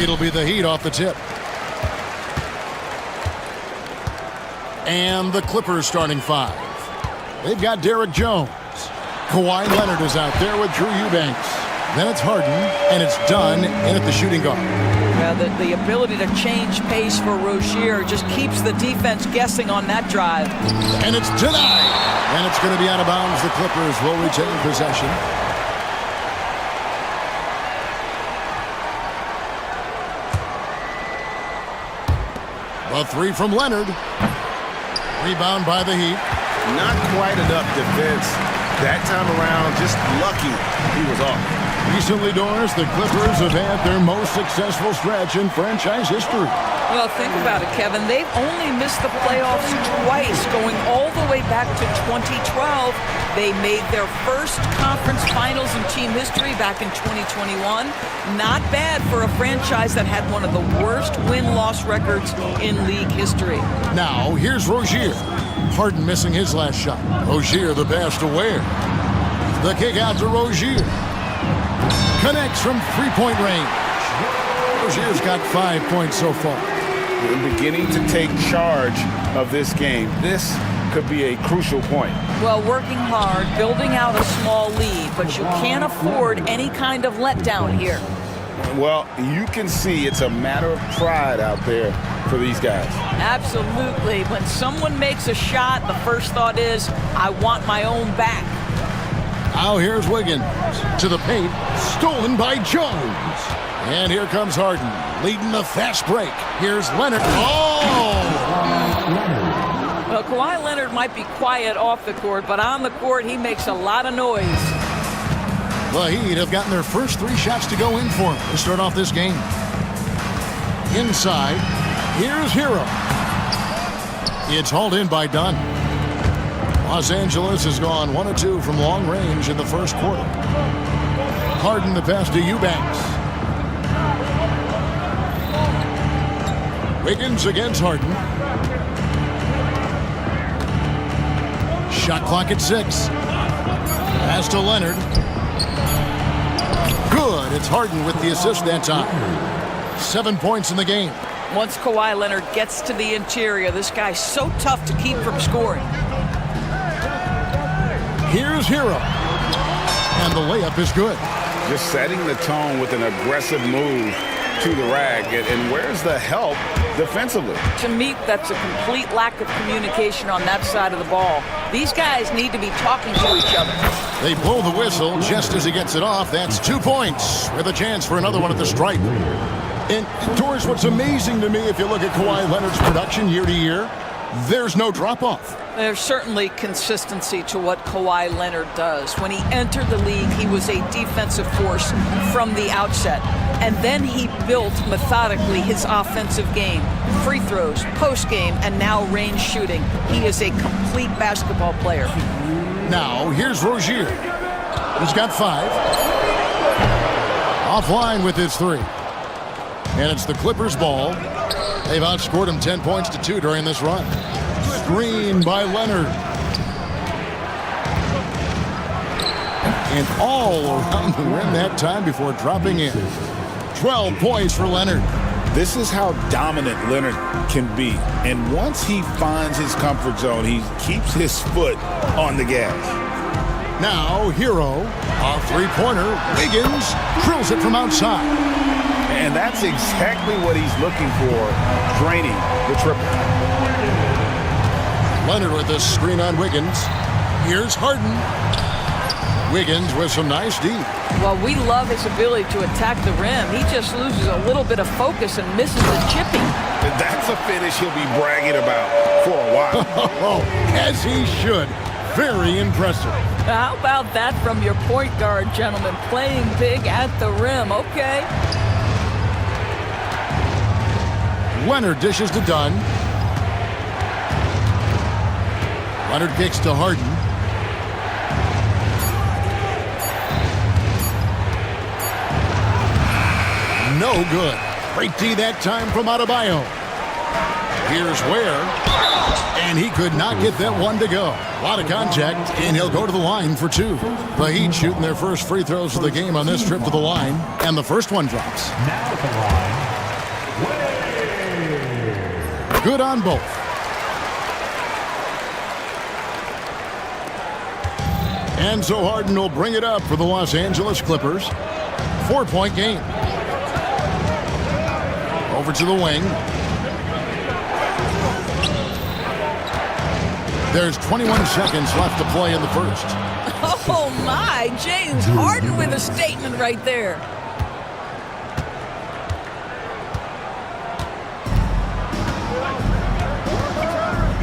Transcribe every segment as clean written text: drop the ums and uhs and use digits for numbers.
It'll be the Heat off the tip. And the Clippers starting five. They've got Derek Jones. Kawhi Leonard is out there with Drew Eubanks. Then it's Harden, and it's done in at the shooting guard. Well, the ability to change pace for Rozier just keeps the defense guessing on that drive. And it's denied. And it's going to be out of bounds. The Clippers will retain possession. A three from Leonard. Rebound by the Heat. Not quite enough defense. That time around, just lucky he was off. Recently, Doris, the Clippers have had their most successful stretch in franchise history. Well, think about it, Kevin. They've only missed the playoffs twice, going all the way back to 2012. They made their first conference finals in team history back in 2021. Not bad for a franchise that had one of the worst win-loss records in league history. Now, here's Rozier. Harden missing his last shot. Rozier the pass to Ware. The kick out to Rozier. Connects from three-point range. Rozier's got 5 points so far. We're beginning to take charge of this game. This could be a crucial point. Well, working hard, building out a small lead, but you can't afford any kind of letdown here. Well, you can see it's a matter of pride out there for these guys. Absolutely. When someone makes a shot, the first thought is, I want my own back. Now here's Wiggins to the paint, stolen by Jones. And here comes Harden, leading the fast break. Here's Leonard. Oh! Well, Kawhi Leonard might be quiet off the court, but on the court, he makes a lot of noise. The Heat have gotten their first three shots to go in for him to start off this game. Inside, here's Hero. It's hauled in by Dunn. Los Angeles has gone 1 of 2 from long range in the first quarter. Harden the pass to Eubanks. Wiggins against Harden. Shot clock at 6. Pass to Leonard. Good. It's Harden with the assist that time. 7 points in the game. Once Kawhi Leonard gets to the interior, this guy's so tough to keep from scoring. Here's Hero. And the layup is good. Just setting the tone with an aggressive move to the rack. And where's the help defensively? To me, that's a complete lack of communication on that side of the ball. These guys need to be talking to each other. They blow the whistle just as he gets it off. That's 2 points with a chance for another one at the stripe. And, Doris, what's amazing to me, if you look at Kawhi Leonard's production year to year, there's no drop-off. There's certainly consistency to what Kawhi Leonard does. When he entered the league, he was a defensive force from the outset. And then he built methodically his offensive game. Free throws, post-game, and now range shooting. He is a complete basketball player. Now, here's Rozier. He's got 5. Offline with his 3. And it's the Clippers' ball. They've outscored him 10 points to 2 during this run. Screen by Leonard. And all around the rim that time before dropping in. 12 points for Leonard. This is how dominant Leonard can be. And once he finds his comfort zone, he keeps his foot on the gas. Now, Hero, a three-pointer. Wiggins drills it from outside. And that's exactly what he's looking for, draining the triple. Leonard with this screen on Wiggins. Here's Harden. Wiggins with some nice D. Well, we love his ability to attack the rim. He just loses a little bit of focus and misses the chipping. That's a finish he'll be bragging about for a while. As he should. Very impressive. How about that from your point guard, gentlemen? Playing big at the rim. Okay. Leonard dishes to Dunn. Leonard kicks to Harden. No good. Great D that time from Adebayo. Here's Ware. And he could not get that one to go. A lot of contact, and he'll go to the line for 2. The Heat shooting their first free throws of the game on this trip to the line. And the first one drops. Now at the line, Good on both. And so Harden will bring it up for the Los Angeles Clippers. 4-point game. Over to the wing. There's 21 seconds left to play in the first. Oh my, James Harden with a statement right there.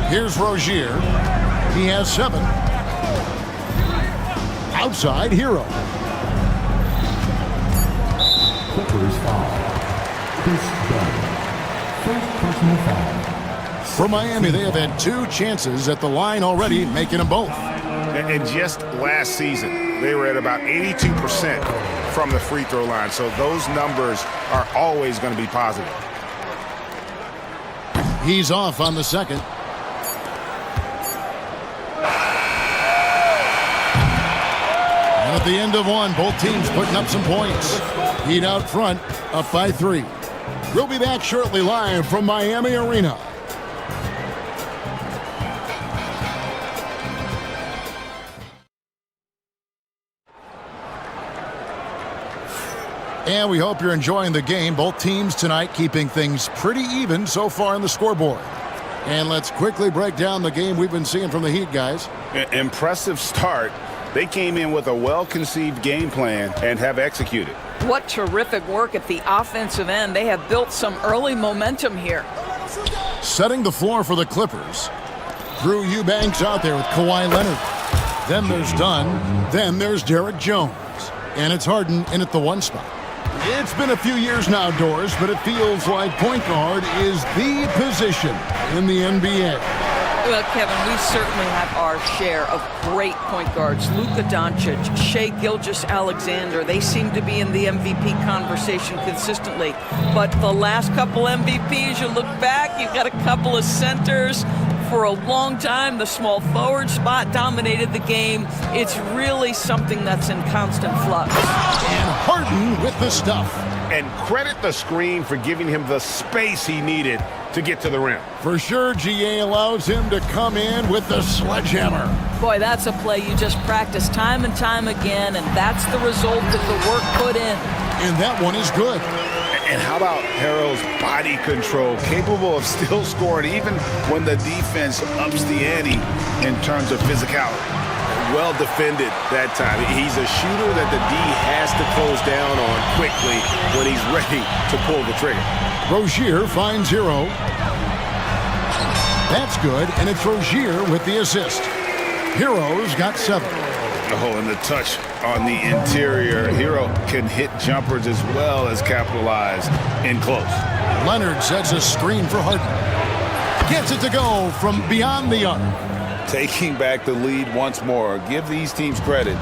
Here's Rozier. He has 7. Outside, Hero. Clippers foul. Chris Dunn. First personal foul. For Miami, they have had 2 chances at the line already, making them both. And just last season, they were at about 82% from the free throw line. So those numbers are always going to be positive. He's off on the second. And at the end of one, both teams putting up some points. Heat out front, up by 3. We'll be back shortly live from Miami Arena. And we hope you're enjoying the game. Both teams tonight keeping things pretty even so far on the scoreboard. And let's quickly break down the game we've been seeing from the Heat, guys. Impressive start. They came in with a well-conceived game plan and have executed. What terrific work at the offensive end. They have built some early momentum here. Setting the floor for the Clippers. Drew Eubanks out there with Kawhi Leonard. Then there's Dunn. Then there's Derek Jones. And it's Harden in at the 1 spot. It's been a few years now, Doris, but it feels like point guard is the position in the NBA. Well, Kevin, we certainly have our share of great point guards. Luka Doncic, Shai Gilgeous-Alexander, they seem to be in the MVP conversation consistently. But the last couple MVPs, you look back, you've got a couple of centers. For a long time, the small forward spot dominated the game. It's really something that's in constant flux. And Harden with the stuff. And credit the screen for giving him the space he needed to get to the rim. For sure, GA allows him to come in with the sledgehammer. Boy, that's a play you just practice time and time again, and that's the result of the work put in. And that one is good. And how about Harrell's body control, capable of still scoring even when the defense ups the ante in terms of physicality. Well defended that time. He's a shooter that the D has to close down on quickly when he's ready to pull the trigger. Rozier finds Hero. That's good, and it's Rozier with the assist. Hero's got 7. Oh, and the touch on the interior. Hero can hit jumpers as well as capitalize in close. Leonard sets a screen for Harden. Gets it to go from beyond the arc. Taking back the lead once more. Give these teams credit.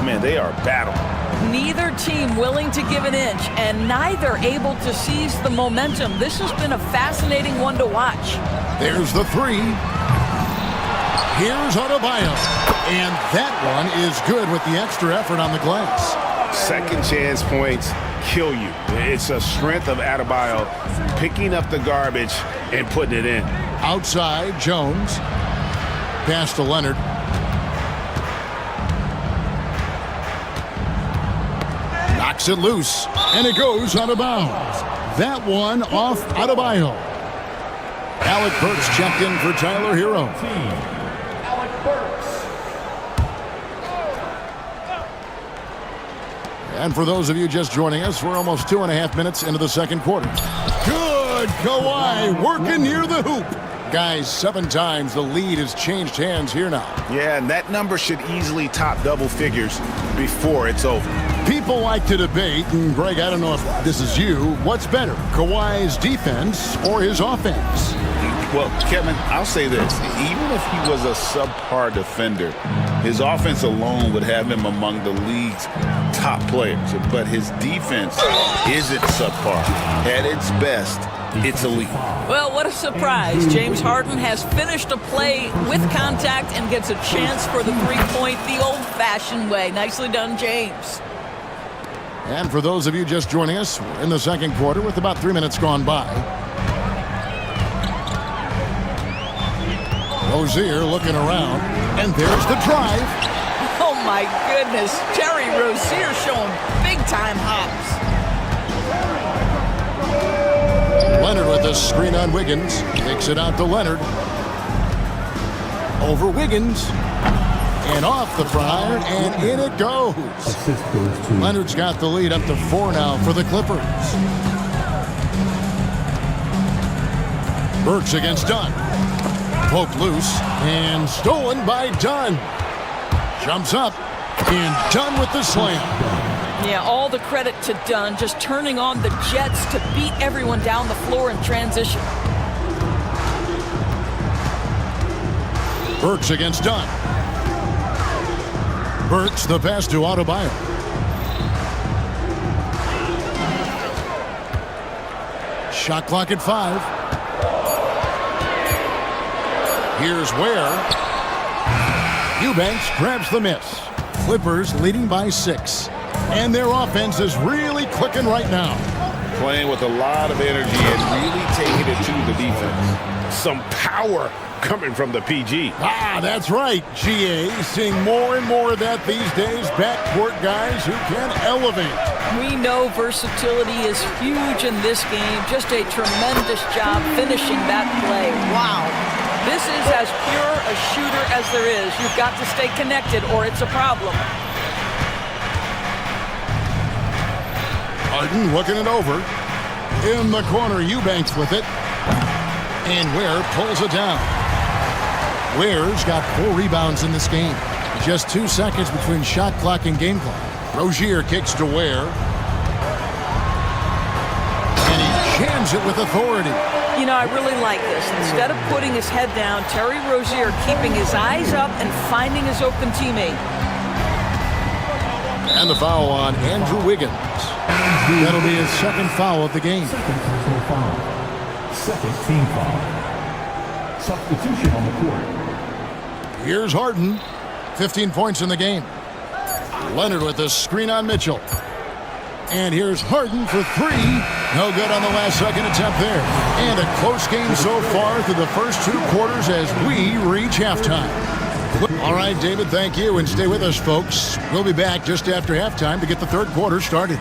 Man, they are battling. Neither team willing to give an inch, and neither able to seize the momentum. This has been a fascinating one to watch. There's the 3. Here's Adebayo. And that one is good with the extra effort on the glass. Second chance points kill you. It's a strength of Adebayo picking up the garbage and putting it in. Outside, Jones. Pass to Leonard. Knocks it loose, and it goes out of bounds. That one off Adebayo. Alec Burks checked in for Tyler Hero. And for those of you just joining us, we're almost 2.5 minutes into the second quarter. Good Kawhi working near the hoop. Guys, 7 times the lead has changed hands here now. Yeah, and that number should easily top double figures before it's over. People like to debate, and Greg, I don't know if this is you, what's better, Kawhi's defense or his offense? Well, Kevin, I'll say this. Even if he was a subpar defender, his offense alone would have him among the league's top players. But his defense isn't subpar. At its best, it's elite. Well, what a surprise. James Harden has finished a play with contact and gets a chance for the 3-point the old-fashioned way. Nicely done, James. And for those of you just joining us, we're in the second quarter with about 3 minutes gone by. Rozier looking around, and there's the drive. Oh my goodness, Terry Rozier showing big-time hops. Leonard with the screen on Wiggins. Takes it out to Leonard. Over Wiggins. And off the prior, and in it goes. Assist goes to Leonard's got the lead up to 4 now for the Clippers. Burks against Dunn. Poked loose and stolen by Dunn. Jumps up and Dunn with the slam. Yeah, all the credit to Dunn, just turning on the jets to beat everyone down the floor in transition. Burks against Dunn. Burks the pass to Adebayo. Shot clock at 5. Here's Ware. Eubanks grabs the miss. Clippers leading by 6. And their offense is really clicking right now. Playing with a lot of energy and really taking it to the defense. Some power coming from the PG. Ah, that's right, GA. Seeing more and more of that these days. Backcourt guys who can elevate. We know versatility is huge in this game. Just a tremendous job finishing that play. Wow. This is as pure a shooter as there is. You've got to stay connected or it's a problem. Harden looking it over. In the corner, Eubanks with it. And Ware pulls it down. Ware's got 4 rebounds in this game. Just 2 seconds between shot clock and game clock. Rozier kicks to Ware. And he jams it with authority. You know, I really like this. Instead of putting his head down, Terry Rozier keeping his eyes up and finding his open teammate. And the foul on Andrew Wiggins. That'll be his second foul of the game. second personal foul. Second team foul. Substitution on the court. Here's Harden. 15 points in the game. Leonard with the screen on Mitchell. And here's Harden for 3. No good on the last second attempt there. And a close game so far through the first 2 quarters as we reach halftime. All right, David, thank you. And stay with us, folks. We'll be back just after halftime to get the third quarter started.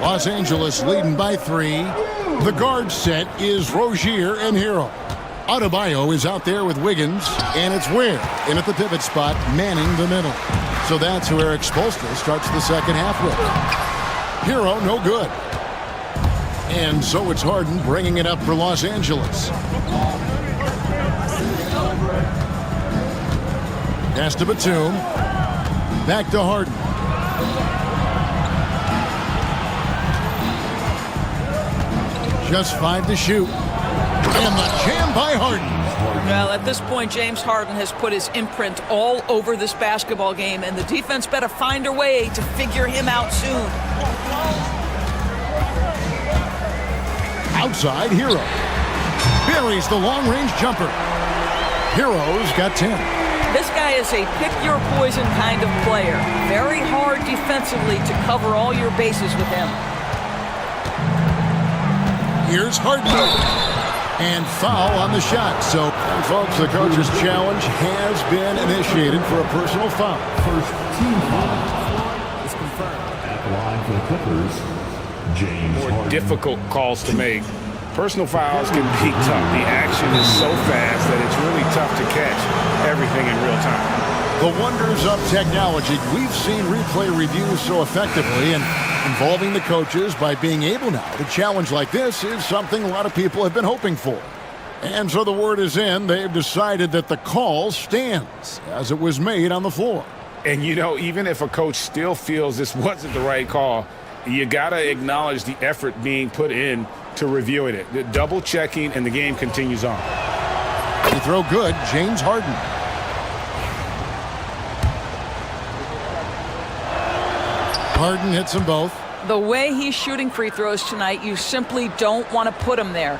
Los Angeles leading by 3. The guard set is Rozier and Hero. Adebayo is out there with Wiggins, and it's Ware in at the pivot spot, manning the middle. So that's who Eric Spoelstra starts the second half with. Hero, no good. And so it's Harden bringing it up for Los Angeles. Pass to Batum. Back to Harden. Just 5 to shoot. And the jam by Harden. Well, at this point, James Harden has put his imprint all over this basketball game, and the defense better find a way to figure him out soon. Outside, Hero. Buries the long-range jumper. Hero's got 10. This guy is a pick-your-poison kind of player. Very hard defensively to cover all your bases with him. Here's Harden. And foul on the shot. So, folks, the coach's challenge has been initiated for a personal foul. First team foul is confirmed. At the line for the Clippers, James More Harden. difficult calls to make. Personal fouls can be tough. The action is so fast that it's really tough to catch everything in real time. The wonders of technology. We've seen replay reviews so effectively, and involving the coaches by being able now to challenge like this is something a lot of people have been hoping for. And so the word is in, they've decided that the call stands as it was made on the floor. And you know, even if a coach still feels this wasn't the right call, you gotta acknowledge the effort being put in to reviewing it. The double checking, and the game continues on. Free throw good, James Harden. Harden hits them both. The way he's shooting free throws tonight, you simply don't want to put him there.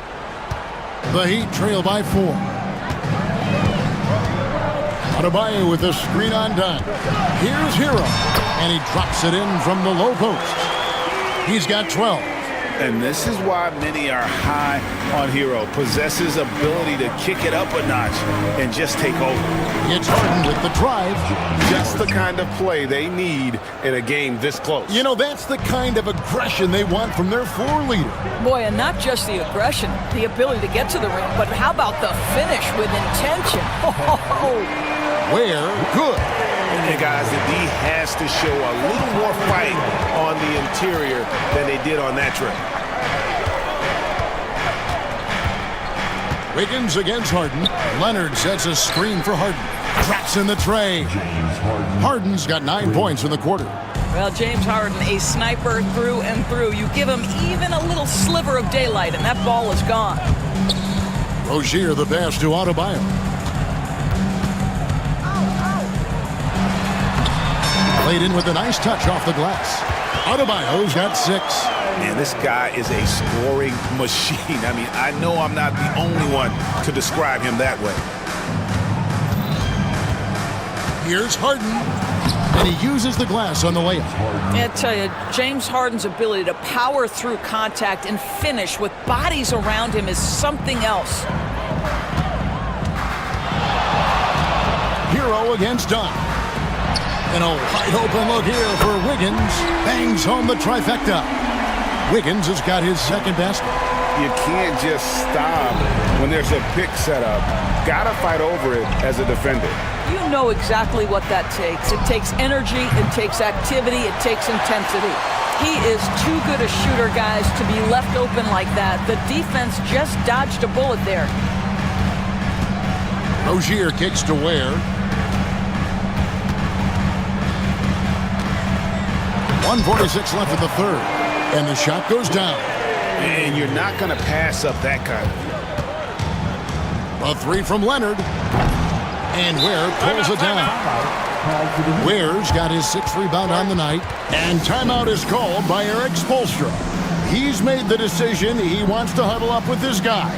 The Heat trail by 4. Adebayo with a screen on dime. Here's Hero, and he drops it in from the low post. He's got 12. And this is why many are high on Hero. Possesses ability to kick it up a notch and just take over. It's Harden with the drive. Just the kind of play they need in a game this close. You know, that's the kind of aggression they want from their floor leader. Boy, and not just the aggression, the ability to get to the rim, but how about the finish with intention? Where? Good. And guys, the D has to show a little more fight on the interior than they did on that trip. Wiggins against Harden. Leonard sets a screen for Harden. Traps in the tray. James Harden. Harden's got 9 points in the quarter. Well, James Harden, a sniper through and through. You give him even a little sliver of daylight, and that ball is gone. Rozier the pass to Adebayo. Played in with a nice touch off the glass. Adebayo's got 6. Man, this guy is a scoring machine. I mean, I know I'm not the only one to describe him that way. Here's Harden, and he uses the glass on the layup. I tell you, James Harden's ability to power through contact and finish with bodies around him is something else. Hero against Dunn. And a wide open look here for Wiggins. Bangs home the trifecta. Wiggins has got his second basket. You can't just stop when there's a pick set up. Gotta fight over it as a defender. You know exactly what that takes. It takes energy, it takes activity, it takes intensity. He is too good a shooter, guys, to be left open like that. The defense just dodged a bullet there. Rozier kicks to Ware. 1:46 left in the third. And the shot goes down. And you're not going to pass up that kind of. A 3 from Leonard. And Ware pulls it down. Ware's got his 6th rebound on the night. And timeout is called by Eric Spoelstra. He's made the decision he wants to huddle up with his guys.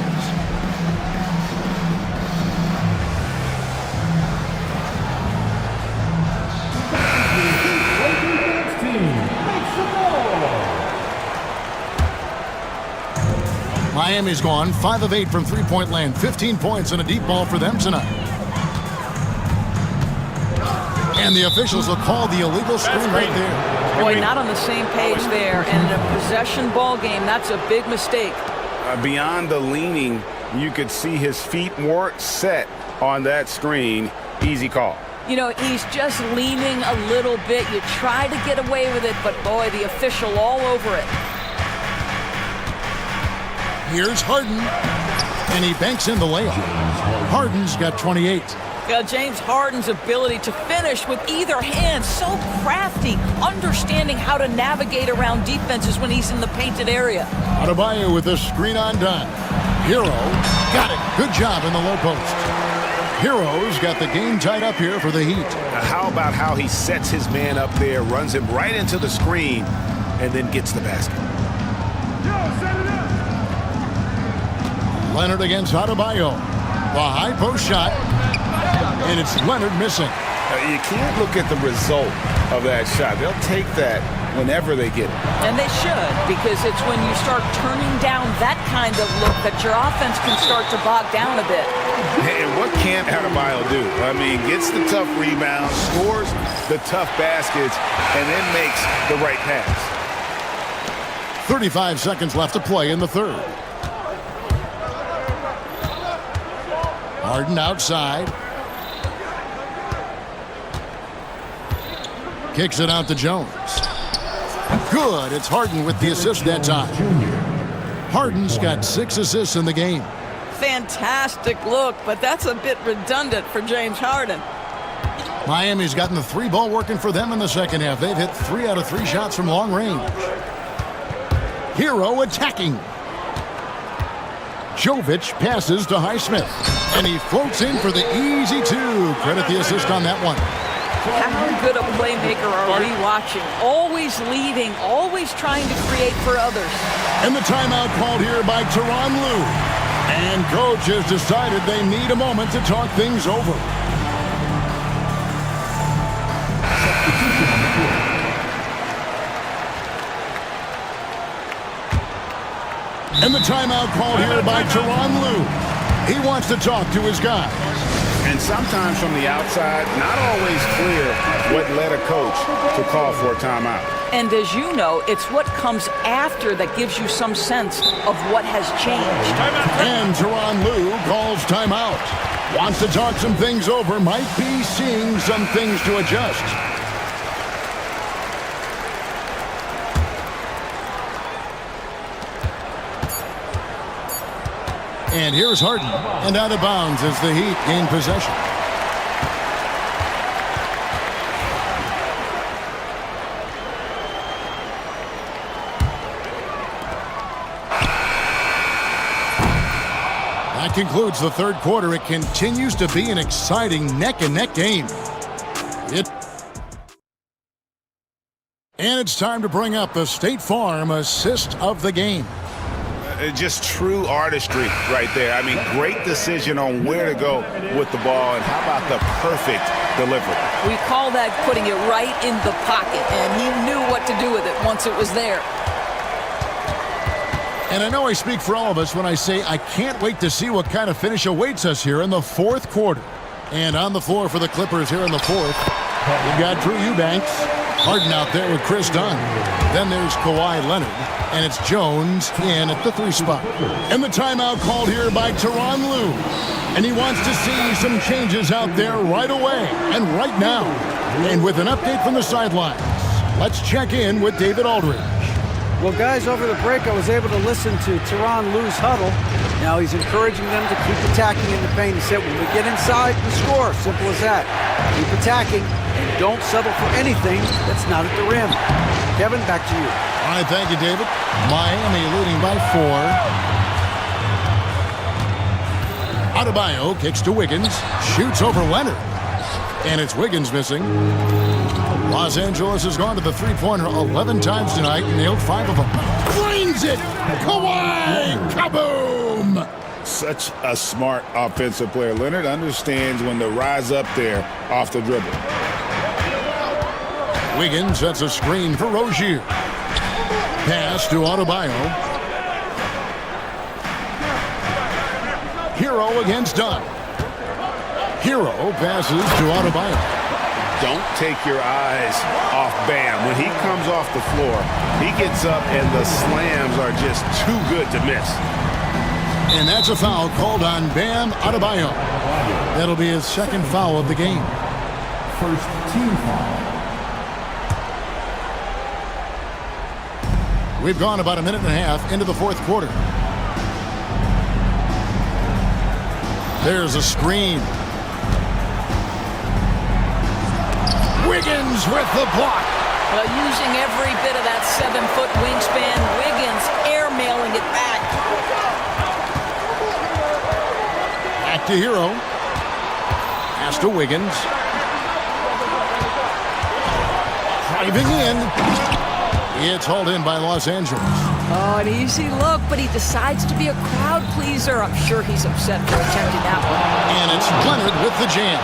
Miami's gone 5 of 8 from three-point land. 15 points and a deep ball for them tonight. And the officials will call the illegal screen right there. Boy, not on the same page there. And in a possession ball game, that's a big mistake. Beyond the leaning, you could see his feet weren't set on that screen. Easy call. You know, he's just leaning a little bit. You try to get away with it, but boy, the official all over it. Here's Harden, and he banks in the layup. Harden's got 28. James Harden's ability to finish with either hand, so crafty, understanding how to navigate around defenses when he's in the painted area. Adebayo with a screen on dime. Hero got it. Good job in the low post. Hero's got the game tied up here for the Heat. How about how he sets his man up there, runs him right into the screen, and then gets the basket. Leonard against Adebayo. The high post shot, and it's Leonard missing. You can't look at the result of that shot. They'll take that whenever they get it. And they should, because it's when you start turning down that kind of look that your offense can start to bog down a bit. And what can Adebayo do? I mean, gets the tough rebounds, scores the tough baskets, and then makes the right pass. 35 seconds left to play in the third. Harden outside. Kicks it out to Jones. Good. It's Harden with the assist that time. Harden's got 6 assists in the game. Fantastic look, but that's a bit redundant for James Harden. Miami's gotten the 3 ball working for them in the second half. They've hit 3 out of 3 shots from long range. Hero attacking. Jovic passes to Highsmith, and he floats in for the easy 2. Credit the assist on that one. How good a playmaker are we watching? Always leading, always trying to create for others. And the timeout called here by Tyronn Lue. And coach has decided they need a moment to talk things over. And the timeout called here by Tyronn Lue. He wants to talk to his guys. And sometimes from the outside, not always clear what led a coach to call for a timeout. And as you know, it's what comes after that gives you some sense of what has changed. And Tyronn Lue calls timeout. Wants to talk some things over, might be seeing some things to adjust. And here's Harden, and out of bounds as the Heat gain possession. That concludes the third quarter. It continues to be an exciting neck-and-neck game. And it's time to bring up the State Farm assist of the game. Just true artistry right there. I mean, great decision on where to go with the ball, and how about the perfect delivery? We call that putting it right in the pocket, and he knew what to do with it once it was there. And I know I speak for all of us when I say I can't wait to see what kind of finish awaits us here in the fourth quarter. And on the floor for the Clippers here in the fourth, we've got Drew Eubanks, Harden out there with Chris Dunn. Then there's Kawhi Leonard. And it's Jones in at the 3 spot. And the timeout called here by Tyronn Lue. And he wants to see some changes out there right away and right now. And with an update from the sidelines, let's check in with David Aldridge. Well, guys, over the break, I was able to listen to Tyronn Lue's huddle. Now he's encouraging them to keep attacking in the paint. He said, when we get inside, we score. Simple as that. Keep attacking and don't settle for anything that's not at the rim. Kevin, back to you. All right, thank you, David. Miami leading by 4. Adebayo kicks to Wiggins, shoots over Leonard. And it's Wiggins missing. Los Angeles has gone to the three-pointer 11 times tonight and nailed 5 of them. Cleans it! Kawhi! Kaboom! Such a smart offensive player. Leonard understands when to rise up there off the dribble. Wiggins sets a screen for Rozier. Pass to Adebayo. Hero against Dunn. Hero passes to Adebayo. Don't take your eyes off Bam. When he comes off the floor, he gets up and the slams are just too good to miss. And that's a foul called on Bam Adebayo. That'll be his second foul of the game. First team foul. We've gone about a minute and a half into the fourth quarter. There's a screen. Wiggins with the block. Well, using every bit of that 7-foot wingspan, Wiggins airmailing it back. Back to Hero. Pass to Wiggins. Driving in. It's hauled in by Los Angeles. Oh, an easy look, but he decides to be a crowd pleaser. I'm sure he's upset for attempting that one. And it's Leonard with the jam.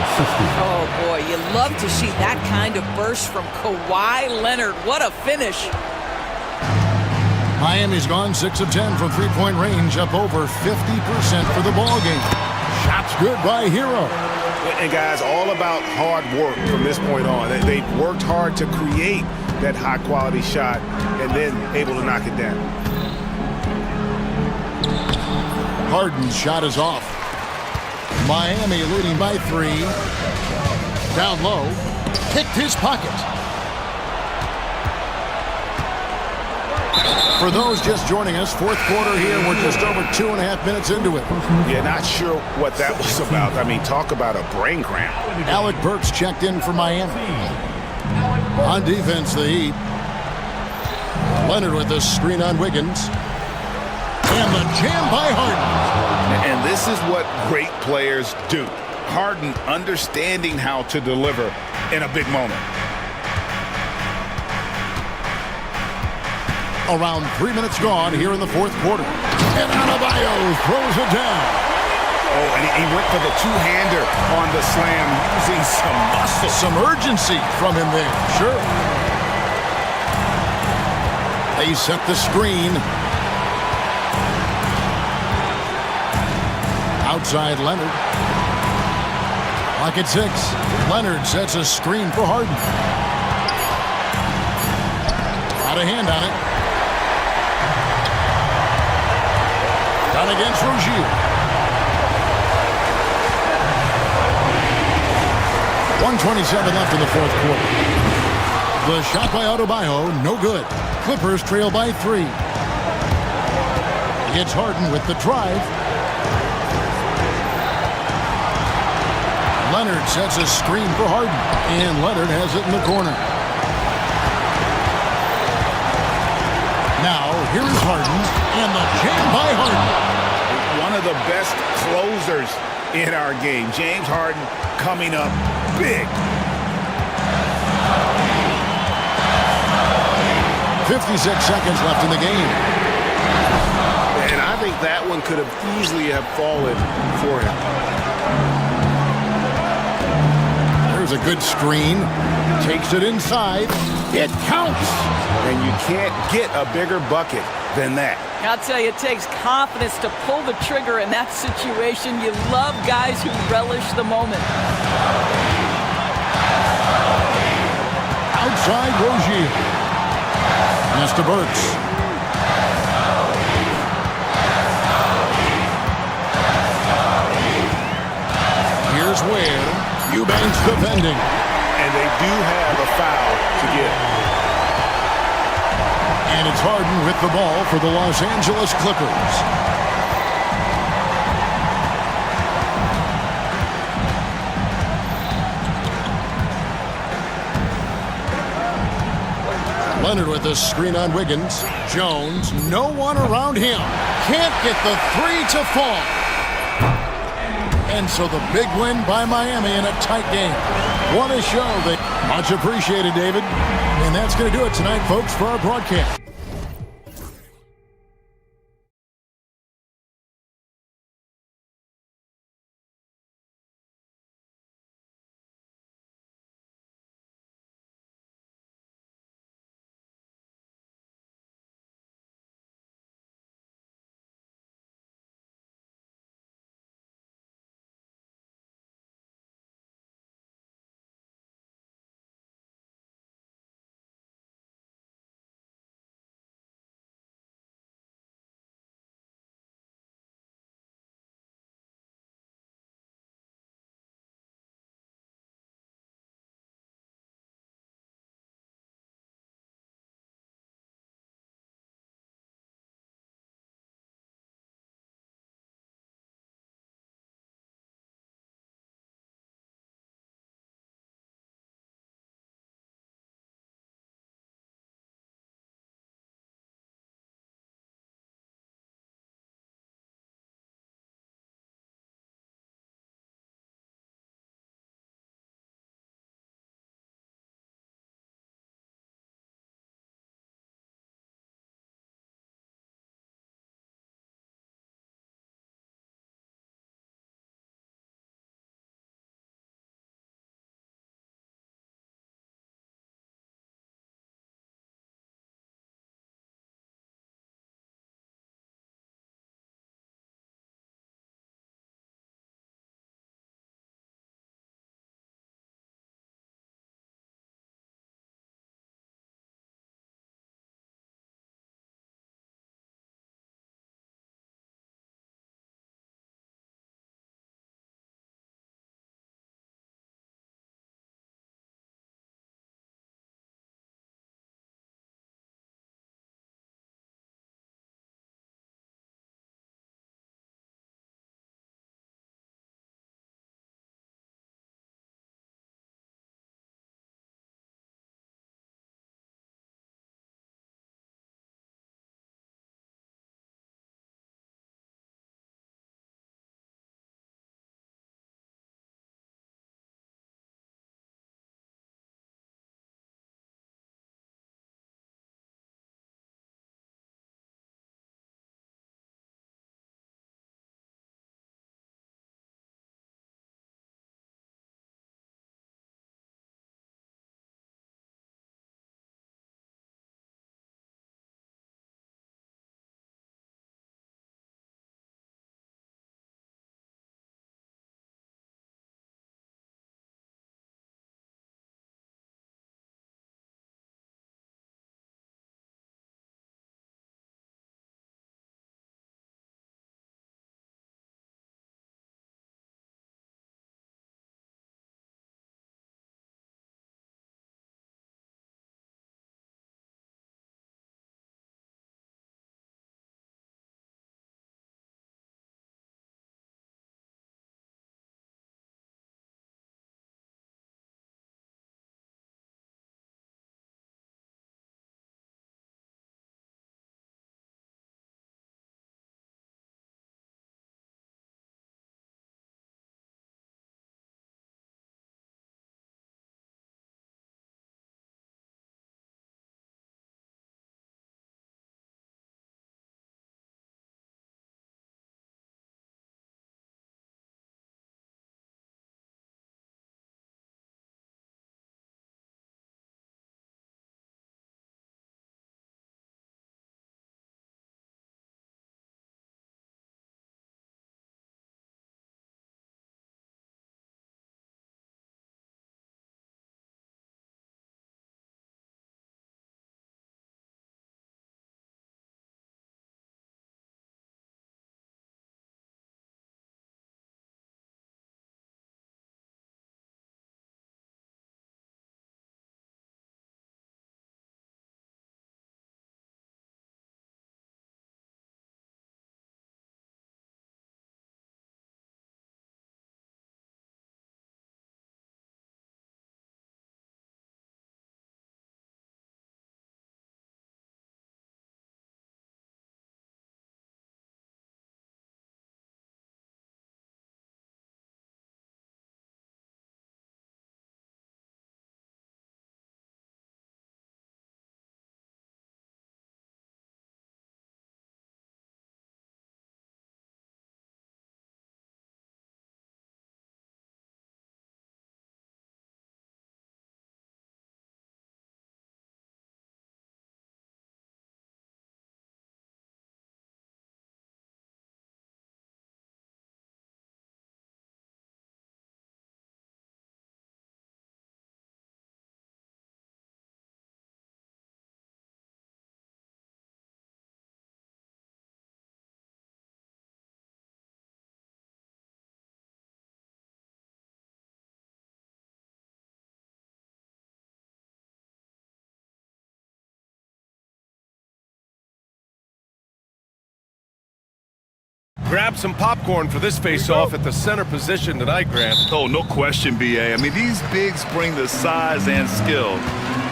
Oh, boy, you love to see that kind of burst from Kawhi Leonard. What a finish. Miami's gone 6 of 10 from three-point range, up over 50% for the ball game. Shots good by Hero. And guys, all about hard work from this point on. They've worked hard to create that high-quality shot and then able to knock it down. Harden's shot is off. Miami leading by 3. Down low. Kicked his pocket. For those just joining us, fourth quarter here. We're just over 2.5 minutes into it. Yeah, not sure what that was about. I mean, talk about a brain cramp. Alec Burks checked in for Miami. On defense, the Heat. Leonard with the screen on Wiggins. And the jam by Harden. And this is what great players do. Harden understanding how to deliver in a big moment. Around 3 minutes gone here in the fourth quarter. And Adebayo throws it down. Oh, and he went for the two-hander on the slam, using some muscle. Some urgency from him there, sure. They set the screen. Outside Leonard. Pocket 6. Leonard sets a screen for Harden. Got a hand on it. Down against Rozier. 1:27 left in the fourth quarter. The shot by Adebayo, no good. Clippers trail by 3. It's Harden with the drive. Leonard sets a screen for Harden, and Leonard has it in the corner. Now, here is Harden, and the jam by Harden. One of the best closers in our game. James Harden coming up big. 56 seconds left in the game. And I think that one could have easily have fallen for him. There's a good screen. Takes it inside. It counts. And you can't get a bigger bucket than that. I'll tell you, it takes confidence to pull the trigger in that situation. You love guys who relish the moment. Outside Rozier. Pass to Burks. Here's Ware. Eubanks defending. And they do have a foul to give. And it's Harden with the ball for the Los Angeles Clippers. Leonard with the screen on Wiggins. Jones, no one around him. Can't get the 3 to fall. And so the big win by Miami in a tight game. What a show. Much appreciated, David. And that's going to do it tonight, folks, for our broadcast. grab some popcorn for this face-off at the center position tonight, Grant. Oh, no question, B.A. I mean, these bigs bring the size and skill.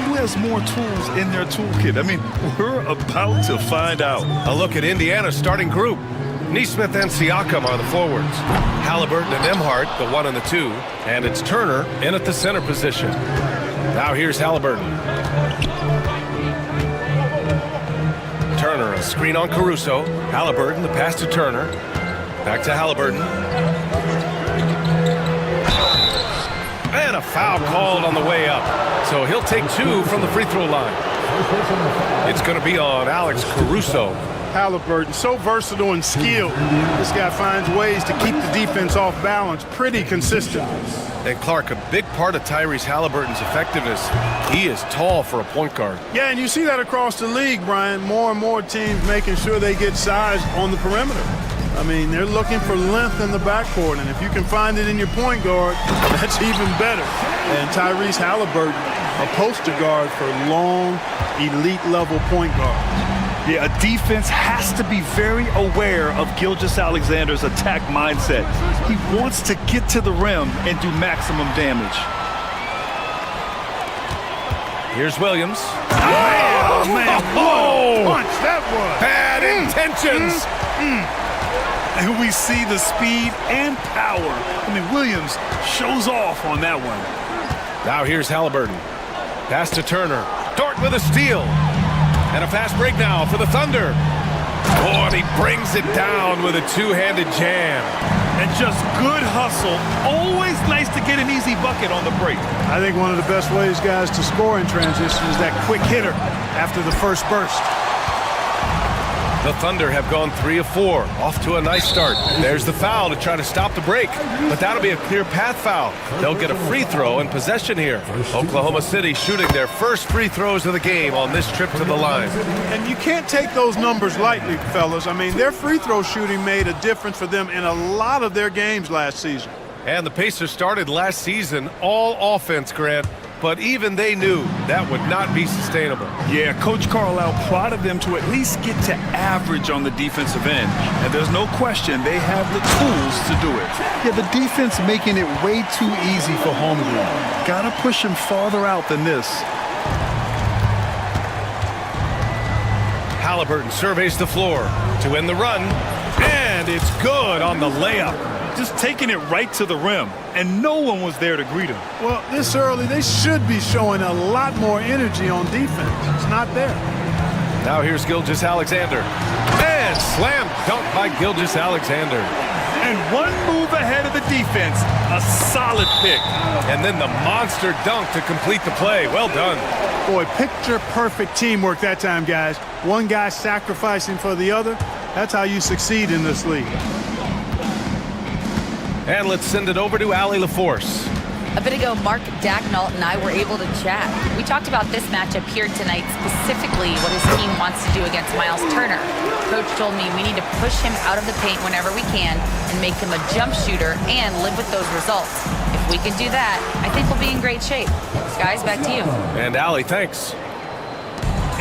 Who has more tools in their toolkit? I mean, we're about to find out. A look at Indiana's starting group. Neesmith and Siakam are the forwards. Halliburton and Emhart, the 1 and the 2. And it's Turner in at the center position. Now here's Halliburton. Turner, a screen on Caruso. Halliburton, the pass to Turner. Back to Halliburton. And a foul called on the way up. So he'll take 2 from the free throw line. It's going to be on Alex Caruso. Halliburton, so versatile and skilled. This guy finds ways to keep the defense off balance pretty consistently. And Clark, a big part of Tyrese Halliburton's effectiveness, he is tall for a point guard. Yeah, and you see that across the league, Brian. More and more teams making sure they get size on the perimeter. I mean, they're looking for length in the backcourt, and if you can find it in your point guard, that's even better. And Tyrese Halliburton, a poster guard for long, elite-level point guards. Yeah, a defense has to be very aware of Gilgeous-Alexander's attack mindset. He wants to get to the rim and do maximum damage. Here's Williams. Oh, man, what a punch that was. Bad intentions. And we see the speed and power. I mean, Williams shows off on that one. Now here's Halliburton. Pass to Turner. Dort with a steal. And a fast break now for the Thunder. Oh, and he brings it down with a two-handed jam. And just good hustle. Always nice to get an easy bucket on the break. I think one of the best ways, guys, to score in transition is that quick hitter after the first burst. The Thunder have gone 3 of 4, off to a nice start. There's the foul to try to stop the break, but that'll be a clear path foul. They'll get a free throw and possession here. Oklahoma City shooting their first free throws of the game on this trip to the line. And you can't take those numbers lightly, fellas. I mean, their free throw shooting made a difference for them in a lot of their games last season. And the Pacers started last season all offense, Grant. But even they knew that would not be sustainable. Yeah, Coach Carlisle prodded them to at least get to average on the defensive end. And there's no question they have the tools to do it. Yeah, the defense making it way too easy for homegrown. Gotta push him farther out than this. Halliburton surveys the floor to end the run. And it's good on the layup. Just taking it right to the rim, and no one was there to greet him. Well, this early, they should be showing a lot more energy on defense. It's not there. Now here's Gilgeous-Alexander. And slam dunk by Gilgeous-Alexander. And one move ahead of the defense, a solid pick. And then the monster dunk to complete the play. Well done. Boy, picture-perfect teamwork that time, guys. One guy sacrificing for the other. That's how you succeed in this league. And let's send it over to Allie LaForce. A bit ago, Mark Dagnall and I were able to chat. We talked about this matchup here tonight, specifically what his team wants to do against Miles Turner. Coach told me we need to push him out of the paint whenever we can and make him a jump shooter and live with those results. If we can do that, I think we'll be in great shape. Guys, back to you. And Allie, thanks.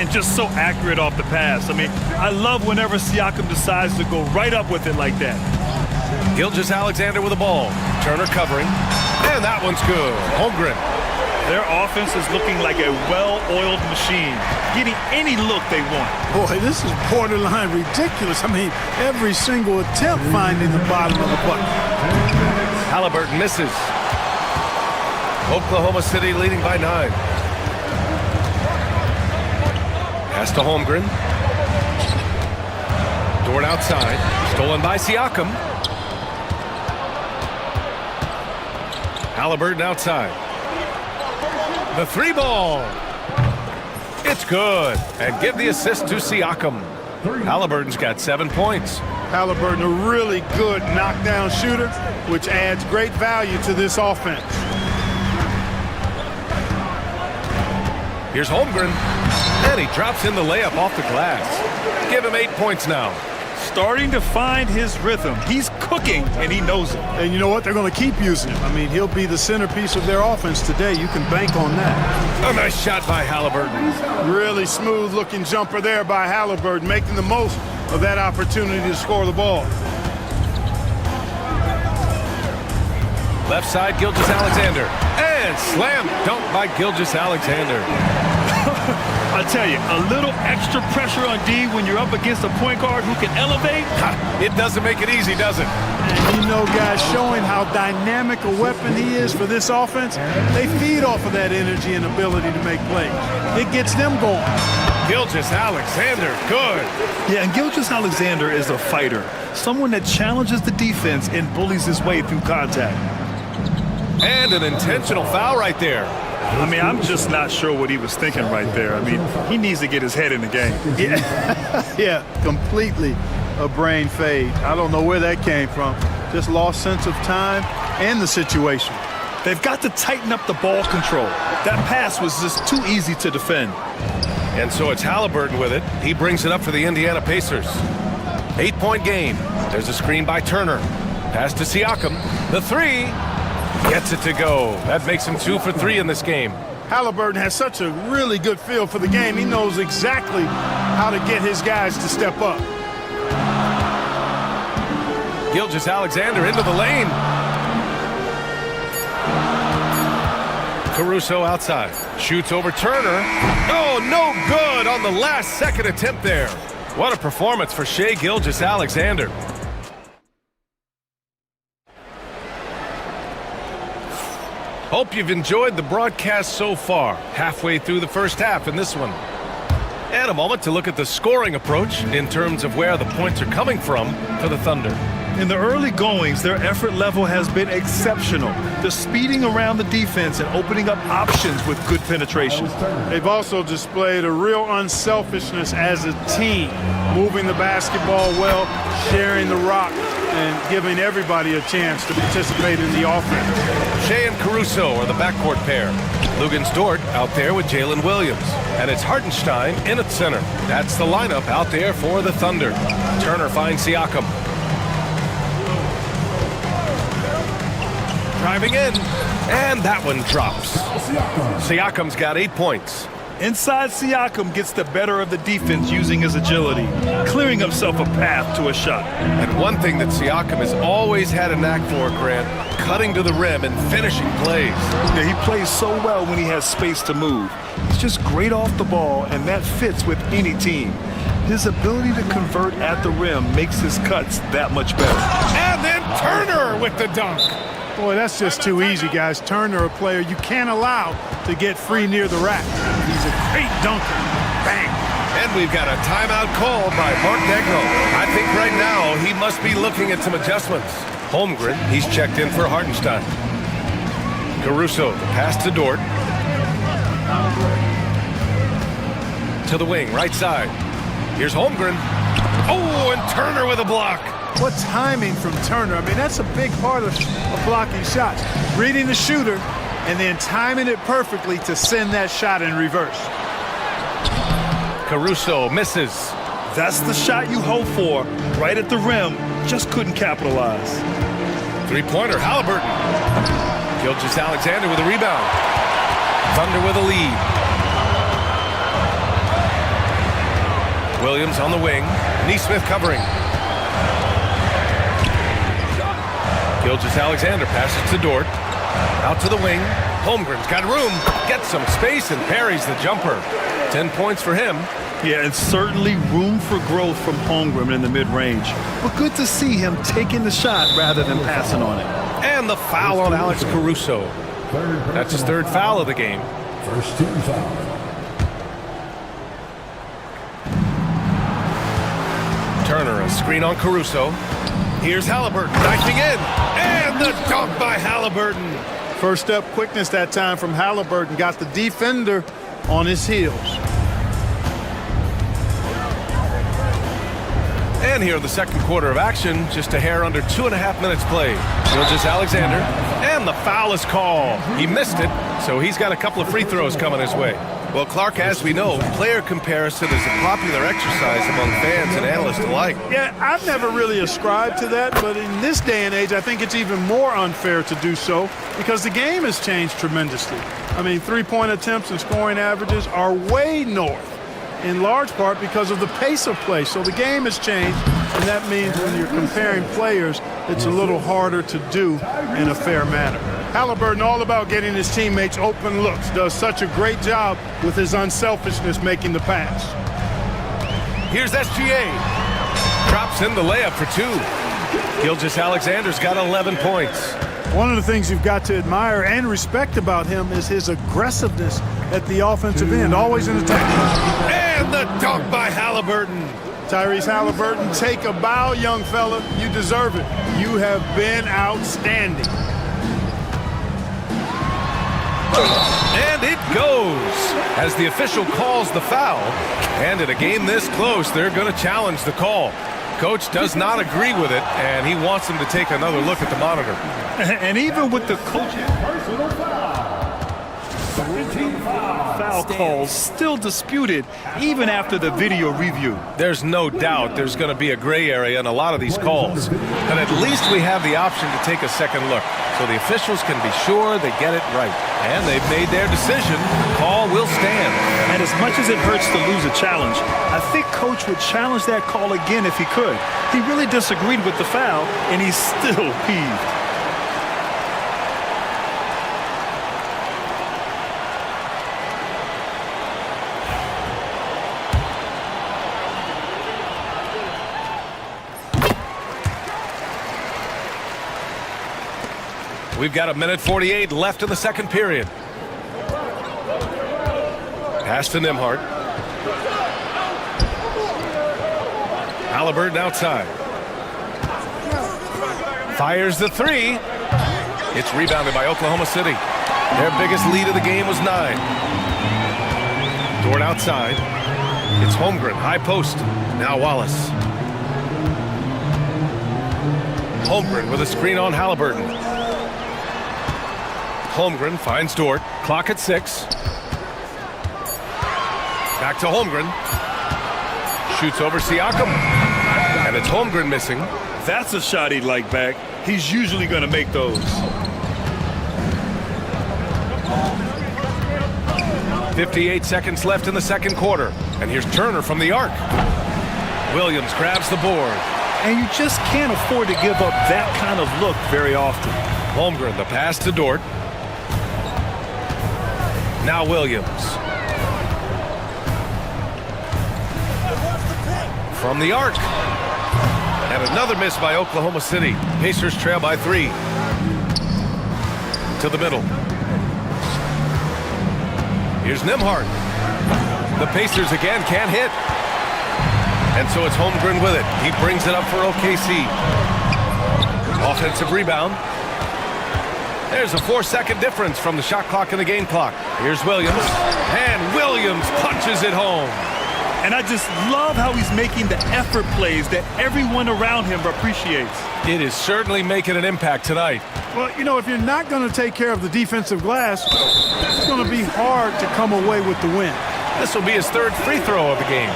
And just so accurate off the pass. I mean, I love whenever Siakam decides to go right up with it like that. Gilgeous-Alexander with the ball. Turner covering. And that one's good. Holmgren. Their offense is looking like a well-oiled machine, getting any look they want. Boy, this is borderline ridiculous. I mean, every single attempt finding the bottom of the bucket. Halliburton misses. Oklahoma City leading by 9. Pass to Holmgren. Dort outside. Stolen by Siakam. Halliburton outside. The 3 ball. It's good. And give the assist to Siakam. Halliburton's got 7 points. Halliburton, a really good knockdown shooter, which adds great value to this offense. Here's Holmgren. And he drops in the layup off the glass. Give him 8 points now. Starting to find his rhythm. He's cooking, and he knows it. And you know what? They're going to keep using him. I mean, he'll be the centerpiece of their offense today. You can bank on that. A nice shot by Halliburton. Really smooth-looking jumper there by Halliburton, making the most of that opportunity to score the ball. Left side, Gilgeous-Alexander. And slam dunk by Gilgeous-Alexander. I tell you, a little extra pressure on D when you're up against a point guard who can elevate. It doesn't make it easy, does it? And you know, guys, showing how dynamic a weapon he is for this offense, they feed off of that energy and ability to make plays. It gets them going. Gilgeous-Alexander, good. Yeah, and Gilgeous-Alexander is a fighter. Someone that challenges the defense and bullies his way through contact. And an intentional foul right there. I mean, I'm just not sure what he was thinking right there. I mean, he needs to get his head in the game. Yeah, completely a brain fade. I don't know where that came from. Just lost sense of time and the situation. They've got to tighten up the ball control. That pass was just too easy to defend. And so it's Halliburton with it. He brings it up for the Indiana Pacers. 8-point game. There's a screen by Turner. Pass to Siakam. The three. Gets it to go. That makes him 2 for 3 in this game. Halliburton has such a really good feel for the game. He knows exactly how to get his guys to step up. Gilgeous-Alexander into the lane. Caruso outside. Shoots over Turner. Oh, no good on the last second attempt there. What a performance for Shai Gilgeous-Alexander. Hope you've enjoyed the broadcast so far. Halfway through the first half in this one. And a moment to look at the scoring approach in terms of where the points are coming from for the Thunder. In the early goings, their effort level has been exceptional. They're speeding around the defense and opening up options with good penetration. They've also displayed a real unselfishness as a team, moving the basketball well, sharing the rock, and giving everybody a chance to participate in the offense. Shai and Caruso are the backcourt pair. Lugens-Dort out there with Jalen Williams. And it's Hartenstein in at center. That's the lineup out there for the Thunder. Turner finds Siakam. Driving in, and that one drops. Siakam's got 8 points. Inside, Siakam gets the better of the defense using his agility, clearing himself a path to a shot. And one thing that Siakam has always had a knack for, Grant, cutting to the rim and finishing plays. Yeah, he plays so well when he has space to move. He's just great off the ball, and that fits with any team. His ability to convert at the rim makes his cuts that much better. And then Turner with the dunk. Boy, that's just too easy, guys. Turner, a player you can't allow to get free near the rack. He's a great dunker. Bang. And we've got a timeout called by Mark Degno. I think right now he must be looking at some adjustments. Holmgren, he's checked in for Hartenstein. Caruso, the pass to Dort. To the wing, right side. Here's Holmgren. Oh, and Turner with a block. What timing from Turner. I mean, that's a big part of blocking shots. Reading the shooter and then timing it perfectly to send that shot in reverse. Caruso misses. That's the shot you hope for. Right at the rim, just couldn't capitalize. Three-pointer, Halliburton. Gilgeous-Alexander with a rebound. Thunder with a lead. Williams on the wing. Neesmith covering. Gilgeous-Alexander passes to Dort. Out to the wing. Holmgren's got room. Gets some space and parries the jumper. 10 points for him. Yeah, and certainly room for growth from Holmgren in the mid-range. But good to see him taking the shot rather than passing on it. And the foul on Alex Caruso. That's his third foul of the game. First team foul. Turner, a screen on Caruso. Here's Halliburton knifing in. And the dunk by Halliburton. First step quickness that time from Halliburton. Got the defender on his heels. And here the second quarter of action. Just a hair under 2.5 minutes played. Gilgeous-Alexander. And the foul is called. He missed it, so he's got a couple of free throws coming his way. Well, Clark, as we know, player comparison is a popular exercise among fans and analysts alike. Yeah, I've never really ascribed to that, but in this day and age, I think it's even more unfair to do so because the game has changed tremendously. I mean, three-point attempts and scoring averages are way north, in large part because of the pace of play. So the game has changed, and that means when you're comparing players, it's a little harder to do in a fair manner. Halliburton, all about getting his teammates open looks, does such a great job with his unselfishness making the pass. Here's SGA. Drops in the layup for two. Gilgeous Alexander's got 11 points. One of the things you've got to admire and respect about him is his aggressiveness at the offensive end, always in attack. And the dunk by Halliburton. Tyrese Halliburton, take a bow, young fella. You deserve it. You have been outstanding. And it goes as the official calls the foul. And in a game this close, they're going to challenge the call. Coach does not agree with it, and he wants him to take another look at the monitor. And even with the coach's foul calls still disputed even after the video review. There's no doubt there's going to be a gray area in a lot of these calls. But at least we have the option to take a second look, so the officials can be sure they get it right. And they've made their decision. The call will stand. And as much as it hurts to lose a challenge, I think Coach would challenge that call again if he could. He really disagreed with the foul, and he's still peeved. We've got 1:48 left in the second period. Pass to Nembhard. Halliburton outside. Fires the three. It's rebounded by Oklahoma City. Their biggest lead of the game was 9. Dort outside. It's Holmgren, high post. Now Wallace. Holmgren with a screen on Halliburton. Holmgren finds Dort. Clock at 6. Back to Holmgren. Shoots over Siakam. And it's Holmgren missing. That's a shot he'd like back. He's usually going to make those. 58 seconds left in the second quarter. And here's Turner from the arc. Williams grabs the board. And you just can't afford to give up that kind of look very often. Holmgren, the pass to Dort. Now Williams. From the arc. And another miss by Oklahoma City. Pacers trail by 3. To the middle. Here's Nembhard. The Pacers again can't hit. And so it's Holmgren with it. He brings it up for OKC. Offensive rebound. There's a 4-second difference from the shot clock and the game clock. Here's Williams. And Williams punches it home. And I just love how he's making the effort plays that everyone around him appreciates. It is certainly making an impact tonight. Well, you know, if you're not going to take care of the defensive glass, it's going to be hard to come away with the win. This will be his third free throw of the game.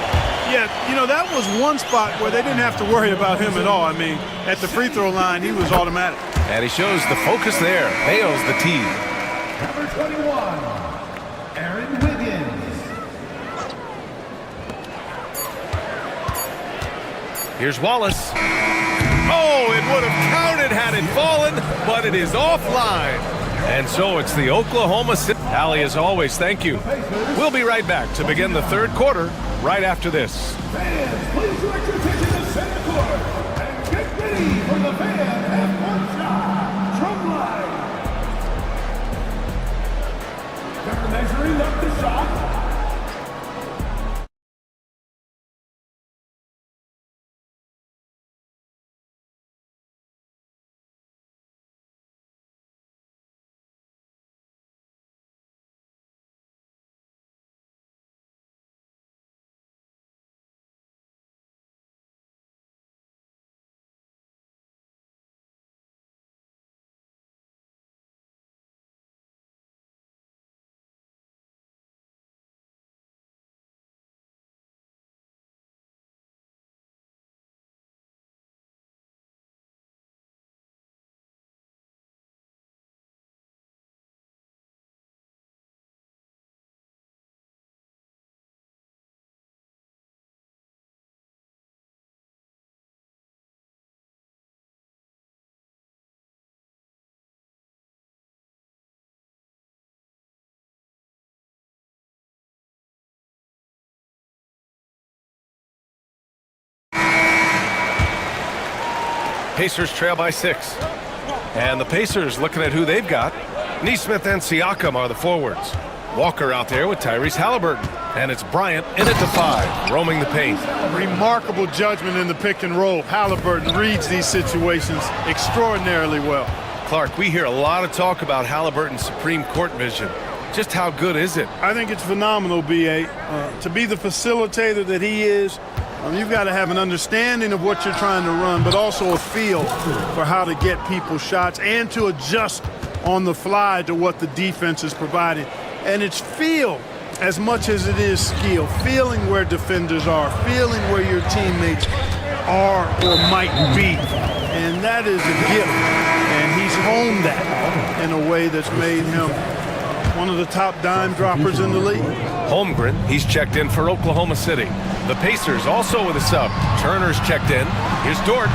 Yeah, you know, that was one spot where they didn't have to worry about him at all. I mean, at the free throw line, he was automatic. And he shows the focus there. Bails the tee. Number 21, Aaron Wiggins. Here's Wallace. Oh, it would have counted had it fallen, but it is offline. And so it's the Oklahoma City. Allie, as always, thank you. We'll be right back to begin the third quarter right after this. Fans, please direct your attention to center court and get ready for the fan half-court shot. Drum line. They're measuring up the shot. Pacers trail by 6. And the Pacers looking at who they've got. Neesmith and Siakam are the forwards. Walker out there with Tyrese Halliburton. And it's Bryant in at the 5, roaming the paint. Remarkable judgment in the pick and roll. Halliburton reads these situations extraordinarily well. Clark, we hear a lot of talk about Halliburton's supreme court vision. Just how good is it? I think it's phenomenal, B.A. To be the facilitator that he is, you've got to have an understanding of what you're trying to run, but also a feel for how to get people shots and to adjust on the fly to what the defense is providing. And it's feel as much as it is skill, feeling where defenders are, feeling where your teammates are or might be. And that is a gift. And he's honed that in a way that's made him one of the top dime droppers in the league. Holmgren, he's checked in for Oklahoma City. The Pacers also with a sub. Turner's checked in. Here's Dort.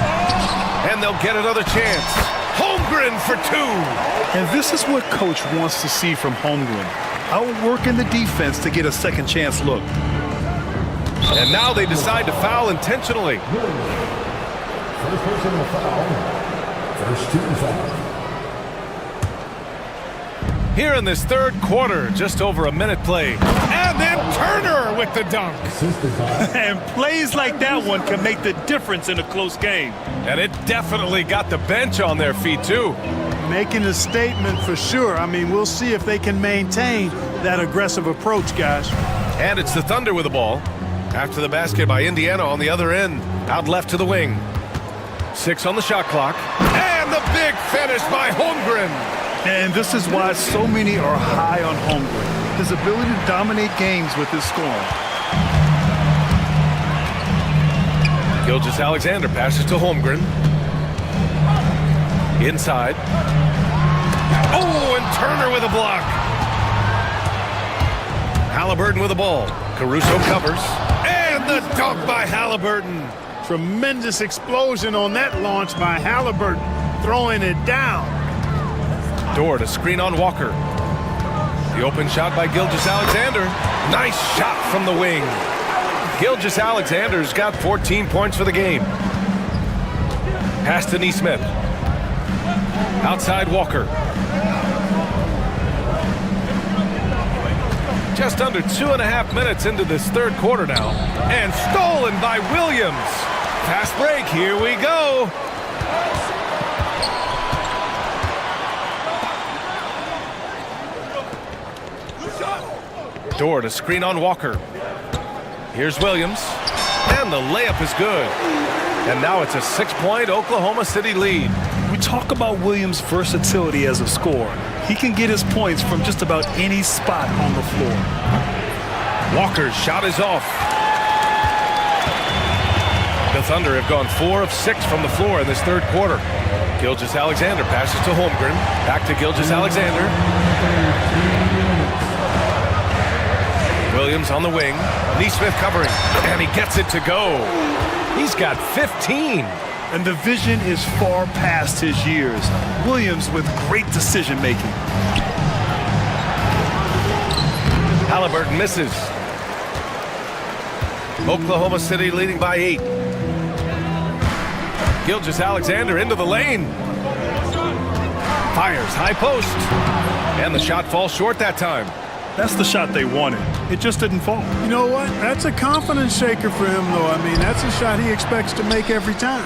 And they'll get another chance. Holmgren for 2. And this is what coach wants to see from Holmgren. Outworking the defense to get a second chance look. And now they decide to foul intentionally. First person to foul. First 2 foul. Here in this third quarter, just over a minute played. And then Turner with the dunk. And plays like that one can make the difference in a close game. And it definitely got the bench on their feet, too. Making a statement for sure. I mean, we'll see if they can maintain that aggressive approach, guys. And it's the Thunder with the ball. After the basket by Indiana on the other end. Out left to the wing. 6 on the shot clock. And the big finish by Holmgren. And this is why so many are high on Holmgren. His ability to dominate games with his scoring. Gilgeous-Alexander passes to Holmgren. Inside. Oh, and Turner with a block. Halliburton with the ball. Caruso covers. And the dunk by Halliburton. Tremendous explosion on that launch by Halliburton, throwing it down. Dort, a screen on Walker. The open shot by Gilgeous-Alexander. Nice shot from the wing. Gilgeous-Alexander's got 14 points for the game. Pass to Neesmith. Outside Walker. Just under 2.5 minutes into this third quarter now. And stolen by Williams. Fast break, here we go. Dort, a screen on Walker. Here's Williams. And the layup is good. And now it's a 6-point Oklahoma City lead. We talk about Williams' versatility as a scorer. He can get his points from just about any spot on the floor. Walker's shot is off. The Thunder have gone 4 of 6 from the floor in this third quarter. Gilgeous-Alexander passes to Holmgren. Back to Gilgeous-Alexander. Williams on the wing. Neesmith covering. And he gets it to go. He's got 15. And the vision is far past his years. Williams with great decision-making. Halliburton misses. Oklahoma City leading by 8. Gilgeous-Alexander into the lane. Fires high post. And the shot falls short that time. That's the shot they wanted. It just didn't fall. You know what? That's a confidence shaker for him, though. I mean, that's a shot he expects to make every time.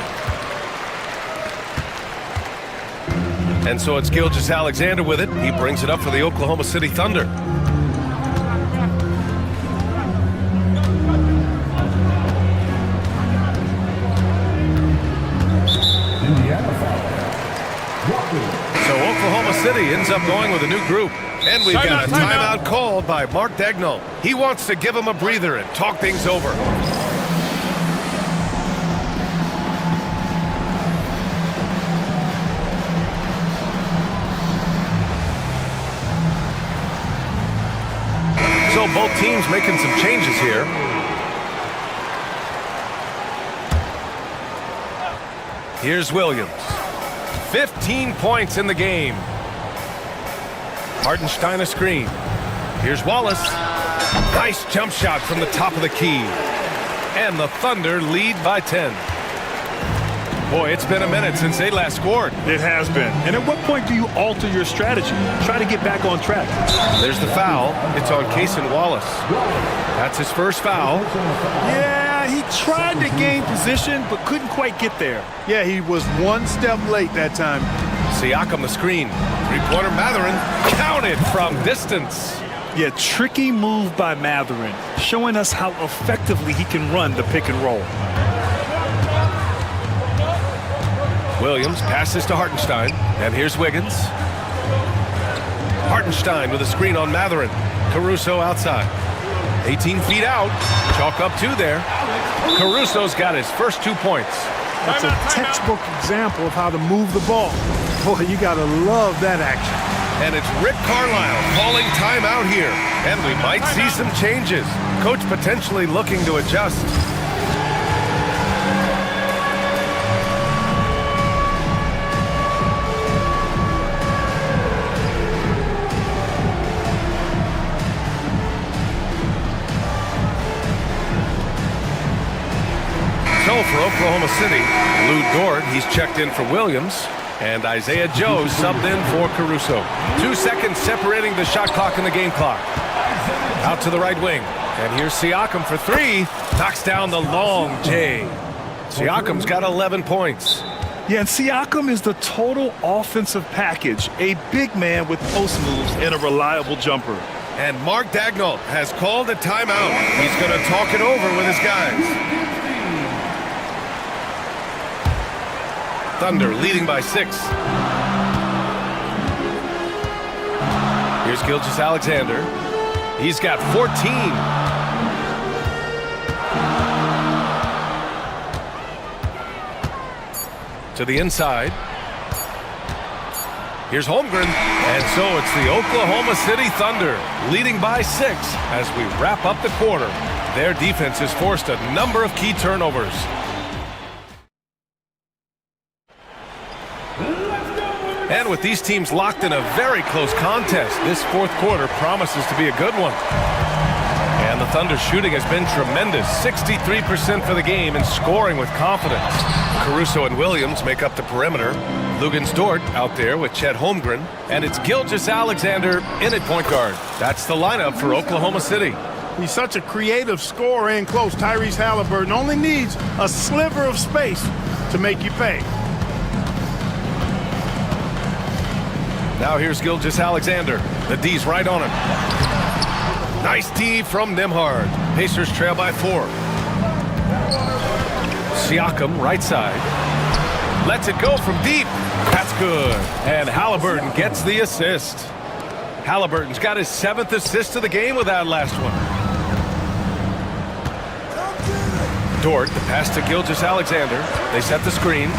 And so it's Gilgeous-Alexander with it. He brings it up for the Oklahoma City Thunder. So Oklahoma City ends up going with a new group. And we've got a timeout called by Mark Dagnall. He wants to give him a breather and talk things over. So both teams making some changes here. Here's Williams. 15 points in the game. Hartenstein a screen. Here's Wallace. Nice jump shot from the top of the key. And the Thunder lead by 10. Boy, it's been a minute since they last scored. It has been. And at what point do you alter your strategy? Try to get back on track. There's the foul. It's on Cason Wallace. That's his first foul. Yeah, he tried to gain position, but couldn't quite get there. Yeah, he was one step late that time. Siakam the screen. Three-pointer Mathurin counted from distance. Yeah, tricky move by Mathurin, showing us how effectively he can run the pick and roll. Williams passes to Hartenstein, and here's Wiggins. Hartenstein with a screen on Mathurin. Caruso outside. 18 feet out. Chalk up two there. Caruso's got his first 2 points. That's a textbook example of how to move the ball. Boy, you gotta love that action. And it's Rick Carlisle calling timeout here. And we might see some changes. Coach potentially looking to adjust. So for Oklahoma City, Lou Dort, he's checked in for Williams. And Isaiah Joe subbed in for Caruso. 2 seconds separating the shot clock and the game clock. Out to the right wing. And here's Siakam for three. Knocks down the long J. Siakam's got 11 points. Yeah, and Siakam is the total offensive package. A big man with post moves and a reliable jumper. And Mark Daigneault has called a timeout. He's going to talk it over with his guys. Thunder leading by 6. Here's Gilgeous-Alexander. He's got 14. To the inside. Here's Holmgren. And so it's the Oklahoma City Thunder leading by 6 as we wrap up the quarter. Their defense has forced a number of key turnovers. And with these teams locked in a very close contest, this fourth quarter promises to be a good one. And the Thunder's shooting has been tremendous. 63% for the game and scoring with confidence. Caruso and Williams make up the perimeter. Luguentz Dort out there with Chet Holmgren. And it's Gilgeous-Alexander in at point guard. That's the lineup for Oklahoma City. He's such a creative scorer in close. Tyrese Halliburton only needs a sliver of space to make you pay. Now here's Gilgeous-Alexander. The D's right on him. Nice D from Nembhard. Pacers trail by 4. Siakam right side. Lets it go from deep. That's good. And Halliburton gets the assist. Halliburton's got his 7th assist of the game with that last one. Dort, the pass to Gilgeous-Alexander. They set the screen.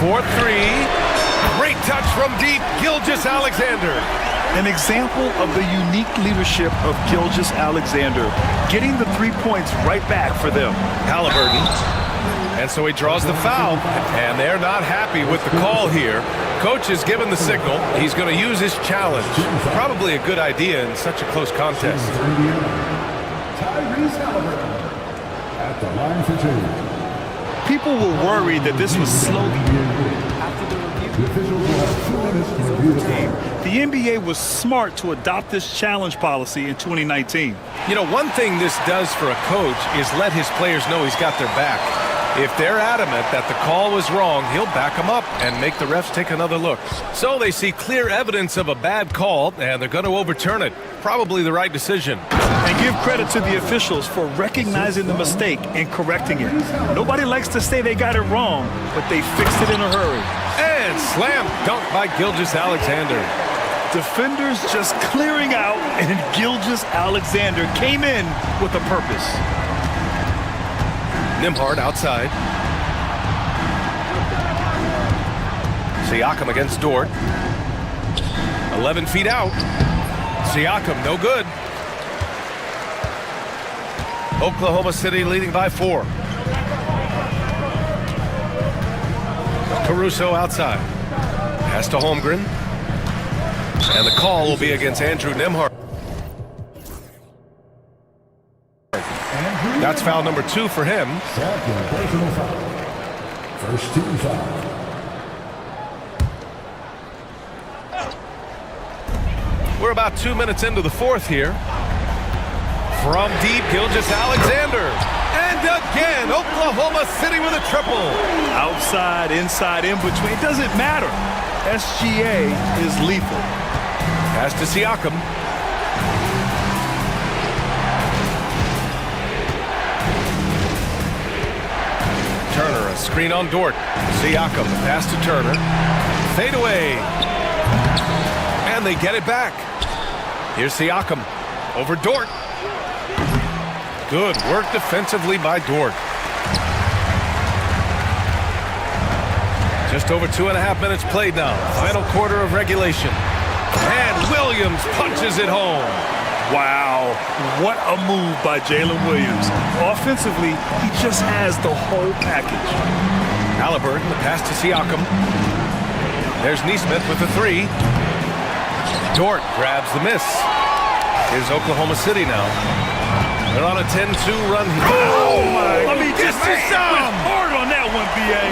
4-3. Great touch from deep, Gilgeous-Alexander. An example of the unique leadership of Gilgeous-Alexander, getting the 3 points right back for them. Halliburton. And so he draws the foul, and they're not happy with the call here. Coach has given the signal. He's going to use his challenge. Probably a good idea in such a close contest. Tyrese Halliburton at the line for 2. People were worried that this was slowly. The NBA was smart to adopt this challenge policy in 2019. You know, one thing this does for a coach is let his players know he's got their back. If they're adamant that the call was wrong, he'll back them up and make the refs take another look. So they see clear evidence of a bad call, and they're going to overturn it. Probably the right decision. And give credit to the officials for recognizing the mistake and correcting it. Nobody likes to say they got it wrong, but they fixed it in a hurry. And slam dunk by Gilgeous-Alexander. Defenders just clearing out, and Gilgeous-Alexander came in with a purpose. Nembhard outside. Siakam against Dort. 11 feet out. Siakam, no good. Oklahoma City leading by 4. Caruso outside. Pass to Holmgren. And the call will be against Andrew Nembhard. That's foul number 2 for him. First team foul. We're about 2 minutes into the fourth here. From deep, Gilgeous-Alexander. And again, Oklahoma City with a triple. Outside, inside, in between, it doesn't matter. SGA is lethal. Pass to Siakam. Turner, a screen on Dort. Siakam, pass to Turner. Fade away. And they get it back. Here's Siakam. Over Dort. Good work defensively by Dort. Just over 2.5 minutes played now. Final quarter of regulation. And Williams punches it home. Wow, what a move by Jalen Williams. Offensively, he just has the whole package. Halliburton, the pass to Siakam. There's Neesmith with the three. Dort grabs the miss. Here's Oklahoma City now. They're on a 10-2 run here. Oh my! I mean, just went hard on that one, BA.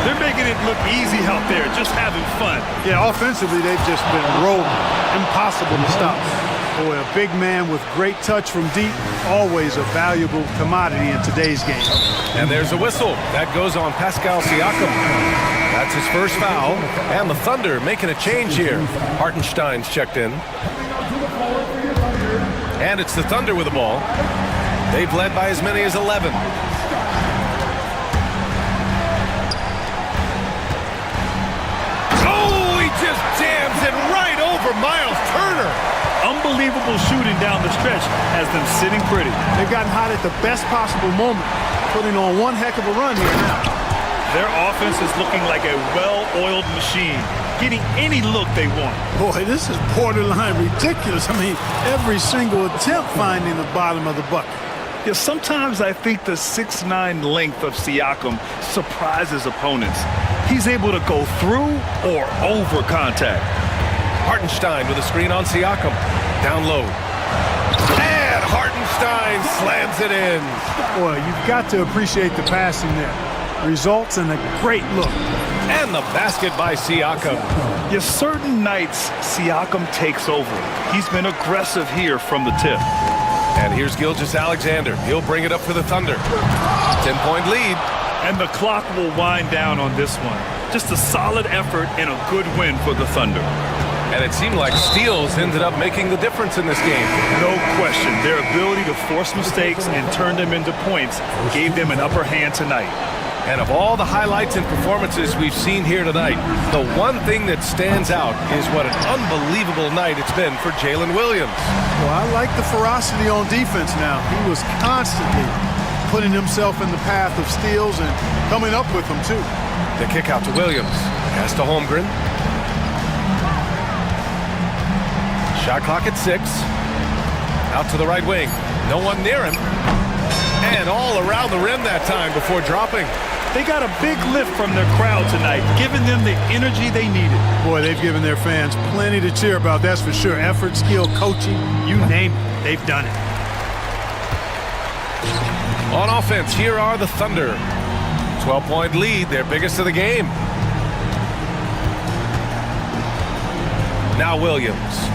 They're making it look easy out there, just having fun. Yeah, offensively, they've just been rolling. Impossible to stop. Boy, a big man with great touch from deep, always a valuable commodity in today's game. And there's a whistle. That goes on Pascal Siakam. That's his first foul. And the Thunder making a change here. Hartenstein's checked in. And it's the Thunder with the ball. They've led by as many as 11. Oh, he just jams it right over Miles Turner. Unbelievable shooting down the stretch has them sitting pretty. They've gotten hot at the best possible moment, putting on one heck of a run here now. Their offense is looking like a well-oiled machine, getting any look they want. Boy, this is borderline ridiculous. I mean, every single attempt finding the bottom of the bucket. Yeah, sometimes I think the 6'9" length of Siakam surprises opponents. He's able to go through or over contact. Hartenstein with a screen on Siakam. Down low. And Hartenstein slams it in. Boy, you've got to appreciate the passing there. Results in a great look. And the basket by Siakam. Yeah, certain nights, Siakam takes over. He's been aggressive here from the tip. And here's Gilgeous-Alexander. He'll bring it up for the Thunder. 10-point lead. And the clock will wind down on this one. Just a solid effort and a good win for the Thunder. And it seemed like steals ended up making the difference in this game. No question. Their ability to force mistakes and turn them into points gave them an upper hand tonight. And of all the highlights and performances we've seen here tonight, the one thing that stands out is what an unbelievable night it's been for Jalen Williams. Well, I like the ferocity on defense now. He was constantly putting himself in the path of steals and coming up with them, too. The kick out to Williams. Pass to Holmgren. Shot clock at 6. Out to the right wing. No one near him. And all around the rim that time before dropping. They got a big lift from their crowd tonight, giving them the energy they needed. Boy, they've given their fans plenty to cheer about, that's for sure. Effort, skill, coaching, you name it, they've done it. On offense, here are the Thunder. 12-point lead, their biggest of the game. Now Williams.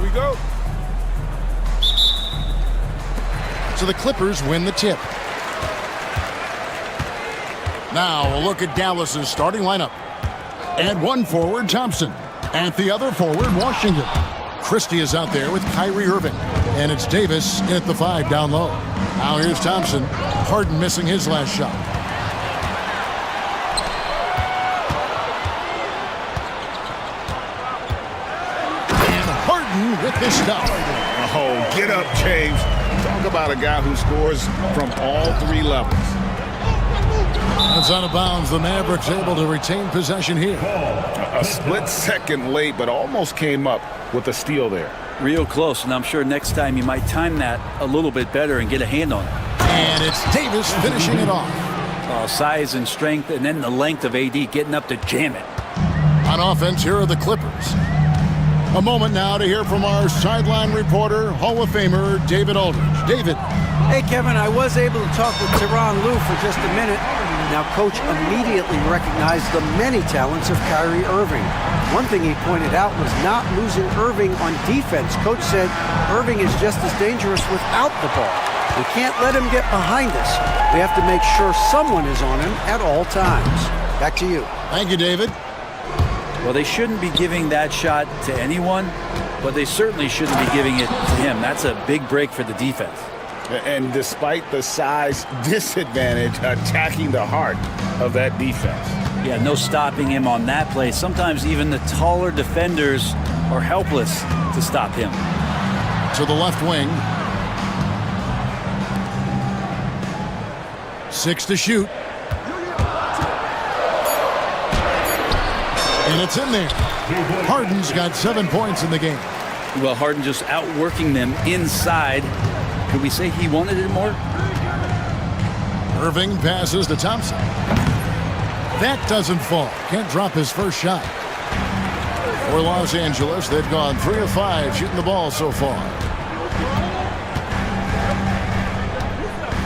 we go. So the Clippers win the tip. Now a look at Dallas's starting lineup. At one forward, Thompson. At the other forward, Washington. Christie is out there with Kyrie Irving. And it's Davis at the 5 down low. Now here's Thompson. Harden missing his last shot. And Harden with the stop. Oh, get up, James. Talk about a guy who scores from all 3 levels. That's out of bounds. The Mavericks able to retain possession here. A split second late, but almost came up with a steal there. Real close, and I'm sure next time you might time that a little bit better and get a hand on it. And it's Davis finishing it off. Size and strength, and then the length of AD getting up to jam it. On offense, here are the Clippers. A moment now to hear from our sideline reporter, Hall of Famer David Aldridge. David. Hey, Kevin, I was able to talk with Tyronn Lue for just a minute. Now, Coach immediately recognized the many talents of Kyrie Irving. One thing he pointed out was not losing Irving on defense. Coach said Irving is just as dangerous without the ball. We can't let him get behind us. We have to make sure someone is on him at all times. Back to you. Thank you, David. Well, they shouldn't be giving that shot to anyone, but they certainly shouldn't be giving it to him. That's a big break for the defense. And despite the size disadvantage, attacking the heart of that defense. Yeah, no stopping him on that play. Sometimes even the taller defenders are helpless to stop him. To the left wing. 6 to shoot. And it's in there. Harden's got 7 points in the game. Well, Harden just outworking them inside. Could we say he wanted it more? Irving passes to Thompson. That doesn't fall. Can't drop his first shot. For Los Angeles, they've gone 3 of 5 shooting the ball so far.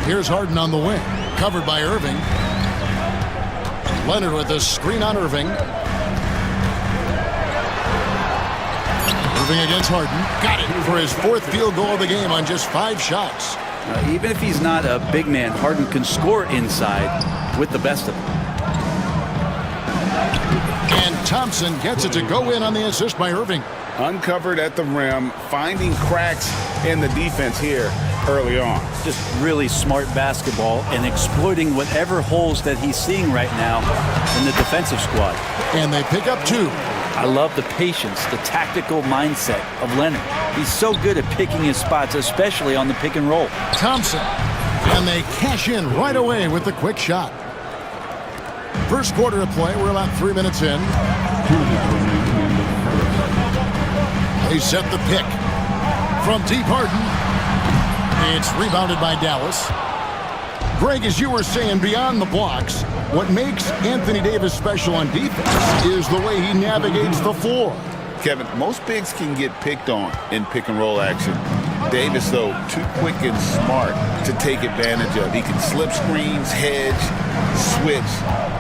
Here's Harden on the wing. Covered by Irving. Leonard with a screen on Irving. Irving against Harden. Got it for his 4th field goal of the game on just 5 shots. Even if he's not a big man, Harden can score inside with the best of them. And Thompson gets it to go in on the assist by Irving. Uncovered at the rim, finding cracks in the defense here early on. Just really smart basketball and exploiting whatever holes that he's seeing right now in the defensive squad. And they pick up 2. I love the patience, the tactical mindset of Leonard. He's so good at picking his spots, especially on the pick and roll. Thompson. And they cash in right away with the quick shot. First quarter of play, we're about 3 minutes in. They set the pick. From deep, Harden. It's rebounded by Dallas. Greg, as you were saying, beyond the blocks, what makes Anthony Davis special on defense is the way he navigates the floor. Kevin, most bigs can get picked on in pick and roll action. Davis, though, too quick and smart to take advantage of. He can slip screens, hedge, switch,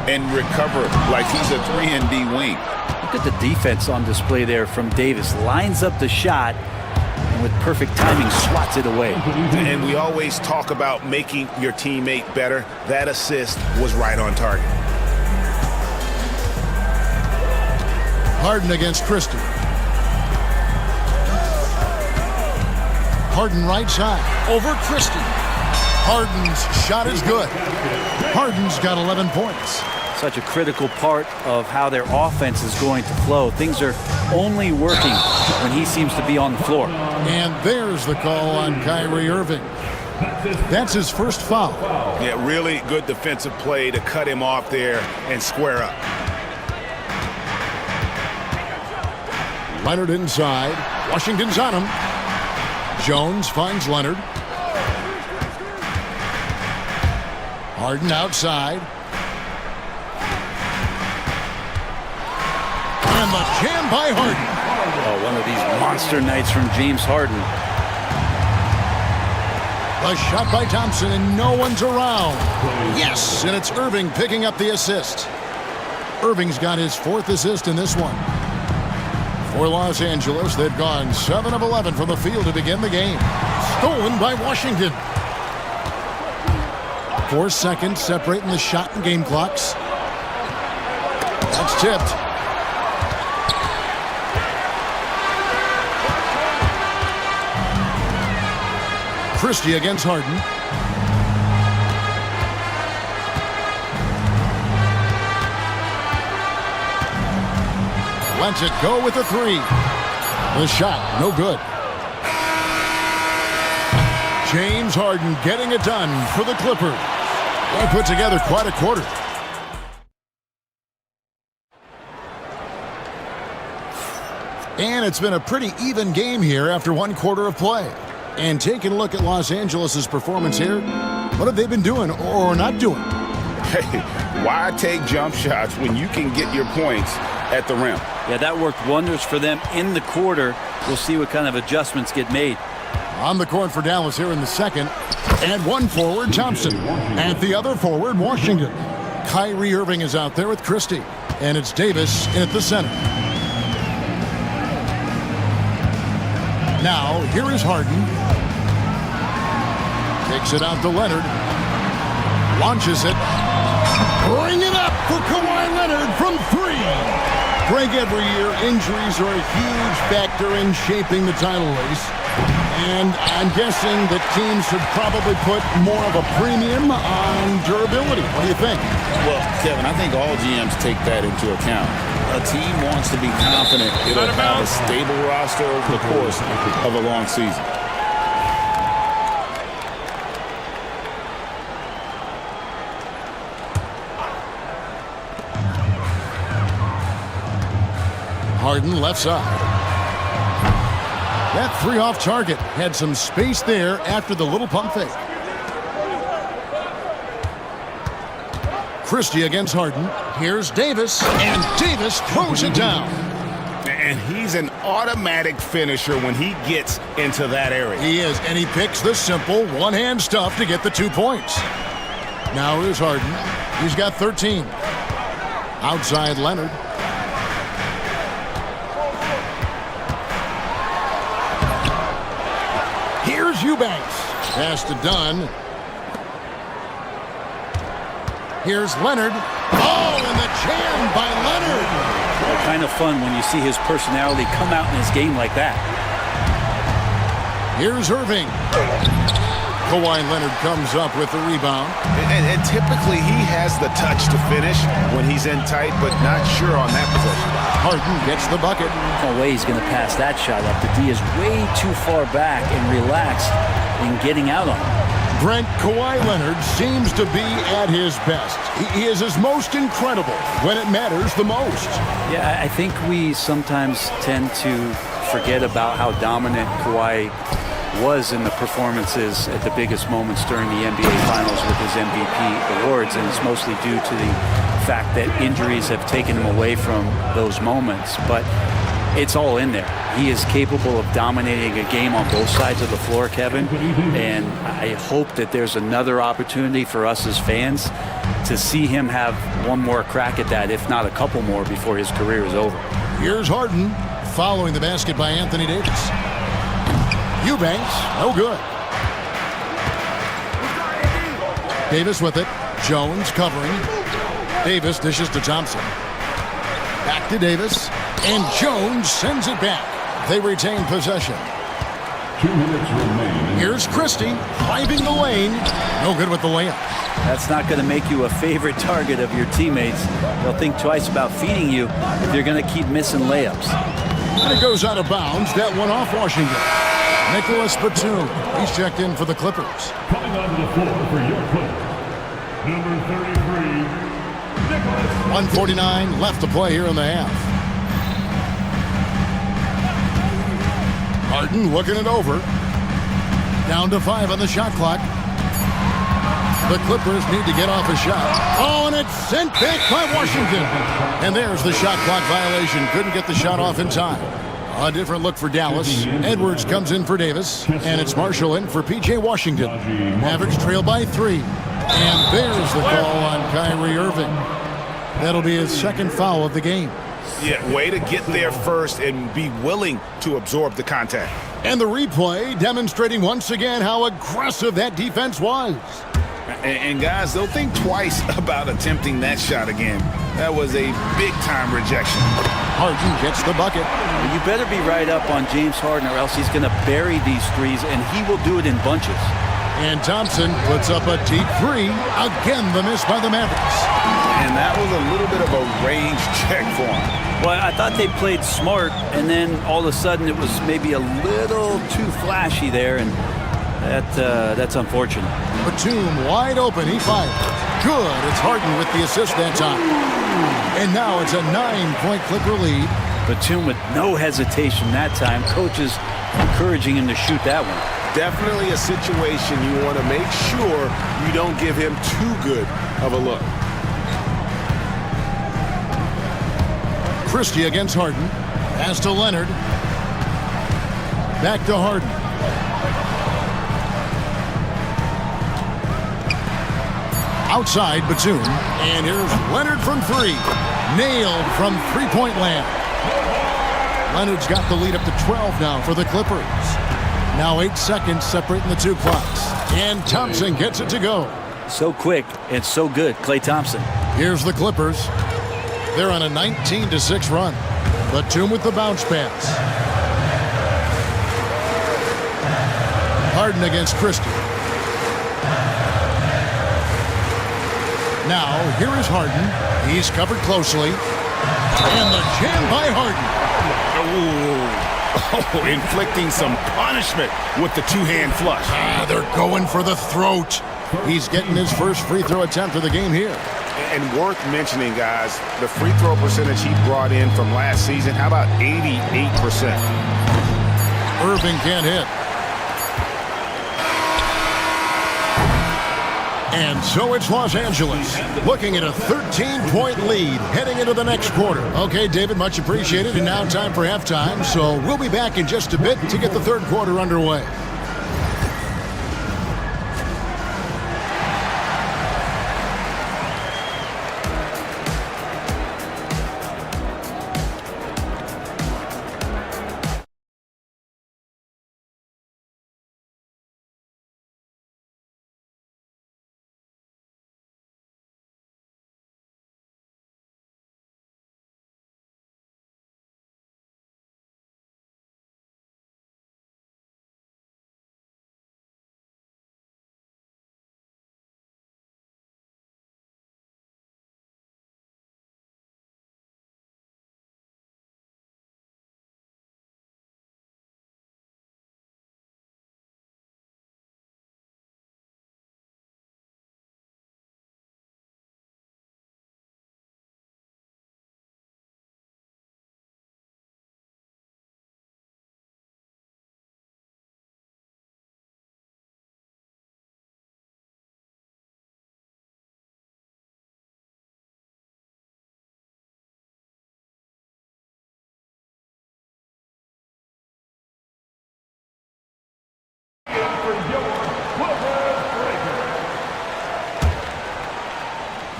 and recover like he's a 3-and-D wing. Look at the defense on display there from Davis. Lines up the shot and with perfect timing swats it away. And we always talk about making your teammate better. That assist was right on target. Harden against Christie. Harden right side over Christie. Harden's shot is good. Harden's got 11 points. Such a critical part of how their offense is going to flow. Things are only working when he seems to be on the floor. And there's the call on Kyrie Irving. That's his first foul. Yeah, really good defensive play to cut him off there and square up. Leonard inside. Washington's on him. Jones finds Leonard. Harden outside. And the jam by Harden. Oh, one of these monster nights from James Harden. A shot by Thompson, and no one's around. Yes, and it's Irving picking up the assist. Irving's got his 4th assist in this one. For Los Angeles, they've gone 7 of 11 from the field to begin the game. Stolen by Washington. 4 seconds separating the shot and game clocks. That's tipped. Christie against Harden. Lets it go with a 3. The shot, no good. James Harden getting it done for the Clippers. They put together quite a quarter. And it's been a pretty even game here after 1 quarter of play. And taking a look at Los Angeles' performance here, what have they been doing or not doing? Hey, why take jump shots when you can get your points at the rim? Yeah, that worked wonders for them in the quarter. We'll see what kind of adjustments get made. On the court for Dallas here in the second. And one forward, Thompson. And the other forward, Washington. Kyrie Irving is out there with Christie. And it's Davis in at the center. Now, here is Harden. Takes it out to Leonard. Launches it. Bring it up for Kawhi Leonard from 3. Greg, every year, injuries are a huge factor in shaping the title race. And I'm guessing that teams should probably put more of a premium on durability. What do you think? Well, Kevin, I think all GMs take that into account. A team wants to be confident it'll have a stable roster over the course of a long season. Harden left side. That 3 off target had some space there after the little pump fake. Christie against Harden. Here's Davis, and Davis throws it down. And he's an automatic finisher when he gets into that area. He is, and he picks the simple one-hand stuff to get the 2 points. Now here's Harden. He's got 13. Outside Leonard. Here's Eubanks. Pass to Dunn. Here's Leonard. Oh, and the jam by Leonard. Well, kind of fun when you see his personality come out in his game like that. Here's Irving. Kawhi Leonard comes up with the rebound. And typically he has the touch to finish when he's in tight, but not sure on that possession. Harden gets the bucket. No way he's going to pass that shot up. The D is way too far back and relaxed in getting out on him. Brent, Kawhi Leonard seems to be at his best. He is his most incredible when it matters the most. Yeah, I think we sometimes tend to forget about how dominant Kawhi was in the performances at the biggest moments during the NBA Finals with his MVP awards, and it's mostly due to the fact that injuries have taken him away from those moments. But it's all in there. He is capable of dominating a game on both sides of the floor, Kevin, and I hope that there's another opportunity for us as fans to see him have one more crack at that, if not a couple more, before his career is over. Here's Harden following the basket by Anthony Davis. Eubanks, no good. Davis with it. Jones covering. Davis dishes to Thompson. Back to Davis. And Jones sends it back. They retain possession. 2 minutes remaining. Here's Christie driving the lane. No good with the layup. That's not going to make you a favorite target of your teammates. They'll think twice about feeding you if you're going to keep missing layups. And it goes out of bounds. That one off Washington. Nicholas Batum. He's checked in for the Clippers. Coming onto the floor for your Clippers, number 33, Nicholas. 1:49 left to play here in the half. Harden looking it over. Down to 5 on the shot clock. The Clippers need to get off a shot. Oh, and it's sent back by Washington. And there's the shot clock violation. Couldn't get the shot off in time. A different look for Dallas. Edwards comes in for Davis. And it's Marshall in for P.J. Washington. Mavericks trail by 3. And there's the call on Kyrie Irving. That'll be his second foul of the game. Yeah, way to get there first and be willing to absorb the contact. And the replay demonstrating once again how aggressive that defense was. And guys, they'll think twice about attempting that shot again. That was a big-time rejection. Harden gets the bucket. You better be right up on James Harden or else he's going to bury these threes, and he will do it in bunches. And Thompson puts up a deep three. Again, the miss by the Mavericks. And that was a little bit of a range check for him. Well, I thought they played smart, and then all of a sudden it was maybe a little too flashy there, and that's unfortunate. Batum wide open. He fires. Good. It's Harden with the assist that time. And now it's a 9-point Clipper lead. Batum with no hesitation that time. Coach is encouraging him to shoot that one. Definitely a situation you want to make sure you don't give him too good of a look. Christie against Harden. Pass to Leonard. Back to Harden. Outside Batum. And here's Leonard from three. Nailed from three-point land. Leonard's got the lead up to 12 now for the Clippers. Now 8 seconds separating the two clocks. And Thompson gets it to go. So quick and so good, Klay Thompson. Here's the Clippers. They're on a 19-6 run. Batum with the bounce pass. Harden against Christie. Now, here is Harden. He's covered closely. And the jam by Harden. Oh, inflicting some punishment with the two-hand flush. They're going for the throat. He's getting his first free throw attempt of the game here. And worth mentioning, guys, the free throw percentage he brought in from last season, how about 88%? Irving can't hit. And so it's Los Angeles, looking at a 13-point lead heading into the next quarter. Okay, David, much appreciated. And now time for halftime, so we'll be back in just a bit to get the third quarter underway.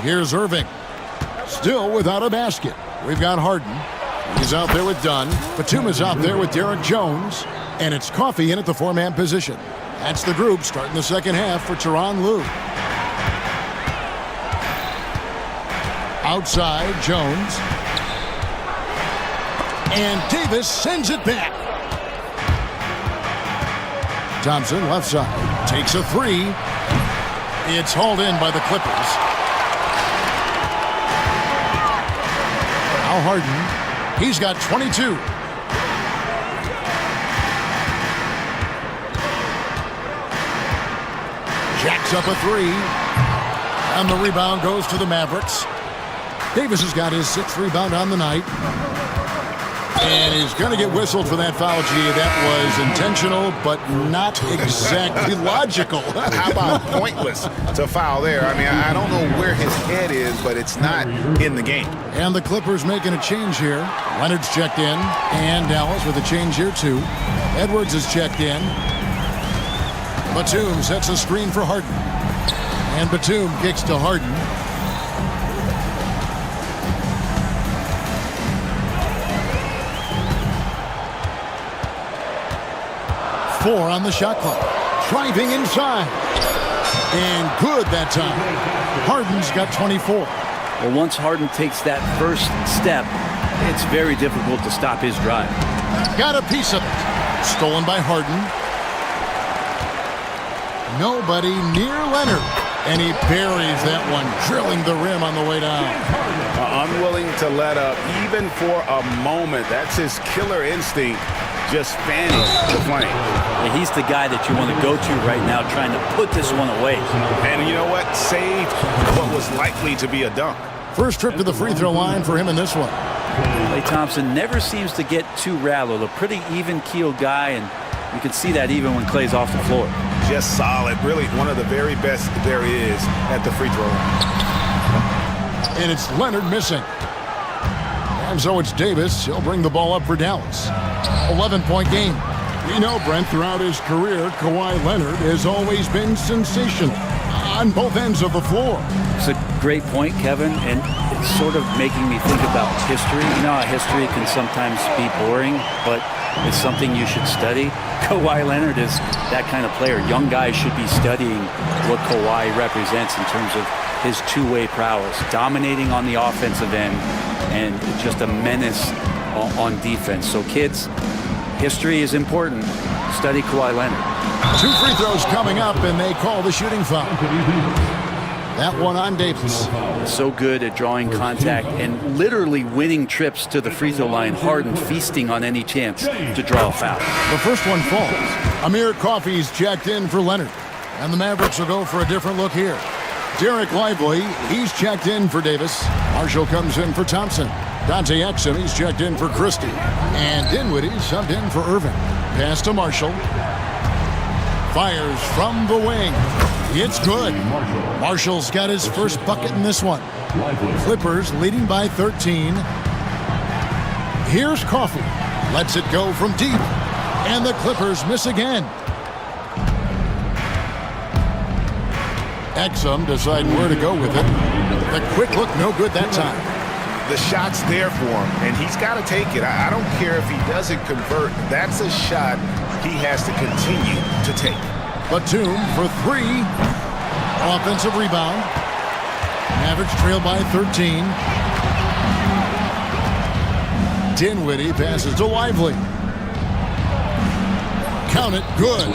Here's Irving. Still without a basket. We've got Harden. He's out there with Dunn. Batum is out there with Derek Jones. And it's Coffey in at the four-man position. That's the group starting the second half for Tyronn Lue. Outside, Jones. And Davis sends it back. Thompson, left side, takes a three. It's hauled in by the Clippers. Now Harden, he's got 22. Jacks up a three. And the rebound goes to the Mavericks. Davis has got his 6th rebound on the night. And he's going to get whistled for that foul. Gee, that was intentional, but not exactly logical. How about pointless to foul there? I mean, I don't know where his head is, but it's not in the game. And the Clippers making a change here. Leonard's checked in, and Dallas with a change here too. Edwards is checked in. Batum sets a screen for Harden. And Batum kicks to Harden. 4 on the shot clock. Driving inside. And good that time. Harden's got 24. Well, once Harden takes that first step, it's very difficult to stop his drive. Got a piece of it. Stolen by Harden. Nobody near Leonard. And he buries that one, drilling the rim on the way down. Unwilling to let up, even for a moment. That's his killer instinct, just fanning the flame. And he's the guy that you want to go to right now, trying to put this one away. And you know what? Saved what was likely to be a dunk. First trip to the free throw line for him in this one. Klay Thompson never seems to get too rattled. A pretty even-keeled guy, and you can see that even when Klay's off the floor. Just solid. Really one of the very best there is at the free throw line. And it's Leonard missing. And so it's Davis. He'll bring the ball up for Dallas. 11-point game. We know, Brent, throughout his career, Kawhi Leonard has always been sensational on both ends of the floor. It's a great point, Kevin, and it's sort of making me think about history. You know how history can sometimes be boring, but it's something you should study. Kawhi Leonard is that kind of player. Young guys should be studying what Kawhi represents in terms of his two-way prowess, dominating on the offensive end, and just a menace on defense. So kids, history is important. Study Kawhi Leonard. 2 free throws coming up, and they call the shooting foul. That one on Davis. So good at drawing contact and literally winning trips to the free throw line. Harden feasting on any chance to draw a foul. The first one falls. Amir Coffey's checked in for Leonard. And the Mavericks will go for a different look here. Derek Lively, he's checked in for Davis. Marshall comes in for Thompson. Dante Exum, he's checked in for Christie. And Dinwiddie subbed in for Irving. Pass to Marshall. Fires from the wing. It's good. Marshall's got his first bucket in this one. Clippers leading by 13. Here's Coffey. Lets it go from deep. And the Clippers miss again. Exum deciding where to go with it. The quick look, no good that time. The shot's there for him, and he's got to take it. I don't care if he doesn't convert. That's a shot he has to continue to take. Batum for 3. Offensive rebound. Mavericks trail by 13. Dinwiddie passes to Lively. Count it, good.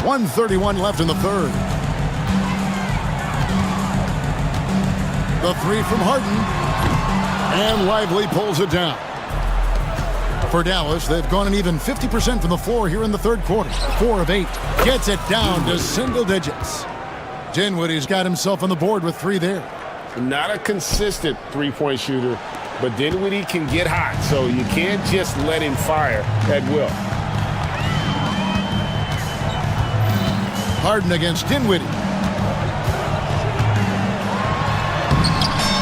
.131 left in the third. The 3 from Harden. And Lively pulls it down. For Dallas, they've gone an even 50% from the floor here in the third quarter. 4 of 8. Gets it down to single digits. Dinwiddie's got himself on the board with 3 there. Not a consistent three-point shooter, but Dinwiddie can get hot, so you can't just let him fire at will. Harden against Dinwiddie.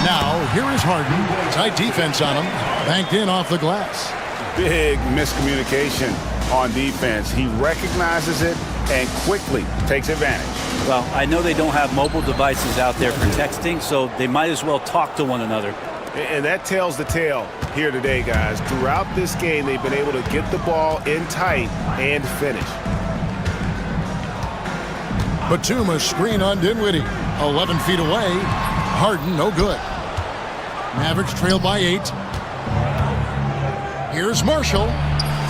Now, here is Harden. Tight defense on him. Banked in off the glass. Big miscommunication on defense. He recognizes it and quickly takes advantage. Well, I know they don't have mobile devices out there for texting, so they might as well talk to one another. And that tells the tale here today, guys. Throughout this game, they've been able to get the ball in tight and finish. Batum, a screen on Dinwiddie. 11 feet away. Harden, no good. Mavericks trail by 8. Here's Marshall.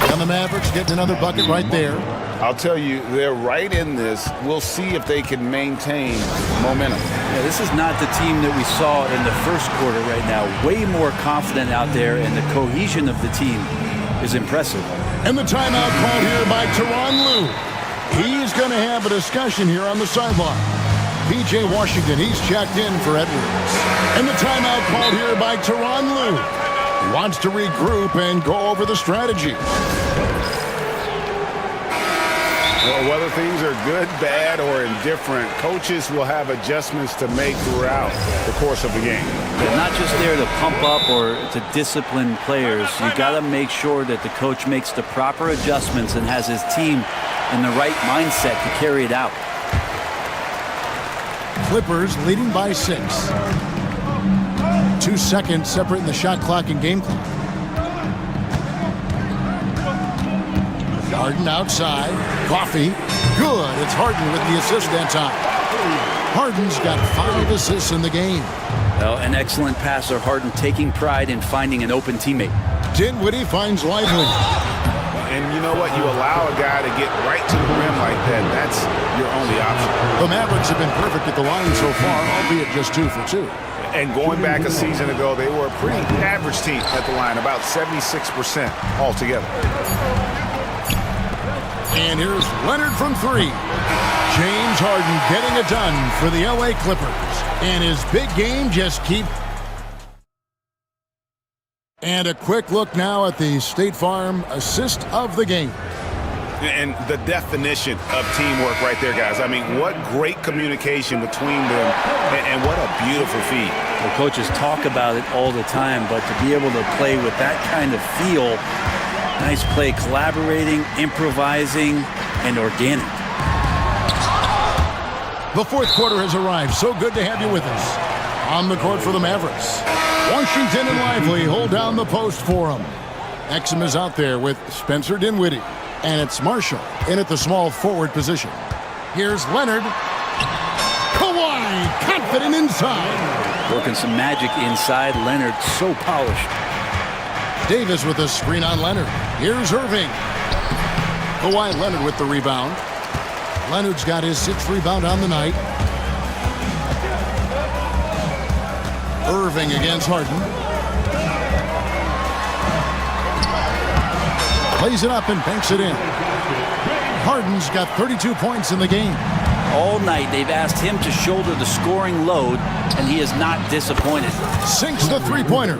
And the Mavericks getting another bucket right there. I'll tell you, they're right in this. We'll see if they can maintain momentum. Yeah, this is not the team that we saw in the first quarter right now. Way more confident out there, and the cohesion of the team is impressive. And the timeout called here by Tyronn Lue. He's going to have a discussion here on the sideline. P.J. Washington, he's checked in for Edwards. And the timeout called here by Tyronn Lue. Wants to regroup and go over the strategy. Well, whether things are good, bad, or indifferent, coaches will have adjustments to make throughout the course of the game. They're not just there to pump up or to discipline players. You got to make sure that the coach makes the proper adjustments and has his team in the right mindset to carry it out. Clippers leading by 6. 2 seconds separating the shot clock and game clock. Harden outside. Coffee. Good. It's Harden with the assist that time. Harden's got 5 assists in the game. Well, an excellent passer, Harden taking pride in finding an open teammate. Dinwiddie finds Lively. And you know what? You allow a guy to get right to the rim like that. That's your only option. The Mavericks have been perfect at the line so far, albeit just 2 for 2. And going back a season ago, they were a pretty average team at the line, about 76% altogether. And here's Leonard from 3. James Harden getting it done for the LA Clippers. And his big game just keeps... And a quick look now at the State Farm assist of the game. And the definition of teamwork right there, guys. I mean, what great communication between them, and what a beautiful feed. The coaches talk about it all the time, but to be able to play with that kind of feel, nice play, collaborating, improvising, and organic. The fourth quarter has arrived. So good to have you with us. On the court for the Mavericks, Washington and Lively hold down the post for them. Exum is out there with Spencer Dinwiddie. And it's Marshall in at the small forward position. Here's Leonard. Kawhi, confident inside. Working some magic inside. Leonard so polished. Davis with a screen on Leonard. Here's Irving. Kawhi Leonard with the rebound. Leonard's got his 6th rebound on the night. Irving against Harden. Plays it up and banks it in. Harden's got 32 points in the game. All night they've asked him to shoulder the scoring load, and he is not disappointed. Sinks the three-pointer.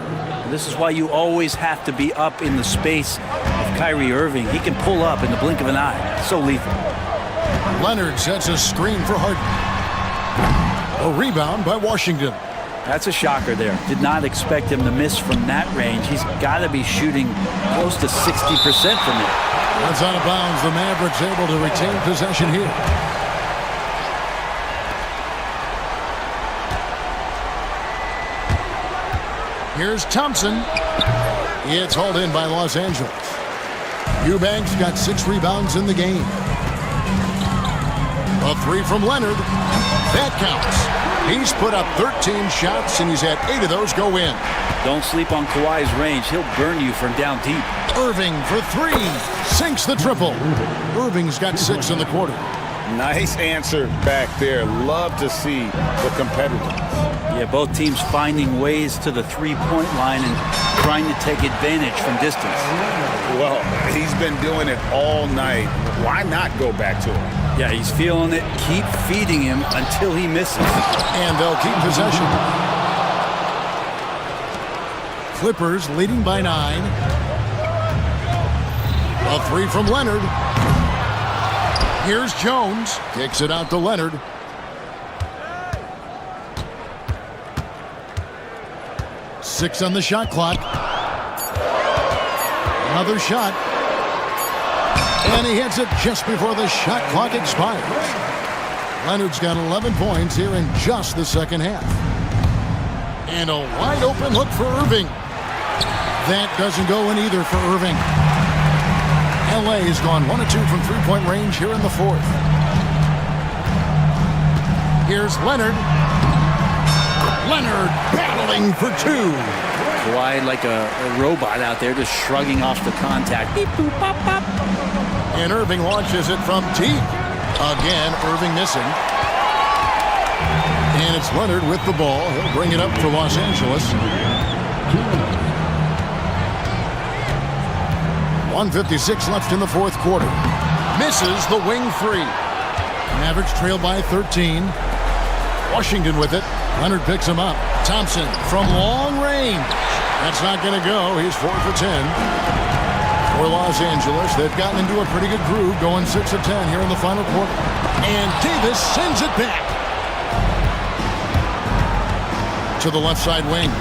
This is why you always have to be up in the space of Kyrie Irving. He can pull up in the blink of an eye. So lethal. Leonard sets a screen for Harden. A rebound by Washington. That's a shocker there. Did not expect him to miss from that range. He's got to be shooting close to 60% from it. That's out of bounds. The Mavericks able to retain possession here. Here's Thompson. It's hauled in by Los Angeles. Eubanks got 6 rebounds in the game. A 3 from Leonard. That counts. He's put up 13 shots, and he's had 8 of those go in. Don't sleep on Kawhi's range. He'll burn you from down deep. Irving for 3. Sinks the triple. Irving's got 6 in the quarter. Nice answer back there. Love to see the competitiveness. Yeah, both teams finding ways to the three-point line and trying to take advantage from distance. Well, he's been doing it all night. Why not go back to him? Yeah, he's feeling it. Keep feeding him until he misses. And they'll keep possession. Clippers leading by 9. A 3 from Leonard. Here's Jones. Kicks it out to Leonard. Six on the shot clock. Another shot. And he hits it just before the shot clock expires. Leonard's got 11 points here in just the second half. And a wide open look for Irving. That doesn't go in either for Irving. LA has gone 1 of 2 from three-point range here in the fourth. Here's Leonard. Leonard battling for 2. Kawhi like a robot out there, just shrugging off the contact. Beep, boop, pop, pop. And Irving launches it from deep. Again, Irving missing. And it's Leonard with the ball. He'll bring it up for Los Angeles. 1:56 left in the fourth quarter. Misses the wing 3. Mavericks trail by 13. Washington with it. Leonard picks him up. Thompson from long range. That's not going to go. He's 4 for 10. For Los Angeles, they've gotten into a pretty good groove, going 6 of 10 here in the final quarter. And Davis sends it back to the left side wing.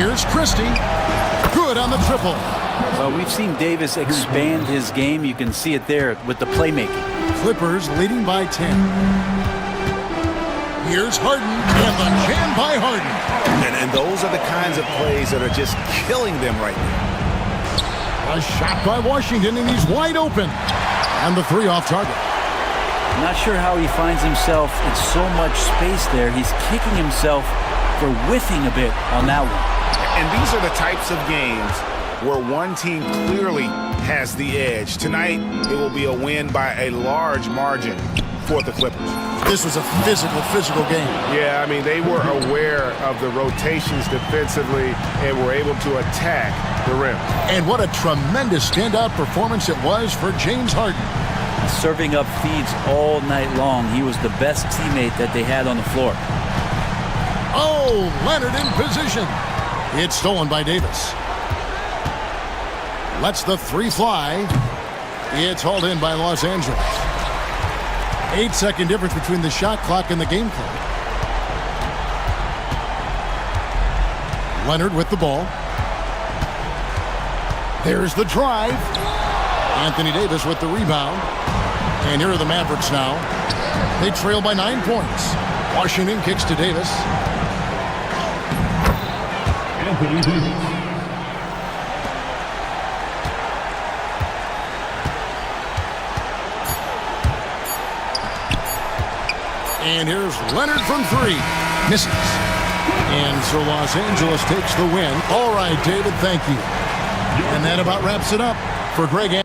Here's Christie. Good on the triple. Well, we've seen Davis expand his game. You can see it there with the playmaking. Clippers leading by 10. Here's Harden, and the jam by Harden. And those are the kinds of plays that are just killing them right now. A shot by Washington, and he's wide open. And the three off target. Not sure how he finds himself in so much space there. He's kicking himself for whiffing a bit on that one. And these are the types of games where one team clearly has the edge. Tonight, it will be a win by a large margin for the Clippers. This was a physical game. Yeah, I mean, they were aware of the rotations defensively and were able to attack the rim. And what a tremendous standout performance it was for James Harden. Serving up feeds all night long. He was the best teammate that they had on the floor. Oh, Leonard in position. It's stolen by Davis. Lets the three fly. It's hauled in by Los Angeles. 8-second difference between the shot clock and the game clock. Leonard with the ball. There's the drive. Anthony Davis with the rebound. And here are the Mavericks now. They trail by 9 points. Washington kicks to Davis. Anthony Davis. And here's Leonard from three. Misses. And so Los Angeles takes the win. All right, David, thank you. And that about wraps it up for Greg.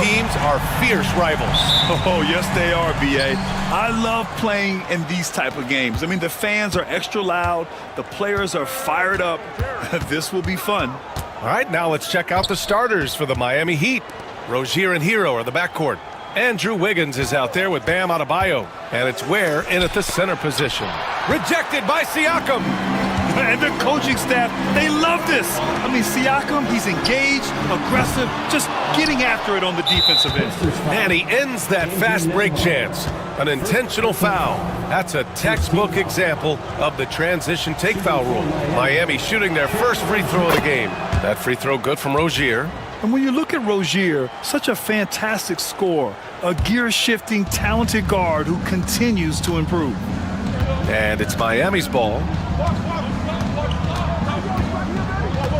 teams are fierce rivals. Oh, yes, they are, B.A. I love playing in these type of games. I mean, the fans are extra loud. The players are fired up. This will be fun. All right, now let's check out the starters for the Miami Heat. Rozier and Hero are the backcourt. Andrew Wiggins is out there with Bam Adebayo. And it's Ware in at the center position. Rejected by Siakam. And the coaching staff, they love this. I mean, Siakam, he's engaged, aggressive, just getting after it on the defensive end. And he ends that fast break chance. An intentional foul. That's a textbook example of the transition take foul rule. Miami shooting their first free throw of the game. That free throw good from Rozier. And when you look at Rozier, such a fantastic scorer, a gear-shifting, talented guard who continues to improve. And it's Miami's ball.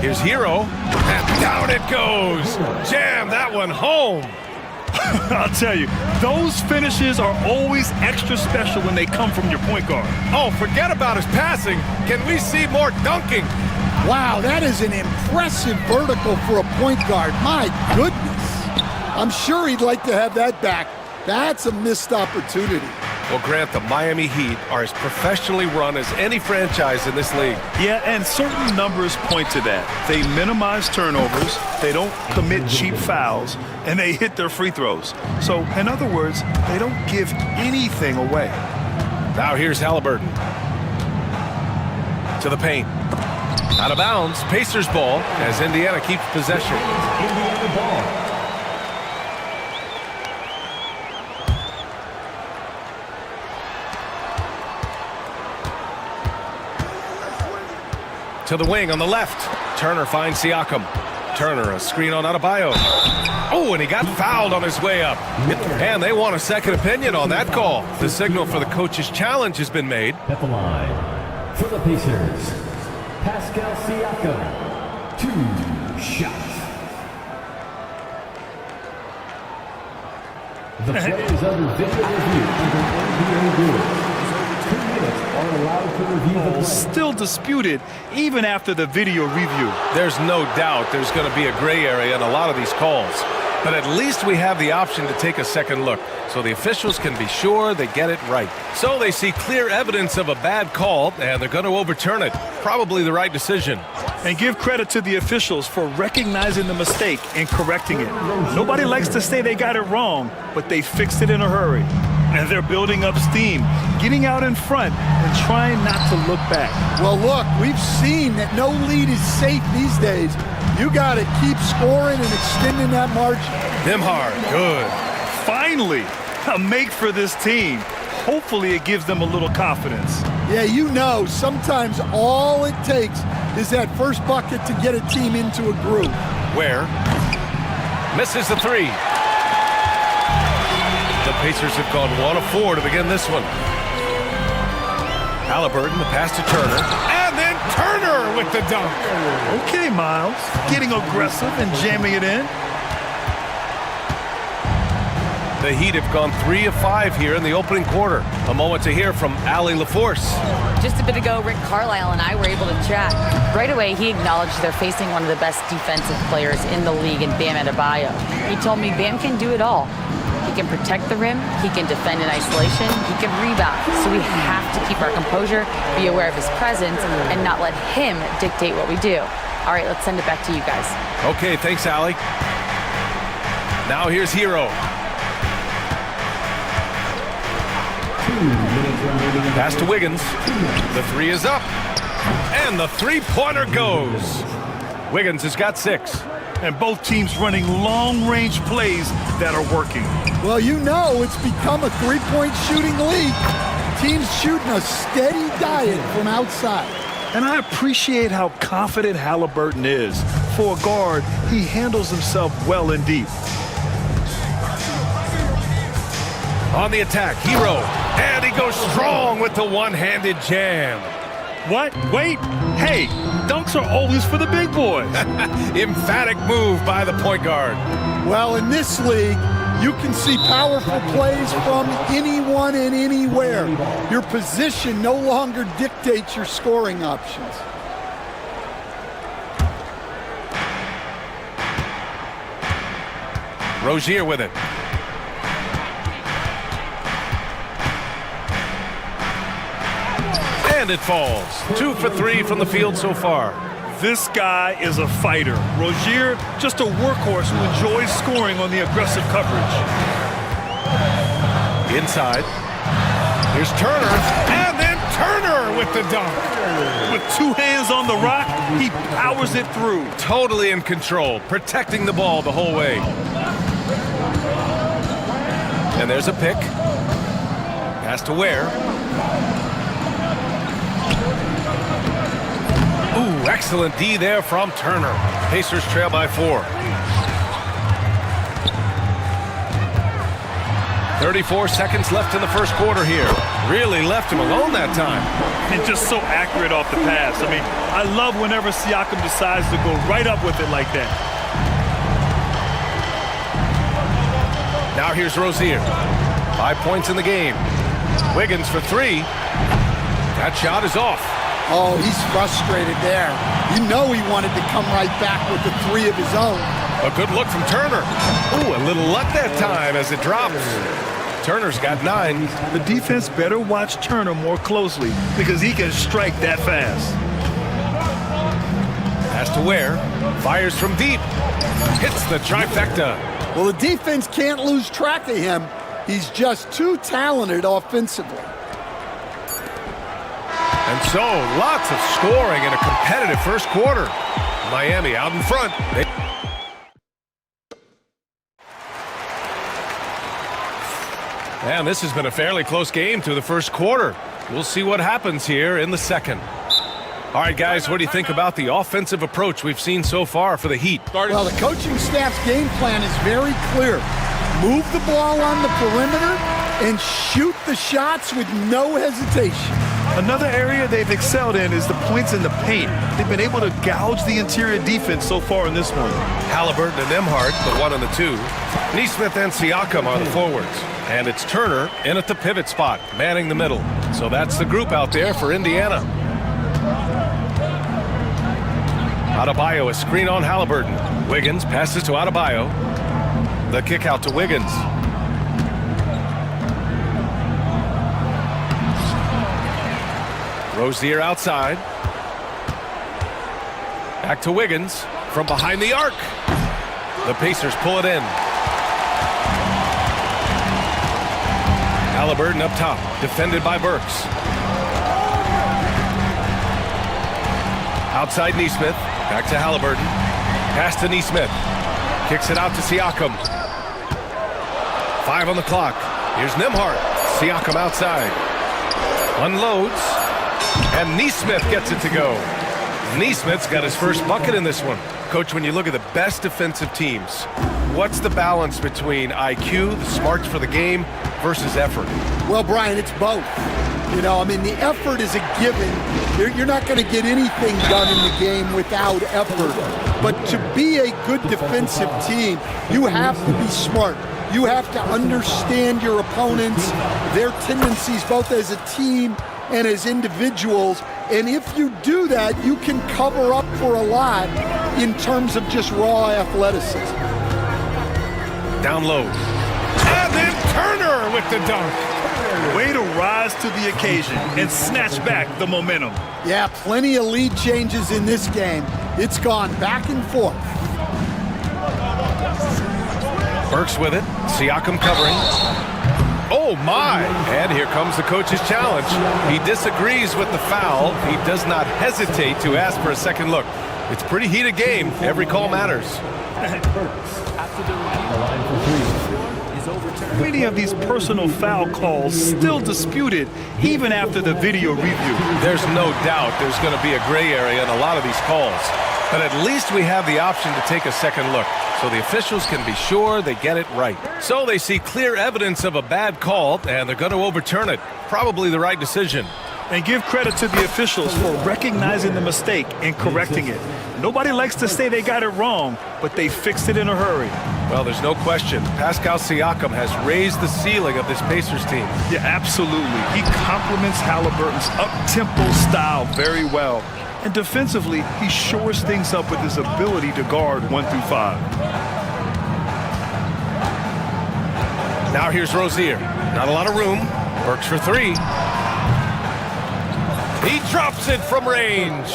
Here's Hero, and down it goes. Jam that one home. I'll tell you, those finishes are always extra special when they come from your point guard. Oh, forget about his passing. Can we see more dunking? Wow, that is an impressive vertical for a point guard. My goodness. I'm sure he'd like to have that back. That's a missed opportunity. Well, Grant, the Miami Heat are as professionally run as any franchise in this league. Yeah, and certain numbers point to that. They minimize turnovers, they don't commit cheap fouls, and they hit their free throws. So, in other words, they don't give anything away. Now here's Halliburton. To the paint. Out of bounds, Pacers ball as Indiana keeps possession. Indiana ball. To the wing on the left. Turner finds Siakam. Turner, a screen on Adebayo. Oh, and he got fouled on his way up. And they want a second opinion on that call. The signal for the coach's challenge has been made. At the line, for the Pacers, Pascal Siakam, 2 shots. The play is under video review under NBA rules. 2 minutes are allowed to review the play. Still disputed even after the video review. There's no doubt there's going to be a gray area in a lot of these calls. But at least we have the option to take a second look, so the officials can be sure they get it right. So they see clear evidence of a bad call, and they're going to overturn it. Probably the right decision. And give credit to the officials for recognizing the mistake and correcting it. Nobody likes to say they got it wrong, but they fixed it in a hurry. And they're building up steam, getting out in front and trying not to look back. Well, look, we've seen that no lead is safe these days. You got to keep scoring and extending that margin. Nimhard, good. Finally, a make for this team. Hopefully it gives them a little confidence. Yeah, you know, sometimes all it takes is that first bucket to get a team into a groove. Ware misses the three. The Pacers have gone 1 of 4 to begin this one. Halliburton, the pass to Turner, and then Turner with the dunk. Okay, Miles, getting aggressive and jamming it in. The Heat have gone 3 of 5 here in the opening quarter. A moment to hear from Allie LaForce. Just a bit ago, Rick Carlisle and I were able to chat. Right away, he acknowledged they're facing one of the best defensive players in the league in Bam Adebayo. He told me Bam can do it all. He can protect the rim, he can defend in isolation, he can rebound. So we have to keep our composure, be aware of his presence, and not let him dictate what we do. All right, let's send it back to you guys. Okay, thanks, Allie. Now here's Hero. Pass to Wiggins. The three is up. And the three-pointer goes. Wiggins has got 6. And both teams running long-range plays that are working. Well, you know it's become a three-point shooting league. Teams shooting a steady diet from outside. And I appreciate how confident Halliburton is. For a guard, he handles himself well and deep. On the attack, Hero. And he goes strong with the one-handed jam. What? Wait. Hey, dunks are always for the big boys. Emphatic move by the point guard. Well, in this league, you can see powerful plays from anyone and anywhere. Your position no longer dictates your scoring options. Rozier with it. And it falls. 2 for 3 from the field so far. This guy is a fighter. Rozier, just a workhorse who enjoys scoring on the aggressive coverage. Inside. Here's Turner. And then Turner with the dunk. With 2 hands on the rock, he powers it through. Totally in control, protecting the ball the whole way. And there's a pick. Pass to Ware. Ooh, excellent D there from Turner. Pacers trail by 4. 34 seconds left in the first quarter here. Really left him alone that time. And just so accurate off the pass. I mean, I love whenever Siakam decides to go right up with it like that. Now here's Rozier. 5 points in the game. Wiggins for 3. That shot is off. Oh, he's frustrated there. You know he wanted to come right back with the 3 of his own. A good look from Turner. Ooh, a little luck that time as it drops. Turner's got 9. The defense better watch Turner more closely because he can strike that fast. Pass to Ware. Fires from deep. Hits the trifecta. Well, the defense can't lose track of him. He's just too talented offensively. And so, lots of scoring in a competitive first quarter. Miami out in front. And this has been a fairly close game through the first quarter. We'll see what happens here in the second. All right, guys, what do you think about the offensive approach we've seen so far for the Heat? Well, the coaching staff's game plan is very clear. Move the ball on the perimeter and shoot the shots with no hesitation. Another area they've excelled in is the points in the paint. They've been able to gouge the interior defense so far in this one. Halliburton and Nembhard, the 1 and the 2. Nesmith and Siakam are the forwards. And it's Turner in at the pivot spot, manning the middle. So that's the group out there for Indiana. Adebayo, a screen on Halliburton. Wiggins passes to Adebayo. The kick out to Wiggins. Rozier outside. Back to Wiggins from behind the arc. The Pacers pull it in. Halliburton up top, defended by Burks. Outside Nesmith, back to Halliburton. Pass to Nesmith. Kicks it out to Siakam. 5 on the clock. Here's Nembhard. Siakam outside. Unloads. And Nesmith gets it to go. Nesmith's got his first bucket in this one. Coach, when you look at the best defensive teams, what's the balance between IQ, the smarts for the game, versus effort? Well, Brian, it's both. You know, I mean, the effort is a given. You're not going to get anything done in the game without effort. But to be a good defensive team, you have to be smart. You have to understand your opponents, their tendencies, both as a team and as individuals. And if you do that, you can cover up for a lot in terms of just raw athleticism. Down low. And then Turner with the dunk. Way to rise to the occasion and snatch back the momentum. Yeah, plenty of lead changes in this game. It's gone back and forth. Burks with it. Siakam covering. Oh, my. And here comes the coach's challenge. He disagrees with the foul. He does not hesitate to ask for a second look. It's a pretty heated game. Every call matters. Many of these personal foul calls still disputed even after the video review. There's no doubt there's going to be a gray area in a lot of these calls. But at least we have the option to take a second look, so the officials can be sure they get it right. So they see clear evidence of a bad call, and they're going to overturn it. Probably the right decision. And give credit to the officials for recognizing the mistake and correcting it. Nobody likes to say they got it wrong, but they fixed it in a hurry. Well, there's no question. Pascal Siakam has raised the ceiling of this Pacers team. Yeah, absolutely. He complements Halliburton's up-tempo style very well. And defensively, he shores things up with his ability to guard 1 through 5. Now here's Rozier. Not a lot of room. Works for three. He drops it from range.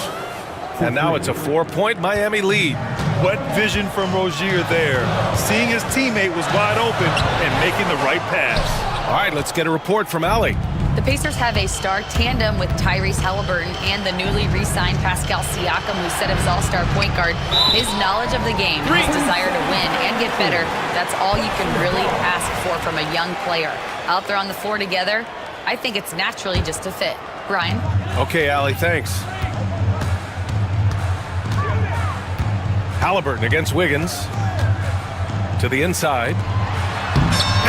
And now it's a 4-point Miami lead. What vision from Rozier there. Seeing his teammate was wide open and making the right pass. All right, let's get a report from Ali. The Pacers have a star tandem with Tyrese Halliburton and the newly re-signed Pascal Siakam, who set up his all-star point guard. His knowledge of the game, his desire to win and get better, that's all you can really ask for from a young player. Out there on the floor together, I think it's naturally just a fit. Brian? Okay, Ali, thanks. Halliburton against Wiggins. To the inside.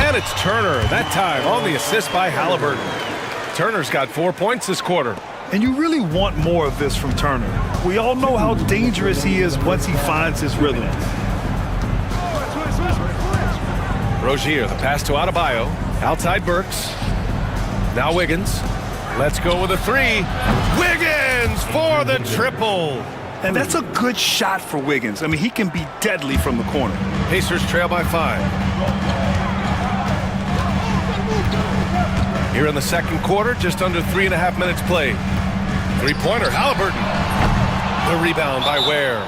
And it's Turner, that time on the assist by Halliburton. Turner's got 4 points this quarter. And you really want more of this from Turner. We all know how dangerous he is once he finds his rhythm. Rozier, the pass to Adebayo. Outside Burks. Now Wiggins. Let's go with a three. Wiggins for the triple. And that's a good shot for Wiggins. I mean, he can be deadly from the corner. Pacers trail by 5. Here in the second quarter, just under 3.5 minutes played. Three-pointer, Halliburton. The rebound by Ware.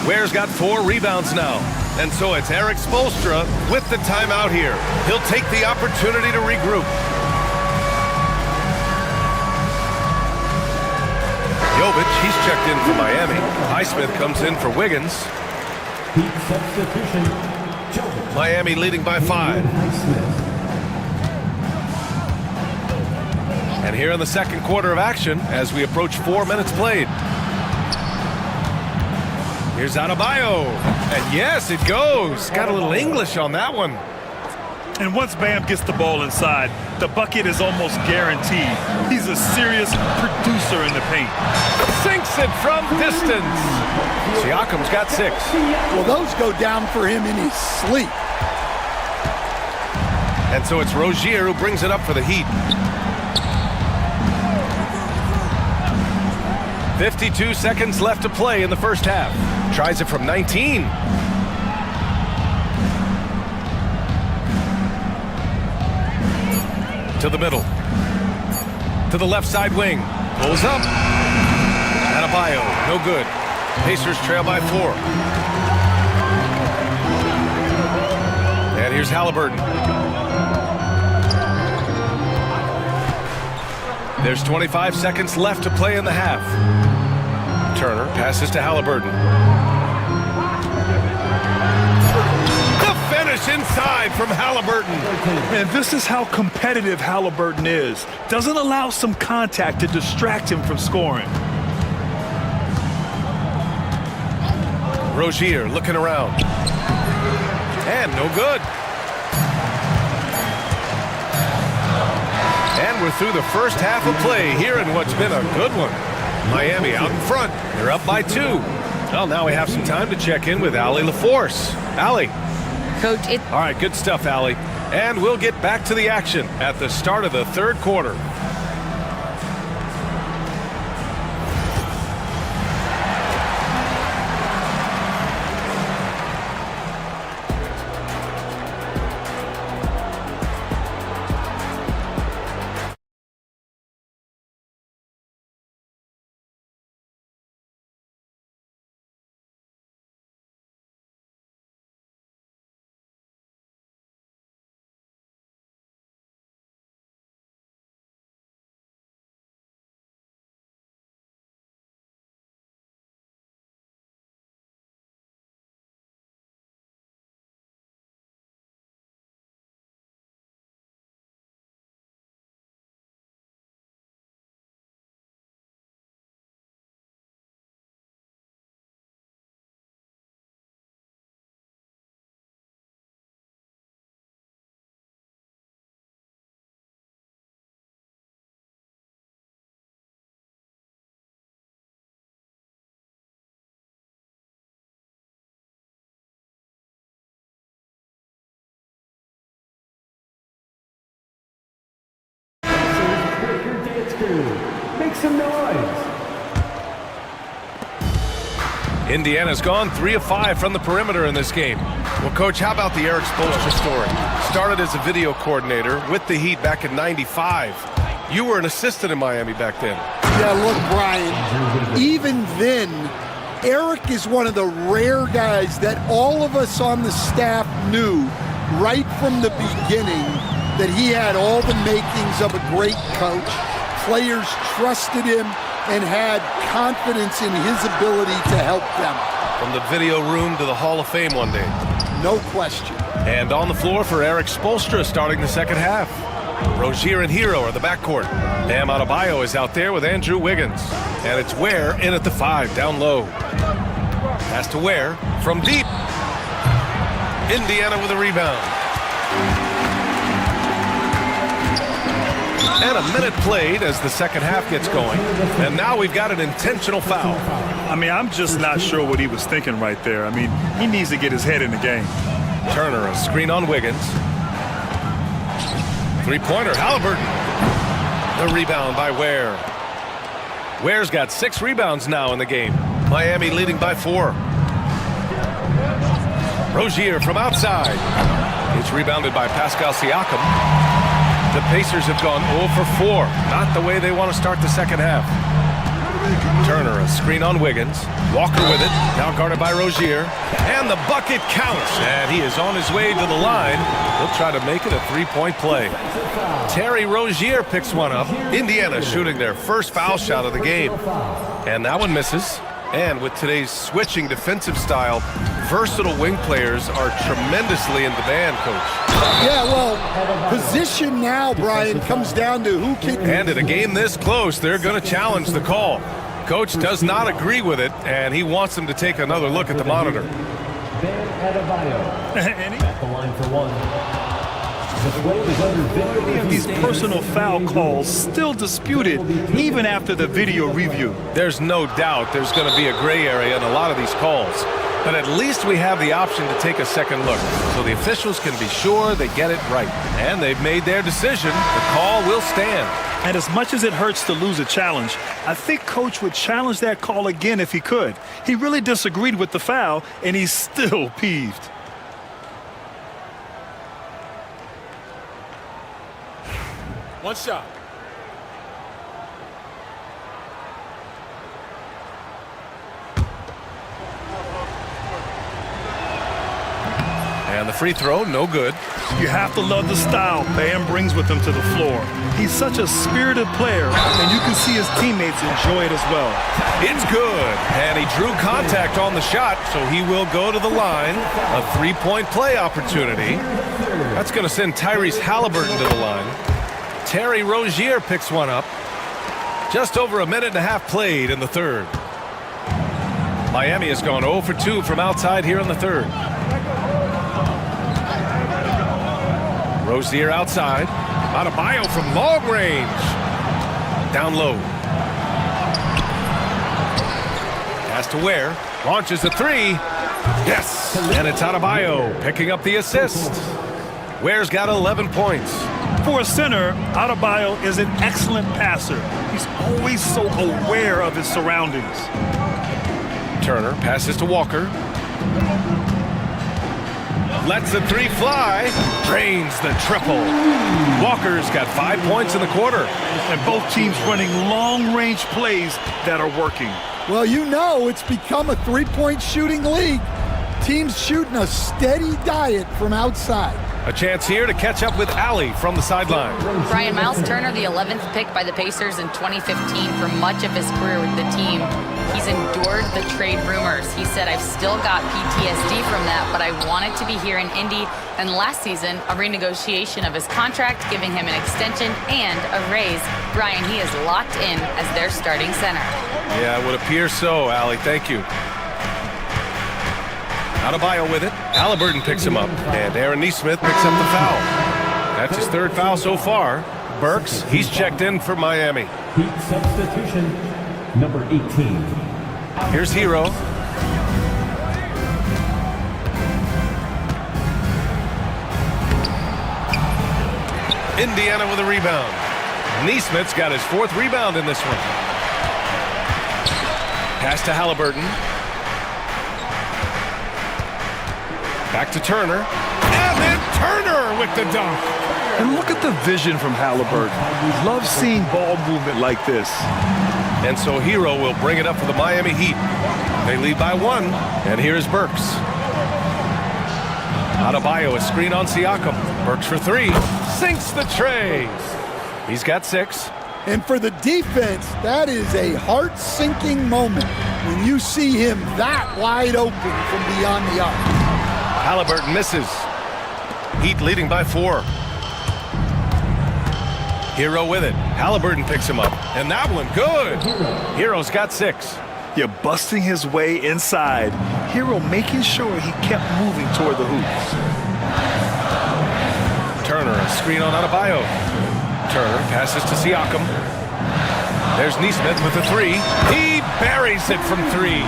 Ware's got 4 rebounds now. And so it's Eric Spoelstra with the timeout here. He'll take the opportunity to regroup. Jovic, he's checked in for Miami. Highsmith comes in for Wiggins. Miami leading by 5. And here in the second quarter of action, as we approach 4 minutes played. Here's Adebayo. And yes, it goes. Got a little English on that one. And once Bam gets the ball inside, the bucket is almost guaranteed. He's a serious producer in the paint. Sinks it from distance. Siakam's got 6. Well, those go down for him in his sleep. And so it's Rozier who brings it up for the Heat. 52 seconds left to play in the first half. Tries it from 19. To the middle. To the left side wing. Pulls up. Adebayo, no good. Pacers trail by 4. And here's Halliburton. There's 25 seconds left to play in the half. Turner passes to Halliburton. The finish inside from Halliburton. And this is how competitive Halliburton is. Doesn't allow some contact to distract him from scoring. Rozier looking around. And no good. And we're through the first half of play here in what's been a good one. Miami out in front. They're up by 2. Well, now we have some time to check in with Allie LaForce. Allie. Coach, All right, good stuff, Allie. And we'll get back to the action at the start of the third quarter. Make some noise. Indiana's gone 3 of 5 from the perimeter in this game. Well, Coach, how about the Eric Spoelstra story? Started as a video coordinator with the Heat back in '95. You were an assistant in Miami back then. Yeah, look, Brian, even then, Eric is one of the rare guys that all of us on the staff knew right from the beginning that he had all the makings of a great coach. Players trusted him and had confidence in his ability to help them. From the video room to the Hall of Fame one day. No question. And on the floor for Eric Spoelstra starting the second half. Rozier and Hero are the backcourt. Bam Adebayo is out there with Andrew Wiggins. And it's Ware in at the 5, down low. Pass to Ware from deep. Indiana with a rebound. And a minute played as the second half gets going. And now we've got an intentional foul. I mean, I'm just not sure what he was thinking right there. I mean, he needs to get his head in the game. Turner, a screen on Wiggins. Three-pointer, Halliburton. The rebound by Ware. Ware's got 6 rebounds now in the game. Miami leading by 4. Rozier from outside. It's rebounded by Pascal Siakam. The Pacers have gone 0 for 4. Not the way they want to start the second half. Turner, a screen on Wiggins. Walker with it, now guarded by Rozier. And the bucket counts, and he is on his way to the line. He'll try to make it a 3-point play. Terry Rozier picks one up. Indiana shooting their first foul shot of the game. And that one misses. And with today's switching defensive style, versatile wing players are tremendously in demand, Coach. Yeah, well, position now, Brian, comes down to who can... And in a game this close, they're going to challenge the call. Coach does not agree with it, and he wants them to take another look at the monitor. At the line for 1. The play is under video. These personal foul calls still disputed even after the video review. There's no doubt there's going to be a gray area in a lot of these calls. But at least we have the option to take a second look, so the officials can be sure they get it right. And they've made their decision. The call will stand. And as much as it hurts to lose a challenge, I think Coach would challenge that call again if he could. He really disagreed with the foul, and he's still peeved. One shot. And the free throw, no good. You have to love the style Bam brings with him to the floor. He's such a spirited player, and you can see his teammates enjoy it as well. It's good, and he drew contact on the shot, so he will go to the line. A 3-point play opportunity. That's going to send Tyrese Halliburton to the line. Terry Rozier picks one up. Just over a minute and a half played in the third. Miami has gone 0 for 2 from outside here in the third. Rozier outside. Adebayo from long range. Down low. Pass to Ware. Launches a 3. Yes! And it's Adebayo picking up the assist. Ware's got 11 points. For a center, Adebayo is an excellent passer. He's always so aware of his surroundings. Turner passes to Walker. Lets the 3 fly. Drains the triple. Walker's got 5 points in the quarter. And both teams running long-range plays that are working. Well, you know it's become a 3-point shooting league. Teams shooting a steady diet from outside. A chance here to catch up with Allie from the sideline. Brian, Miles Turner, the 11th pick by the Pacers in 2015 for much of his career with the team. He's endured the trade rumors. He said, I've still got PTSD from that, but I wanted to be here in Indy. And last season, a renegotiation of his contract, giving him an extension and a raise. Brian, he is locked in as their starting center. Yeah, it would appear so, Allie. Thank you. Adebayo with it. Halliburton picks him up. And Aaron Nesmith picks up the foul. That's his third foul so far. Burks, he's checked in for Miami. Heat substitution, number 18. Here's Hero. Indiana with a rebound. Nesmith's got his 4th rebound in this one. Pass to Halliburton. Back to Turner. And then Turner with the dunk. And look at the vision from Halliburton. Love seeing ball movement like this. And so Hero will bring it up for the Miami Heat. They lead by 1, and here's Burks. Adebayo, a screen on Siakam. Burks for 3, sinks the tray. He's got 6. And for the defense, that is a heart-sinking moment when you see him that wide open from beyond the arc. Halliburton misses. Heat leading by 4. Hero with it. Halliburton picks him up. And that one, good. Hero's got 6. You're busting his way inside. Hero making sure he kept moving toward the hoops. Turner, a screen on Adebayo. Turner passes to Siakam. There's Neesmith with a 3. He buries it from 3.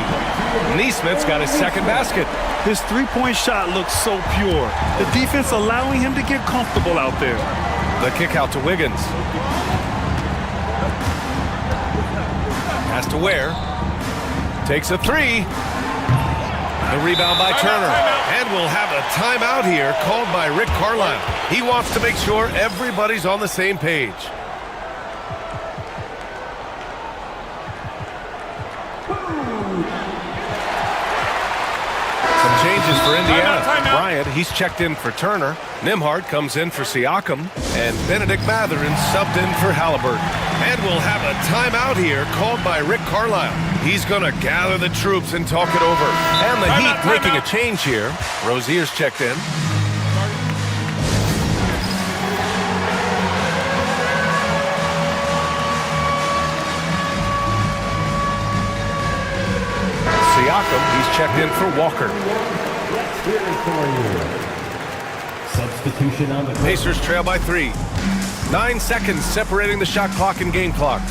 Neesmith's got his second basket. His three-point shot looks so pure. The defense allowing him to get comfortable out there. The kick out to Wiggins. Pass to Ware. Takes a 3. The rebound by Turner. And we'll have a timeout here called by Rick Carlisle. He wants to make sure everybody's on the same page. Some changes for Indiana. Bryant, he's checked in for Turner. Nembhard comes in for Siakam. And Benedict Mathurin subbed in for Halliburton. And we'll have a timeout here called by Rick Carlisle. He's going to gather the troops and talk it over. And the Heat making a change here. Rozier's checked in. Siakam, he's checked in for Walker. Substitution on the court. Pacers trail by 3. 9 seconds separating the shot clock and game clock.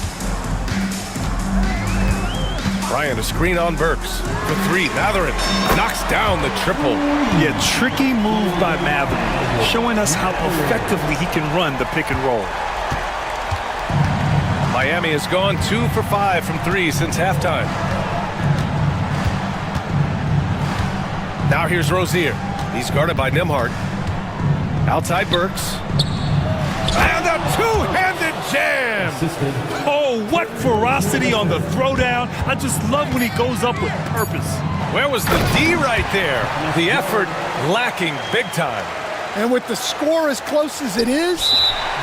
Bryant, a screen on Burks. For 3, Mathurin knocks down the triple. Yeah, tricky move by Mathurin, showing us how effectively he can run the pick and roll. Miami has gone 2 for 5 from 3 since halftime. Now here's Rozier. He's guarded by Nembhard. Outside Burks. And a two-handed jam! Oh, what ferocity on the throwdown. I just love when he goes up with purpose. Where was the D right there? The effort lacking big time. And with the score as close as it is,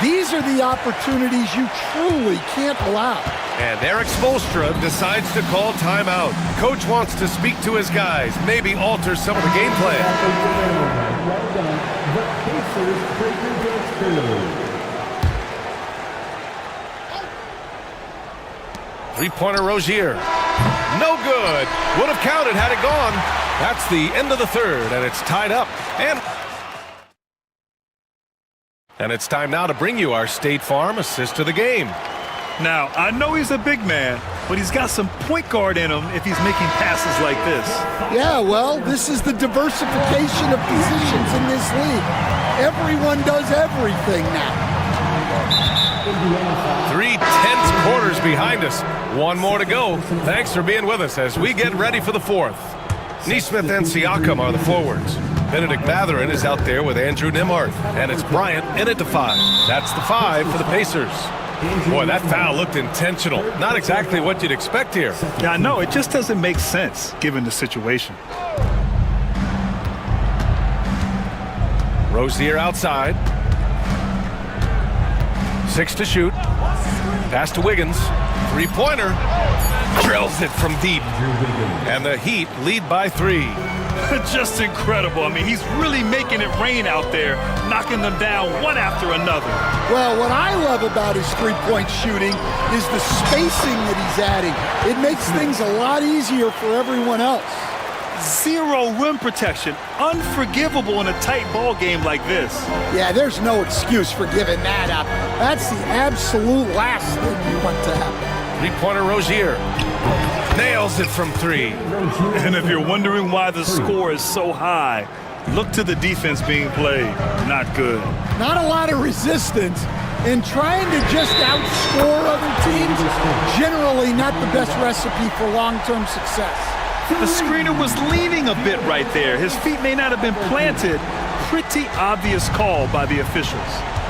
these are the opportunities you truly can't allow. And Eric Spoelstra decides to call timeout. Coach wants to speak to his guys, maybe alter some of the game plan. Three-pointer Rozier. No good. Would have counted had it gone. That's the end of the third, and it's tied up. And it's time now to bring you our State Farm assist of the game. Now, I know he's a big man, but he's got some point guard in him if he's making passes like this. Yeah, well, this is the diversification of positions in this league. Everyone does everything now. 3 tense quarters behind us. One more to go. Thanks for being with us as we get ready for the fourth. Neesmith and Siakam are the forwards. Benedict Mathurin is out there with Andrew Nembhard. And it's Bryant in at the 5. That's the 5 for the Pacers. Boy, that foul looked intentional. Not exactly what you'd expect here. Yeah, I know. It just doesn't make sense given the situation. Rozier outside. 6 to shoot. Pass to Wiggins. Three-pointer. Drills it from deep. And the Heat lead by 3. Just incredible. I mean, he's really making it rain out there, knocking them down one after another. Well, what I love about his three-point shooting is the spacing that he's adding. It makes things a lot easier for everyone else. Zero rim protection. Unforgivable in a tight ball game like this. Yeah, there's no excuse for giving that up. That's the absolute last thing you want to happen. Three-pointer Rozier. Nails it from 3. And if you're wondering why the score is so high, look to the defense being played. Not good. Not a lot of resistance. And trying to just outscore other teams, generally not the best recipe for long-term success. The screener was leaning a bit right there. His feet may not have been planted. Pretty obvious call by the officials.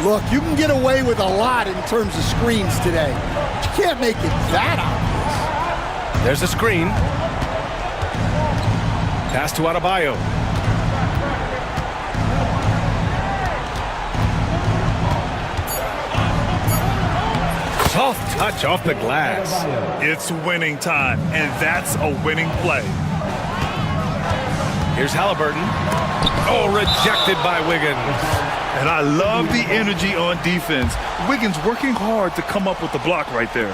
Look, you can get away with a lot in terms of screens today. But you can't make it that obvious. There's a screen. Pass to Adebayo. Soft touch off the glass. It's winning time, and that's a winning play. Here's Halliburton. Oh, rejected by Wiggins. And I love the energy on defense. Wiggins working hard to come up with the block right there.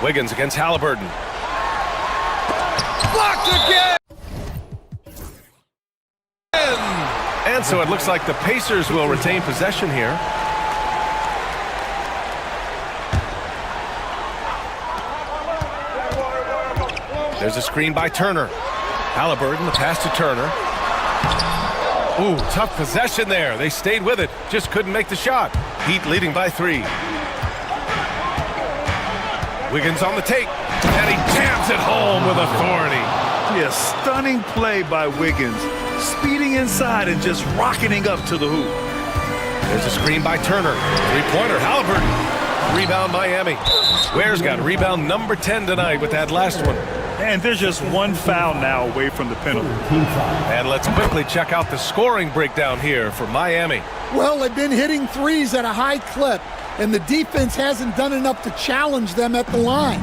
Wiggins against Halliburton. Blocked again! And so it looks like the Pacers will retain possession here. There's a screen by Turner. Halliburton, the pass to Turner. Ooh, tough possession there. They stayed with it, just couldn't make the shot. Heat leading by 3. Wiggins on the take, and he jams it home with authority. Yeah, stunning play by Wiggins. Speeding inside and just rocketing up to the hoop. There's a screen by Turner. Three-pointer, Halliburton. Rebound, Miami. Ware's got rebound number 10 tonight with that last one. And there's just one foul now away from the penalty. And let's quickly check out the scoring breakdown here for Miami. Well, they've been hitting threes at a high clip, and the defense hasn't done enough to challenge them at the line.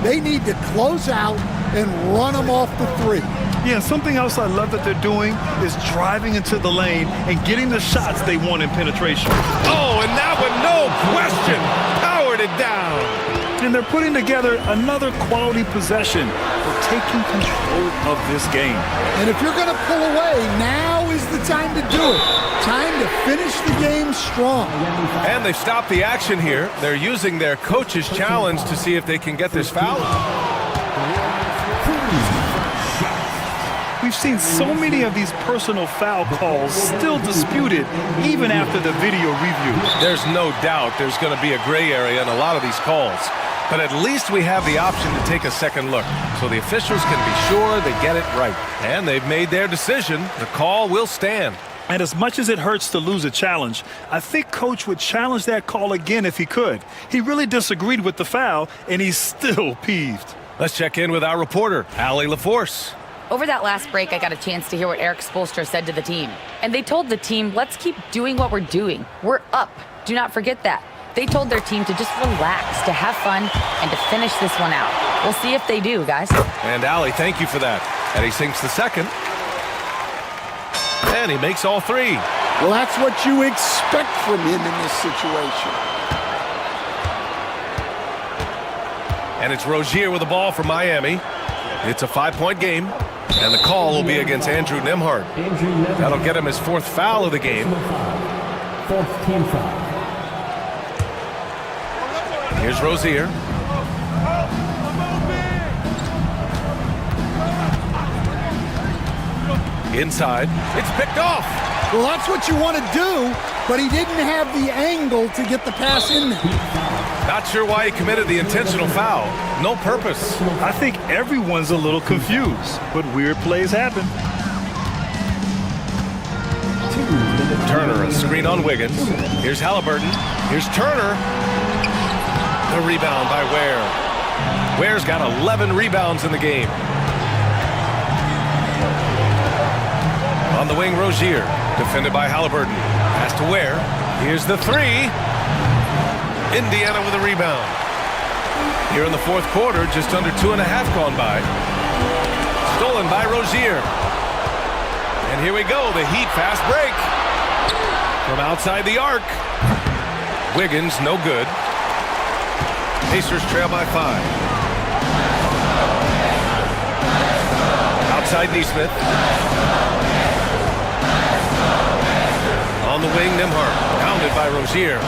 They need to close out and run them off the three. Yeah, something else I love that they're doing is driving into the lane and getting the shots they want in penetration. Oh, and that one, no question, powered it down. And they're putting together another quality possession for taking control of this game. And if you're going to pull away, now is the time to do it. Time to finish the game strong. And they've stopped the action here. They're using their coach's challenge to see if they can get this foul. We've seen so many of these personal foul calls still disputed even after the video review. There's no doubt there's going to be a gray area in a lot of these calls. But at least we have the option to take a second look, so the officials can be sure they get it right. And they've made their decision. The call will stand. And as much as it hurts to lose a challenge, I think Coach would challenge that call again if he could. He really disagreed with the foul, and he's still peeved. Let's check in with our reporter, Allie LaForce. Over that last break, I got a chance to hear what Eric Spoelstra said to the team. And they told the team, let's keep doing what we're doing. We're up. Do not forget that. They told their team to just relax, to have fun, and to finish this one out. We'll see if they do, guys. And Allie, thank you for that. And he sinks the second. And he makes all 3. Well, that's what you expect from him in this situation. And it's Rozier with the ball for Miami. It's a 5-point game, and the call will be against Andrew Nembhard. That'll get him his 4th foul of the game. 4th team foul. Here's Rozier. Inside, it's picked off. Well, that's what you want to do, but he didn't have the angle to get the pass in there. Not sure why he committed the intentional foul. No purpose. I think everyone's a little confused, but weird plays happen. Turner, a screen on Wiggins. Here's Halliburton. Here's Turner. The rebound by Ware. Ware's got 11 rebounds in the game. On the wing, Rozier. Defended by Halliburton. Pass to Ware. Here's the 3. Indiana with a rebound. Here in the 4th quarter, just under 2.5 gone by. Stolen by Rozier. And here we go, the Heat fast break. From outside the arc. Wiggins, no good. Pacers trail by 5. Outside Nesmith. On the wing, Nembhard. Pounded by Rozier.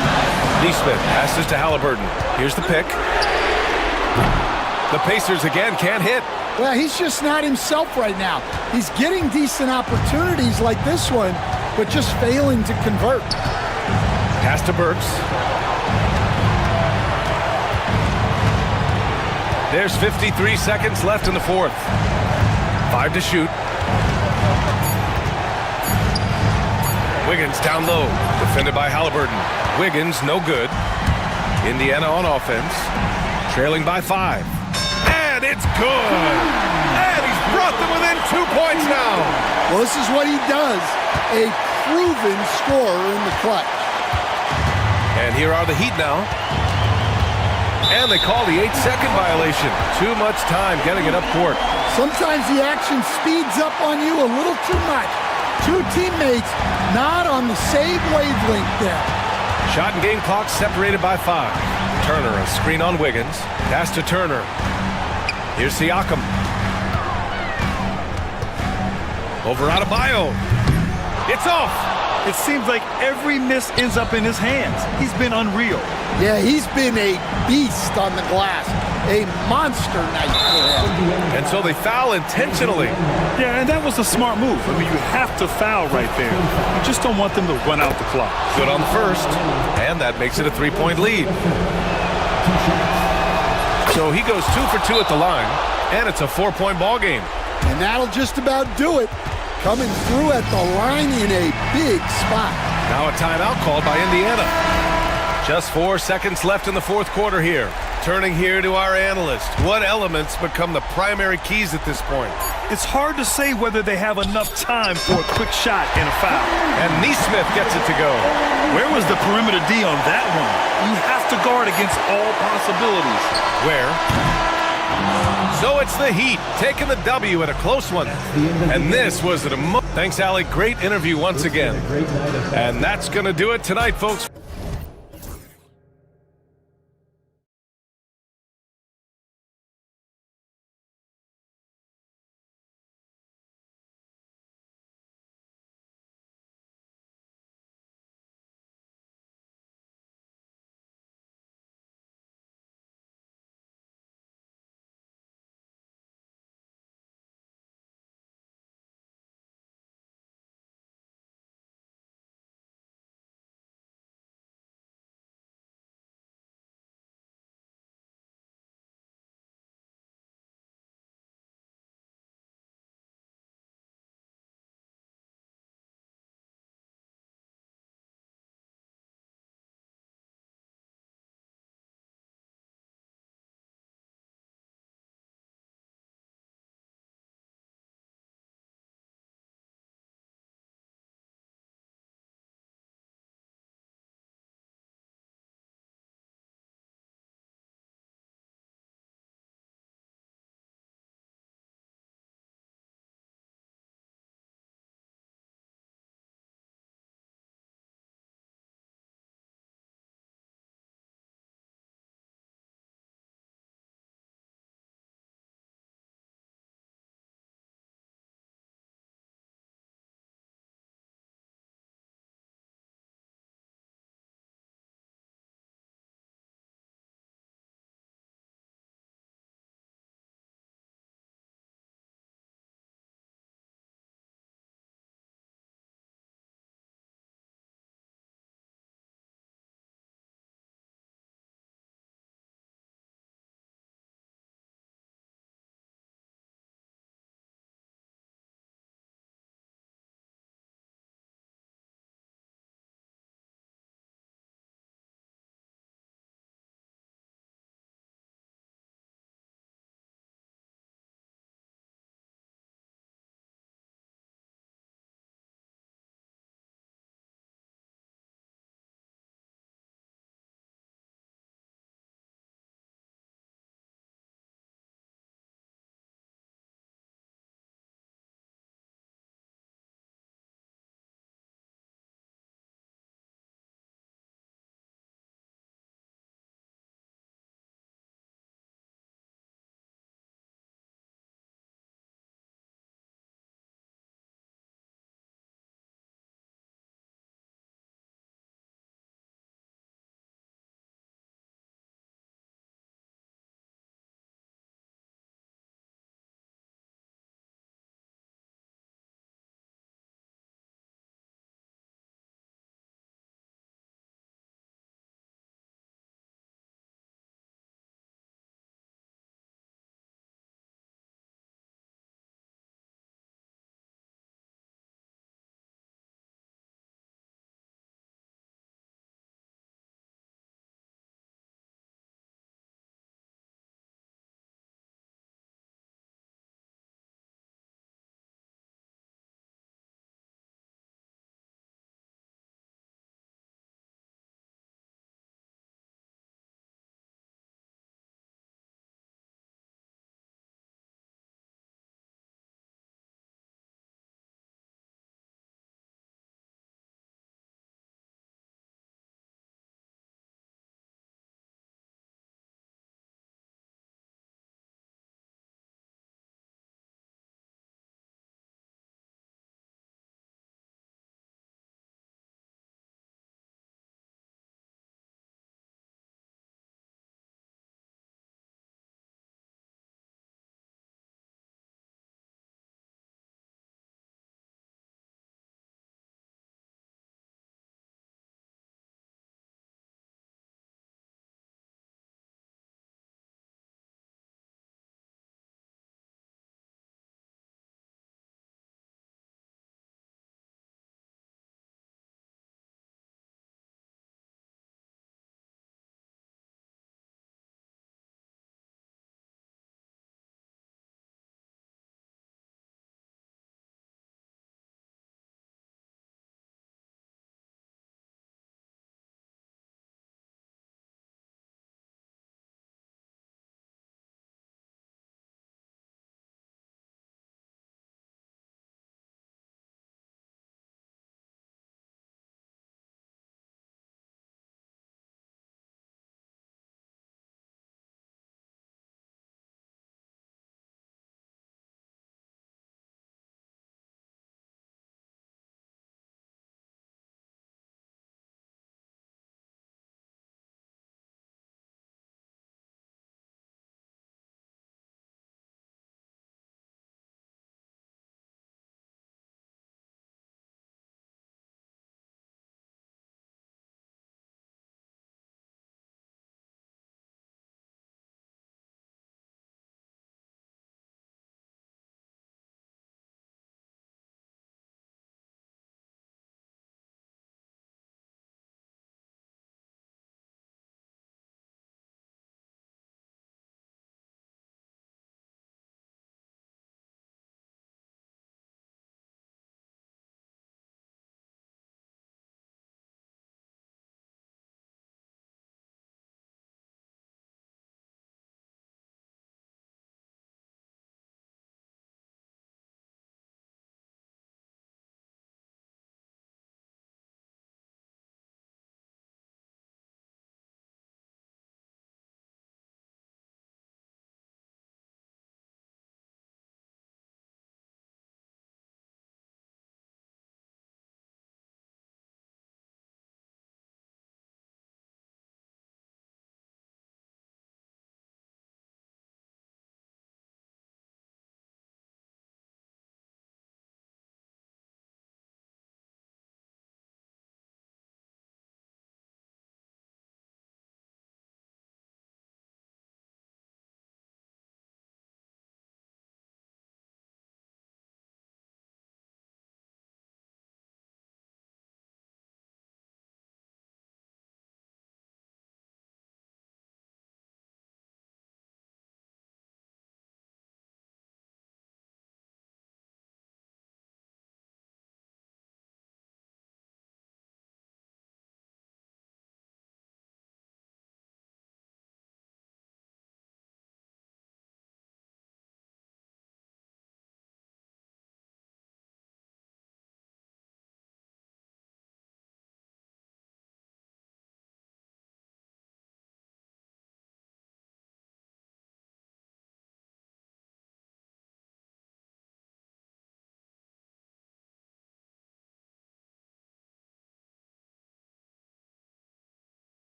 Nesmith passes to Halliburton. Here's the pick. The Pacers again can't hit. Well, he's just not himself right now. He's getting decent opportunities like this one, but just failing to convert. Pass to Burks. There's 53 seconds left in the fourth. 5 to shoot. Wiggins down low, defended by Halliburton. Wiggins, no good. Indiana on offense, trailing by 5. And it's good! And he's brought them within 2 points now! Well, this is what he does. A proven scorer in the clutch. And here are the Heat now. And they call the 8-second violation. Too much time getting it up court. Sometimes the action speeds up on you a little too much. Two teammates not on the same wavelength there. Shot and game clock separated by 5. Turner, a screen on Wiggins. Pass to Turner. Here's Siakam. Over Adebayo. It's off. It seems like every miss ends up in his hands. He's been unreal. Yeah, he's been a beast on the glass. A monster night for him. And so they foul intentionally. Yeah, and that was a smart move. I mean, you have to foul right there. You just don't want them to run out the clock. Good on the first, and that makes it a 3-point lead. So he goes 2 for 2 at the line, and it's a 4-point ball game. And that'll just about do it. Coming through at the line in a big spot. Now a timeout called by Indiana. Just 4 seconds left in the fourth quarter here. Turning here to our analyst. What elements become the primary keys at this point? It's hard to say whether they have enough time for a quick shot and a foul. And Neesmith gets it to go. Where was the perimeter D on that one? You have to guard against all possibilities. Where? So it's the Heat taking the W at a close one. And this was an Thanks, Allie. Great interview once again. And that's going to do it tonight, folks.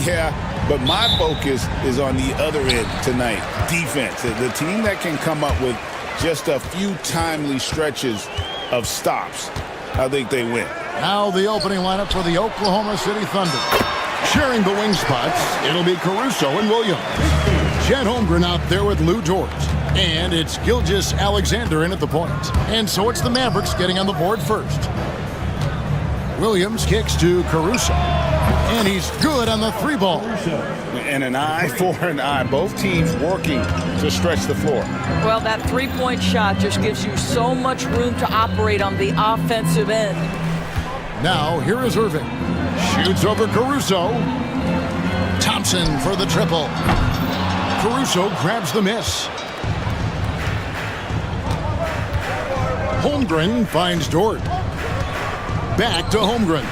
Yeah, but my focus is on the other end tonight, defense. The team that can come up with just a few timely stretches of stops, I think they win. Now the opening lineup for the Oklahoma City Thunder. Sharing the wing spots, it'll be Caruso and Williams. Chet Holmgren out there with Lou Dort. And it's Gilgeous Alexander in at the point. And so it's the Mavericks getting on the board first. Williams kicks to Caruso. And he's good on the three ball. And an eye for an eye. Both teams working to stretch the floor. Well, that three-point shot just gives you so much room to operate on the offensive end. Now, here is Irving. Shoots over Caruso. Thompson for the triple. Caruso grabs the miss. Holmgren finds Dort. Back to Holmgren.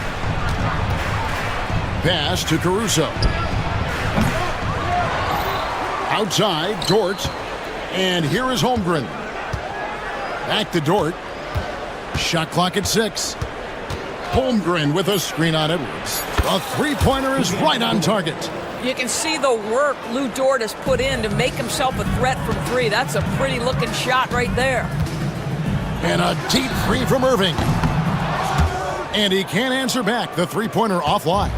Pass to Caruso. Outside, Dort. And here is Holmgren. Back to Dort. Shot clock at 6. Holmgren with a screen on Edwards. The three-pointer is right on target. You can see the work Lou Dort has put in to make himself a threat from three. That's a pretty-looking shot right there. And a deep three from Irving. And he can't answer back. The three-pointer offline.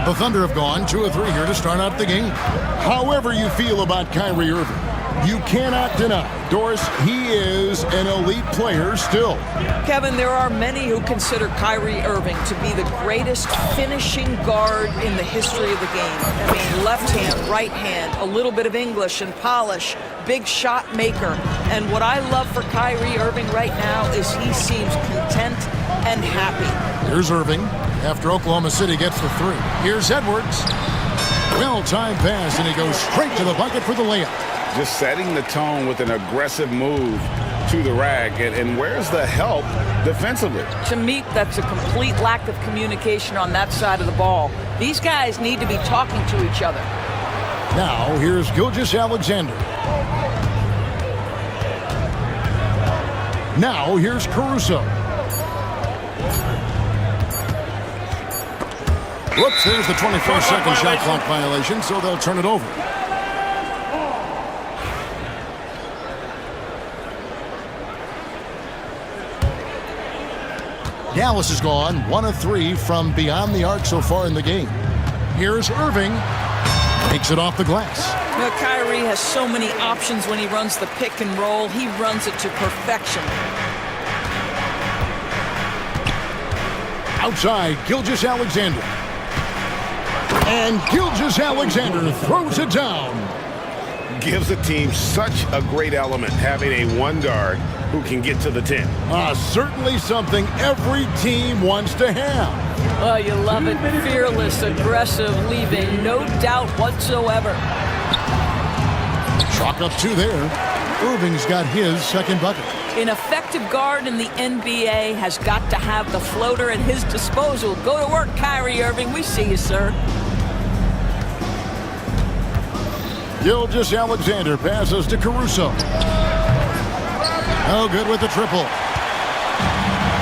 The Thunder have gone 2 of 3 here to start out the game. However you feel about Kyrie Irving, you cannot deny, Doris, he is an elite player still. Kevin, there are many who consider Kyrie Irving to be the greatest finishing guard in the history of the game. I mean, left hand, right hand, a little bit of English and polish, big shot maker. And what I love for Kyrie Irving right now is he seems content and happy. Here's Irving after Oklahoma City gets the 3. Here's Edwards. Well-timed pass, and he goes straight to the bucket for the layup. Just setting the tone with an aggressive move to the rack. And where's the help defensively? To me, that's a complete lack of communication on that side of the ball. These guys need to be talking to each other. Now, here's Gilgeous Alexander. Now, here's Caruso. Whoops, there's the 24-second shot clock violation, so they'll turn it over. Dallas has gone 1 of 3 from beyond the arc so far in the game. Here's Irving. Takes it off the glass. You know, Kyrie has so many options when he runs the pick and roll. He runs it to perfection. Outside, Gilgeous Alexander. And Gilgeous Alexander throws it down. Gives a team such a great element, having a one guard who can get to the 10. Certainly something every team wants to have. Oh, you love it. Fearless, aggressive, leaving no doubt whatsoever. Chalk up 2 there. Irving's got his second bucket. An effective guard in the NBA has got to have the floater at his disposal. Go to work, Kyrie Irving. We see you, sir. Gilgeous Alexander passes to Caruso. No good with the triple.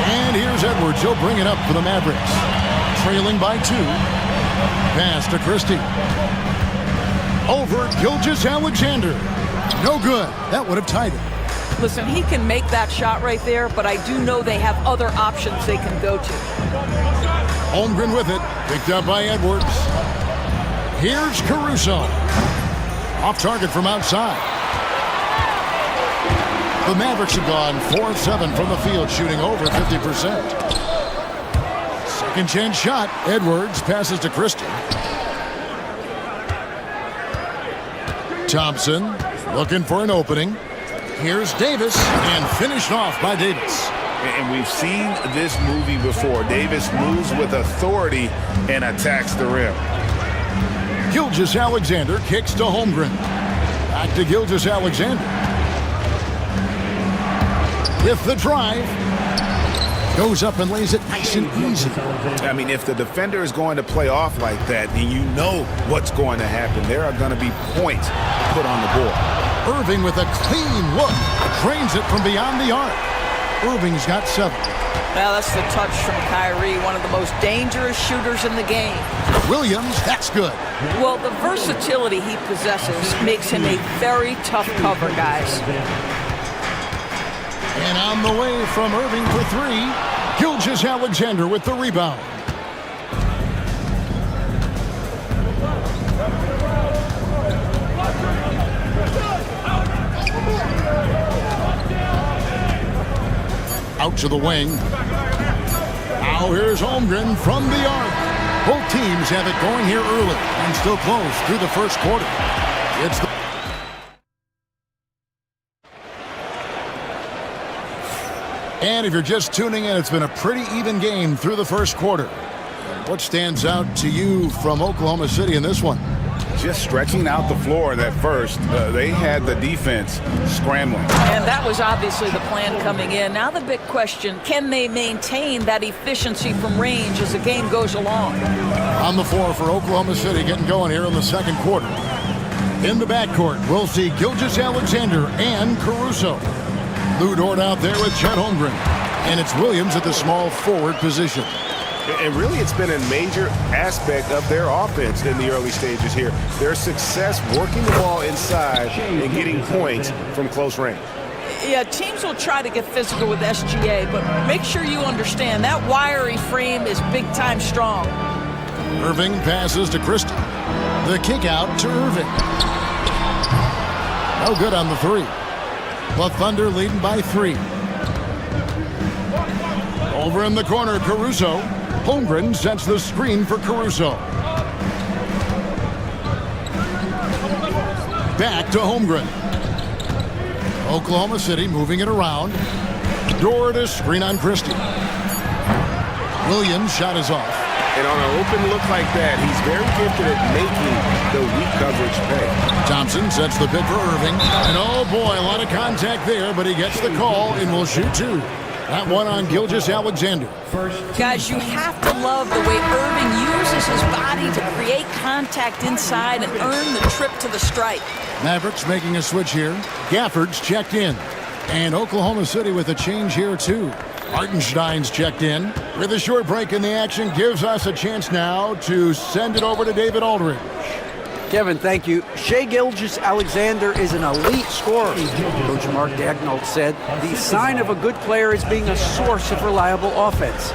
And here's Edwards. He'll bring it up for the Mavericks. Trailing by 2. Pass to Christie. Over Gilgeous Alexander. No good. That would have tied it. Listen, he can make that shot right there, but I do know they have other options they can go to. Holmgren with it. Picked up by Edwards. Here's Caruso. Off target from outside. The Mavericks have gone 4 of 7 from the field, shooting over 50%. Second chance shot. Edwards passes to Christie. Thompson looking for an opening. Here's Davis, and finished off by Davis. And we've seen this movie before. Davis moves with authority and attacks the rim. Gilgeous Alexander kicks to Holmgren. Back to Gilgeous Alexander. With the drive. Goes up and lays it nice and easy. I mean, if the defender is going to play off like that, then you know what's going to happen. There are going to be points put on the board. Irving with a clean look. Drains it from beyond the arc. Irving's got 7. Now that's the touch from Kyrie, one of the most dangerous shooters in the game. Williams, that's good. Well, the versatility he possesses makes him a very tough cover, guys. And on the way from Irving for 3, Gilgeous-Alexander with the rebound. Out to the wing. Now here's Holmgren from the arc. Both teams have it going here early and still close through the first quarter. It's the And if you're just tuning in, it's been a pretty even game through the first quarter. What stands out to you from Oklahoma City in this one? Just stretching out the floor that first. They had the defense scrambling. And that was obviously the plan coming in. Now the big question, can they maintain that efficiency from range as the game goes along? On the floor for Oklahoma City, getting going here in the second quarter. In the backcourt, we'll see Gilgeous-Alexander and Caruso. Lou Dort out there with Chet Holmgren. And it's Williams at the small forward position. And really, it's been a major aspect of their offense in the early stages here. Their success working the ball inside and getting points from close range. Yeah, teams will try to get physical with SGA, but make sure you understand that wiry frame is big-time strong. Irving passes to Christie. The kick out to Irving. No good on the 3. The Thunder leading by 3. Over in the corner, Caruso. Holmgren sets the screen for Caruso. Back to Holmgren. Oklahoma City moving it around. Dort to screen on Christie. Williams' shot is off. And on an open look like that, he's very gifted at making the weak coverage pay. Thompson sets the pick for Irving. And oh boy, a lot of contact there, but he gets the call and will shoot 2. That one on Gilgeous-Alexander. Guys, you have to love the way Irving uses his body to create contact inside and earn the trip to the stripe. Mavericks making a switch here. Gafford's checked in. And Oklahoma City with a change here too. Hartenstein's checked in. With a short break in the action, gives us a chance now to send it over to David Aldridge. Kevin, thank you. Shai Gilgeous-Alexander is an elite scorer. Coach Mark Daigneault said the sign of a good player is being a source of reliable offense.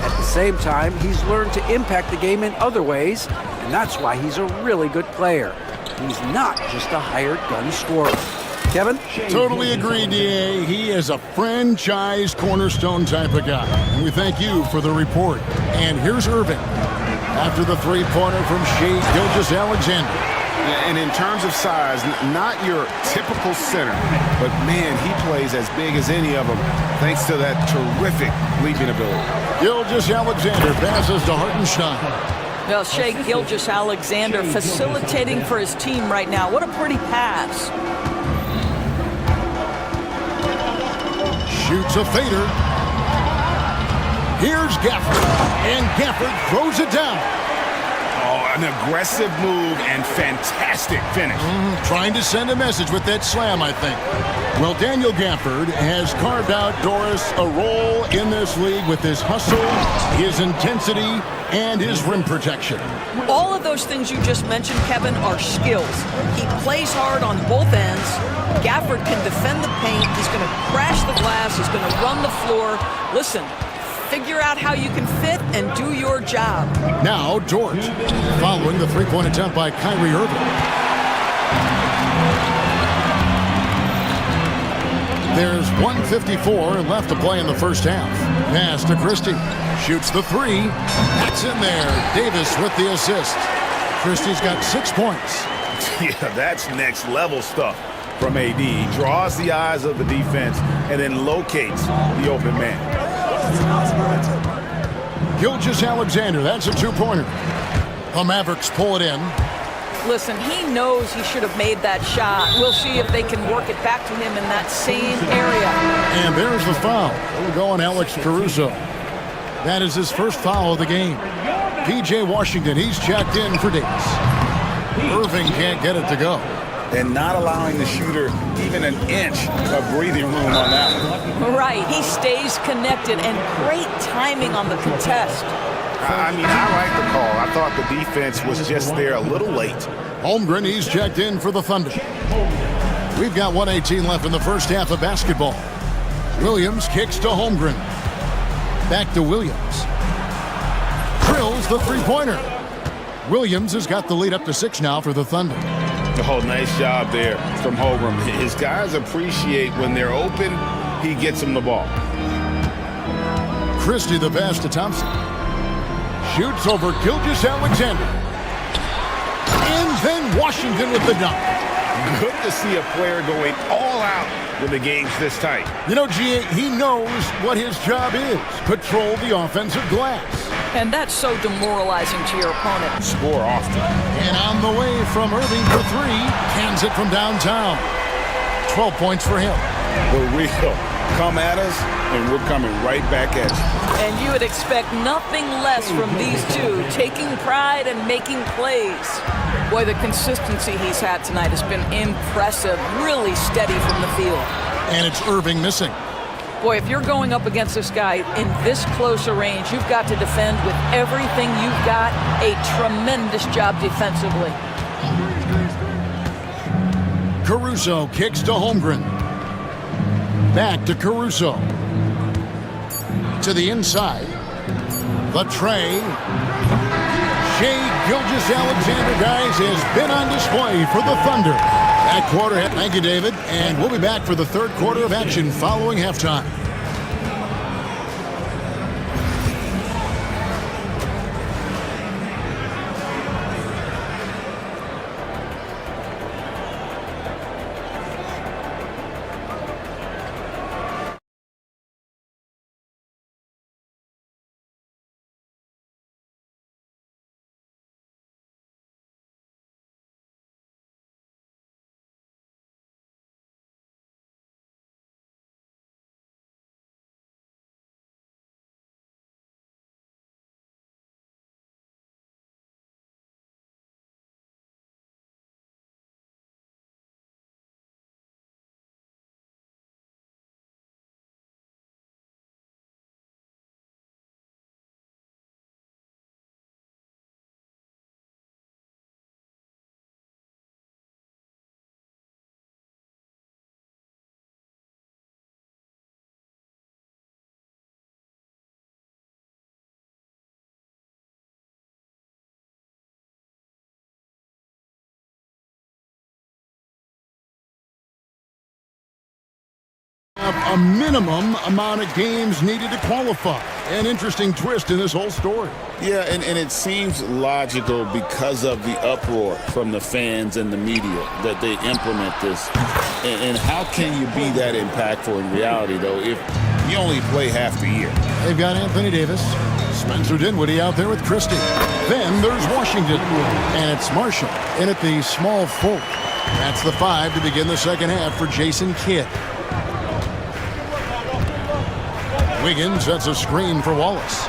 At the same time, he's learned to impact the game in other ways, and that's why he's a really good player. He's not just a hired gun scorer. Kevin? Totally agree, D.A. He is a franchise cornerstone type of guy. And we thank you for the report. And here's Irving. After the three-pointer from Shai Gilgeous-Alexander. And in terms of size, not your typical center, but man, he plays as big as any of them thanks to that terrific leaping ability. Gilgeous-Alexander passes to Hartenstein. Well, Shai Gilgeous-Alexander facilitating for his team right now. What a pretty pass. Shoots a fader. Here's Gafford, and Gafford throws it down. Oh, an aggressive move and fantastic finish. Trying to send a message with that slam, I think. Well, Daniel Gafford has carved out Doris a role in this league with his hustle, his intensity, and his rim protection. All of those things you just mentioned, Kevin, are skills. He plays hard on both ends. Gafford can defend the paint. He's going to crash the glass. He's going to run the floor. Listen, figure out how you can fit and do your job. Now, Dort, following the three-point attempt by Kyrie Irving. There's 1:54 left to play in the first half. Pass to Christie. Shoots the 3. That's in there. Davis with the assist. Christie's got 6 points. Yeah, that's next level stuff from AD. He draws the eyes of the defense and then locates the open man. Gilgeous-Alexander, that's a 2-pointer. The Mavericks pull it in. Listen, he knows he should have made that shot. We'll see if they can work it back to him in that same area. And there's the foul. It'll go on Alex Caruso. That is his first foul of the game. P.J. Washington, he's checked in for Davis. Irving can't get it to go. and not allowing the shooter even an inch of breathing room on that one. Right, he stays connected, and great timing on the contest. I mean, I like the call. I thought the defense was just there a little late. Holmgren, he's checked in for the Thunder. We've got 1:18 left in the first half of basketball. Williams kicks to Holmgren. Back to Williams. Drills the three-pointer. Williams has got the lead up to 6 now for the Thunder. Oh, nice job there from Holmgren. His guys appreciate when they're open, he gets them the ball. Christie the pass to Thompson. Shoots over Gilgeous-Alexander. And then Washington with the dunk. Good to see a player going all out when the game's this tight. You know, G.A., he knows what his job is. Control the offensive glass. And that's so demoralizing to your opponent. Score often. And on the way from Irving for 3, cans it from downtown. 12 points for him. The real come at us, and we're coming right back at you. And you would expect nothing less from these two, taking pride and making plays. Boy, the consistency he's had tonight has been impressive, really steady from the field. And it's Irving missing. Boy, if you're going up against this guy in this close a range, you've got to defend with everything you've got. A tremendous job defensively. Caruso kicks to Holmgren. Back to Caruso. To the inside. The tray. Shai Gilgeous-Alexander, guys, has been on display for the Thunder. That quarter hit. Thank you, David. And we'll be back for the third quarter of action following halftime. A minimum amount of games needed to qualify. An interesting twist in this whole story. Yeah, and it seems logical because of the uproar from the fans and the media that they implement this. And how can you be that impactful in reality, though, if you only play half the year? They've got Anthony Davis, Spencer Dinwiddie out there with Christie. Then there's Washington, and it's Marshall in at the small forward. That's the 5 to begin the second half for Jason Kidd. Wiggins sets a screen for Wallace.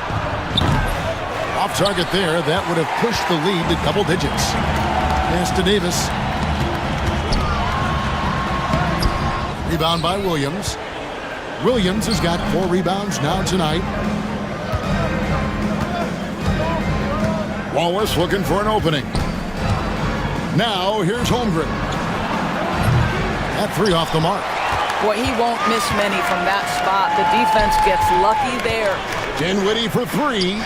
Off target there, that would have pushed the lead to double digits. Pass to Davis. Rebound by Williams. Williams has got 4 rebounds now tonight. Wallace looking for an opening. Now here's Holmgren. That 3 off the mark. Boy, he won't miss many from that spot. The defense gets lucky there. Dinwiddie for 3.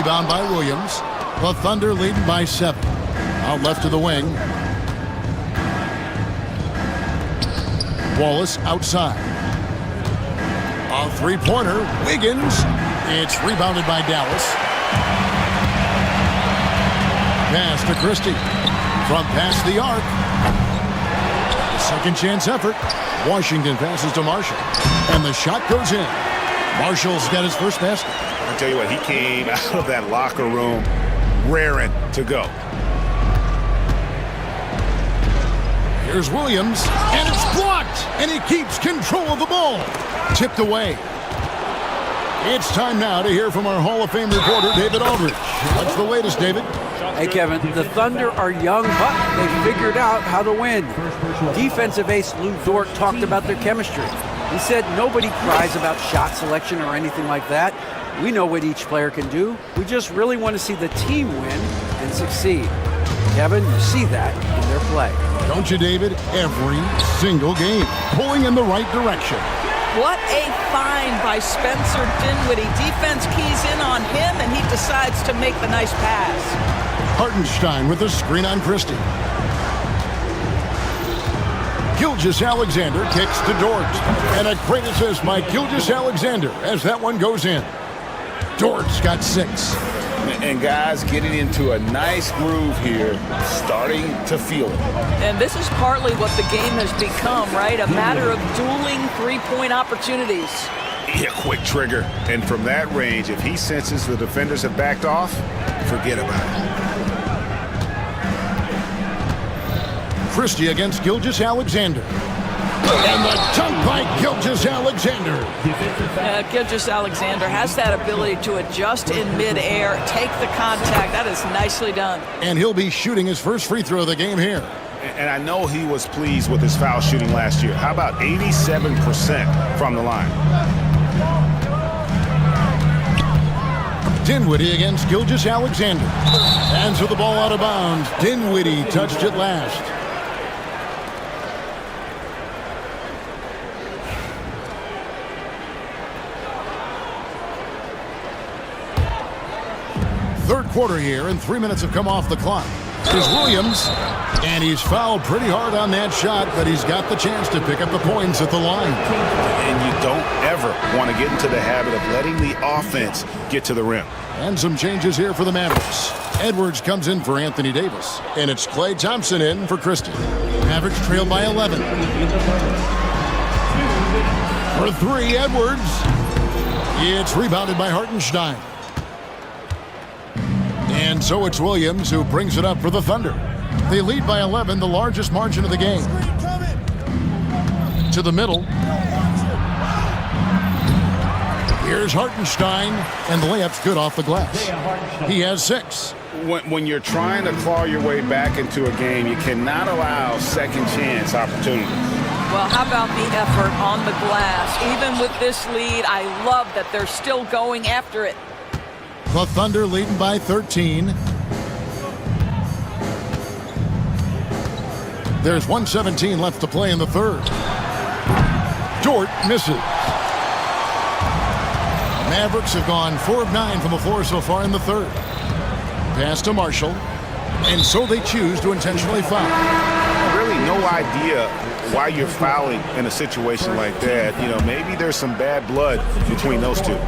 Rebound by Williams. The Thunder leading by 7. Out left to the wing. Wallace outside. A three-pointer. Wiggins. It's rebounded by Dallas. Pass to Christie. From past the arc. Second chance effort. Washington passes to Marshall. And the shot goes in. Marshall's got his first basket. I tell you what, he came out of that locker room raring to go. Here's Williams. And it's blocked. And he keeps control of the ball. Tipped away. It's time now to hear from our Hall of Fame reporter, David Aldridge. What's the latest, David? Hey, Kevin, the Thunder are young, but they figured out how to win. Defensive ace Lou Dort talked about their chemistry. He said nobody cries about shot selection or anything like that. We know what each player can do. We just really want to see the team win and succeed. Kevin, you see that in their play. Don't you, David? Every single game, pulling in the right direction. What a find by Spencer Dinwiddie. Defense keys in on him, and he decides to make the nice pass. Hartenstein with a screen on Christie. Gilgeous-Alexander kicks to Dort. And a great assist by Gilgeous-Alexander as that one goes in. Dort's got 6. And guys getting into a nice groove here, starting to feel it. And this is partly what the game has become, right? A matter of dueling three-point opportunities. Yeah, quick trigger. And from that range, if he senses the defenders have backed off, forget about it. Christie against Gilgeous-Alexander. And the dunk by Gilgeous-Alexander. Gilgeous-Alexander has that ability to adjust in midair, take the contact. That is nicely done. And he'll be shooting his first free throw of the game here. And I know he was pleased with his foul shooting last year. How about 87% from the line? Dinwiddie against Gilgeous-Alexander. Hands with the ball out of bounds. Dinwiddie touched it last. Third quarter here, and 3 minutes have come off the clock. Here's Williams, and he's fouled pretty hard on that shot, but he's got the chance to pick up the points at the line. And you don't ever want to get into the habit of letting the offense get to the rim. And some changes here for the Mavericks. Edwards comes in for Anthony Davis, and it's Klay Thompson in for Christie. Mavericks trail by 11. For 3, Edwards. It's rebounded by Hartenstein. And so it's Williams who brings it up for the Thunder. They lead by 11, the largest margin of the game. To the middle. Here's Hartenstein, and the layup's good off the glass. He has 6. When you're trying to claw your way back into a game, you cannot allow second chance opportunities. Well, how about the effort on the glass? Even with this lead, I love that they're still going after it. The Thunder leading by 13. There's 1:17 left to play in the third. Dort misses. Mavericks have gone 4 of 9 from the floor so far in the third. Pass to Marshall, and so they choose to intentionally foul. Really no idea why you're fouling in a situation like that. You know, maybe there's some bad blood between those two.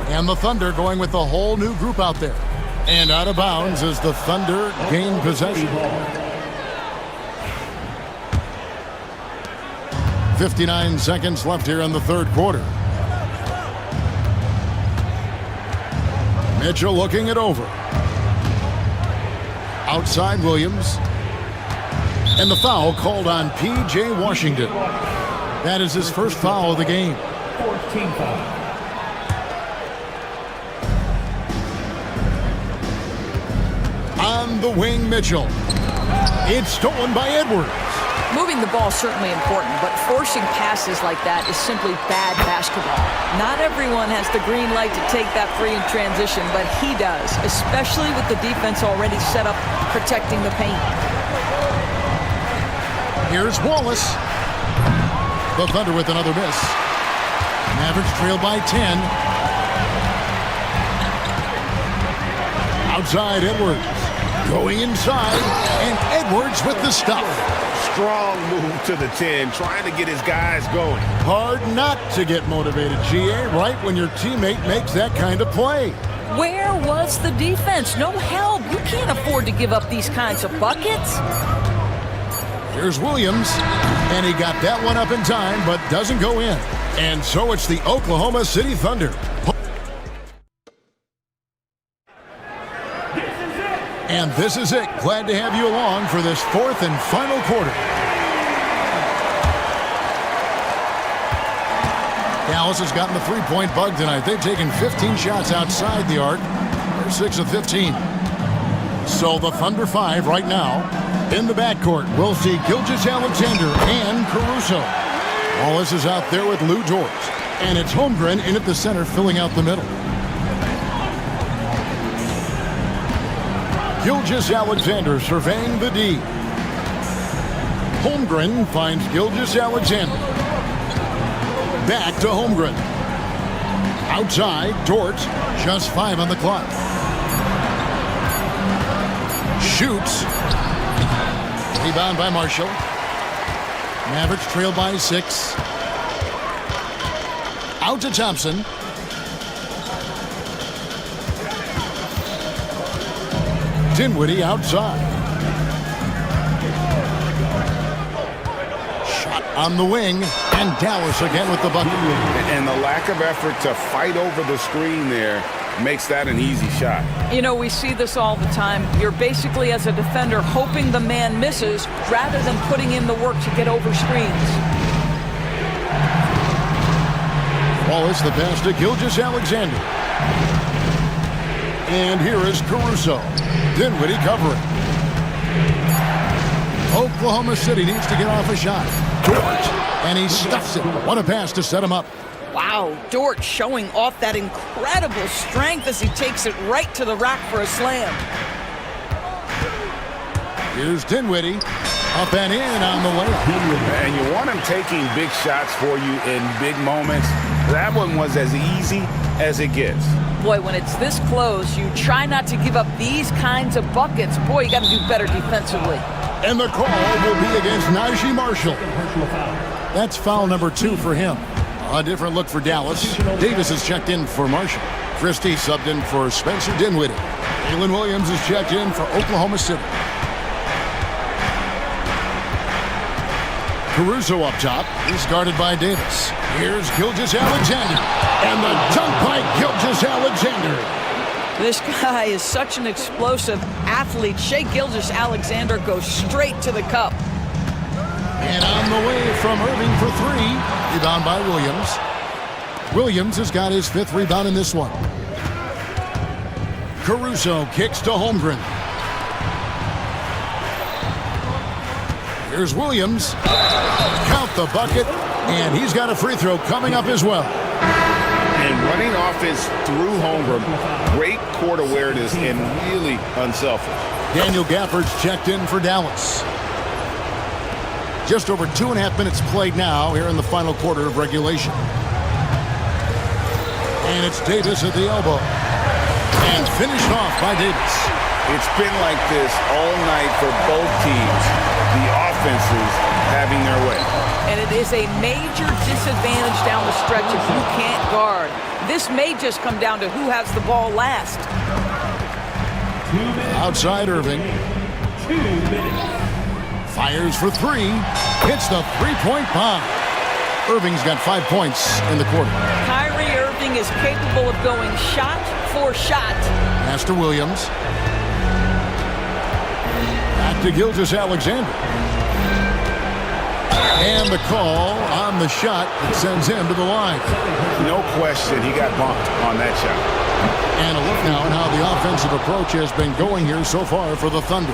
And the Thunder going with a whole new group out there. And out of bounds as the Thunder gain possession. 59 seconds left here in the third quarter. Mitchell looking it over. Outside Williams. And the foul called on P.J. Washington. That is his first foul of the game. 14 foul. On the wing, Mitchell. It's stolen by Edwards. Moving the ball is certainly important, but forcing passes like that is simply bad basketball. Not everyone has the green light to take that free in transition, but he does, especially with the defense already set up protecting the paint. Here's Wallace. The Thunder with another miss. Mavericks trail by 10. Outside Edwards. Going inside, and Edwards with the stop. Strong move to the 10, trying to get his guys going. Hard not to get motivated, GA, right when your teammate makes that kind of play. Where was the defense? No help. You can't afford to give up these kinds of buckets. Here's Williams, and he got that one up in time, but doesn't go in. And so it's the Oklahoma City Thunder. And this is it. Glad to have you along for this fourth and final quarter. Dallas has gotten the three-point bug tonight. They've taken 15 shots outside the arc. They're 6 of 15. So the Thunder 5 right now. In the backcourt, we'll see Gilgeous-Alexander and Caruso. Wallace is out there with Lou Dort. And it's Holmgren in at the center, filling out the middle. Gilgeous-Alexander surveying the D. Holmgren finds Gilgeous-Alexander. Back to Holmgren. Outside, Dort, just 5 on the clock. Shoots. Rebound by Marshall. Mavericks trail by 6. Out to Thompson. Dinwiddie outside. Shot on the wing, and Dallas again with the bucket. And the lack of effort to fight over the screen there makes that an easy shot. You know, we see this all the time. You're basically, as a defender, hoping the man misses rather than putting in the work to get over screens. Wallace, the pass to Gilgeous-Alexander. And here is Caruso. Dinwiddie covering. Oklahoma City needs to get off a shot. Dort, and he stuffs it. What a pass to set him up. Wow, Dort showing off that incredible strength as he takes it right to the rack for a slam. Here's Dinwiddie. Up and in on the layup. And you want him taking big shots for you in big moments. That one was as easy as it gets. Boy, when it's this close, you try not to give up these kinds of buckets. Boy, you got to do better defensively. And the call will be against Najee Marshall. That's foul number 2 for him. A different look for Dallas. Davis is checked in for Marshall. Christie subbed in for Spencer Dinwiddie. Jalen Williams is checked in for Oklahoma City. Caruso up top. He's guarded by Davis. Here's Gilgeous-Alexander. And the dunk by Gilgeous-Alexander. This guy is such an explosive athlete. Shai Gilgeous-Alexander goes straight to the cup. And on the way from Irving for 3. Rebound by Williams. Williams has got his 5th rebound in this one. Caruso kicks to Holmgren. Here's Williams. Count the bucket. And he's got a free throw coming up as well. And running offense through Holmgren. Great court awareness and really unselfish. Daniel Gafford's checked in for Dallas. Just over 2.5 minutes played now here in the final quarter of regulation. And it's Davis at the elbow. And finished off by Davis. It's been like this all night for both teams. The offenses having their way. And it is a major disadvantage down the stretch if you can't guard. This may just come down to who has the ball last. Outside Irving. Fires for 3. Hits the three-point bomb. Irving's got 5 points in the quarter. Kyrie Irving is capable of going shot for shot. Pass to Williams. Back to Gilgeous-Alexander. And the call on the shot that sends him to the line. No question, he got bumped on that shot. And a look now at how the offensive approach has been going here so far for the Thunder.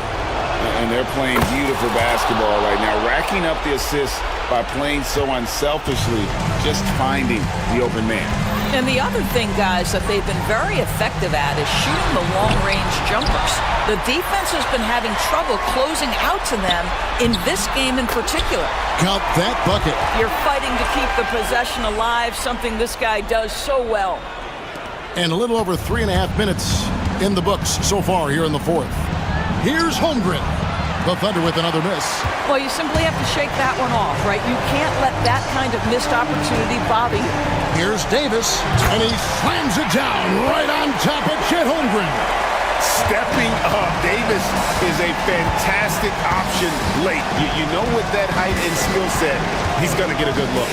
And they're playing beautiful basketball right now, racking up the assists by playing so unselfishly, just finding the open man. And the other thing, guys, that they've been very effective at is shooting the long-range jumpers. The defense has been having trouble closing out to them in this game in particular. Count that bucket. You're fighting to keep the possession alive, something this guy does so well. And a little over 3.5 minutes in the books so far here in the fourth. Here's Holmgren. The Thunder with another miss. Well, you simply have to shake that one off, right? You can't let that kind of missed opportunity bother you. Here's Davis, and he slams it down right on top of Chet Holmgren. Stepping up, Davis is a fantastic option late. You know, with that height and skill set, he's going to get a good look.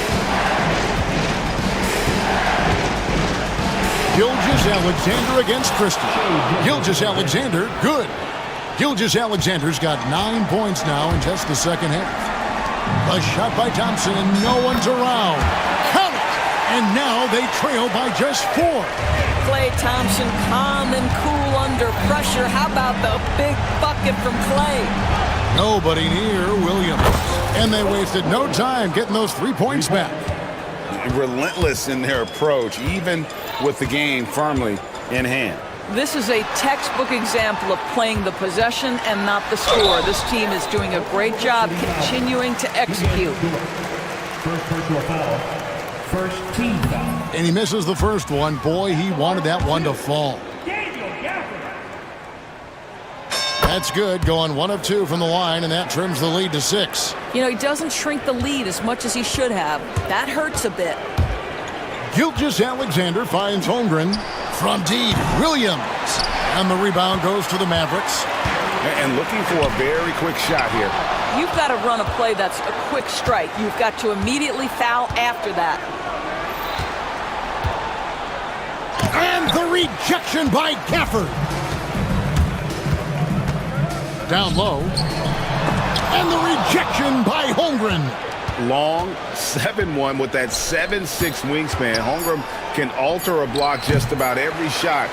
Gilgeous-Alexander against Christie. Gilgeous-Alexander, good. Gilgeous-Alexander's got 9 points now in just the second half. A shot by Thompson, and no one's around. Count it! And now they trail by just 4. Klay Thompson, calm and cool under pressure. How about the big bucket from Klay? Nobody near Williams. And they wasted no time getting those 3 points back. Relentless in their approach, even with the game firmly in hand. This is a textbook example of playing the possession and not the score. This team is doing a great job continuing to execute. First personal foul. First team foul. And he misses the first one. Boy, he wanted that one to fall. That's good, going 1 of 2 from the line, and that trims the lead to 6. You know, he doesn't shrink the lead as much as he should have. That hurts a bit. Gilgeous-Alexander finds Holmgren from deep. Williams. And the rebound goes to the Mavericks. And looking for a very quick shot here. You've got to run a play that's a quick strike. You've got to immediately foul after that. And the rejection by Gafford. Down low. And the rejection by Holmgren. Long 7-1 with that 7'6" wingspan. Holmgren can alter a block just about every shot.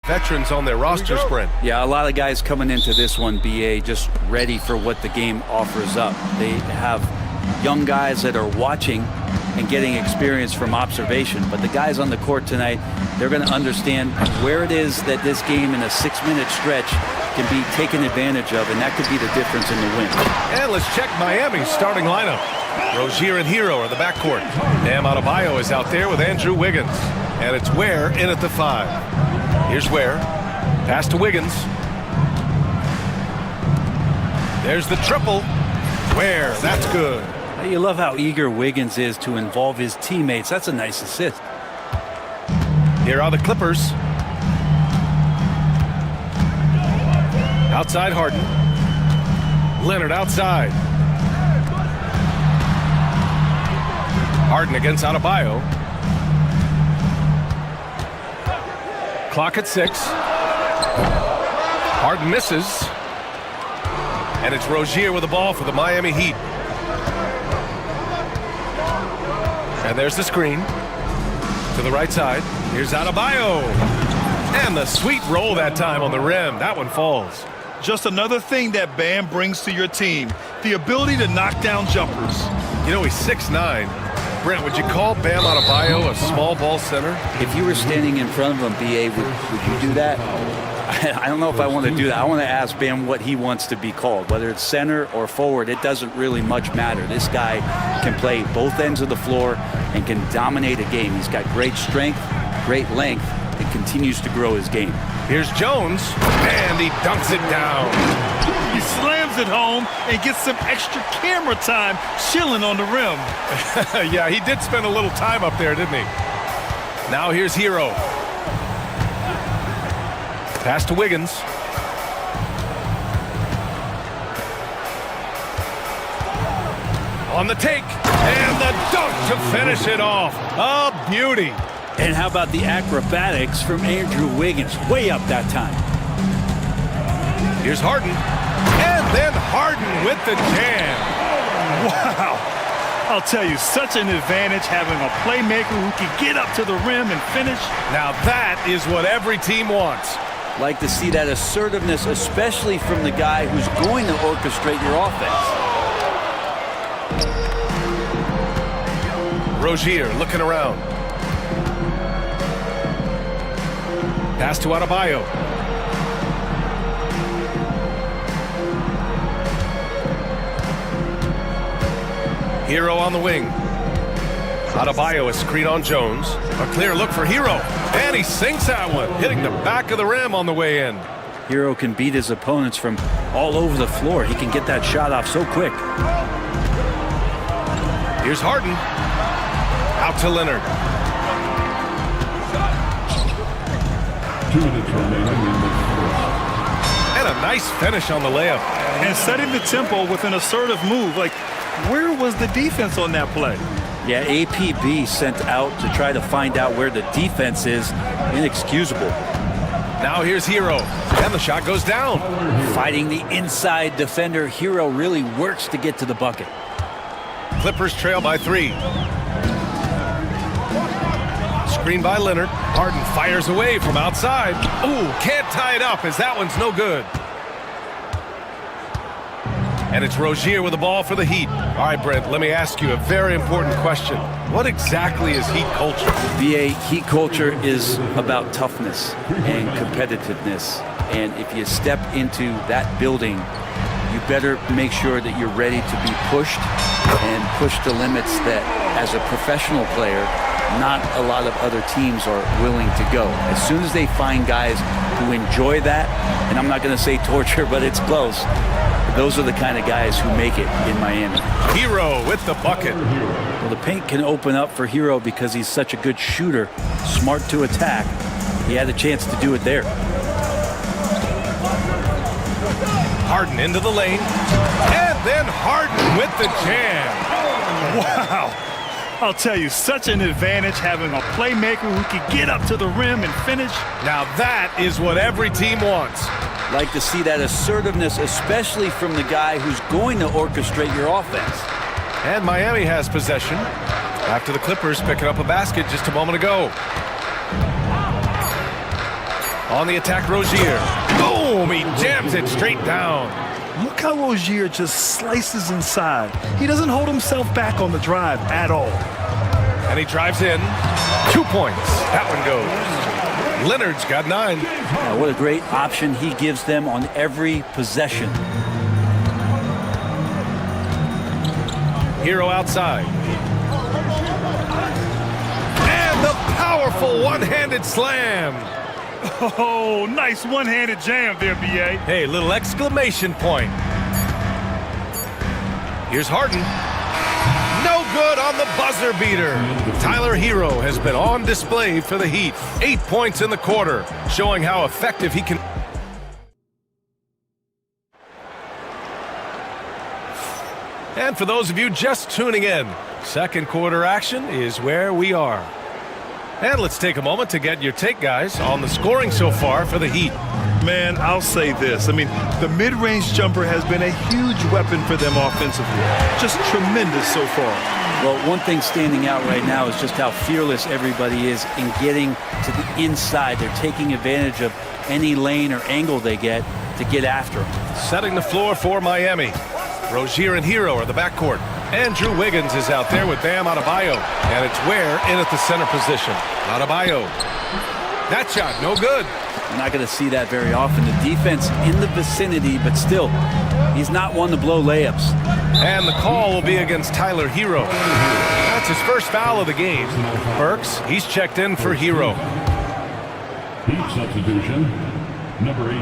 veterans on their roster sprint. Yeah, a lot of guys coming into this one, BA, just ready for what the game offers up. They have young guys that are watching and getting experience from observation. But the guys on the court tonight, they're going to understand where it is that this game in a 6-minute stretch can be taken advantage of, and that could be the difference in the win. And let's check Miami's starting lineup. Rozier and Hero are the backcourt. Bam Adebayo is out there with Andrew Wiggins. And it's Ware in at the 5. Here's Ware. Pass to Wiggins. There's the triple. Ware, that's good. You love how eager Wiggins is to involve his teammates. That's a nice assist. Here are the Clippers. Outside Harden. Leonard outside. Harden against Adebayo. Clock at 6. Harden misses. And it's Rozier with the ball for the Miami Heat. And there's the screen. To the right side. Here's Adebayo. And the sweet roll that time on the rim. That one falls. Just another thing that Bam brings to your team. The ability to knock down jumpers. You know, he's 6'9". Brent, would you call Bam Adebayo a small ball center? If you were standing in front of him, BA, would you do that? I don't know if I want to do that. I want to ask Bam what he wants to be called. Whether it's center or forward, it doesn't really much matter. This guy can play both ends of the floor and can dominate a game. He's got great strength, great length, and continues to grow his game. Here's Jones, and he dunks it down. He slams it home and gets some extra camera time chilling on the rim. Yeah, he did spend a little time up there, didn't he? Now here's Hero. Pass to Wiggins. On the take, and the dunk to finish it off. A beauty. And how about the acrobatics from Andrew Wiggins? Way up that time. Here's Harden. And then Harden with the jam. Wow. I'll tell you, such an advantage having a playmaker who can get up to the rim and finish. Now that is what every team wants. Like to see that assertiveness, especially from the guy who's going to orchestrate your offense. Rozier looking around. Pass to Adebayo. Hero on the wing. Adebayo, a screen on Jones. A clear look for Hero. And he sinks that one, hitting the back of the rim on the way in. Hero can beat his opponents from all over the floor. He can get that shot off so quick. Here's Harden. Out to Leonard. 2 minutes remaining in the first. And a nice finish on the layup. And setting the tempo with an assertive move. Like, where was the defense on that play? Yeah, APB sent out to try to find out where the defense is. Inexcusable. Now here's Hero. And the shot goes down. Fighting the inside defender, Hero really works to get to the bucket. Clippers trail by 3. Screen by Leonard. Harden fires away from outside. Ooh, can't tie it up as that one's no good. And it's Rozier with the ball for the Heat. All right, Brent, let me ask you a very important question. What exactly is Heat culture? BA, Heat culture is about toughness and competitiveness. And if you step into that building, you better make sure that you're ready to be pushed and push the limits that, as a professional player, not a lot of other teams are willing to go. As soon as they find guys who enjoy that, and I'm not going to say torture, but it's close, those are the kind of guys who make it in Miami. Hero with the bucket. Well, the paint can open up for Hero because he's such a good shooter, smart to attack. He had a chance to do it there. Harden into the lane. And then Harden with the jam. Wow. I'll tell you, such an advantage having a playmaker who can get up to the rim and finish. Now that is what every team wants. Like to see that assertiveness, especially from the guy who's going to orchestrate your offense. And Miami has possession after the Clippers picking up a basket just a moment ago. On the attack, Rozier. Boom! He jams it straight down. Look how Rozier just slices inside. He doesn't hold himself back on the drive at all. And he drives in. 2 points. That one goes. Leonard's got 9. What a great option he gives them on every possession. Hero outside. And the powerful one-handed slam. Oh, nice one-handed jam there, B.A. Hey, little exclamation point. Here's Harden. No good on the buzzer beater. Tyler Hero has been on display for the Heat. 8 points in the quarter, showing how effective he can. And for those of you just tuning in, second quarter action is where we are. And let's take a moment to get your take, guys, on the scoring so far for the Heat. Man, I'll say this. I mean, the mid-range jumper has been a huge weapon for them offensively. Just tremendous so far. Well, one thing standing out right now is just how fearless everybody is in getting to the inside. They're taking advantage of any lane or angle they get to get after them. Setting the floor for Miami. Rozier and Hero are the backcourt. Andrew Wiggins is out there with Bam Adebayo. And it's Ware in at the center position. Adebayo. That shot, no good. You're not going to see that very often. The defense in the vicinity, but still, he's not one to blow layups. And the call will be against Tyler Hero. That's his first foul of the game. Burks, he's checked in for Hero. Heat substitution, number 18.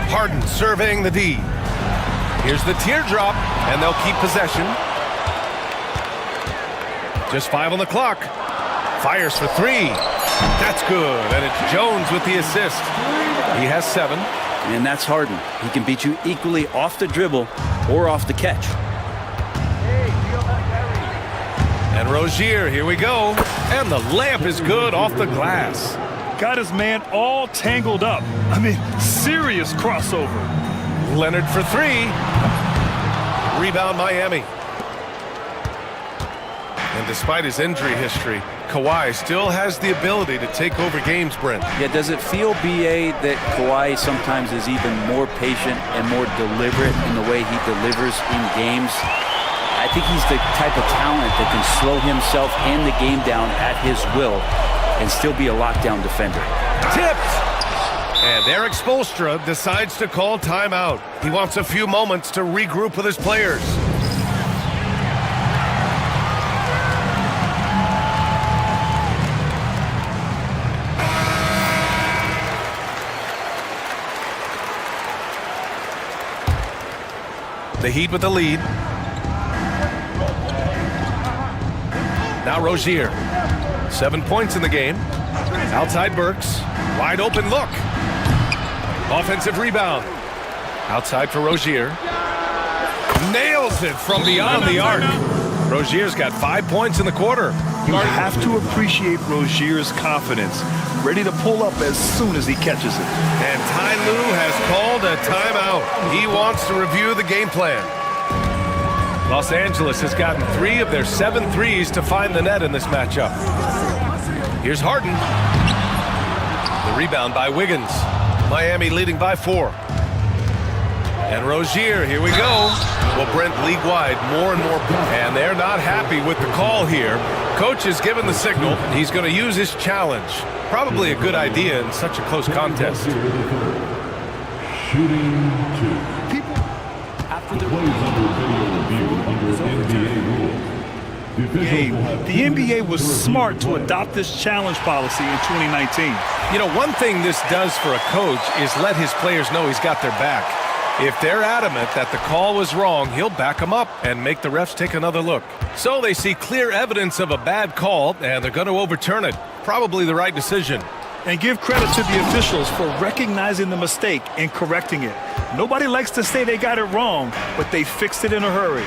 Harden surveying the D. Here's the teardrop, and they'll keep possession. Just 5 on the clock. Fires for 3. That's good, and it's Jones with the assist. He has 7. And that's Harden. He can beat you equally off the dribble or off the catch. And Rozier, here we go. And the layup is good off the glass. Got his man all tangled up. I mean, serious crossover. Leonard for 3. Rebound Miami. And despite his injury history, Kawhi still has the ability to take over games, Brent. Yeah, does it feel, B.A., that Kawhi sometimes is even more patient and more deliberate in the way he delivers in games? I think he's the type of talent that can slow himself and the game down at his will and still be a lockdown defender. Tipped! And Eric Spoelstra decides to call timeout. He wants a few moments to regroup with his players. The Heat with the lead. Now Rozier. 7 points in the game. Outside Burks. Wide open look. Offensive rebound. Outside for Rozier. Nails it from beyond the arc. Rozier's got 5 points in the quarter. You have to appreciate Rozier's confidence. Ready to pull up as soon as he catches it. And Ty Lue has called a timeout. He wants to review the game plan. Los Angeles has gotten 3 of their 7 threes to find the net in this matchup. Here's Harden. The rebound by Wiggins. Miami leading by 4. And Rozier, here we go. Well, Brent, league-wide, more and more. And they're not happy with the call here. Coach has given the signal. He's going to use his challenge. Probably a good idea in such a close contest. Shooting 2. People after the Plays under video review under NBA rules. The NBA was smart to adopt this challenge policy in 2019. You know, one thing this does for a coach is let his players know he's got their back. If they're adamant that the call was wrong, he'll back them up and make the refs take another look. So they see clear evidence of a bad call, and they're going to overturn it. Probably the right decision. And give credit to the officials for recognizing the mistake and correcting it. Nobody likes to say they got it wrong, but they fixed it in a hurry.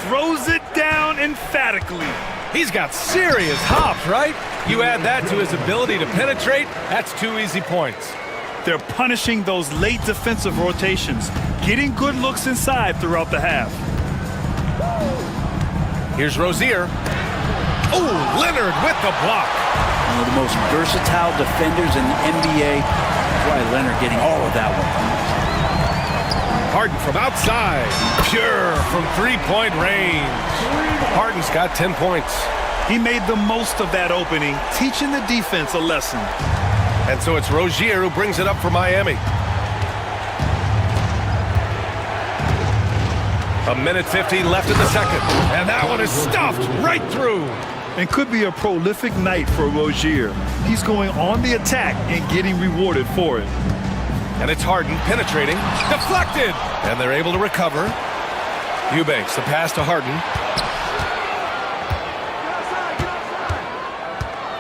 Throws it down emphatically. He's got serious hops, right? You add that to his ability to penetrate, that's 2 easy points. They're punishing those late defensive rotations, getting good looks inside throughout the half. Here's Rozier. Oh, Leonard with the block. One of the most versatile defenders in the NBA. That's why Leonard getting all of that one. Harden from outside. Pure from three-point range. Harden's got 10 points. He made the most of that opening, teaching the defense a lesson. And so it's Rozier who brings it up for Miami. A minute 15 left in the second. And that one is stuffed right through. And could be a prolific night for Rozier. He's going on the attack and getting rewarded for it. And it's Harden penetrating, deflected, and they're able to recover. Eubanks, the pass to Harden.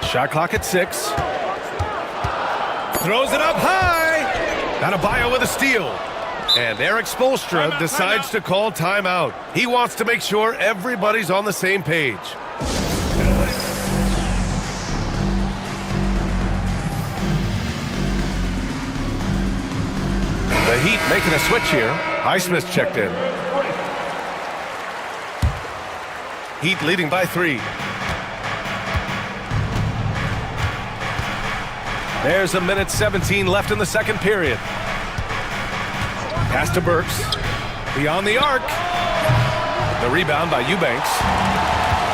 Shot clock at 6. Throws it up high. Adebayo with a steal. And Eric Spoelstra decides to call timeout. He wants to make sure everybody's on the same page. The Heat making a switch here. Highsmith checked in. Heat leading by 3. There's a minute 17 left in the second period. Pass to Burks. Beyond the arc. The rebound by Eubanks.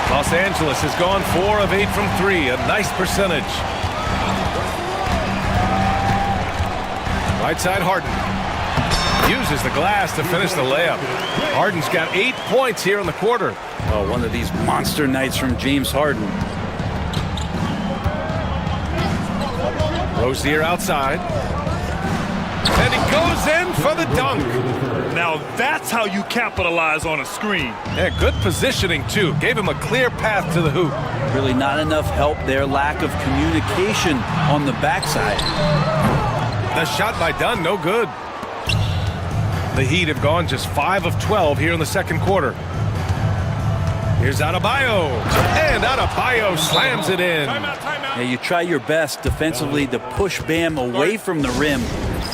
Los Angeles has gone 4 of 8 from 3. A nice percentage. Right side Harden. Uses the glass to finish the layup. Harden's got 8 points here in the quarter. Oh, one of these monster nights from James Harden. Rozier outside. And he goes in for the dunk. Now that's how you capitalize on a screen. Yeah, good positioning, too. Gave him a clear path to the hoop. Really not enough help there. Lack of communication on the backside. The shot by Dunn, no good. The Heat have gone just 5 of 12 here in the second quarter. Here's Adebayo. And Adebayo slams it in. Yeah, you try your best defensively to push Bam away from the rim.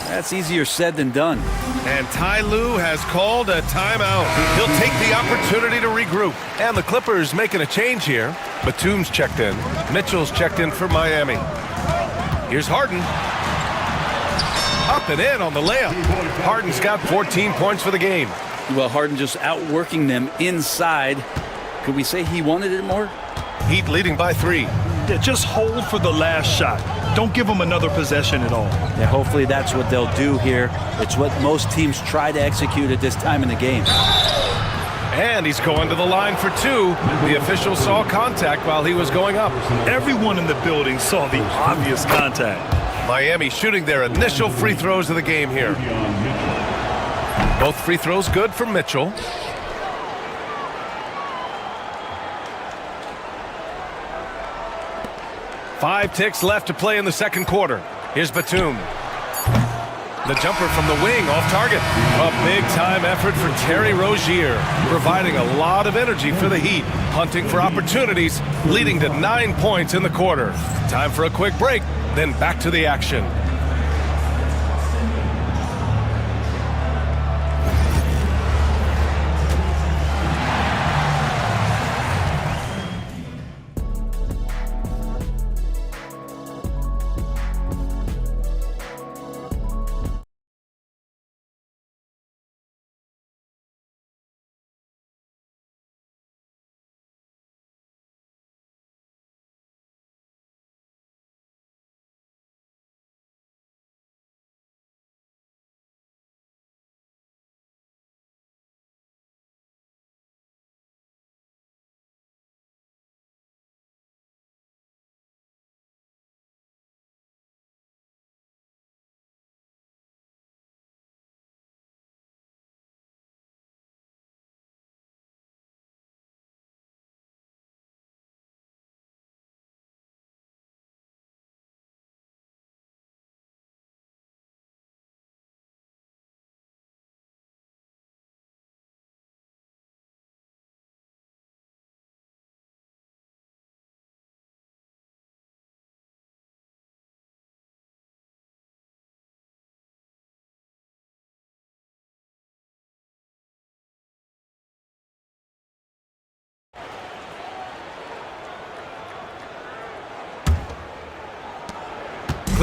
That's easier said than done. And Ty Lue has called a timeout. He'll take the opportunity to regroup. And the Clippers making a change here. Batum's checked in. Mitchell's checked in for Miami. Here's Harden. Up and in on the layup. Harden's got 14 points for the game. Well, Harden just outworking them inside. Could we say he wanted it more? Heat leading by 3. Yeah, just hold for the last shot. Don't give them another possession at all. Yeah, hopefully that's what they'll do here. It's what most teams try to execute at this time in the game. And he's going to the line for 2. The official saw contact while he was going up. Everyone in the building saw the obvious contact. Miami shooting their initial free throws of the game here. Both free throws good for Mitchell. Five ticks left to play in the second quarter. Here's Batum. The jumper from the wing off target. A big-time effort for Terry Rozier, providing a lot of energy for the Heat, hunting for opportunities, leading to 9 points in the quarter. Time for a quick break, then back to the action.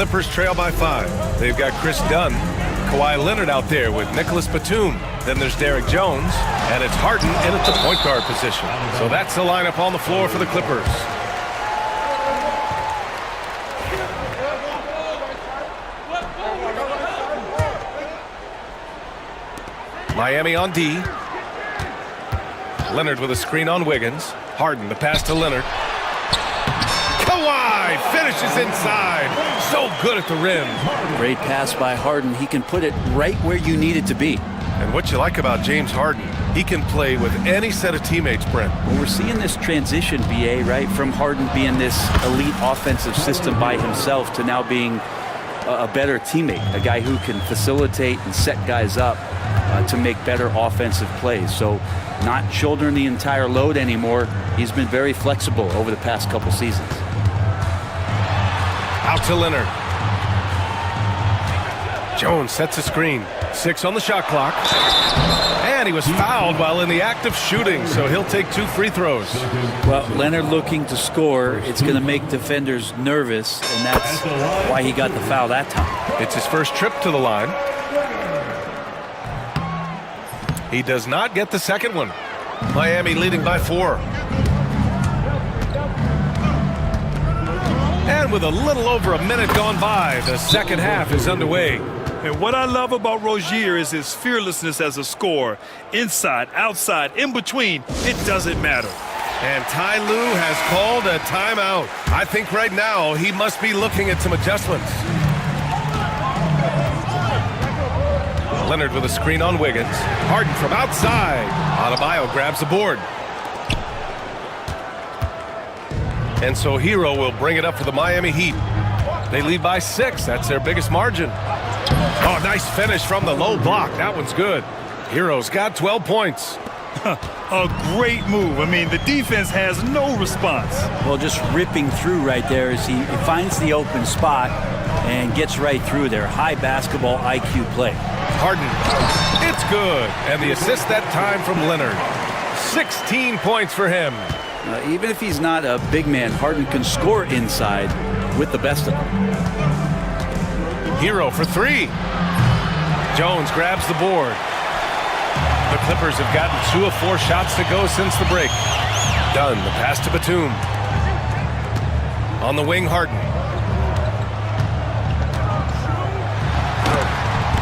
Clippers trail by 5. They've got Chris Dunn, Kawhi Leonard out there with Nicholas Batum. Then there's Derek Jones, and it's Harden in at the point guard position. So that's the lineup on the floor for the Clippers. Miami on D. Leonard with a screen on Wiggins. Harden, the pass to Leonard. Kawhi finishes inside. So good at the rim. Great pass by Harden. He can put it right where you need it to be. And what you like about James Harden, he can play with any set of teammates, Brent. Well, we're seeing this transition, BA, right? From Harden being this elite offensive system by himself to now being a better teammate, a guy who can facilitate and set guys up to make better offensive plays. So not shouldering the entire load anymore. He's been very flexible over the past couple seasons. Out to Leonard. Jones sets a screen. 6 on the shot clock. And he was fouled while in the act of shooting, so he'll take 2 free throws. Well, Leonard looking to score, it's going to make defenders nervous, and that's why he got the foul that time. It's his first trip to the line. He does not get the second one. Miami leading by 4. And with a little over a minute gone by, the second half is underway. And what I love about Rozier is his fearlessness as a scorer. Inside, outside, in between, it doesn't matter. And Ty Lue has called a timeout. I think right now he must be looking at some adjustments. Leonard with a screen on Wiggins. Harden from outside. Adebayo grabs the board. And so Hero will bring it up for the Miami Heat. They lead by 6. That's their biggest margin. Oh, nice finish from the low block. That one's good. Hero's got 12 points. A great move. I mean, the defense has no response. Well, just ripping through right there as he finds the open spot and gets right through there. High basketball IQ play. Harden. It's good. And the assist that time from Leonard. 16 points for him. Even if he's not a big man, Harden can score inside with the best of them. Hero for 3. Jones grabs the board. The Clippers have gotten 2 of 4 shots to go since the break. Dunn, the pass to Batum. On the wing, Harden.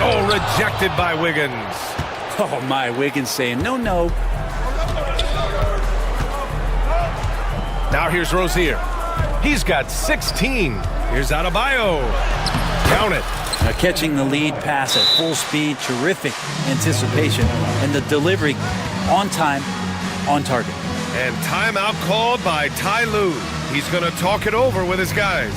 Oh, rejected by Wiggins. Oh, my, Wiggins saying no, no. Now here's Rozier. He's got 16. Here's Adebayo. Count it. Now catching the lead pass at full speed, terrific anticipation, and the delivery on time, on target. And timeout called by Ty Lue. He's going to talk it over with his guys.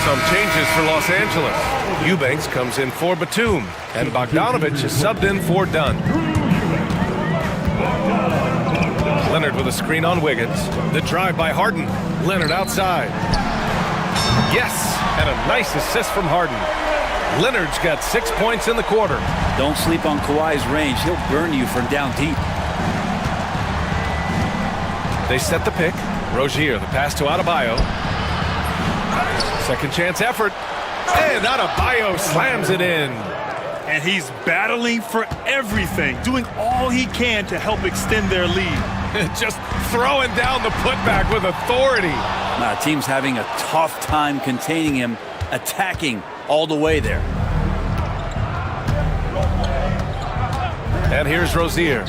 Some changes for Los Angeles. Eubanks comes in for Batum, and Bogdanovich is subbed in for Dunn. Leonard with a screen on Wiggins. The drive by Harden. Leonard outside. Yes, and a nice assist from Harden. Leonard's got 6 points in the quarter. Don't sleep on Kawhi's range. He'll burn you from down deep. They set the pick. Rozier, the pass to Adebayo. Second chance effort. And Adebayo slams it in. And he's battling for everything, doing all he can to help extend their lead. Just throwing down the putback with authority. Team's having a tough time containing him, attacking all the way there. And here's Rozier.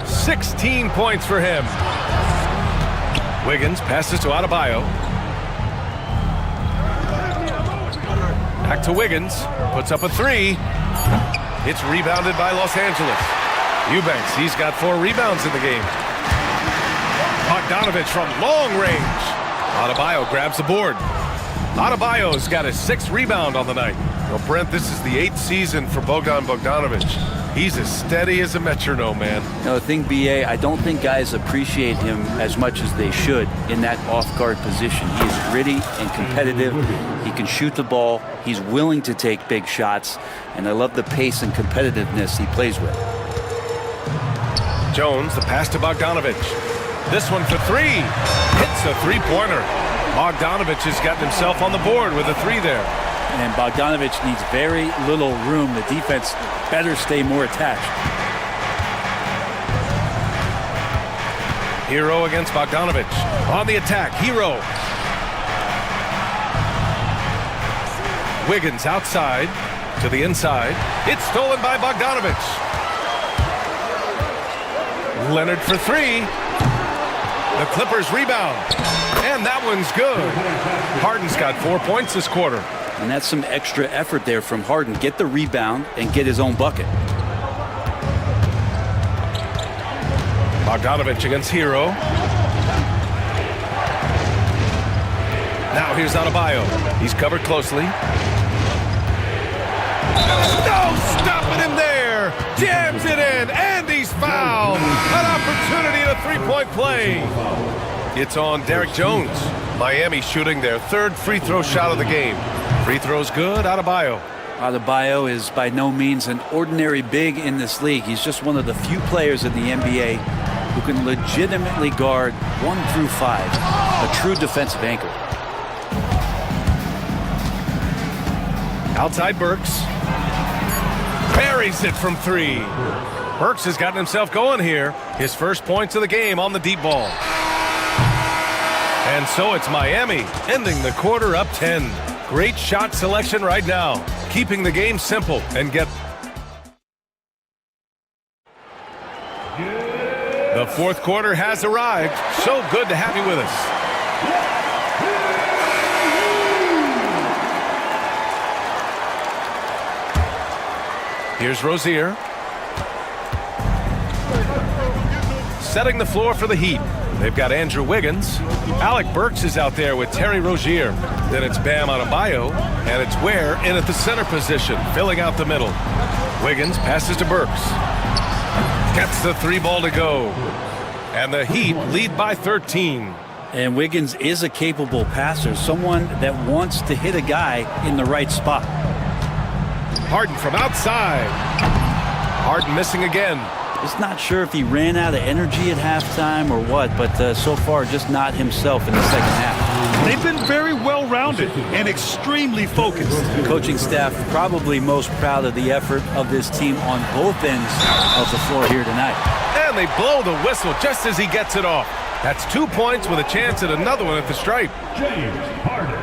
16 points for him. Wiggins passes to Adebayo. Back to Wiggins. Puts up a 3. It's rebounded by Los Angeles. Eubanks, he's got 4 rebounds in the game. Bogdanovich from long range. Adebayo grabs the board. Adebayo's got his 6th rebound on the night. Well, Brent, this is the 8th season for Bogdanovich. He's as steady as a metronome, man. No, the thing, B.A., I don't think guys appreciate him as much as they should in that off-guard position. He is gritty and competitive. He can shoot the ball. He's willing to take big shots. And I love the pace and competitiveness he plays with. Jones, the pass to Bogdanovich. This one for 3. Hits a three-pointer. Bogdanovich has gotten himself on the board with a 3 there. And Bogdanovich needs very little room. The defense better stay more attached. Hero against Bogdanovich. On the attack, Hero. Wiggins outside to the inside. It's stolen by Bogdanovich. Leonard for 3. The Clippers rebound. And that one's good. Harden's got 4 points this quarter. And that's some extra effort there from Harden. Get the rebound and get his own bucket. Bogdanovich against Hero. Now here's Adebayo. He's covered closely. No, stopping him there. Jams it in, and he's fouled. An opportunity to 3-point play. It's on Derek Jones. Miami shooting their 3rd free throw shot of the game. Free throw's good, Adebayo. Adebayo is by no means an ordinary big in this league. He's just one of the few players in the NBA who can legitimately guard 1 through 5. A true defensive anchor. Outside Burks. Buries it from 3. Burks has gotten himself going here. His first points of the game on the deep ball. And so it's Miami, ending the quarter up 10. Great shot selection right now, keeping the game simple and get... The 4th quarter has arrived. So good to have you with us. Here's Rozier. Setting the floor for the Heat. They've got Andrew Wiggins. Alec Burks is out there with Terry Rozier. Then it's Bam Adebayo, and it's Ware in at the center position, filling out the middle. Wiggins passes to Burks. Gets the 3 ball to go. And the Heat lead by 13. And Wiggins is a capable passer, someone that wants to hit a guy in the right spot. Harden from outside. Harden missing again. Just not sure if he ran out of energy at halftime or what, but so far just not himself in the second half. They've been very well-rounded and extremely focused. The coaching staff probably most proud of the effort of this team on both ends of the floor here tonight. And they blow the whistle just as he gets it off. That's 2 points with a chance at another one at the stripe. James Harden.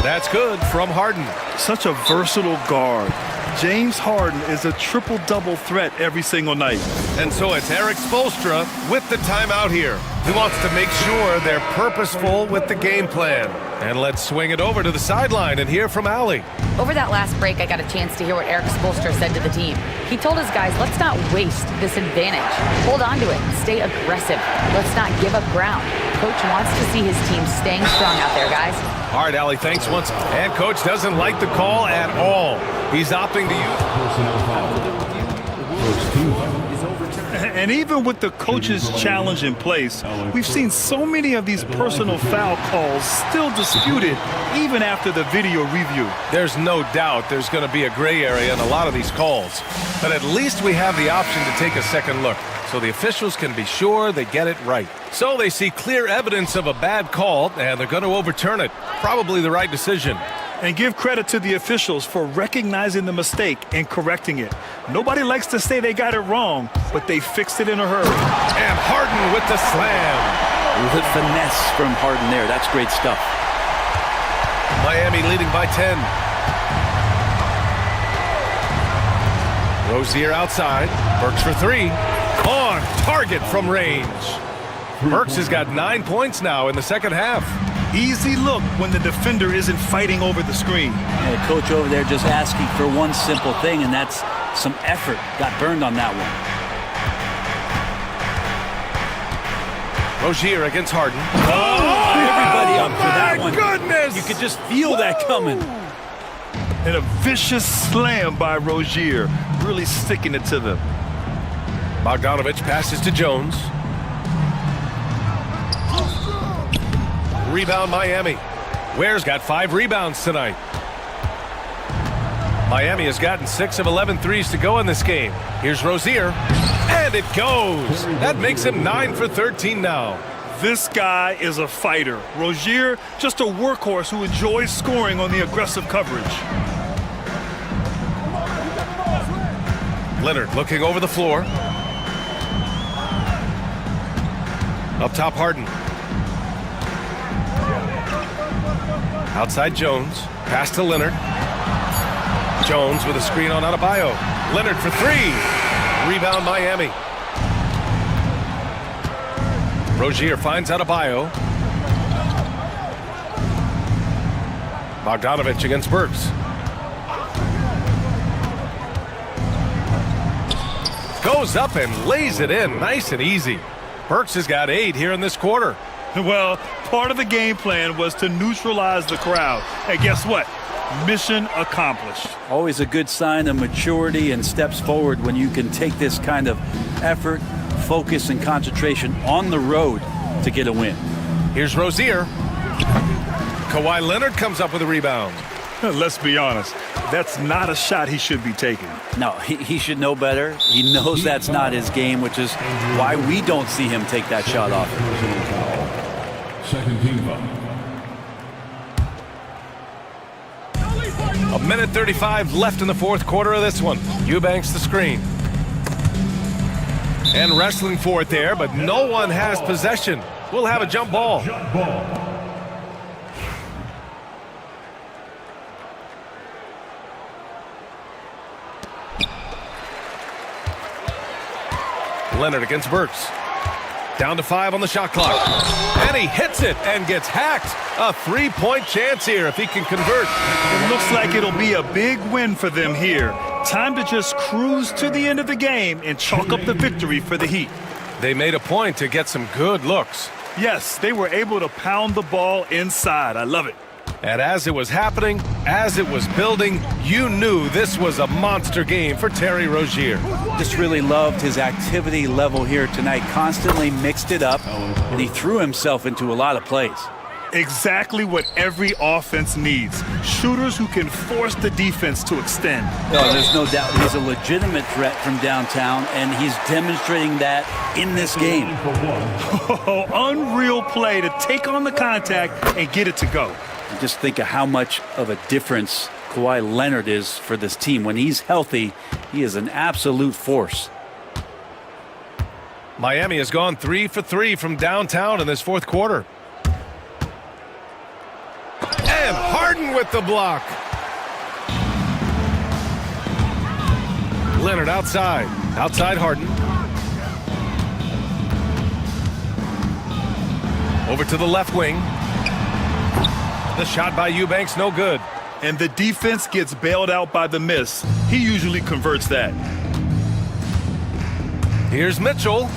That's good from Harden. Such a versatile guard. James Harden is a triple-double threat every single night. And so it's Eric Spoelstra with the timeout here. He wants to make sure they're purposeful with the game plan. And let's swing it over to the sideline and hear from Allie. Over that last break, I got a chance to hear what Eric Spoelstra said to the team. He told his guys, let's not waste this advantage. Hold on to it. Stay aggressive. Let's not give up ground. Coach wants to see his team staying strong out there, guys. All right, Allie, thanks once. And Coach doesn't like the call at all. He's opting to use... And even with the coach's challenge in place, we've seen so many of these personal foul calls still disputed even after the video review. There's no doubt there's going to be a gray area in a lot of these calls. But at least we have the option to take a second look, so the officials can be sure they get it right. So they see clear evidence of a bad call, and they're going to overturn it. Probably the right decision. And give credit to the officials for recognizing the mistake and correcting it. Nobody likes to say they got it wrong, but they fixed it in a hurry. And Harden with the slam. With finesse from Harden there. That's great stuff. Miami leading by 10. Rozier outside. Burks for 3. On target from range. Burks has got 9 points now in the second half. Easy look when the defender isn't fighting over the screen. And the coach over there just asking for one simple thing, and that's some effort. Got burned on that one. Rozier against Harden. Everybody up for that one. Goodness! You could just feel that coming. And a vicious slam by Rozier, really sticking it to them. Bogdanovich passes to Jones. Rebound Miami. Ware's got 5 rebounds tonight. Miami has gotten 6 of 11 threes to go in this game. Here's Rozier. And it goes. That makes him 9 for 13 now. This guy is a fighter. Rozier, just a workhorse who enjoys scoring on the aggressive coverage. Leonard looking over the floor. Up top, Harden. Outside Jones. Pass to Leonard. Jones with a screen on Adebayo. Leonard for 3. Rebound Miami. Rozier finds Adebayo. Bogdanovich against Burks. Goes up and lays it in nice and easy. Burks has got 8 here in this quarter. Well, part of the game plan was to neutralize the crowd. And guess what? Mission accomplished. Always a good sign of maturity and steps forward when you can take this kind of effort, focus, and concentration on the road to get a win. Here's Rozier. Kawhi Leonard comes up with a rebound. Let's be honest. That's not a shot he should be taking. No, he should know better. He knows that's not his game, which is why we don't see him take that shot off. Second team foul. A minute 35 left in the fourth quarter of this one. Eubanks the screen. And wrestling for it there, but no one has possession. We'll have a jump ball. Jump ball. Leonard against Burks. Down to 5 on the shot clock. And he hits it and gets hacked. A 3-point chance here if he can convert. It looks like it'll be a big win for them here. Time to just cruise to the end of the game and chalk up the victory for the Heat. They made a point to get some good looks. Yes, they were able to pound the ball inside. I love it. And as it was happening, as it was building, you knew this was a monster game for Terry Rozier. Just really loved his activity level here tonight. Constantly mixed it up, and he threw himself into a lot of plays. Exactly what every offense needs. Shooters who can force the defense to extend. No, there's no doubt he's a legitimate threat from downtown, and he's demonstrating that in this game. Oh, unreal play to take on the contact and get it to go. Just think of how much of a difference Kawhi Leonard is for this team. When he's healthy, he is an absolute force. Miami has gone 3 for 3 from downtown in this fourth quarter. And Harden with the block. Leonard outside. Outside Harden. Over to the left wing. The shot by Eubanks, no good. And the defense gets bailed out by the miss. He usually converts that. Here's Mitchell.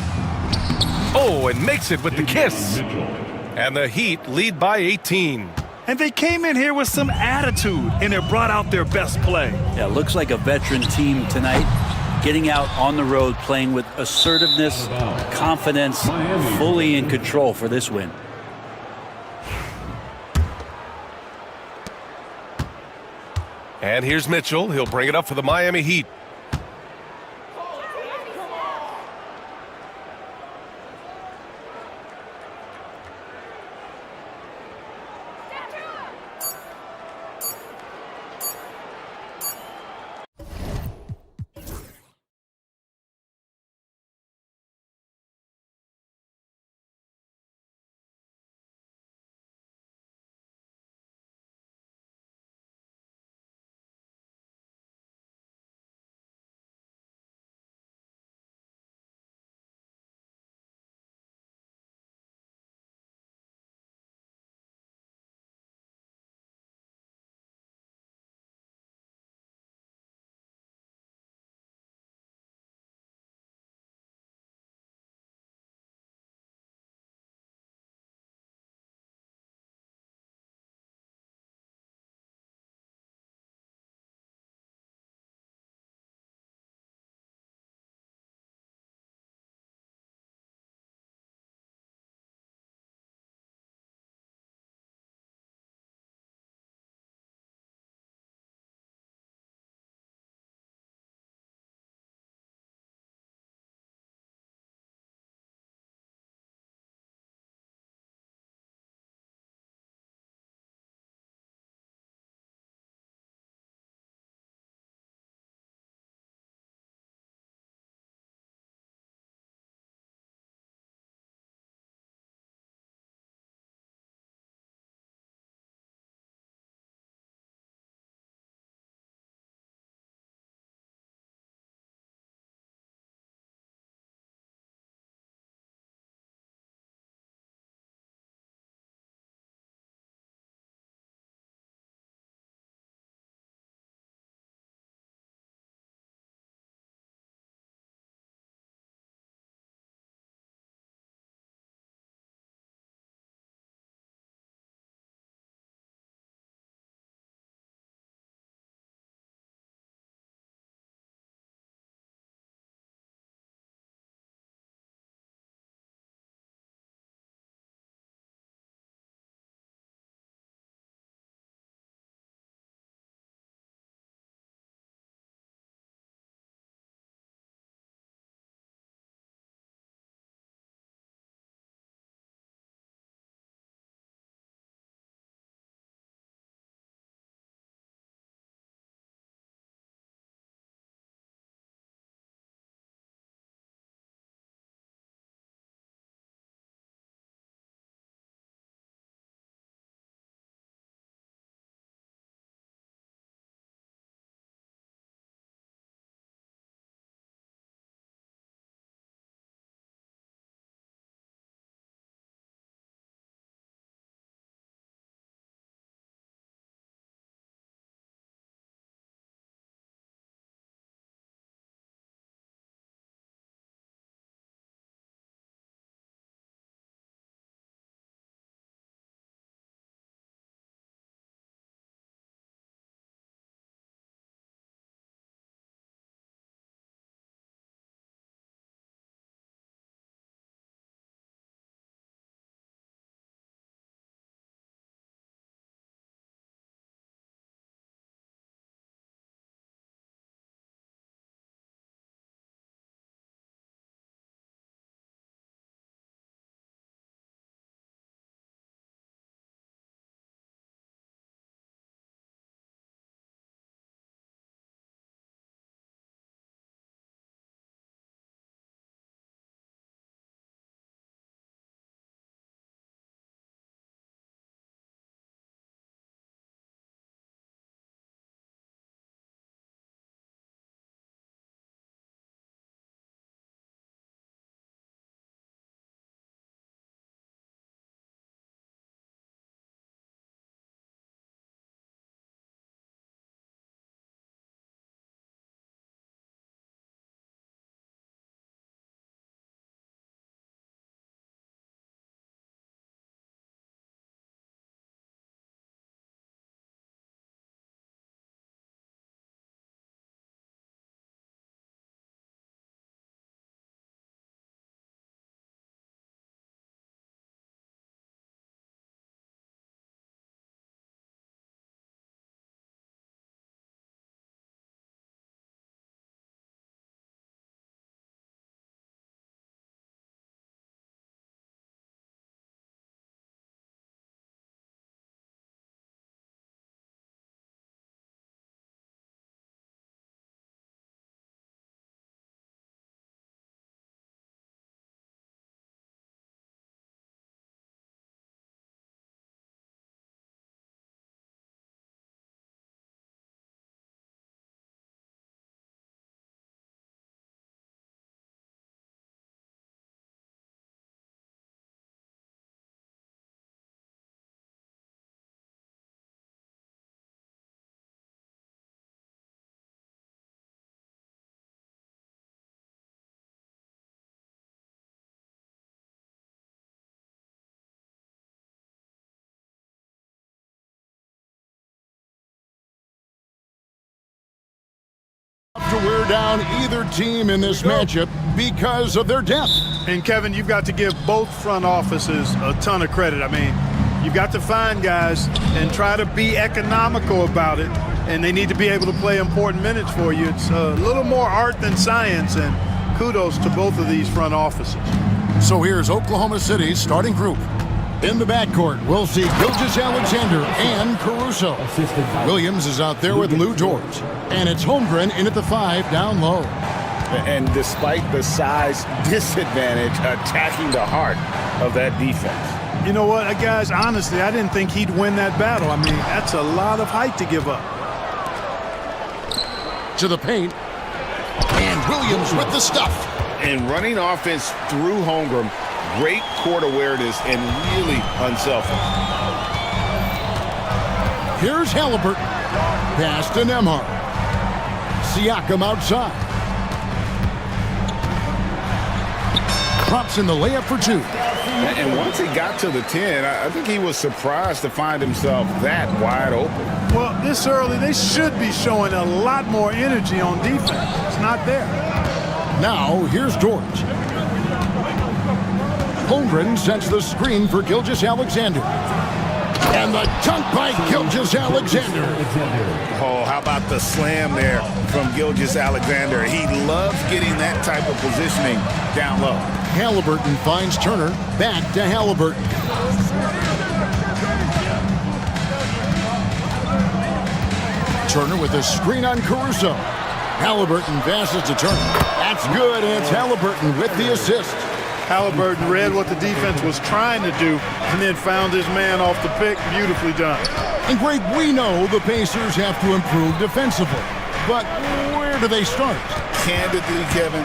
Oh, and makes it with the kiss. And the Heat lead by 18. And they came in here with some attitude, and it brought out their best play. Yeah, looks like a veteran team tonight. Getting out on the road, playing with assertiveness, confidence, fully in control for this win. And here's Mitchell. He'll bring it up for the Miami Heat. wear down either team in this matchup because of their depth. And Kevin, you've got to give both front offices a ton of credit. I mean, you've got to find guys and try to be economical about it, and they need to be able to play important minutes for you. It's a little more art than science, and kudos to both of these front offices. So here's Oklahoma City's starting group. In the backcourt, we'll see Gilgeous-Alexander and Caruso. Williams is out there with Lou George. And it's Holmgren in at the 5 down low. And despite the size disadvantage, attacking the heart of that defense. You know what, guys, honestly, I didn't think he'd win that battle. I mean, that's a lot of height to give up. To the paint. And Williams with the stuff. And running offense through Holmgren. Great court awareness and really unselfish. Here's Halliburton. Pass to Nembhard. Siakam outside. Drops in the layup for 2. And once he got to the 10, I think he was surprised to find himself that wide open. Well, this early, they should be showing a lot more energy on defense. It's not there. Now, here's George. Holmgren sets the screen for Gilgeous-Alexander. And the dunk by Gilgeous-Alexander. Oh, how about the slam there from Gilgeous-Alexander? He loves getting that type of positioning down low. Halliburton finds Turner. Back to Halliburton. Turner with a screen on Caruso. Halliburton passes to Turner. That's good, and it's Halliburton with the assist. Halliburton read what the defense was trying to do and then found his man off the pick. Beautifully done. And Greg, we know the Pacers have to improve defensively. But where do they start? Candidly, Kevin,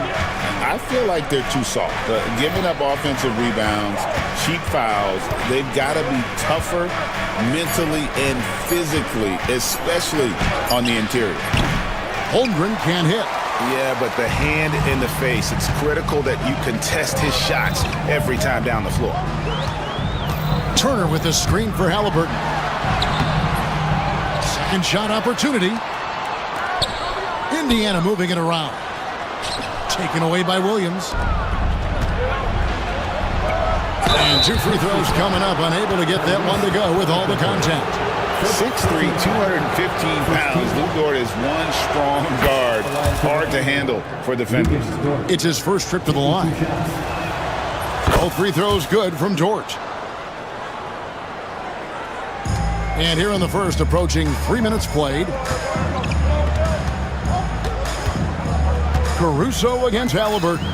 I feel like they're too soft. Giving up offensive rebounds, cheap fouls, they've got to be tougher mentally and physically, especially on the interior. Holmgren can't hit. Yeah, but the hand in the face, it's critical that you contest his shots every time down the floor. Turner with a screen for Halliburton. Second shot opportunity. Indiana moving it around. Taken away by Williams. And 2 free throws coming up, unable to get that one to go with all the contact. 6'3", 215 pounds. Lou Dort is one strong guard. Hard to handle for defenders. It's his first trip to the line. All free throws good from George. And here in the first, approaching 3 minutes played. Caruso against Halliburton.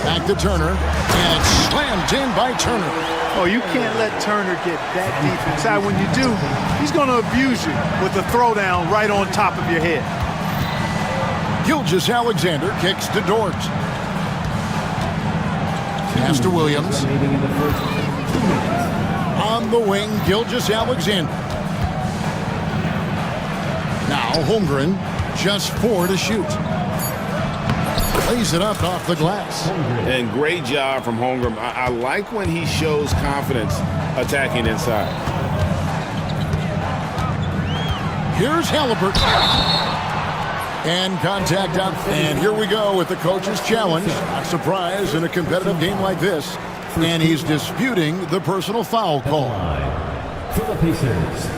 Back to Turner, and it's slammed in by Turner. Oh, you can't let Turner get that deep inside. When you do, he's going to abuse you with a throwdown right on top of your head. Gilgeous-Alexander kicks to Dort. Pass to Williams. On the wing, Gilgeous-Alexander. Now Holmgren, just 4 to shoot. Lays it up off the glass. And great job from Holmgren. I like when he shows confidence attacking inside. Here's Halliburton. And contact out. And here we go with the coach's challenge. Not surprised in a competitive game like this. And he's disputing the personal foul call. For the Pacers,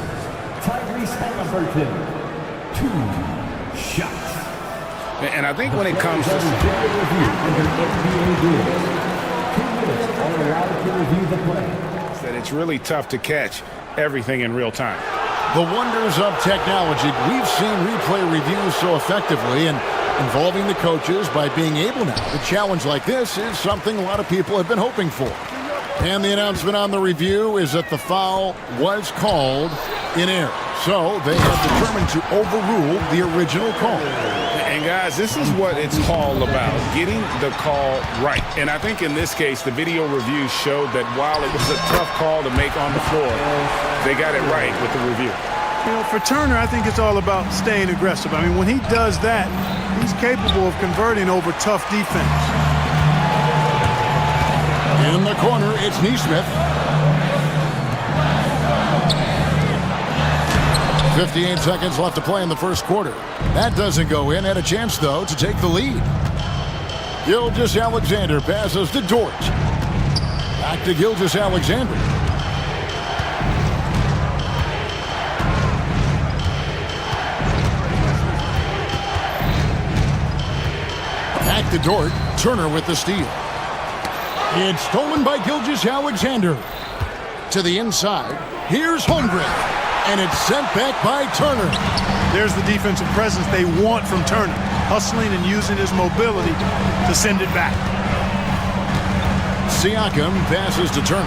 Tyrese Halliburton, 2 shots. And I think when it comes to that it's really tough to catch everything in real time. The wonders of technology. We've seen replay reviews so effectively and involving the coaches by being able now. A challenge like this is something a lot of people have been hoping for. And the announcement on the review is that the foul was called in error. So they have determined to overrule the original call. And guys, this is what it's all about, getting the call right. And I think in this case, the video review showed that while it was a tough call to make on the floor, they got it right with the review. You know, for Turner, I think it's all about staying aggressive. I mean, when he does that, he's capable of converting over tough defense. In the corner, it's Neesmith. 58 seconds left to play in the first quarter. That doesn't go in. Had a chance, though, to take the lead. Gilgeous-Alexander passes to Dort. Back to Gilgeous-Alexander. Back to Dort. Turner with the steal. It's stolen by Gilgeous-Alexander. To the inside. Here's Holmgren. And it's sent back by Turner. There's the defensive presence they want from Turner. Hustling and using his mobility to send it back. Siakam passes to Turner.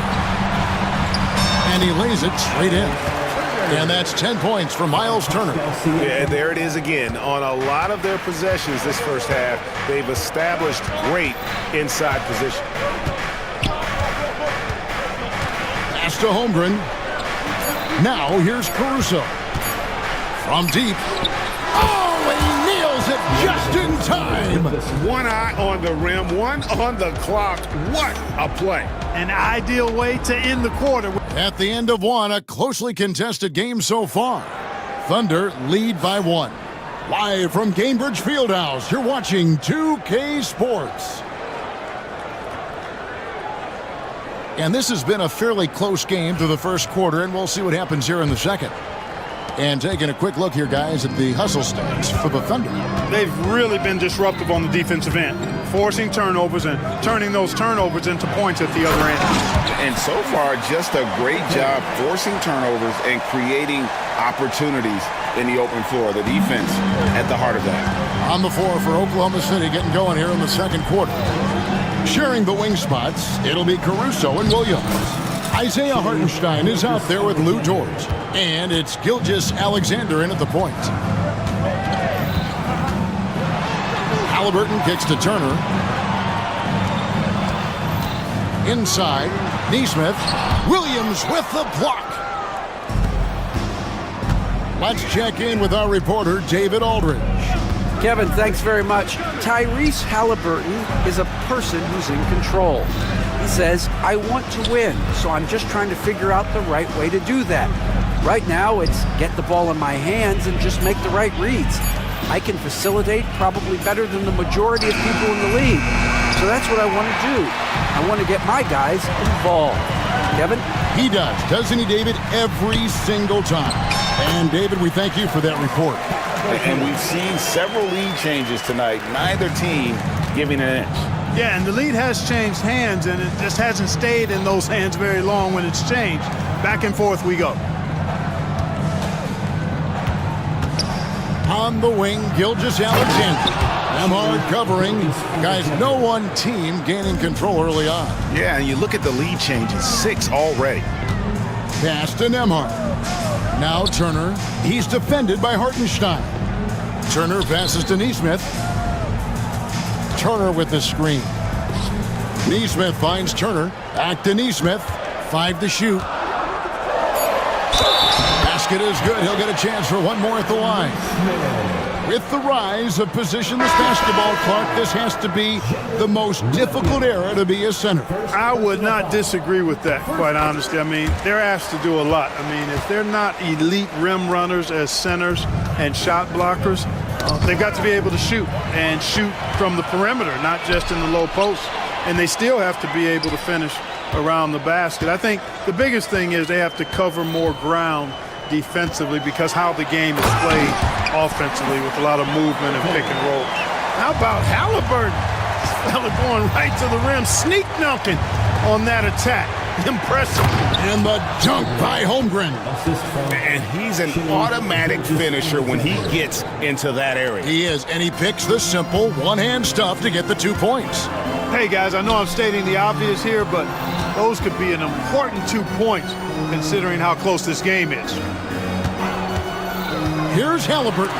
And he lays it straight in. And that's 10 points for Miles Turner. Yeah, there it is again. On a lot of their possessions this first half, they've established great inside position. Pass to Holmgren. Now here's Caruso. From deep. Oh, he nails it just in time. One eye on the rim, one on the clock. What a play. An ideal way to end the quarter. At the end of one, a closely contested game so far. Thunder lead by 1. Live from Cambridge Fieldhouse, you're watching 2K Sports. And this has been a fairly close game through the first quarter, and we'll see what happens here in the second. And taking a quick look here, guys, at the hustle stats for the Thunder. They've really been disruptive on the defensive end, forcing turnovers and turning those turnovers into points at the other end. And so far, just a great job forcing turnovers and creating opportunities in the open floor. The defense at the heart of that. On the floor for Oklahoma City, getting going here in the second quarter. Sharing the wing spots, it'll be Caruso and Williams. Isaiah Hartenstein is out there with Lou Dort. And it's Gilgeous-Alexander in at the point. Halliburton kicks to Turner. Inside, Nesmith. Williams with the block. Let's check in with our reporter, David Aldridge. Kevin, thanks very much. Tyrese Halliburton is a person who's in control. He says, I want to win, so I'm just trying to figure out the right way to do that. Right now, it's get the ball in my hands and just make the right reads. I can facilitate probably better than the majority of people in the league. So that's what I want to do. I want to get my guys involved. Kevin? He does, doesn't he, David? Every single time. And, David, we thank you for that report. And we've seen several lead changes tonight. Neither team giving an inch. Yeah, and the lead has changed hands, and it just hasn't stayed in those hands very long when it's changed. Back and forth we go. On the wing, Gilgeous-Alexander. Nembhard covering. Guys, no one team gaining control early on. Yeah, and you look at the lead changes, 6 already. Pass to Nembhard. Now Turner. He's defended by Hartenstein. Turner passes to Nesmith. Turner with the screen. Nesmith finds Turner. Back to Nesmith. 5 to shoot. Basket is good. He'll get a chance for one more at the line. With the rise of positionless basketball, Clark, this has to be the most difficult era to be a center. I would not disagree with that, quite honestly. I mean, they're asked to do a lot. I mean, if they're not elite rim runners as centers and shot blockers, they've got to be able to shoot and shoot from the perimeter, not just in the low post. And they still have to be able to finish around the basket. I think the biggest thing is they have to cover more ground defensively because how the game is played offensively with a lot of movement and pick and roll. How about Halliburton? This fella going right to the rim, sneak dunking on that attack. Impressive. And the dunk by Holmgren. And he's an automatic finisher when he gets into that area. He is, and he picks the simple one-hand stuff to get the 2 points. Hey, guys, I know I'm stating the obvious here, but those could be an important 2 points considering how close this game is. Here's Halliburton.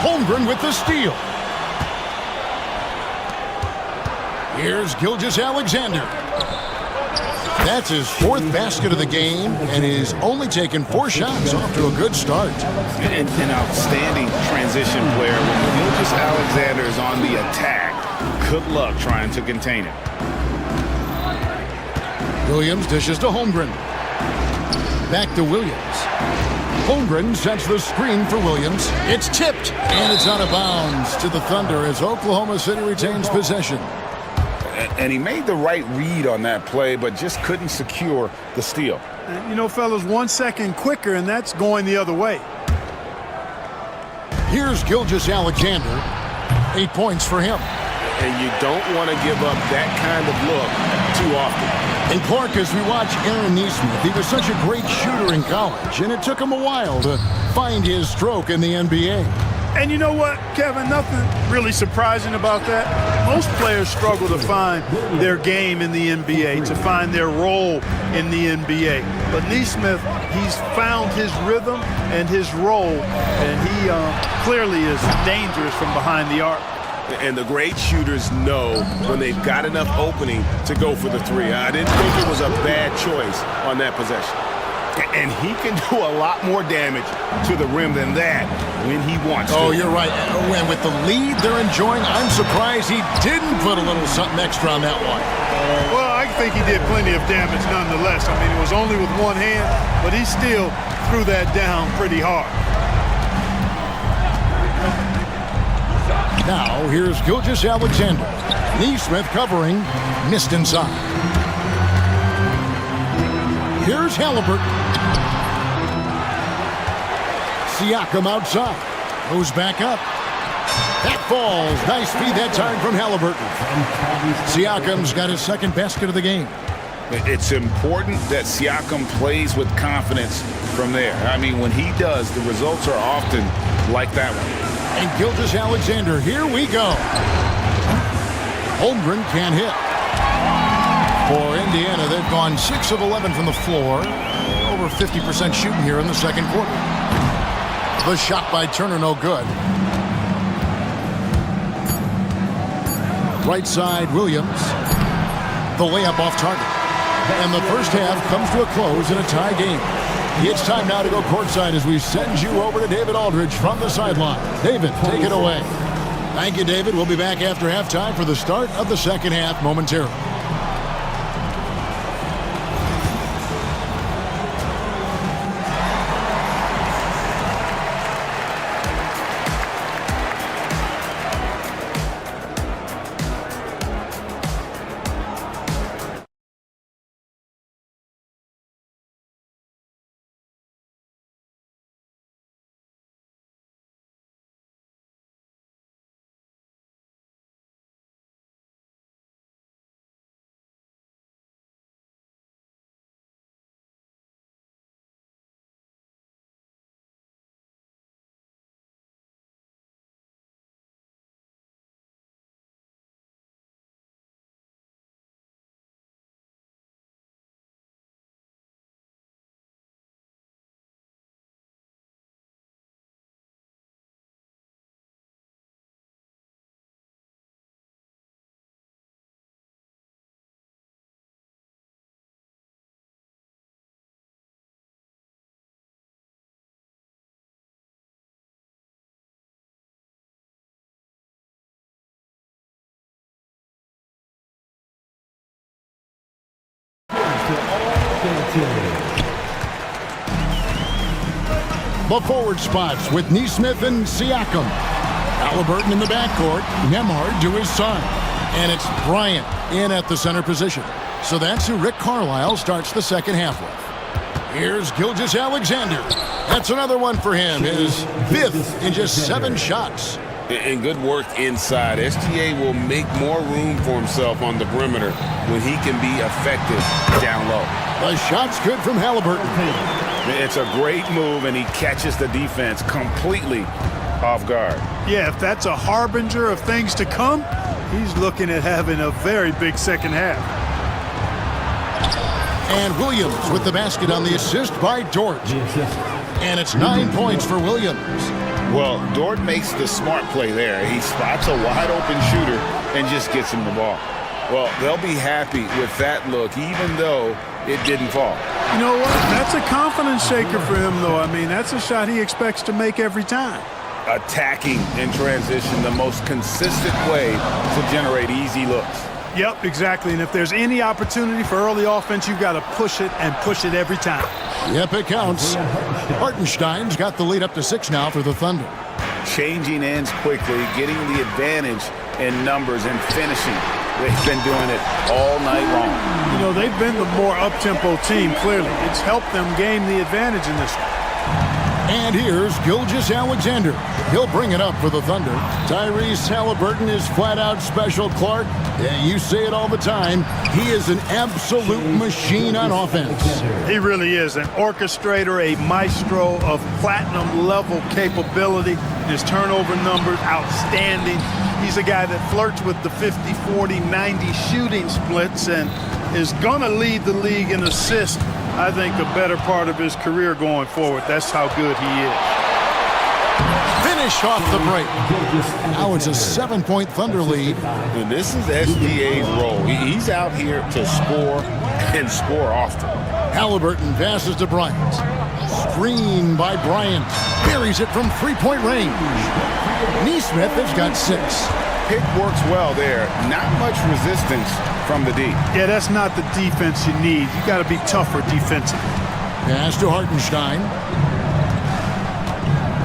Holmgren with the steal. Here's Gilgeous-Alexander. That's his 4th basket of the game, and he's only taken 4 shots, off to a good start. And an outstanding transition player. When Gilgeous-Alexander is on the attack, good luck trying to contain it. Williams dishes to Holmgren. Back to Williams. Holmgren sets the screen for Williams. It's tipped, and it's out of bounds to the Thunder as Oklahoma City retains possession. And he made the right read on that play, but just couldn't secure the steal. And, you know, fellas, 1 second quicker, and that's going the other way. Here's Gilgeous-Alexander. 8 points for him. And you don't want to give up that kind of look too often. And Clark, as we watch Aaron Nesmith, he was such a great shooter in college, and it took him a while to find his stroke in the NBA. And you know what, Kevin, nothing really surprising about that. Most players struggle to find their game in the NBA, to find their role in the NBA. But Nesmith, he's found his rhythm and his role, and he clearly is dangerous from behind the arc. And the great shooters know when they've got enough opening to go for the three. I didn't think it was a bad choice on that possession. And he can do a lot more damage to the rim than that when he wants to. Oh, you're right. And with the lead they're enjoying, I'm surprised he didn't put a little something extra on that one. Well, I think he did plenty of damage nonetheless. I mean, it was only with one hand, but he still threw that down pretty hard. Now, here's Gilgeous-Alexander. Nesmith covering, missed inside. Here's Halliburton. Siakam outside. Goes back up. That falls. Nice feed that time from Halliburton. Siakam's got his second basket of the game. It's important that Siakam plays with confidence from there. I mean, when he does, the results are often like that one. And Gilgeous-Alexander, here we go. Holmgren can't hit. For Indiana, they've gone 6 of 11 from the floor. Over 50% shooting here in the second quarter. The shot by Turner, no good. Right side, Williams. The layup off target. And the first half comes to a close in a tie game. It's time now to go courtside as we send you over to David Aldridge from the sideline. David, take it away. Thank you, David. We'll be back after halftime for the start of the second half momentarily. The forward spots with Nesmith and Siakam. Halliburton in the backcourt. Nembhard to his side. And it's Bryant in at the center position. So that's who Rick Carlisle starts the second half with. Here's Gilgeous-Alexander. That's another one for him. His fifth in just 7 shots. And good work inside. SGA will make more room for himself on the perimeter when he can be effective down low. The shot's good from Halliburton. It's a great move, and he catches the defense completely off guard. Yeah, if that's a harbinger of things to come, he's looking at having a very big second half. And Williams with the basket on the assist by Dort. And it's 9 points for Williams. Well, Dort makes the smart play there. He spots a wide-open shooter and just gets him the ball. Well, they'll be happy with that look, even though it didn't fall. You know what? That's a confidence shaker for him, though. I mean, that's a shot he expects to make every time. Attacking in transition, the most consistent way to generate easy looks. Yep, exactly. And if there's any opportunity for early offense, you've got to push it and push it every time. Yep, it counts. Hartenstein's got the lead up to 6 now for the Thunder. Changing ends quickly, getting the advantage in numbers and finishing. They've been doing it all night long. You know, they've been the more up-tempo team, clearly. It's helped them gain the advantage in this one. And here's Gilgeous-Alexander. He'll bring it up for the Thunder. Tyrese Halliburton is flat-out special, Clark. Yeah, you say it all the time. He is an absolute machine on offense. He really is an orchestrator, a maestro of platinum-level capability. His turnover numbers, outstanding. He's a guy that flirts with the 50, 40, 90 shooting splits and is going to lead the league in assists, I think, the better part of his career going forward. That's how good he is. Finish off the break. Now it's a 7-point Thunder lead. And this is SGA's role. He's out here to score and score often. Halliburton passes to Bryant. Screen by Bryant. Buries it from 3-point range. Neesmith has got 6. Pick works well there. Not much resistance from the D. Yeah, that's not the defense you need. You got to be tougher defensively. Pass to Hartenstein.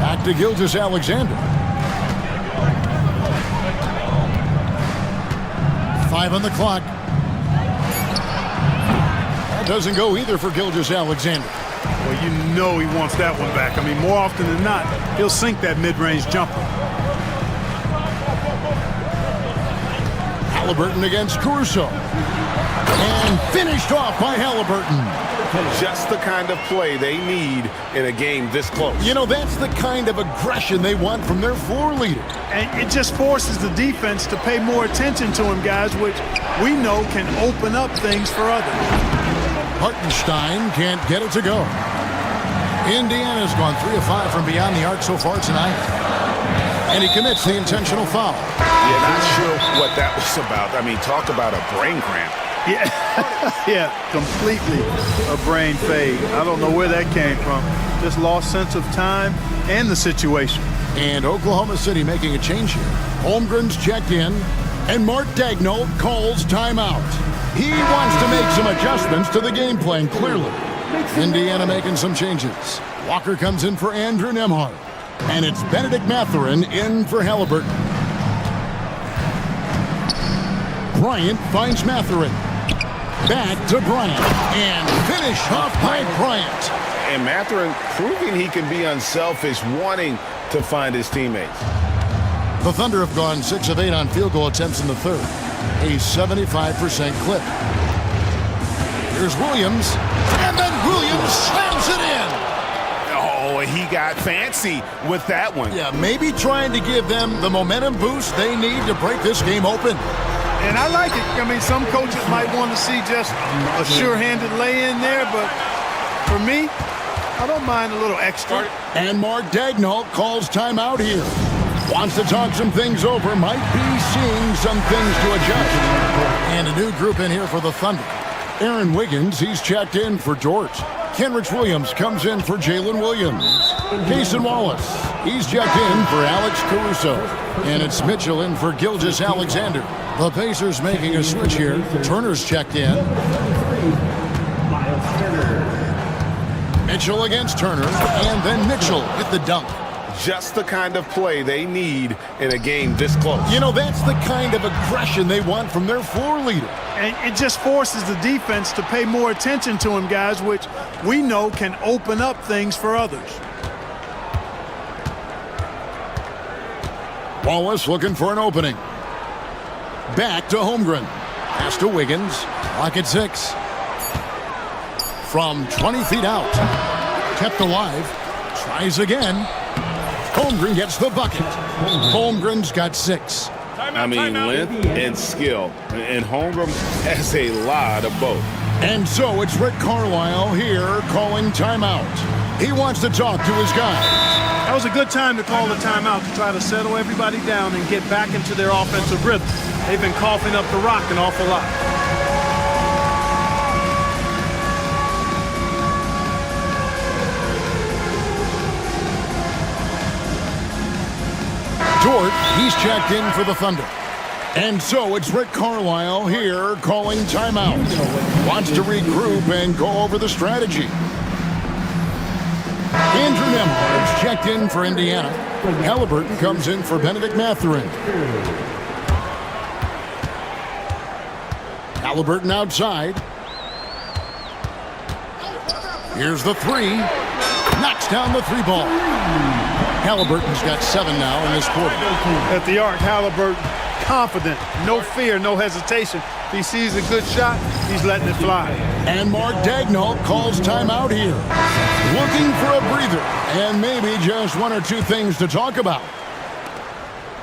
Back to Gilgeous-Alexander. 5 on the clock. That doesn't go either for Gilgeous-Alexander. Well, you know he wants that one back. I mean, more often than not, he'll sink that mid-range jumper. Halliburton against Caruso. And finished off by Halliburton. Just the kind of play they need in a game this close. You know, that's the kind of aggression they want from their floor leader. And it just forces the defense to pay more attention to him, guys, which we know can open up things for others. Hartenstein can't get it to go. Indiana's gone 3 of 5 from beyond the arc so far tonight. And he commits the intentional foul. Yeah, not sure what that was about. I mean, talk about a brain cramp. Yeah, yeah, completely a brain fade. I don't know where that came from. Just lost sense of time and the situation. And Oklahoma City making a change here. Holmgren's checked in, and Mark Daigneault calls timeout. He wants to make some adjustments to the game plan, clearly. Indiana making some changes. Walker comes in for Andrew Nembhard. And it's Benedict Mathurin in for Halliburton. Bryant finds Mathurin. Back to Bryant. And finish off by Bryant. And Mathurin proving he can be unselfish, wanting to find his teammates. The Thunder have gone 6 of 8 on field goal attempts in the third. A 75% clip. Here's Williams. And then Williams slams it in. Oh, he got fancy with that one. Yeah, maybe trying to give them the momentum boost they need to break this game open. And I like it. I mean, some coaches might want to see just a sure-handed lay-in there, but for me, I don't mind a little extra. And Mark Daigneault calls timeout here. Wants to talk some things over, might be seeing some things to adjust. And a new group in here for the Thunder. Aaron Wiggins, he's checked in for Dort. Kenrich Williams comes in for Jalen Williams. Cason Wallace, he's checked in for Alex Caruso. And it's Mitchell in for Gilgeous-Alexander. The Pacers making a switch here. Turner's checked in. Mitchell against Turner, and then Mitchell with the dunk. Just the kind of play they need in a game this close. You know, that's the kind of aggression they want from their floor leader. And it just forces the defense to pay more attention to him, guys, which we know can open up things for others. Wallace looking for an opening. Back to Holmgren. Pass to Wiggins. Clock at 6. From 20 feet out. Kept alive. Tries again. Holmgren gets the bucket. Holmgren's got 6. I mean, length and skill. And Holmgren has a lot of both. And so it's Rick Carlisle here calling timeout. He wants to talk to his guys. That was a good time to call the timeout to try to settle everybody down and get back into their offensive rhythm. They've been coughing up the rock an awful lot. Dort, he's checked in for the Thunder. And so it's Rick Carlisle here calling timeout. Wants to regroup and go over the strategy. Andrew Nembhard is checked in for Indiana. Halliburton comes in for Benedict Mathurin. Halliburton outside. Here's the three. Knocks down the three ball. Halliburton's got 7 now in this quarter. At the arc, Halliburton, confident, no fear, no hesitation. If he sees a good shot, he's letting it fly. And Mark Daigneault calls timeout here. Looking for a breather and maybe just 1 or 2 things to talk about.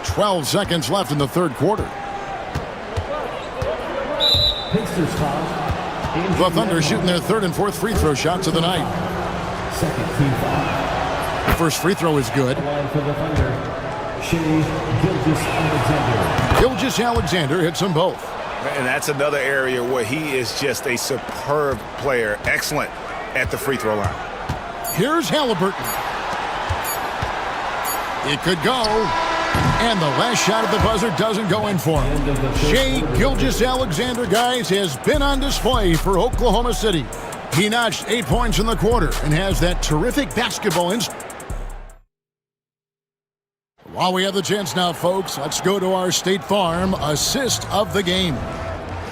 12 seconds left in the third quarter. The Thunder shooting their third and fourth free throw shots of the night. Second team foul. The first free throw is good. Line for the Thunder. Gilgeous-Alexander. Gilgeous-Alexander hits them both. And that's another area where he is just a superb player. Excellent at the free throw line. Here's Halliburton. It could go. And the last shot at the buzzer doesn't go in for him. Shai Gilgeous-Alexander, guys, has been on display for Oklahoma City. He notched 8 points in the quarter and has that terrific basketball instinct. While we have the chance now, folks, let's go to our State Farm assist of the game.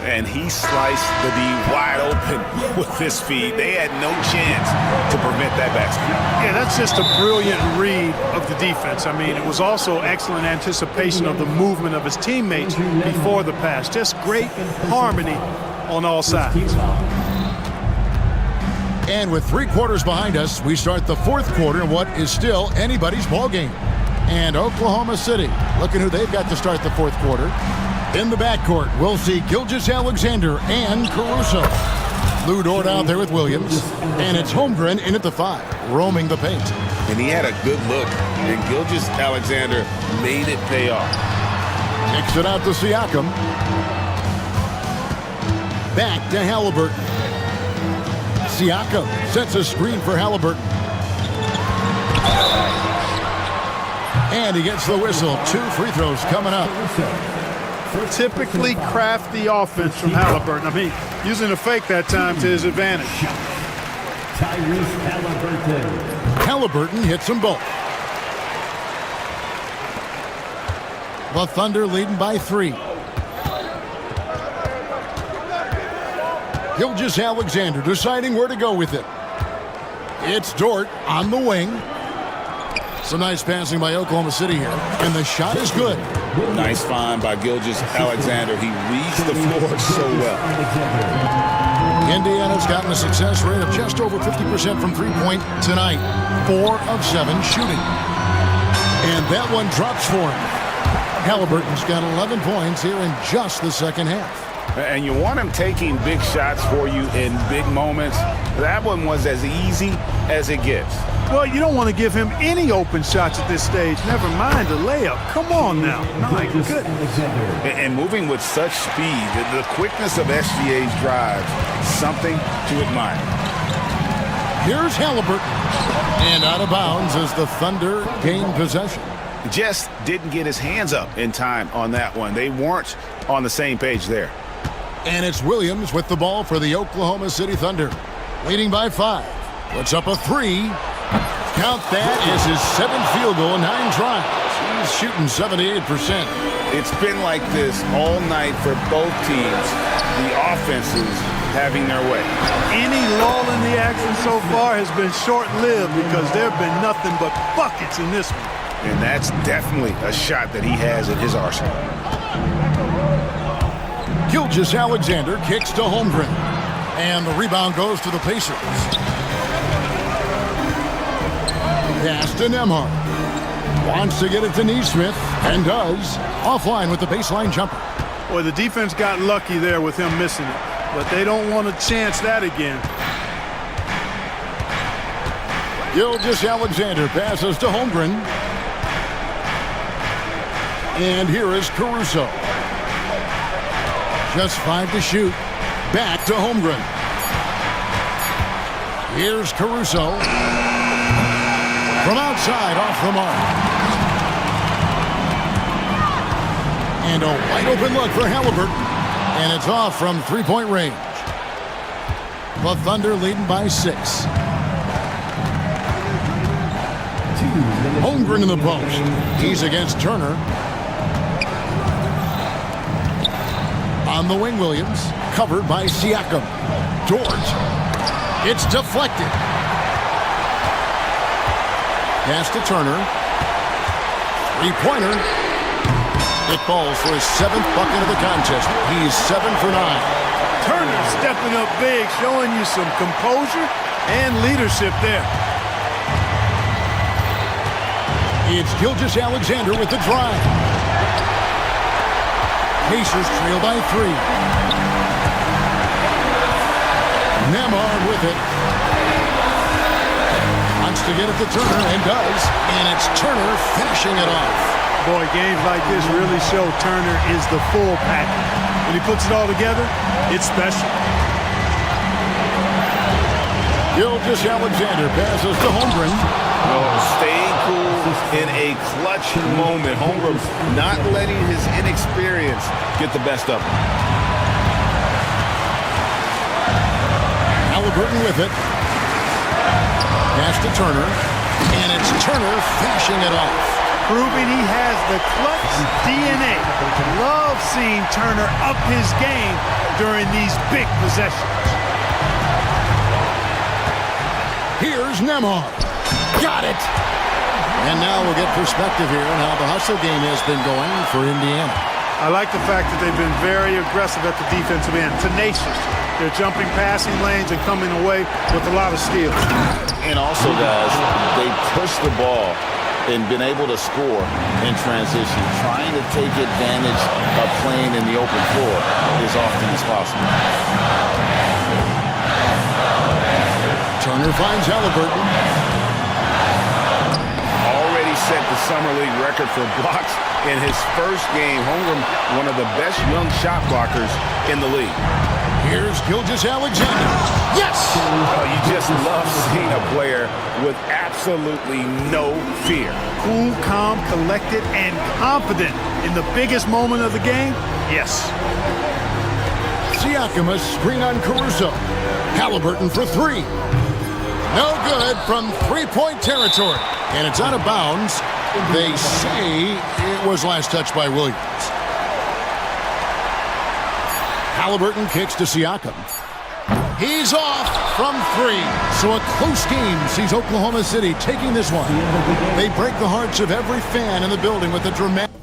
And he sliced the D wide open with his feed. They had no chance to prevent that basket. Yeah, that's just a brilliant read of the defense. I mean, it was also excellent anticipation of the movement of his teammates before the pass. Just great harmony on all sides. And with 3 quarters behind us, we start the fourth quarter in what is still anybody's ball game. And Oklahoma City, looking who they've got to start the fourth quarter. In the backcourt, we'll see Gilgeous-Alexander and Caruso. Lou Dort out there with Williams. And it's Holmgren in at the 5, roaming the paint. And he had a good look, and Gilgeous-Alexander made it pay off. Kicks it out to Siakam. Back to Halliburton. Siakam sets a screen for Halliburton. And he gets the whistle. 2 free throws coming up. Typically crafty offense from Halliburton. I mean, using a fake that time to his advantage. Tyrese Halliburton. Halliburton hits them both. The Thunder leading by 3. Gilgeous-Alexander deciding where to go with it. It's Dort on the wing. Some nice passing by Oklahoma City here. And the shot is good. Nice find by Gilgeous-Alexander. He reads the floor so well. Indiana's gotten a success rate of just over 50% from three-point tonight. 4 of 7 shooting. And that one drops for him. Halliburton's got 11 points here in just the second half. And you want him taking big shots for you in big moments. That one was as easy as it gets. Well, you don't want to give him any open shots at this stage. Never mind a layup. Come on now. My goodness. And moving with such speed, the quickness of SGA's drives, something to admire. Here's Halliburton. And out of bounds as the Thunder gain possession. Just didn't get his hands up in time on that one. They weren't on the same page there. And it's Williams with the ball for the Oklahoma City Thunder. Leading by 5. Puts up a 3. Count that as his 7th field goal in 9 tries. He's shooting 78%. It's been like this all night for both teams. The offenses having their way. Any lull in the action so far has been short-lived because there have been nothing but buckets in this one. And that's definitely a shot that he has in his arsenal. Gilgeous-Alexander kicks to Holmgren. And the rebound goes to the Pacers. Pass to Nembhard. Wants to get it to Nesmith, and does. Offline with the baseline jumper. Boy, the defense got lucky there with him missing it, but they don't want to chance that again. Gilgeous-Alexander passes to Holmgren. And here is Caruso. Just 5 to shoot. Back to Holmgren. Here's Caruso. From outside, off the mark. And a wide open look for Halliburton. And it's off from three-point range. The Thunder leading by 6. Holmgren in the post. He's against Turner. On the wing, Williams. Covered by Siakam. Dort. It's deflected. Pass to Turner. Three-pointer. It falls for his 7th bucket of the contest. He's 7 for 9. Turner stepping up big, showing you some composure and leadership there. It's Gilgeous-Alexander with the drive. Pacers trail by 3. Nemhard with it. Wants to get it to Turner, and does. And it's Turner finishing it off. Boy, games like this really show Turner is the full package. When he puts it all together, it's special. Gilgeous-Alexander passes to Holmgren. Staying cool in a clutch moment. Holmgren not letting his inexperience get the best of him. Halliburton with it. Pass to Turner. And it's Turner finishing it off. Proving he has the clutch DNA. Love seeing Turner up his game during these big possessions. Here's Nemhard. Got it. And now we'll get perspective here on how the hustle game has been going for Indiana. I like the fact that they've been very aggressive at the defensive end. Tenacious. They're jumping passing lanes and coming away with a lot of steals. And also, guys, they push the ball and been able to score in transition, trying to take advantage of playing in the open floor as often as possible. Turner finds Halliburton. Already set the Summer League record for blocks in his first game. Holmgren, one of the best young shot blockers in the league. Here's Gilgeous-Alexander. Yes! Oh, you just love seeing a player with absolutely no fear. Cool, calm, collected, and confident in the biggest moment of the game? Yes. Siakam a screen on Caruso. Halliburton for 3. No good from three-point territory. And it's out of bounds. They say it was last touched by Williams. Halliburton kicks to Siakam. He's off from 3. So a close game sees Oklahoma City taking this one. They break the hearts of every fan in the building with a dramatic...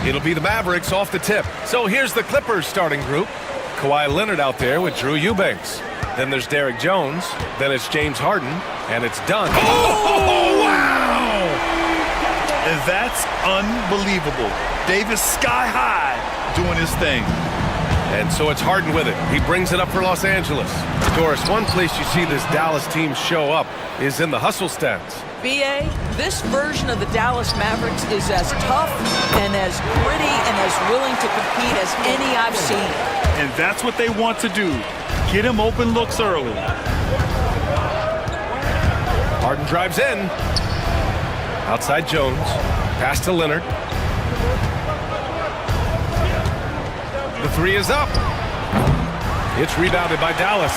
It'll be the Mavericks off the tip. So here's the Clippers starting group. Kawhi Leonard out there with Drew Eubanks. Then there's Derek Jones. Then it's James Harden. And it's done. Oh, wow! And that's unbelievable. Davis sky high doing his thing. And so it's Harden with it. He brings it up for Los Angeles. Doris, one place you see this Dallas team show up is in the hustle stats. BA, this version of the Dallas Mavericks is as tough and as gritty and as willing to compete as any I've seen. And that's what they want to do. Get him open looks early. Harden drives in. Outside Jones. Pass to Leonard. The three is up. It's rebounded by Dallas.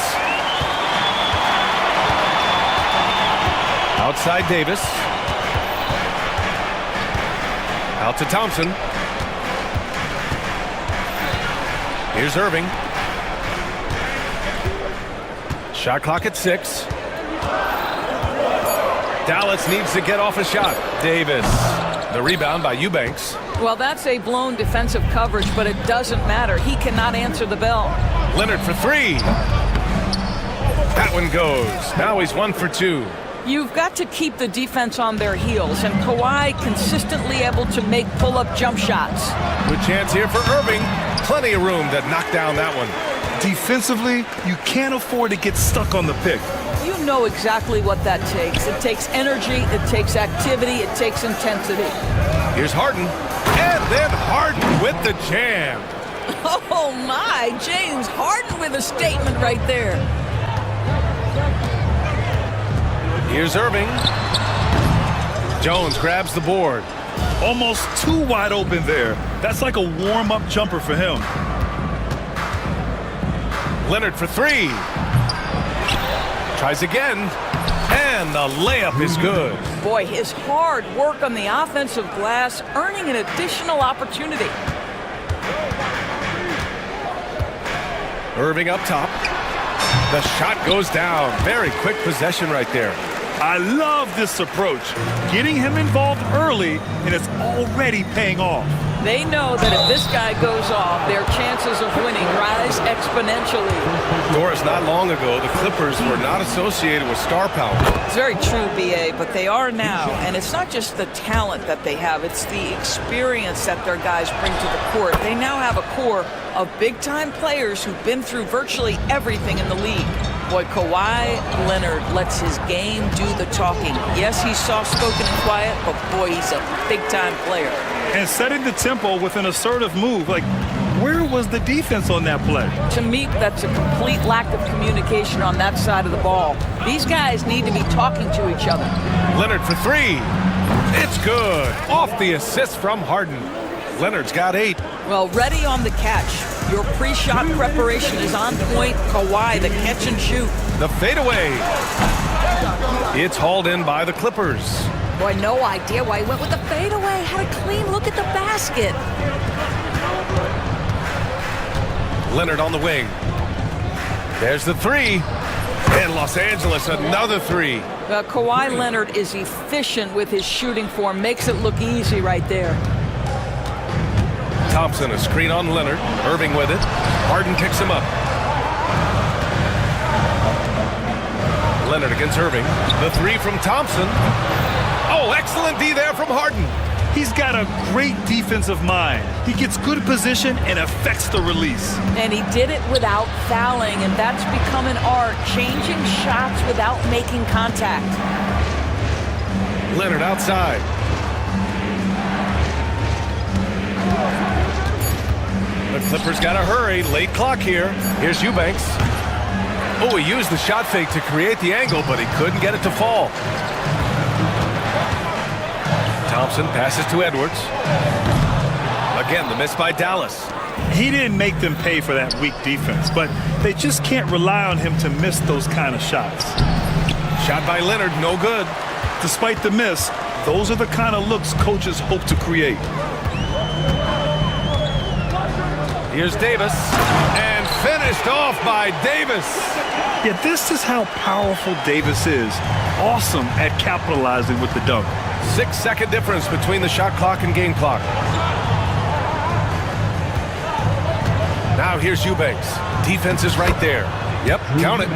Outside Davis. Out to Thompson. Here's Irving. Shot clock at 6. Dallas needs to get off a shot. Davis. The rebound by Eubanks. Well, that's a blown defensive coverage, but it doesn't matter. He cannot answer the bell. Leonard for 3. That one goes. Now he's 1 for 2. You've got to keep the defense on their heels, and Kawhi consistently able to make pull-up jump shots. Good chance here for Irving. Plenty of room to knock down that one. Defensively, you can't afford to get stuck on the pick. You know exactly what that takes. It takes energy, it takes activity, it takes intensity. Here's Harden. And then Harden with the jam. Oh my, James Harden with a statement right there. Here's Irving. Jones grabs the board. Almost too wide open there. That's like a warm-up jumper for him. Leonard for 3. Tries again. And the layup is good. Boy, his hard work on the offensive glass earning an additional opportunity. Irving up top. The shot goes down. Very quick possession right there. I love this approach. Getting him involved early, and it's already paying off. They know that if this guy goes off, their chances of winning rise exponentially. Doris, not long ago, the Clippers were not associated with star power. It's very true, BA, but they are now. And it's not just the talent that they have, it's the experience that their guys bring to the court. They now have a core of big-time players who've been through virtually everything in the league. Boy, Kawhi Leonard lets his game do the talking. Yes, he's soft-spoken and quiet, but boy, he's a big-time player. And setting the tempo with an assertive move. Like, where was the defense on that play? To me, that's a complete lack of communication on that side of the ball. These guys need to be talking to each other. Leonard for 3. It's good. Off the assist from Harden. Leonard's got 8. Well, ready on the catch. Your pre-shot preparation is on point. Kawhi, the catch and shoot. The fadeaway. It's hauled in by the Clippers. Boy, no idea why he went with the fadeaway. Had a clean look at the basket. Leonard on the wing. There's the 3. And Los Angeles, another 3. Kawhi Leonard is efficient with his shooting form. Makes it look easy right there. Thompson, a screen on Leonard. Irving with it. Harden picks him up. Leonard against Irving. The 3 from Thompson. Oh, excellent D there from Harden. He's got a great defensive mind. He gets good position and affects the release. And he did it without fouling, and that's become an art, changing shots without making contact. Leonard outside. The Clippers got to hurry. Late clock here. Here's Eubanks. Oh, he used the shot fake to create the angle, but he couldn't get it to fall. Thompson passes to Edwards. Again, the miss by Dallas. He didn't make them pay for that weak defense, but they just can't rely on him to miss those kind of shots. Shot by Leonard, no good. Despite the miss, those are the kind of looks coaches hope to create. Here's Davis, and finished off by Davis. Yeah, this is how powerful Davis is. Awesome at capitalizing with the dunk. 6-second difference between the shot clock and game clock. Now here's Eubanks. Defense is right there. Yep, count it.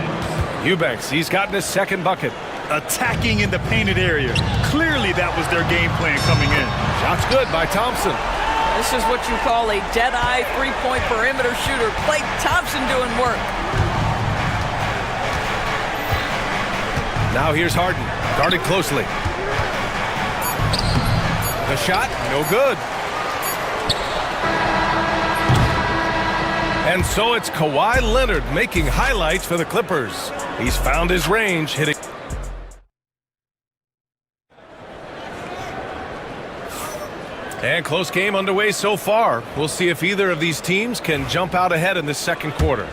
Eubanks, he's gotten his second bucket. Attacking in the painted area. Clearly that was their game plan coming in. Shot's good by Thompson. This is what you call a dead-eye three-point perimeter shooter. Klay Thompson doing work. Now here's Harden, guarded closely. The shot, no good. And so it's Kawhi Leonard making highlights for the Clippers. He's found his range, hitting. And close game underway so far. We'll see if either of these teams can jump out ahead in this second quarter.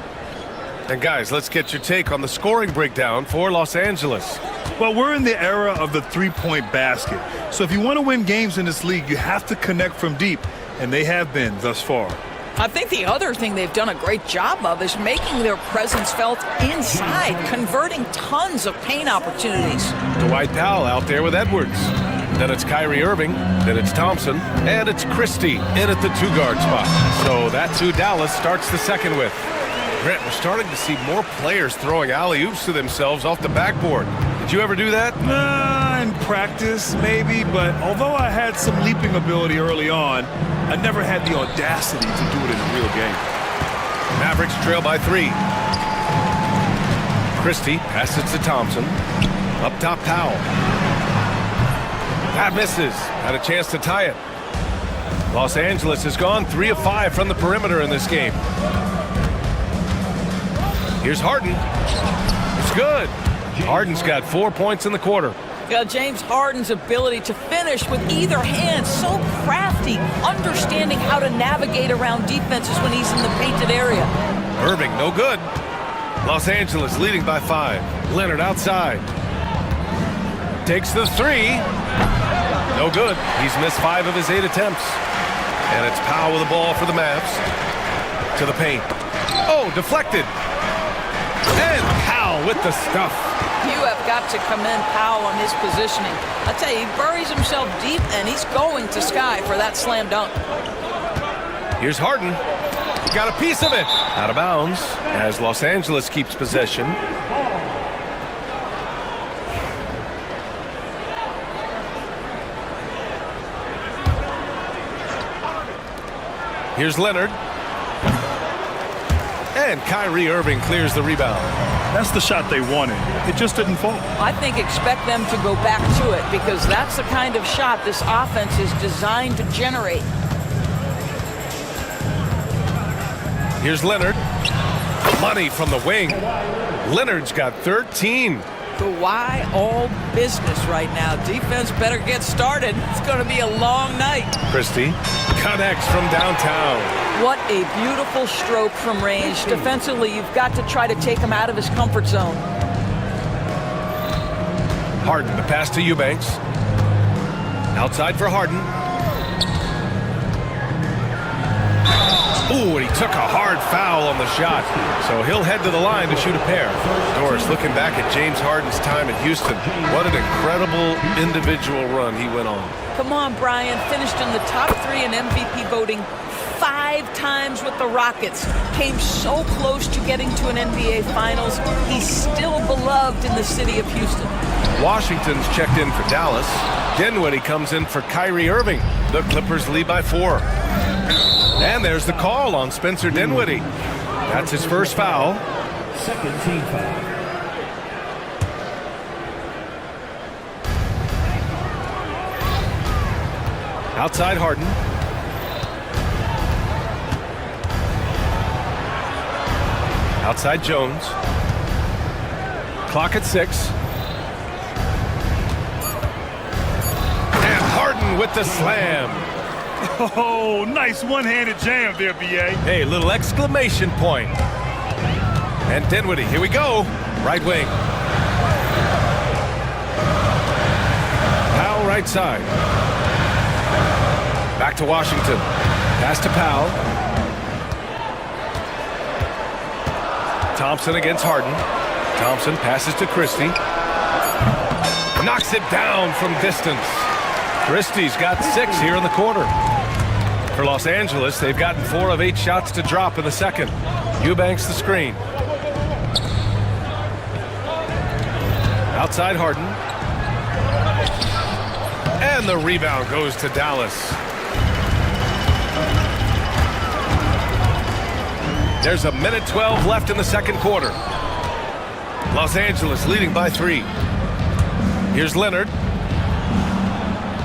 And guys, let's get your take on the scoring breakdown for Los Angeles. Well, we're in the era of the three-point basket. So if you want to win games in this league, you have to connect from deep, and they have been thus far. I think the other thing they've done a great job of is making their presence felt inside, converting tons of paint opportunities. Dwight Powell out there with Edwards. Then it's Kyrie Irving, then it's Thompson, and it's Christie in at the two-guard spot. So that's who Dallas starts the second with. Grant, we're starting to see more players throwing alley-oops to themselves off the backboard. Did you ever do that? In practice, maybe, but although I had some leaping ability early on, I never had the audacity to do it in a real game. Mavericks trail by 3. Christie passes to Thompson. Up top, Powell. That misses. Had a chance to tie it. Los Angeles has gone 3 of 5 from the perimeter in this game. Here's Harden. It's good. Harden's got 4 points in the quarter. James Harden's ability to finish with either hand, so crafty, understanding how to navigate around defenses when he's in the painted area. Irving, no good. Los Angeles leading by 5. Leonard outside. Takes the 3. No good. He's missed 5 of his 8 attempts. And it's Powell with the ball for the Mavs. To the paint. Oh, deflected. And Powell with the stuff. You have got to commend Powell on his positioning. I tell you, he buries himself deep, and he's going to sky for that slam dunk. Here's Harden. Got a piece of it. Out of bounds as Los Angeles keeps possession. Here's Leonard. And Kyrie Irving clears the rebound. That's the shot they wanted. It just didn't fall. I think expect them to go back to it because that's the kind of shot this offense is designed to generate. Here's Leonard. Money from the wing. Leonard's got 13. Kawhi all business right now. Defense better get started. It's going to be a long night. Christie connects from downtown. What a beautiful stroke from range. Defensively, you've got to try to take him out of his comfort zone. Harden, the pass to Eubanks. Outside for Harden. Ooh, and he took a hard foul on the shot. So he'll head to the line to shoot a pair. Doris, looking back at James Harden's time in Houston, what an incredible individual run he went on. Come on, Brian. Finished in the top 3 in MVP voting 5 times with the Rockets. Came so close to getting to an NBA Finals. He's still beloved in the city of Houston. Washington's checked in for Dallas. Dinwiddie comes in for Kyrie Irving. The Clippers lead by 4. And there's the call on Spencer Dinwiddie. That's his first foul. Second team foul. Outside Harden. Outside Jones. Clock at 6. And Harden with the slam. Oh, nice one-handed jam there, B.A. Hey, little exclamation point. And Dinwiddie, here we go. Right wing. Powell right side. Back to Washington. Pass to Powell. Thompson against Harden. Thompson passes to Christie. Knocks it down from distance. Christie's got 6 here in the quarter. For Los Angeles, they've gotten 4 of 8 shots to drop in the second. Eubanks the screen. Outside Harden. And the rebound goes to Dallas. There's a minute 12 left in the second quarter. Los Angeles leading by 3. Here's Leonard.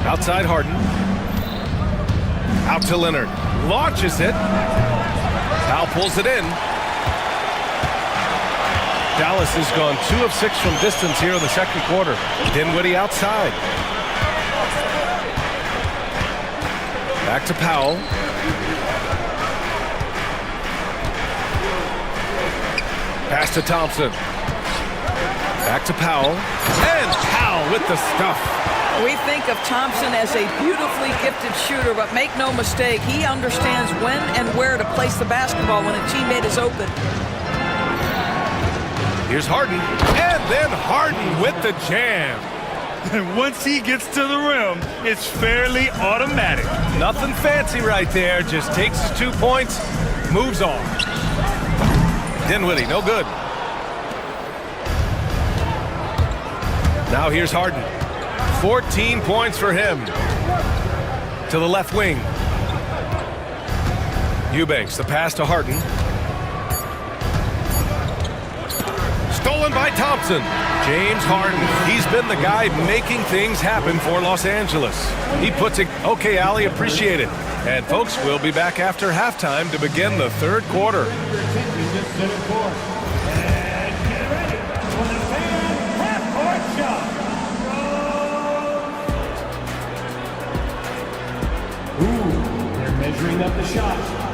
Outside Harden. Out to Leonard. Launches it. Now pulls it in. Dallas has gone 2 of 6 from distance here in the second quarter. Dinwiddie outside. Back to Powell. Pass to Thompson. Back to Powell. And Powell with the stuff. We think of Thompson as a beautifully gifted shooter, but make no mistake, he understands when and where to place the basketball when a teammate is open. Here's Harden, and then Harden with the jam. And once he gets to the rim, it's fairly automatic. Nothing fancy right there, just takes his 2 points, moves on. Dinwiddie, no good. Now here's Harden. 14 points for him. To the left wing. Eubanks, the pass to Harden. Stolen by Thompson. James Harden, he's been the guy making things happen for Los Angeles. He puts it, okay, Ali, appreciate it. And folks, we'll be back after halftime to begin the third quarter. They're measuring up the shot.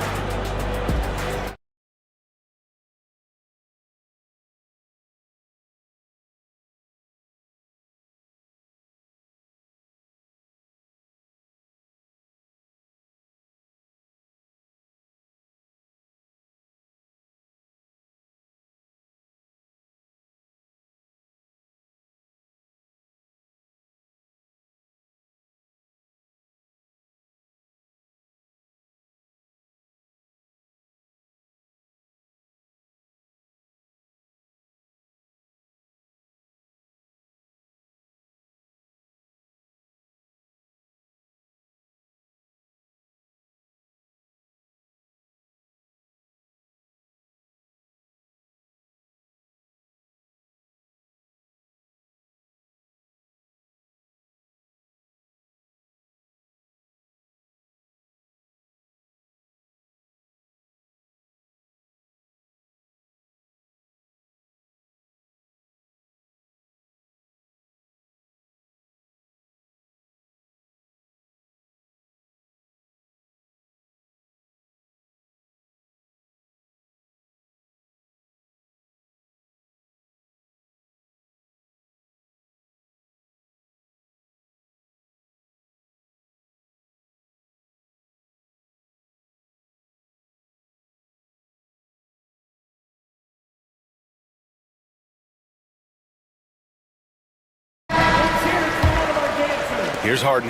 Here's Harden.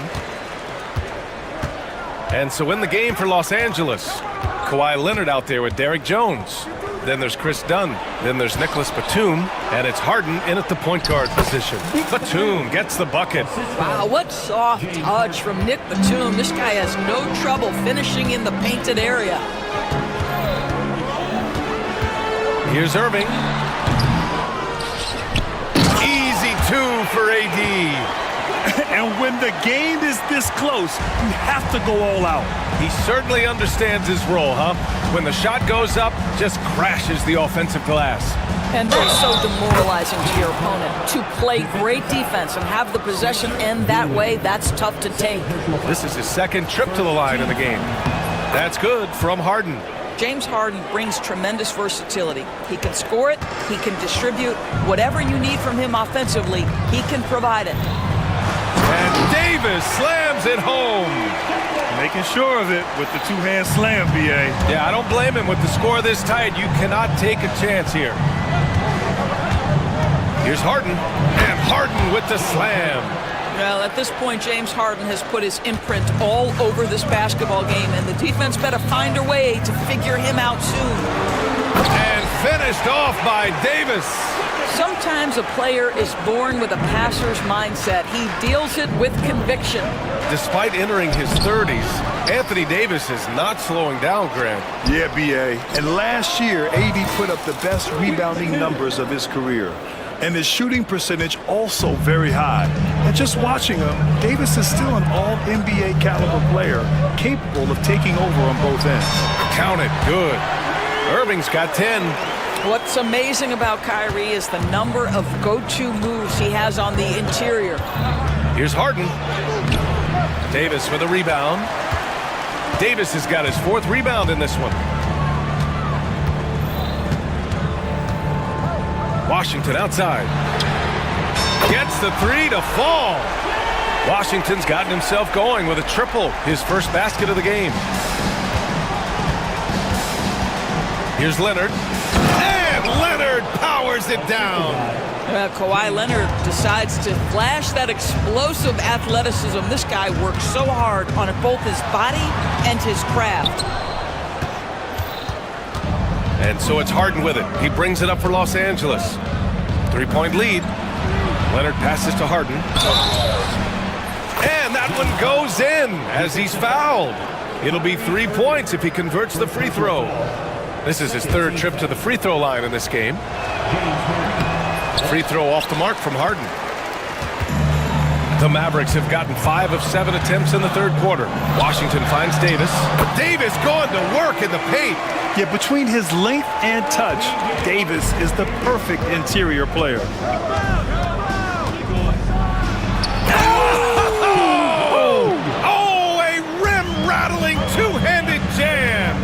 And so in the game for Los Angeles, Kawhi Leonard out there with Derek Jones. Then there's Chris Dunn. Then there's Nicholas Batum. And it's Harden in at the point guard position. Batum gets the bucket. Wow, what soft touch from Nick Batum. This guy has no trouble finishing in the painted area. Here's Irving. Easy 2 for AD. And when the game is this close, you have to go all out. He certainly understands his role, huh? When the shot goes up, just crashes the offensive glass. And that's so demoralizing to your opponent. To play great defense and have the possession end that way, that's tough to take. This is his second trip to the line in the game. That's good from Harden. James Harden brings tremendous versatility. He can score it, he can distribute. Whatever you need from him offensively, he can provide it. And Davis slams it home. Making sure of it with the two-hand slam, B.A. Yeah, I don't blame him. With the score this tight, you cannot take a chance here. Here's Harden. And Harden with the slam. Well, at this point, James Harden has put his imprint all over this basketball game, and the defense better find a way to figure him out soon. And finished off by Davis. Sometimes a player is born with a passer's mindset. He deals it with conviction. Despite entering his 30s, Anthony Davis is not slowing down, Grant. Yeah, B.A. And last year, AD put up the best rebounding numbers of his career. And his shooting percentage also very high. And just watching him, Davis is still an all-NBA caliber player, capable of taking over on both ends. Count it, good. Irving's got 10. What's amazing about Kyrie is the number of go-to moves he has on the interior. Here's Harden. Davis with a rebound. Davis has got his 4th rebound in this one. Washington outside. Gets the 3 to fall. Washington's gotten himself going with a triple, his first basket of the game. Here's Leonard. And Leonard powers it down. Kawhi Leonard decides to flash that explosive athleticism. This guy works so hard on both his body and his craft. And so it's Harden with it. He brings it up for Los Angeles. 3-point lead. Leonard passes to Harden. And that one goes in as he's fouled. It'll be 3 points if he converts the free throw. This is his 3rd trip to the free throw line in this game. Free throw off the mark from Harden. The Mavericks have gotten 5 of 7 attempts in the 3rd quarter. Washington finds Davis. Davis going to work in the paint. Yeah, between his length and touch, Davis is the perfect interior player. Oh, a rim-rattling two-handed jam.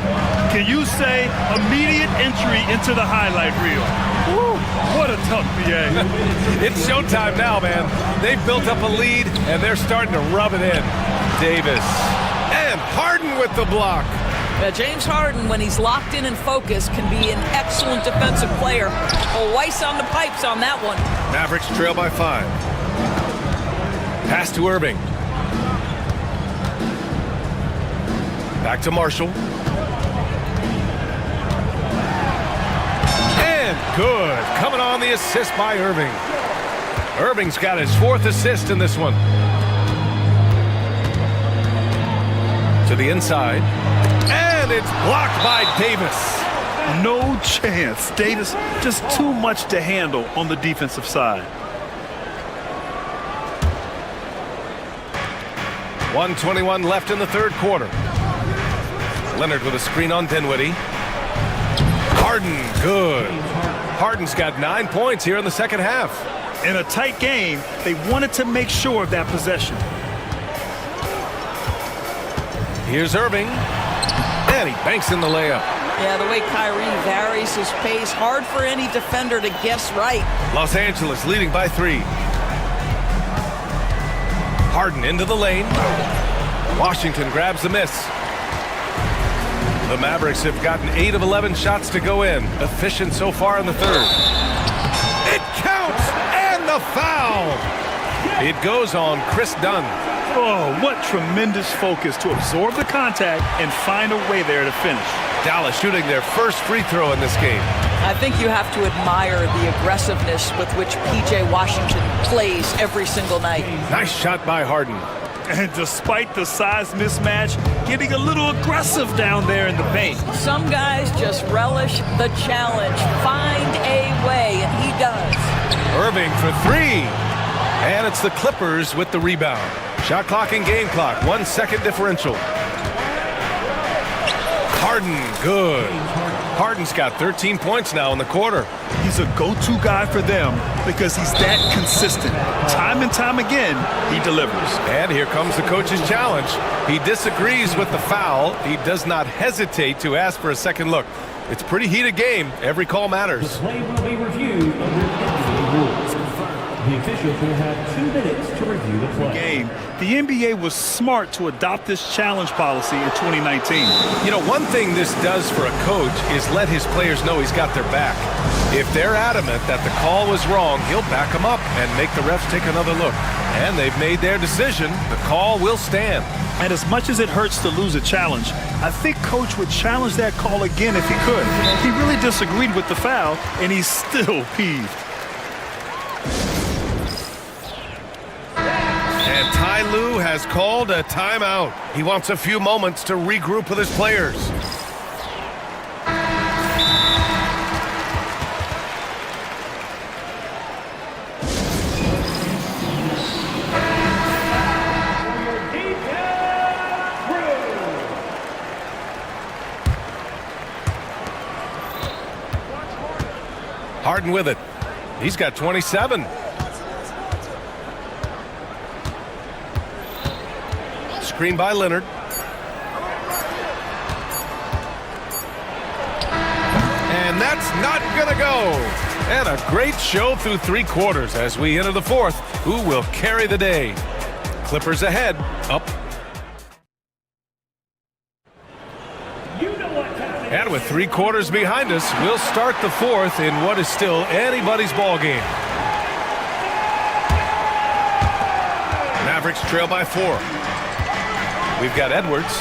Can you say immediate entry into the highlight reel? Woo, what a tough BA. It's showtime now, man. They've built up a lead, and they're starting to rub it in. Davis. And Harden with the block. James Harden, when he's locked in and focused, can be an excellent defensive player. Oh, Weiss on the pipes on that one. Mavericks trail by 5. Pass to Irving. Back to Marshall. And good. Coming on the assist by Irving. Irving's got his 4th assist in this one. To the inside. And it's blocked by Davis. No chance. Davis just too much to handle on the defensive side. 1:21 left in the 3rd quarter. Leonard with a screen on Dinwiddie. Harden, good. Harden's got 9 points here in the 2nd half. In a tight game, they wanted to make sure of that possession. Here's Irving. And he banks in the layup. Yeah, the way Kyrie varies his pace, hard for any defender to guess right. Los Angeles leading by 3. Harden into the lane. Washington grabs the miss. The Mavericks have gotten 8 of 11 shots to go in. Efficient so far in the 3rd. It counts! And the foul! It goes on Chris Dunn. Oh, what tremendous focus to absorb the contact and find a way there to finish. Dallas shooting their first free throw in this game. I think you have to admire the aggressiveness with which P.J. Washington plays every single night. Nice shot by Harden. And despite the size mismatch, getting a little aggressive down there in the paint. Some guys just relish the challenge. Find a way, and he does. Irving for 3. And it's the Clippers with the rebound. Shot clock and game clock, 1 second differential. Harden, good. Harden's got 13 points now in the quarter. He's a go-to guy for them because he's that consistent. Time and time again, he delivers. And here comes the coach's challenge. He disagrees with the foul. He does not hesitate to ask for a second look. It's a pretty heated game. Every call matters. The play will be reviewed under NBA rules. The officials will have 2 minutes to review the play. Game. The NBA was smart to adopt this challenge policy in 2019. You know, one thing this does for a coach is let his players know he's got their back. If they're adamant that the call was wrong, he'll back them up and make the refs take another look. And they've made their decision. The call will stand. And as much as it hurts to lose a challenge, I think Coach would challenge that call again if he could. He really disagreed with the foul, and he's still peeved. And Ty Lue has called a timeout. He wants a few moments to regroup with his players. Harden with it. He's got 27. Screen by Leonard. And that's not gonna go. And a great show through 3 quarters as we enter the 4th. Who will carry the day? Clippers ahead, up. And with 3 quarters behind us, we'll start the 4th in what is still anybody's ball game. Mavericks trail by 4. We've got Edwards,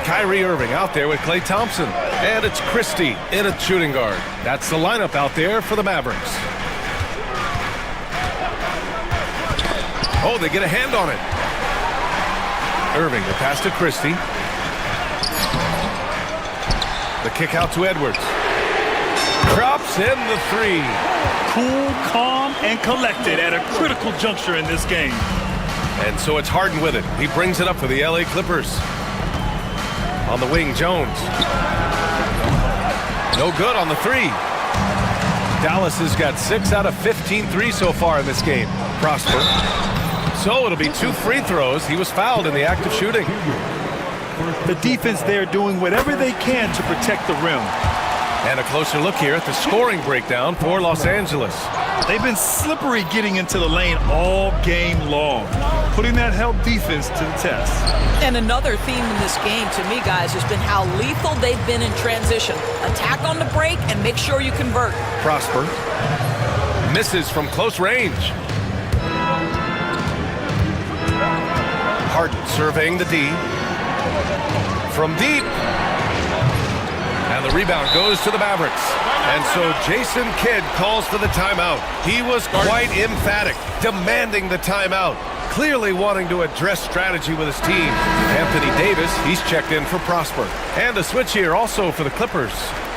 Kyrie Irving out there with Klay Thompson, and it's Christie in at shooting guard. That's the lineup out there for the Mavericks. Oh, they get a hand on it. Irving, the pass to Christie. The kick out to Edwards. Drops in the 3. Cool, calm, and collected at a critical juncture in this game. And so it's Harden with it. He brings it up for the LA Clippers. On the wing, Jones. No good on the 3. Dallas has got 6 out of 15 threes so far in this game. Prosper. So it'll be 2 free throws. He was fouled in the act of shooting. The defense there doing whatever they can to protect the rim. And a closer look here at the scoring breakdown for Los Angeles. They've been slippery getting into the lane all game long, putting that help defense to the test. And another theme in this game to me, guys, has been how lethal they've been in transition. Attack on the break and make sure you convert. Prosper misses from close range. Harden surveying the D. From deep. And the rebound goes to the Mavericks. And so Jason Kidd calls for the timeout. He was quite emphatic, demanding the timeout, clearly wanting to address strategy with his team. Anthony Davis, he's checked in for Prosper. And a switch here also for the Clippers.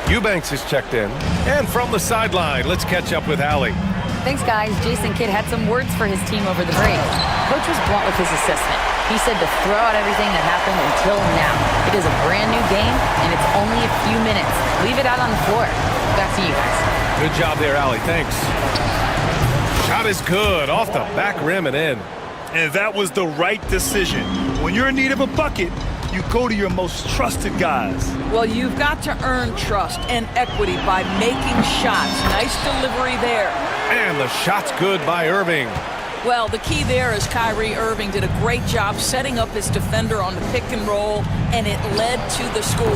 Eubanks is checked in. And from the sideline, let's catch up with Allie. Thanks, guys. Jason Kidd had some words for his team over the break. Coach was blunt with his assessment. He said to throw out everything that happened until now. It is a brand new game, and it's only a few minutes. Leave it out on the floor. Back to you guys. Good job there, Allie. Thanks. Shot is good. Off the back rim and in. And that was the right decision. When you're in need of a bucket, you go to your most trusted guys. Well, you've got to earn trust and equity by making shots. Nice delivery there. And the shot's good by Irving. Well, the key there is Kyrie Irving did a great job setting up his defender on the pick and roll, and it led to the score.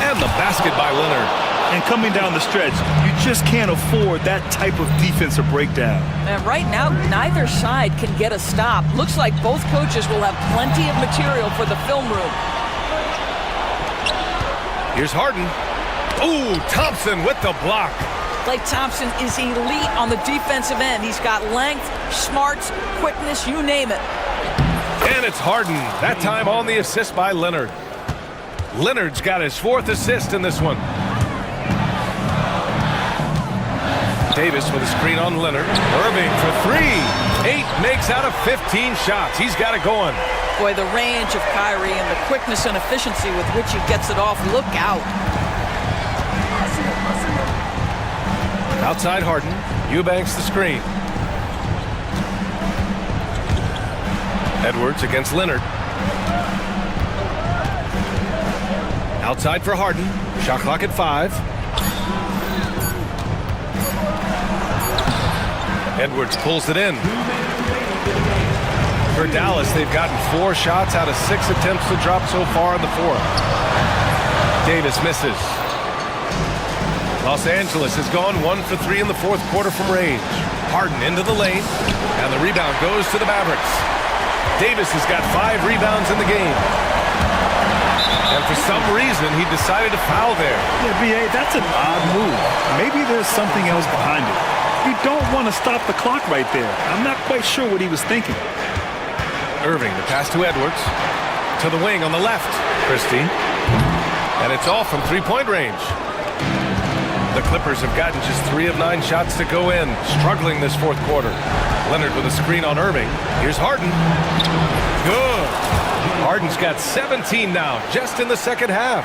And the basket by Leonard. And coming down the stretch, you just can't afford that type of defensive breakdown. And right now, neither side can get a stop. Looks like both coaches will have plenty of material for the film room. Here's Harden. Ooh, Thompson with the block. Klay Thompson is elite on the defensive end. He's got length, smarts, quickness, you name it. And it's Harden, that time on the assist by Leonard. Leonard's got his 4th assist in this one. Davis with a screen on Leonard. Irving for 3. 8 makes out of 15 shots. He's got it going. Boy, the range of Kyrie and the quickness and efficiency with which he gets it off. Look out. Outside Harden. Eubanks the screen. Edwards against Leonard. Outside for Harden. Shot clock at 5. Edwards pulls it in. For Dallas, they've gotten 4 shots out of 6 attempts to drop so far in the fourth. Davis misses. Los Angeles has gone 1 for 3 in the fourth quarter from range. Harden into the lane, and the rebound goes to the Mavericks. Davis has got 5 rebounds in the game. And for some reason, he decided to foul there. Yeah, B.A., that's an odd move. Maybe there's something else behind it. You don't want to stop the clock right there. I'm not quite sure what he was thinking. Irving, the pass to Edwards. To the wing on the left. Christie. And it's off from three-point range. The Clippers have gotten just 3 of 9 shots to go in, struggling this fourth quarter. Leonard with a screen on Irving. Here's Harden. Good. Harden's got 17 now, just in the second half.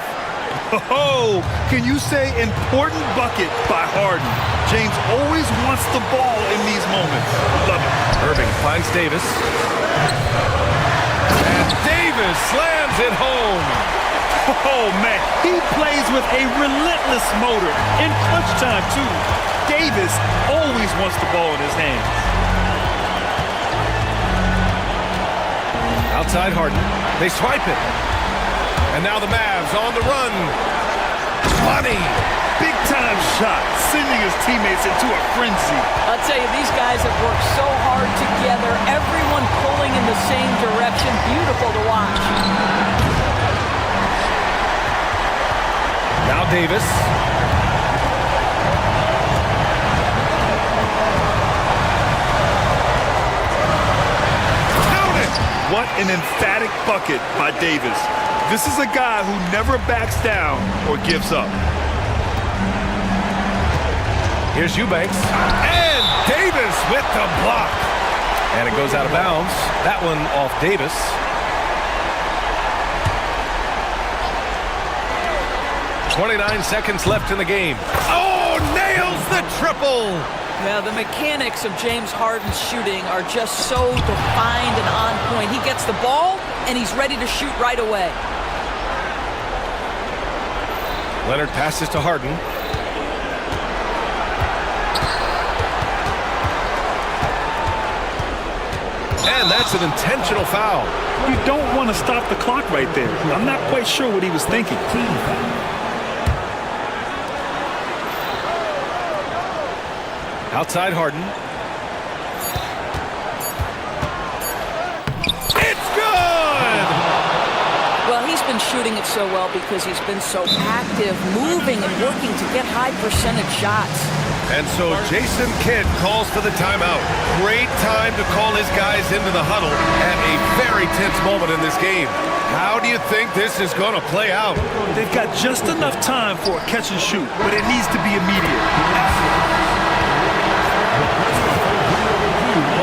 Oh, can you say important bucket by Harden? James always wants the ball in these moments. Love it. Irving finds Davis. And Davis slams it home. Oh, man, he plays with a relentless motor. In clutch time, too. Davis always wants the ball in his hands. Outside Harden. They swipe it. And now the Mavs on the run. Money. Big-time shot, sending his teammates into a frenzy. I'll tell you, these guys have worked so hard together. Everyone pulling in the same direction. Beautiful to watch. Now Davis. Count it! What an emphatic bucket by Davis. This is a guy who never backs down or gives up. Here's Eubanks. And Davis with the block. And it goes out of bounds. That one off Davis. .29 seconds left in the game. Oh, nails the triple! Yeah, the mechanics of James Harden's shooting are just so defined and on point. He gets the ball, and he's ready to shoot right away. Leonard passes to Harden. And that's an intentional foul. You don't want to stop the clock right there. I'm not quite sure what he was thinking. Outside Harden. It's good! Well, he's been shooting it so well because he's been so active, moving and working to get high percentage shots. And so Jason Kidd calls for the timeout. Great time to call his guys into the huddle at a very tense moment in this game. How do you think this is going to play out? They've got just enough time for a catch and shoot, but it needs to be immediate.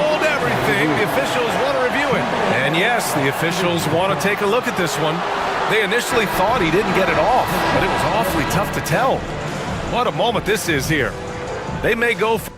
Hold everything. The officials want to review it. And yes, the officials want to take a look at this one. They initially thought he didn't get it off, but it was awfully tough to tell. What a moment this is here. They may go for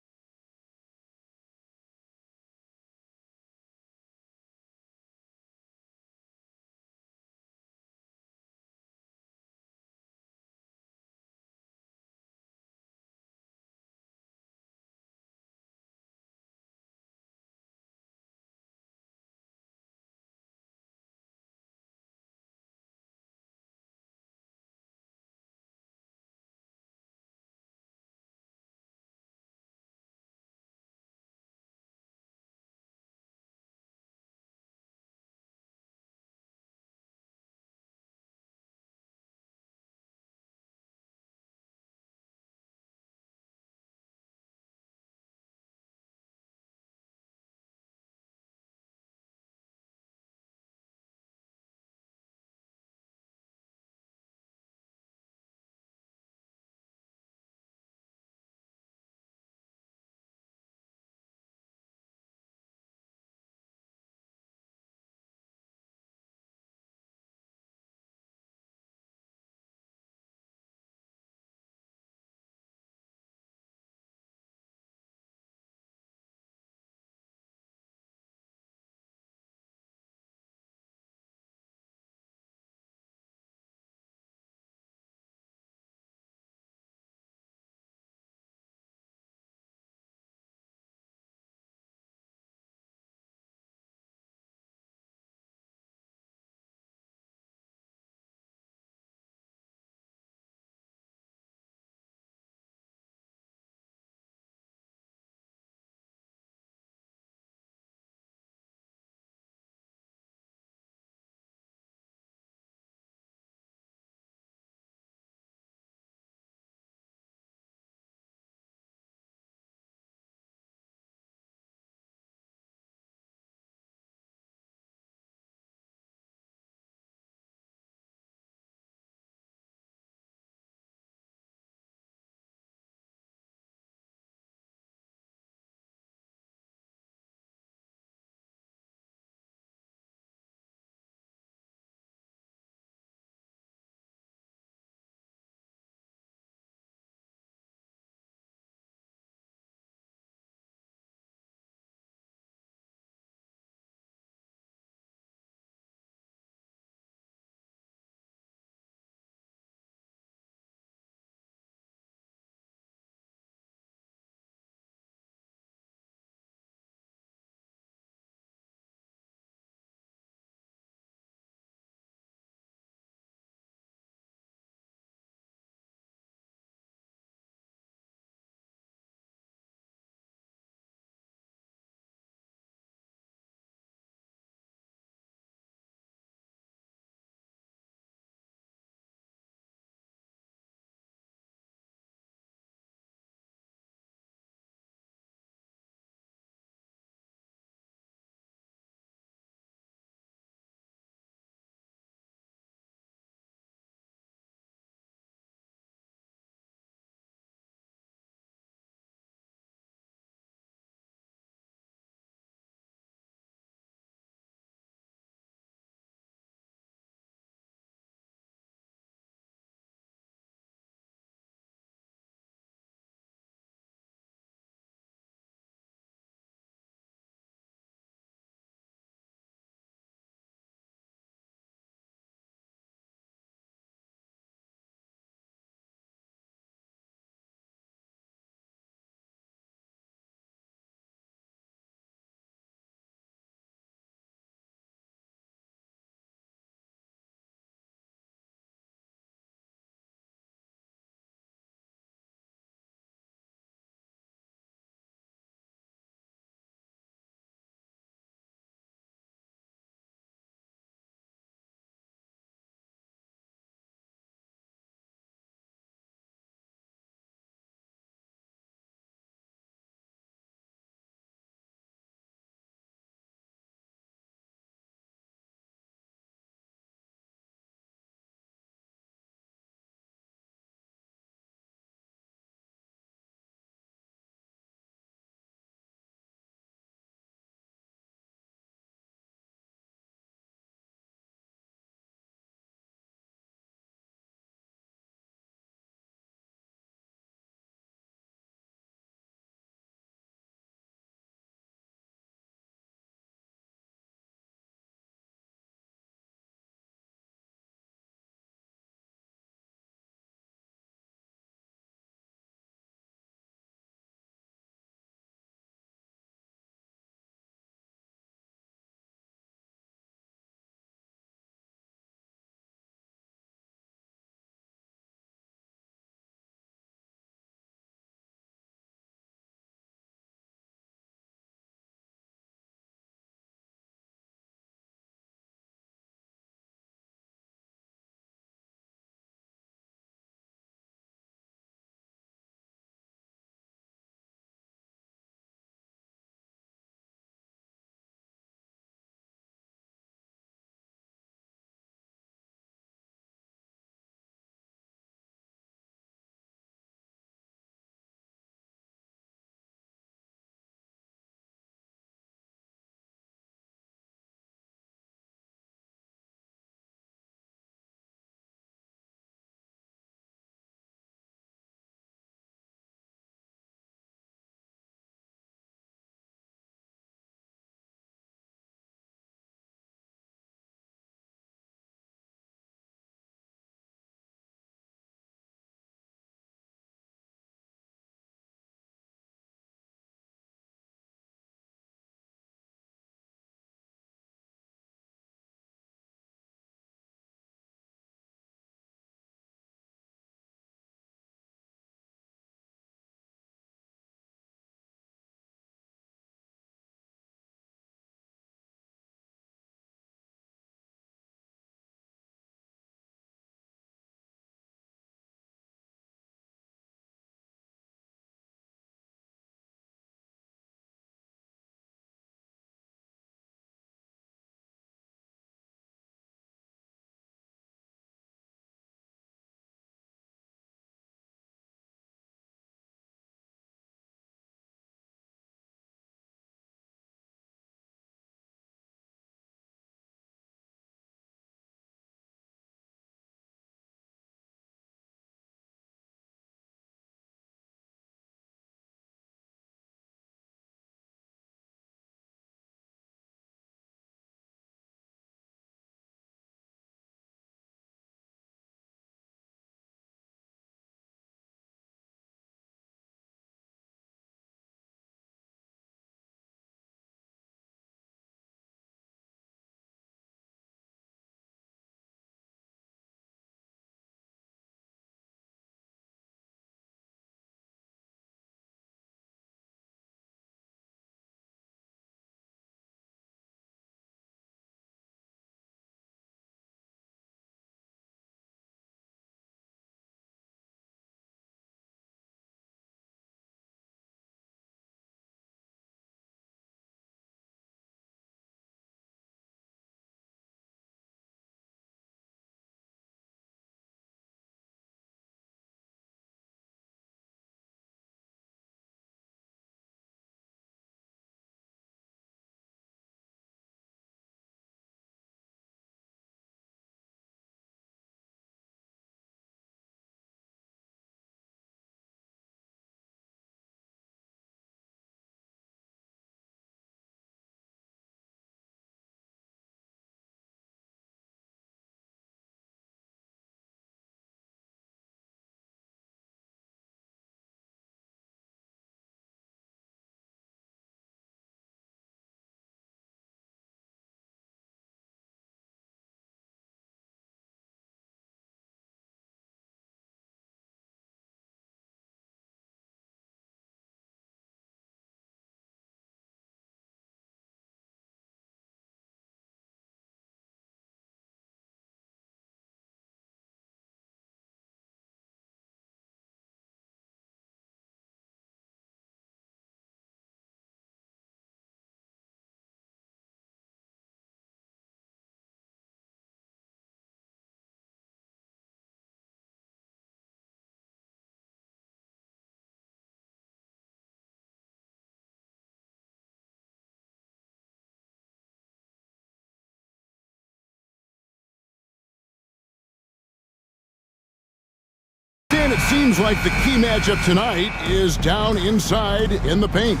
seems like the key matchup tonight is down inside in the paint.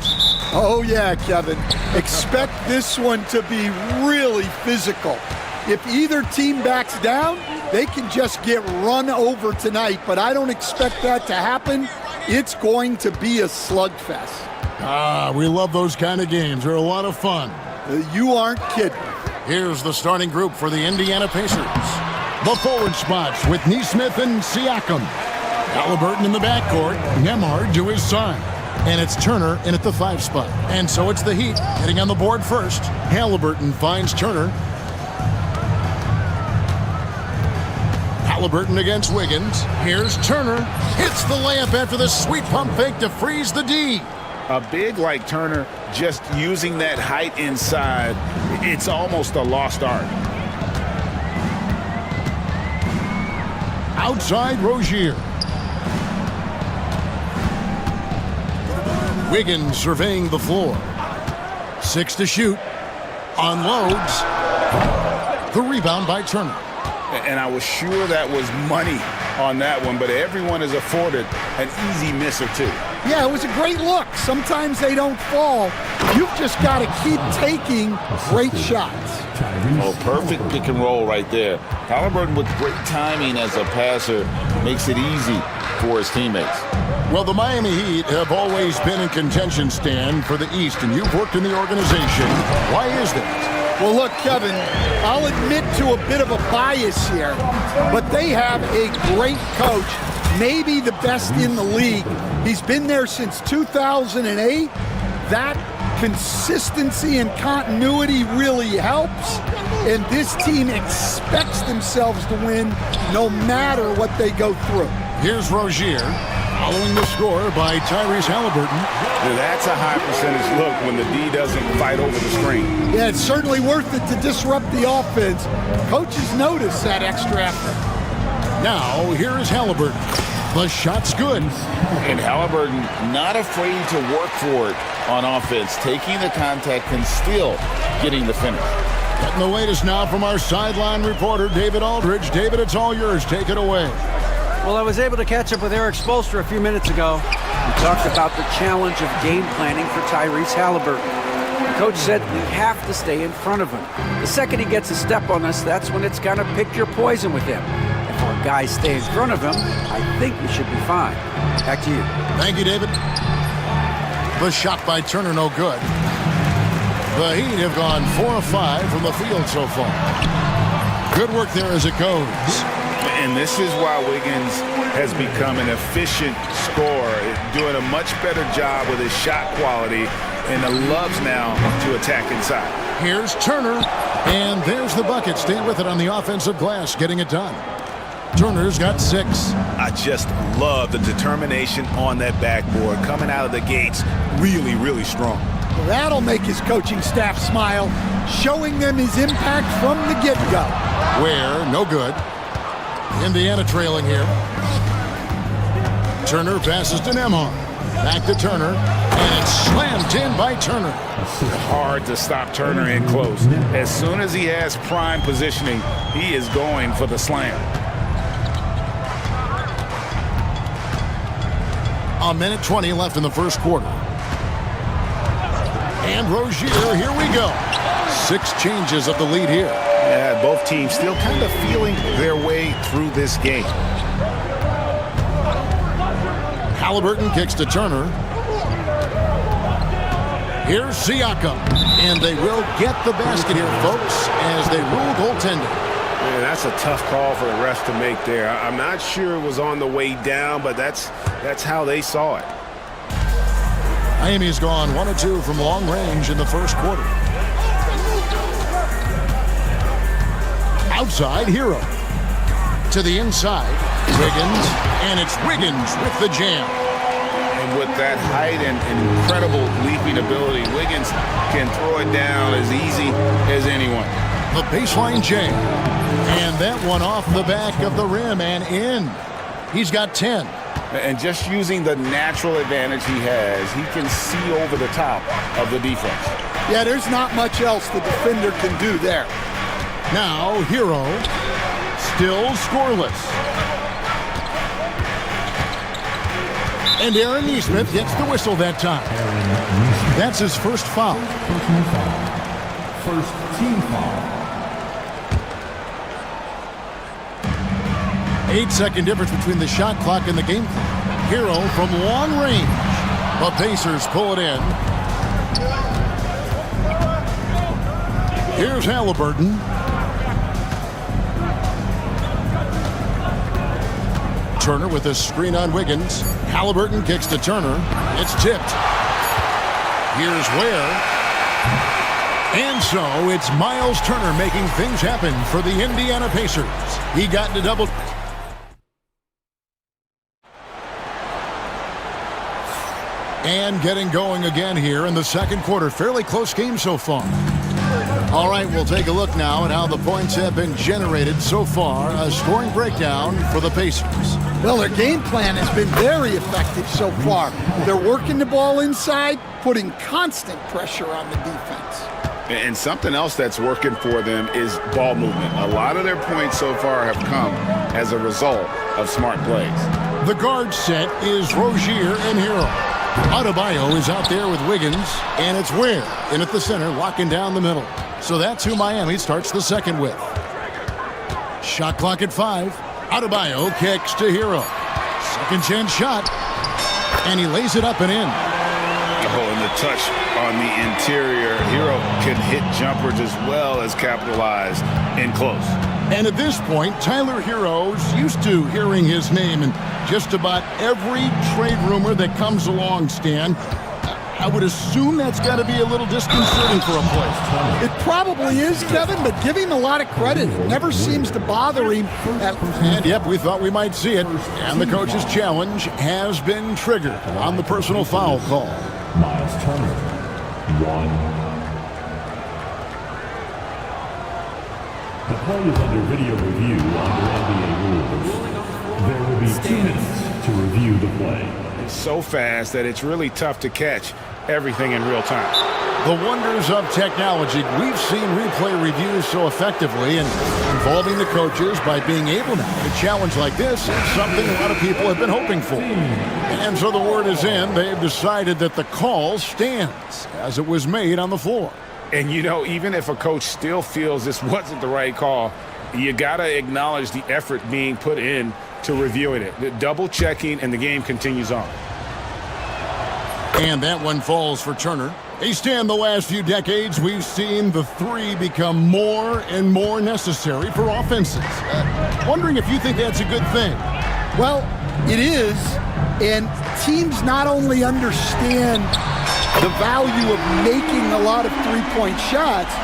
Oh, yeah, Kevin. Expect this one to be really physical. If either team backs down, they can just get run over tonight, but I don't expect that to happen. It's going to be a slugfest. We love those kind of games. They're a lot of fun. You aren't kidding. Here's the starting group for the Indiana Pacers. The forward spots with Neesmith and Siakam. Halliburton in the backcourt, Nembhard to his side. And it's Turner in at the 5 spot. And so it's the Heat getting on the board first. Halliburton finds Turner. Halliburton against Wiggins. Here's Turner. Hits the layup after the sweet pump fake to freeze the D. A big like Turner, just using that height inside, it's almost a lost art. Outside Rozier. Wiggins surveying the floor. 6 to shoot. Unloads. The rebound by Turner. And I was sure that was money on that one, but everyone is afforded an easy miss or two. Yeah, it was a great look. Sometimes they don't fall. You've just got to keep taking great shots. Oh, perfect pick and roll right there. Halliburton with great timing as a passer makes it easy for his teammates. Well, the Miami Heat have always been in contention, Stan, for the East, and you've worked in the organization. Why is that? Well, look, Kevin, I'll admit to a bit of a bias here, but they have a great coach, maybe the best in the league. He's been there since 2008. That consistency and continuity really helps, and this team expects themselves to win no matter what they go through. Here's Rozier, following the score by Tyrese Halliburton. That's a high percentage look when the D doesn't fight over the screen. Yeah, it's certainly worth it to disrupt the offense. Coaches notice that extra effort. Now, here is Halliburton. The shot's good. And Halliburton not afraid to work for it on offense, taking the contact and still getting the finish. Getting the latest now from our sideline reporter, David Aldridge. David, it's all yours. Take it away. Well, I was able to catch up with Eric Spoelstra a few minutes ago. We talked about the challenge of game planning for Tyrese Halliburton. The coach said we have to stay in front of him. The second he gets a step on us, that's when it's going to pick your poison with him. If our guys stay in front of him, I think we should be fine. Back to you. Thank you, David. The shot by Turner, no good. The Heat have gone 4 of 5 from the field so far. Good work there as it goes. And this is why Wiggins has become an efficient scorer, doing a much better job with his shot quality, and loves now to attack inside. Here's Turner, and there's the bucket. Stay with it on the offensive glass, getting it done. Turner's got 6. I just love the determination on that backboard, coming out of the gates really, really strong. Well, that'll make his coaching staff smile, showing them his impact from the get-go. Where, no good. Indiana trailing here. Turner passes to Nembhard. Back to Turner, and it's slammed in by Turner. Hard to stop Turner in close. As soon as he has prime positioning, he is going for the slam. A minute 20 left in the first quarter. And Rozier, here we go. 6 changes of the lead here. Yeah, both teams still kind of feeling their way through this game. Halliburton kicks to Turner. Here's Siakam. And they will get the basket here, folks, as they rule goaltending. Man, that's a tough call for the refs to make there. I'm not sure it was on the way down, but that's how they saw it. Miami's gone 1 of 2 from long range in the first quarter. Outside, Hero. To the inside, Wiggins, and it's Wiggins with the jam. And with that height and incredible leaping ability, Wiggins can throw it down as easy as anyone. The baseline jam. And that one off the back of the rim and in. He's got 10. And just using the natural advantage he has, he can see over the top of the defense. Yeah, there's not much else the defender can do there. Now, Hero, still scoreless. And Aaron Neesmith gets the whistle that time. That's his first foul. Personal foul. First team foul. 8-second difference between the shot clock and the game clock. Hero from long range. The Pacers pull it in. Here's Halliburton. Turner with a screen on Wiggins. Halliburton kicks to Turner. It's tipped. Here's Ware. And so it's Miles Turner making things happen for the Indiana Pacers. He got into double. And getting going again here in the second quarter. Fairly close game so far. All right, we'll take a look now at how the points have been generated so far. A scoring breakdown for the Pacers. Well, their game plan has been very effective so far. They're working the ball inside, putting constant pressure on the defense. And something else that's working for them is ball movement. A lot of their points so far have come as a result of smart plays. The guard set is Rozier and Hero. Adebayo is out there with Wiggins, and it's Ware in at the center, locking down the middle. So that's who Miami starts the second with. Shot clock at 5. Adebayo kicks to Hero. Second chance shot, and he lays it up and in. Oh, and the touch on the interior. Hero can hit jumpers as well as capitalize in close. And at this point, Tyler Hero's used to hearing his name in just about every trade rumor that comes along, Stan. I would assume that's got to be a little disconcerting for a player. It probably is, Kevin, but give him a lot of credit. It never seems to bother him. And yep, we thought we might see it. And the coach's challenge has been triggered on the personal foul call. Miles Turner, 1. The play is under video review under NBA rules. There will be 2 minutes to review the play. It's so fast that it's really tough to catch everything in real time. The wonders of technology. We've seen replay reviews so effectively, and involving the coaches by being able now to challenge like this is something a lot of people have been hoping for. And so the word is in. They've decided that the call stands as it was made on the floor. And, you know, even if a coach still feels this wasn't the right call, you got to acknowledge the effort being put in to reviewing it. The double checking, and the game continues on. And that one falls for Turner. They stand the last few decades. We've seen the 3 become more and more necessary for offenses. Wondering if you think that's a good thing. Well, it is, and teams not only understand the value of making a lot of three-point shots,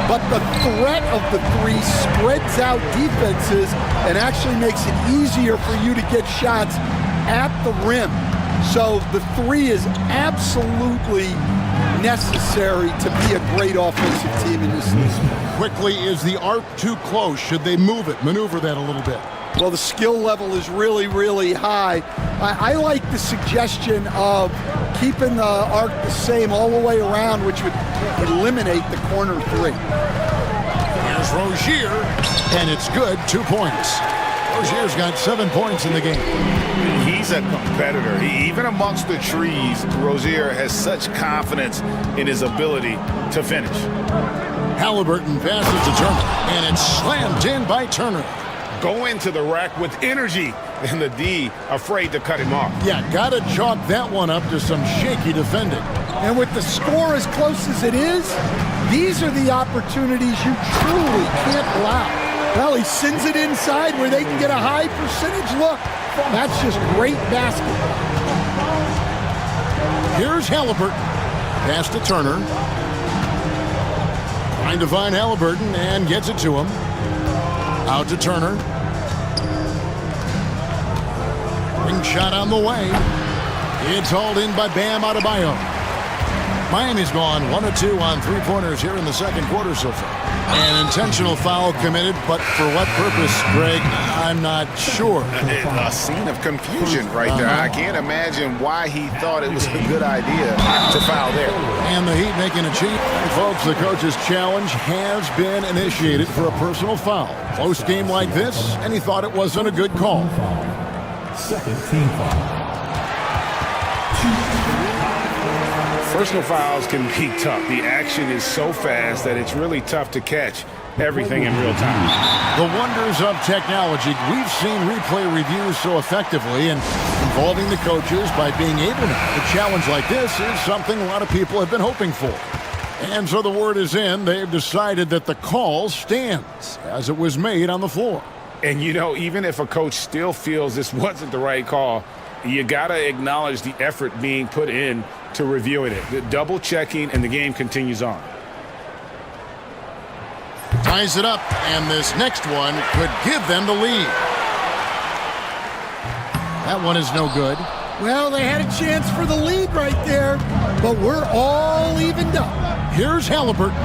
but the threat of the 3 spreads out defenses and actually makes it easier for you to get shots at the rim. So the 3 is absolutely necessary to be a great offensive team in this league. Quickly, is the arc too close? Should they move it, maneuver that a little bit? Well, the skill level is really, really high. I like the suggestion of keeping the arc the same all the way around, which would eliminate the corner 3. Here's Rozier, and it's good, 2 points. Rozier's got 7 points in the game. He's a competitor. Even amongst the trees, Rozier has such confidence in his ability to finish. Halliburton passes to Turner, and it's slammed in by Turner. Go into the rack with energy, and the D afraid to cut him off. Yeah, gotta chalk that one up to some shaky defending. And with the score as close as it is, these are the opportunities you truly can't allow. Well, he sends it inside where they can get a high percentage look. That's just great basketball. Here's Halliburton. Pass to Turner. Trying to find Halliburton and gets it to him. Out to Turner. Ring shot on the way. It's hauled in by Bam Adebayo. Miami's gone 1 of 2 on 3-pointers here in the second quarter so far. An intentional foul committed, but for what purpose, Greg, I'm not sure. A scene of confusion right there. I can't imagine why he thought it was a good idea to foul there. And the Heat making a change. Folks, the coach's challenge has been initiated for a personal foul. Close game like this, and he thought it wasn't a good call. Second team foul. Personal fouls can be tough. The action is so fast that it's really tough to catch everything in real time. The wonders of technology. We've seen replay reviews so effectively, and involving the coaches by being able to. A challenge like this is something a lot of people have been hoping for. And so the word is in. They've decided that the call stands as it was made on the floor. And, you know, even if a coach still feels this wasn't the right call, you got to acknowledge the effort being put in to reviewing it. The double checking, and the game continues on. Ties it up, and this next one could give them the lead. That one is no good. Well, they had a chance for the lead right there, but we're all evened up. Here's Halliburton.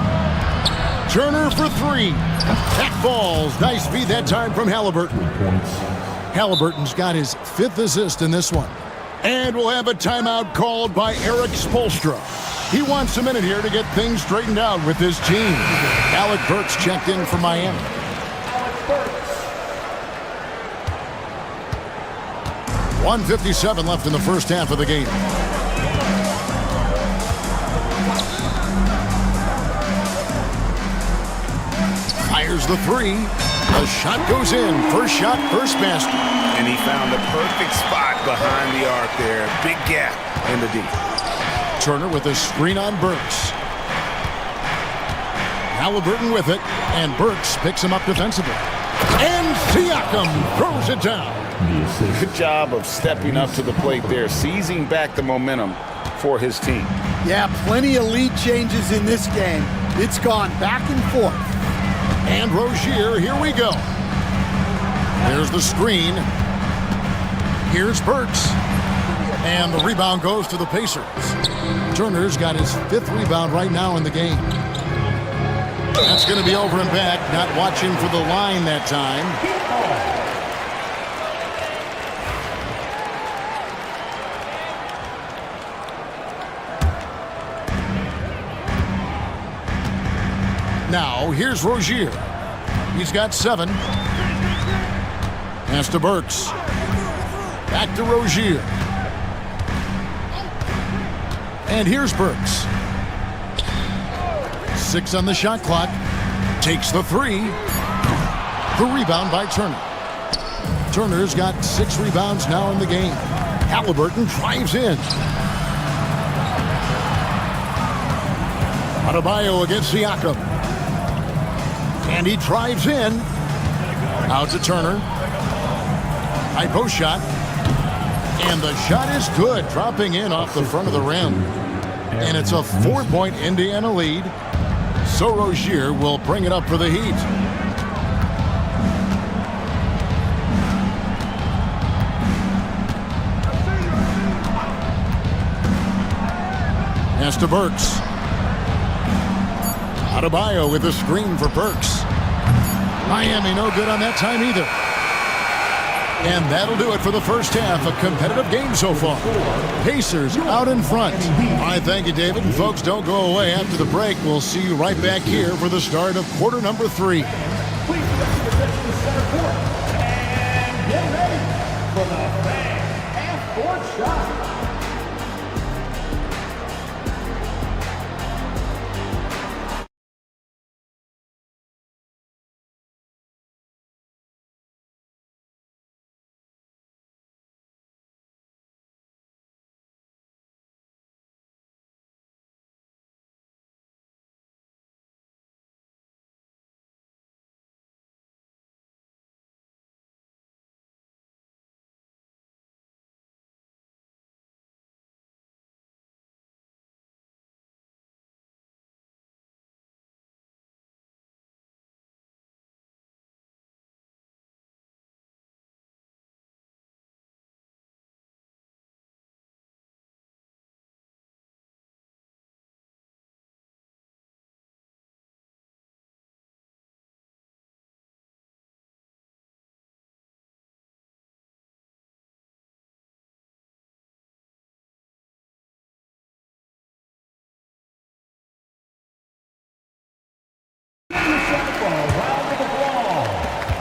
Turner for three. That falls. Nice feed that time from Halliburton. Halliburton's got his 5th assist in this one. And we'll have a timeout called by Eric Spoelstra. He wants a minute here to get things straightened out with his team. Alec Burks checked in for Miami. 1:57 left in the first half of the game. Fires the three. The shot goes in. First shot, first basket. And he found the perfect spot behind the arc there. Big gap in the D. Turner with a screen on Burks. Halliburton with it, and Burks picks him up defensively. And Siakam throws it down. Good job of stepping up to the plate there, seizing back the momentum for his team. Yeah, plenty of lead changes in this game. It's gone back and forth. And Rozier, here we go. There's the screen. Here's Burks. And the rebound goes to the Pacers. Turner's got his 5th rebound right now in the game. That's going to be over and back. Not watching for the line that time. Now, here's Rozier. He's got 7. Pass to Burks. Back to Rozier. And here's Burks. 6 on the shot clock. Takes the 3. The rebound by Turner. Turner's got 6 rebounds now in the game. Halliburton drives in. Adebayo against Siakam. And he drives in. Out to Turner. High post shot. And the shot is good, dropping in off the front of the rim. And it's a 4-point Indiana lead. So Rozier will bring it up for the Heat. Pass to Burks. Adebayo with a screen for Burks. Miami no good on that time either. And that'll do it for the first half. A competitive game so far. Pacers out in front. All right, thank you, David. And folks, don't go away. After the break, we'll see you right back here for the start of quarter number 3. Please get to the center court and get ready for the half-court shot.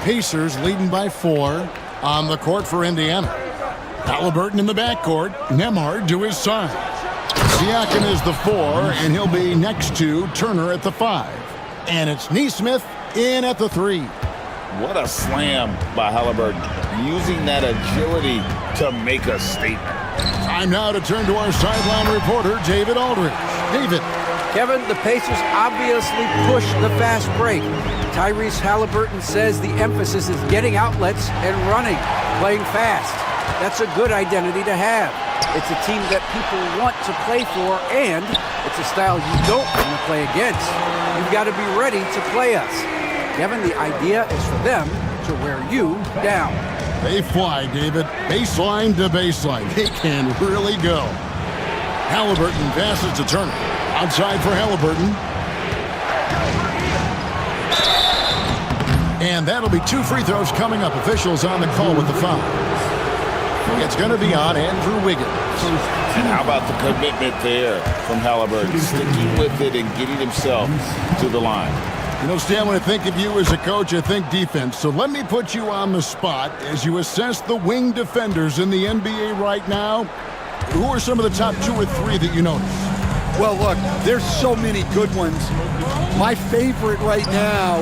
Pacers leading by 4 on the court for Indiana. Halliburton in the backcourt. Nemhard to his side. Siakam is the 4, and he'll be next to Turner at the 5. And it's Neesmith in at the 3. What a slam by Halliburton, using that agility to make a statement. Time now to turn to our sideline reporter, David Aldridge. David. Kevin, the Pacers obviously pushed the fast break. Tyrese Halliburton says the emphasis is getting outlets and running, playing fast. That's a good identity to have. It's a team that people want to play for, and it's a style you don't want to play against. You've got to be ready to play us. Kevin, the idea is for them to wear you down. They fly, David. Baseline to baseline. They can really go. Halliburton passes to Turner. Outside for Halliburton. And that'll be 2 free throws coming up. Officials on the call with the foul. It's going to be on Andrew Wiggins. And how about the commitment there from Halliburton, sticking with it and getting himself to the line. You know, Stan, when I think of you as a coach, I think defense. So let me put you on the spot as you assess the wing defenders in the NBA right now. Who are some of the top 2 or 3 that you notice? Well, look, there's so many good ones. My favorite right now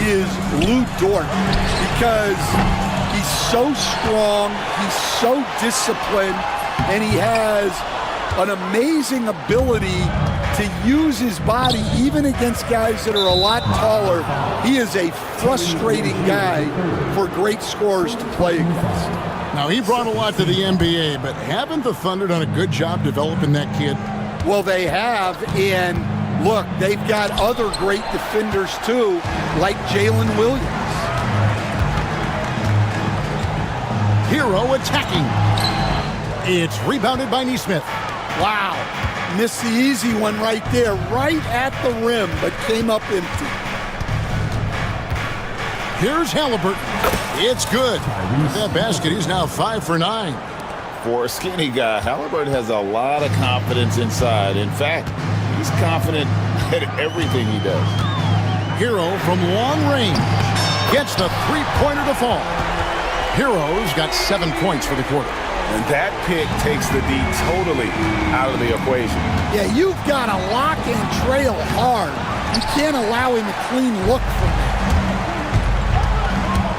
is Lou Dort because he's so strong, he's so disciplined, and he has an amazing ability to use his body even against guys that are a lot taller. He is a frustrating guy for great scorers to play against. Now, he brought a lot to the NBA, but haven't the Thunder done a good job developing that kid? Well, they have, and look, they've got other great defenders too, like Jalen Williams. Hero attacking. It's rebounded by Neesmith. Wow. Missed the easy one right there, right at the rim, but came up empty. Here's Halliburton. It's good. With that basket, he's now 5 for 9. For a skinny guy, Halliburton has a lot of confidence inside. In fact, he's confident at everything he does. Hero from long range gets the 3-pointer to fall. Hero's got 7 points for the quarter. And that pick takes the D totally out of the equation. Yeah, you've got to lock and trail hard. You can't allow him a clean look from that.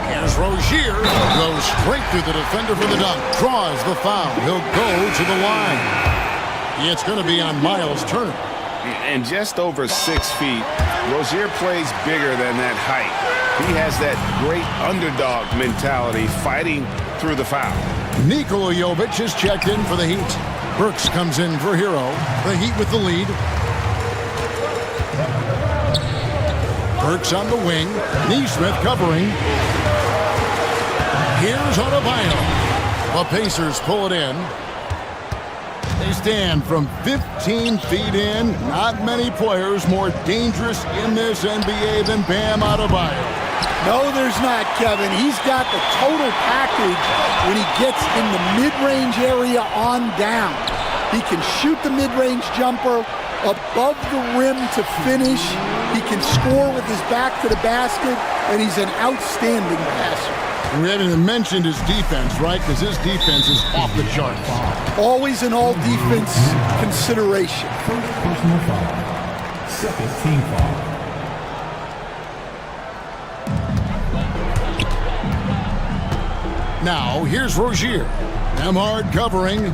Here's Rozier. Goes straight through the defender for the dunk. Draws the foul. He'll go to the line. It's going to be on Miles Turner. And just over 6 feet, Rozier plays bigger than that height. He has that great underdog mentality fighting through the foul. Nikola Jovic is checked in for the Heat. Burks comes in for Hero. The Heat with the lead. Burks on the wing. Neesmith covering. Here's Adebayo. The Pacers pull it in. They stand from 15 feet in. Not many players more dangerous in this NBA than Bam Adebayo. No, there's not, Kevin. He's got the total package when he gets in the mid-range area on down. He can shoot the mid-range jumper above the rim to finish. He can score with his back to the basket, and he's an outstanding passer. We haven't even mentioned his defense, right? Because his defense is off the charts. Always an all-defense consideration. First personal foul. Second team foul. Now, here's Rozier. Nemhard covering.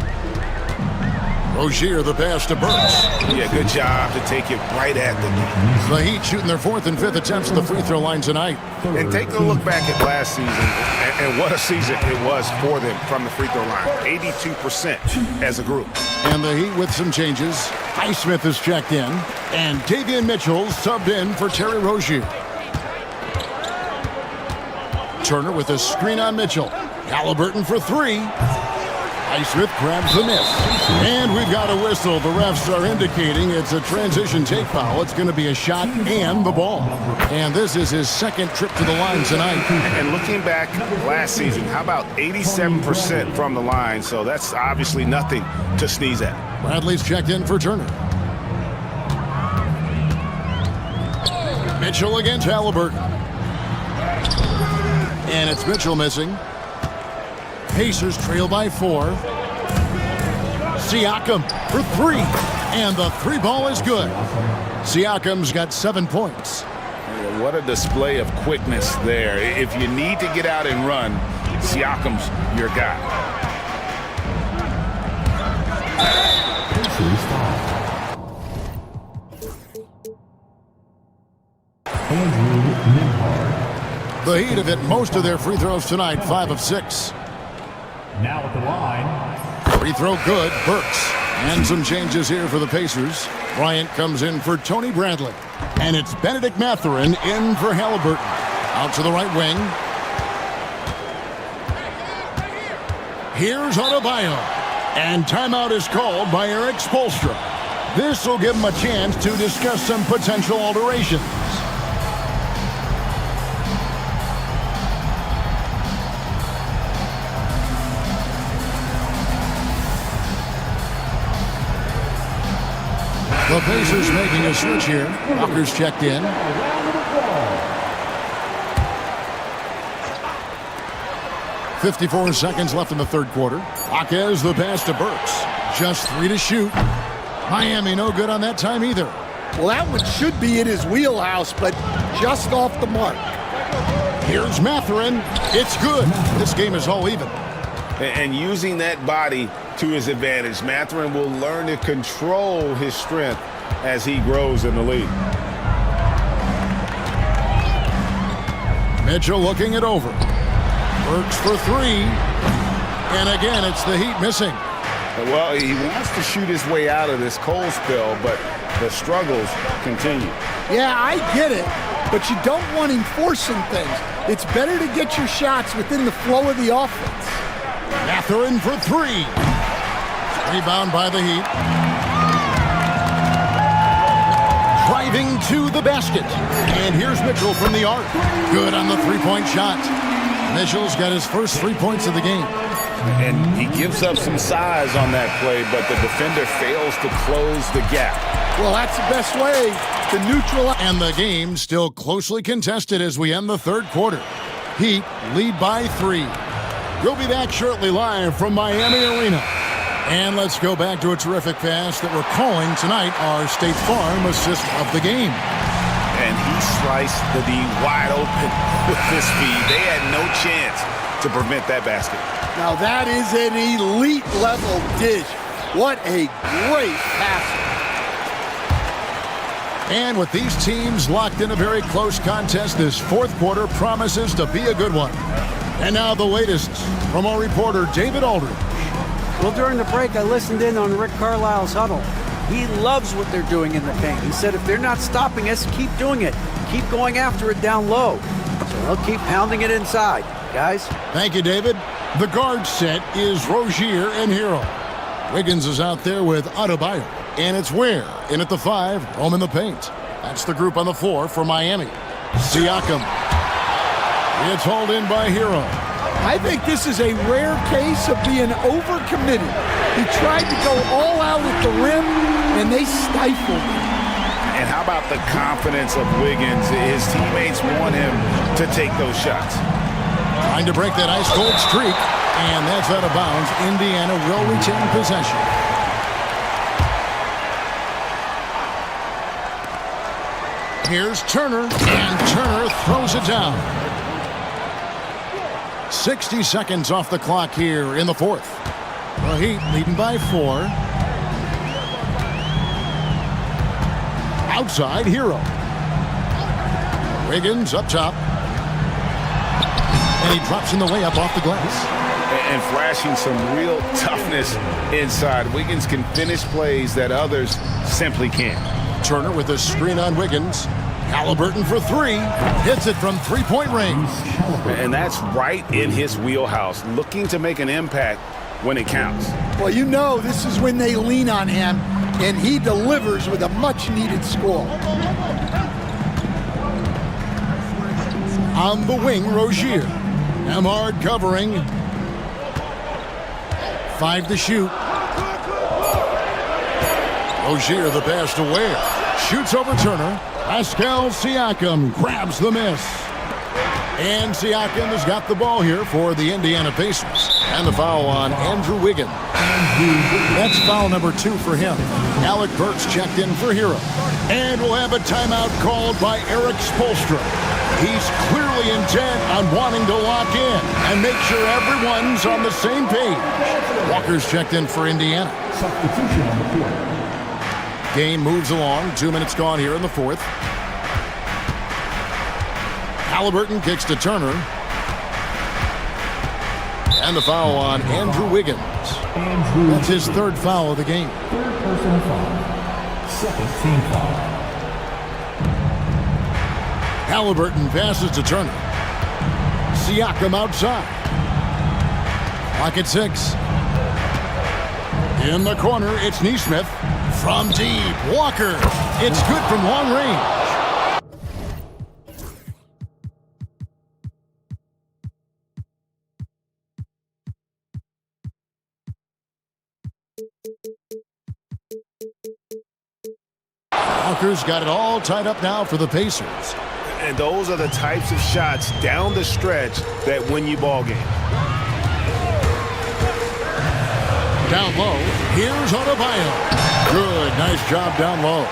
Rozier, the pass to Burks. Yeah, good job to take it right at the knee. The Heat shooting their 4th and 5th attempts at the free throw line tonight. And take a look back at last season, and what a season it was for them from the free throw line. 82% as a group. And the Heat with some changes. Highsmith is checked in. And Davion Mitchell subbed in for Terry Rozier. Turner with a screen on Mitchell. Halliburton for 3. Highsmith grabs the miss. And we've got a whistle. The refs are indicating it's a transition take foul. It's going to be a shot and the ball. And this is his 2nd trip to the line tonight. And looking back last season, how about 87% from the line? So that's obviously nothing to sneeze at. Bradley's checked in for Turner. Mitchell against Halliburton. And it's Mitchell missing. Pacers trail by 4. Siakam for 3. And the 3 ball is good. Siakam's got 7 points. What a display of quickness there. If you need to get out and run, Siakam's your guy. The Heat have hit most of their free throws tonight, 5 of 6. Now at the line. Free throw good, Burks. And some changes here for the Pacers. Bryant comes in for Tony Bradley. And it's Benedict Mathurin in for Halliburton. Out to the right wing. Here's Adebayo. And timeout is called by Eric Spoelstra. This will give him a chance to discuss some potential alterations. The Pacers making a switch here. Walker's checked in. "54 seconds left in the third quarter. Jaquez the pass to Burks. Just 3 to shoot. Miami no good on that time either. Well, that one should be in his wheelhouse, but just off the mark. Here's Mathurin. It's good. This game is all even. And using that body to his advantage, Mathurin will learn to control his strength as he grows in the league. Mitchell looking it over. Burks for 3. And again, it's the Heat missing. Well, he wants to shoot his way out of this cold spell, but the struggles continue. Yeah, I get it, but you don't want him forcing things. It's better to get your shots within the flow of the offense. Mathurin for 3. Rebound by the Heat. Driving to the basket. And here's Mitchell from the arc. Good on the three-point shot. Mitchell's got his first 3 points of the game. And he gives up some size on that play, but the defender fails to close the gap. Well, that's the best way to neutralize. And the game still closely contested as we end the third quarter. Heat lead by 3. We'll be back shortly live from Miami Arena. And let's go back to a terrific pass that we're calling tonight our State Farm assist of the game. And he sliced the D wide open with this speed. They had no chance to prevent that basket. Now that is an elite level dish. What a great pass. And with these teams locked in a very close contest, this fourth quarter promises to be a good one. And now the latest from our reporter, David Aldridge. Well, during the break, I listened in on Rick Carlisle's huddle. He loves what they're doing in the paint. He said if they're not stopping us, keep doing it. Keep going after it down low. So they'll keep pounding it inside, guys. Thank you, David. The guard set is Rozier and Hero. Wiggins is out there with Adebayo. And it's Ware in at the 5, Rome in the paint. That's the group on the floor for Miami. Siakam. It's hauled in by Hero. I think this is a rare case of being overcommitted. He tried to go all out at the rim, and they stifled him. And how about the confidence of Wiggins? His teammates want him to take those shots. Trying to break that ice-cold streak, and that's out of bounds. Indiana will retain possession. Here's Turner, and Turner throws it down. 60 seconds off the clock here in the fourth. The Heat leading by 4. Outside, Hero. Wiggins up top. And he drops in the layup off the glass. And flashing some real toughness inside. Wiggins can finish plays that others simply can't. Turner with a screen on Wiggins. Halliburton for 3. Hits it from three-point range. And that's right in his wheelhouse. Looking to make an impact when it counts. Well, you know this is when they lean on him, and he delivers with a much-needed score. On the wing, Rozier. Emard covering. 5 to shoot. Rozier the pass to Ware. Shoots over Turner. Pascal Siakam grabs the miss. And Siakam has got the ball here for the Indiana Pacers. And the foul on Andrew Wiggins. That's foul number 2 for him. Alec Burks checked in for Hero. And we'll have a timeout called by Eric Spoelstra. He's clearly intent on wanting to lock in and make sure everyone's on the same page. Walker's checked in for Indiana. Substitution on the court. Game moves along. 2 minutes gone here in the fourth. Halliburton kicks to Turner. And the foul on Andrew Wiggins. That's his 3rd foul of the game. 3rd personal foul. 2nd team foul. Halliburton passes to Turner. Siakam outside. Clock at 6. In the corner, it's Neesmith. From deep, Walker. It's good from long range. Walker's got it all tied up now for the Pacers. And those are the types of shots down the stretch that win you ball games. Down low, here's Adebayo. Good, nice job down low.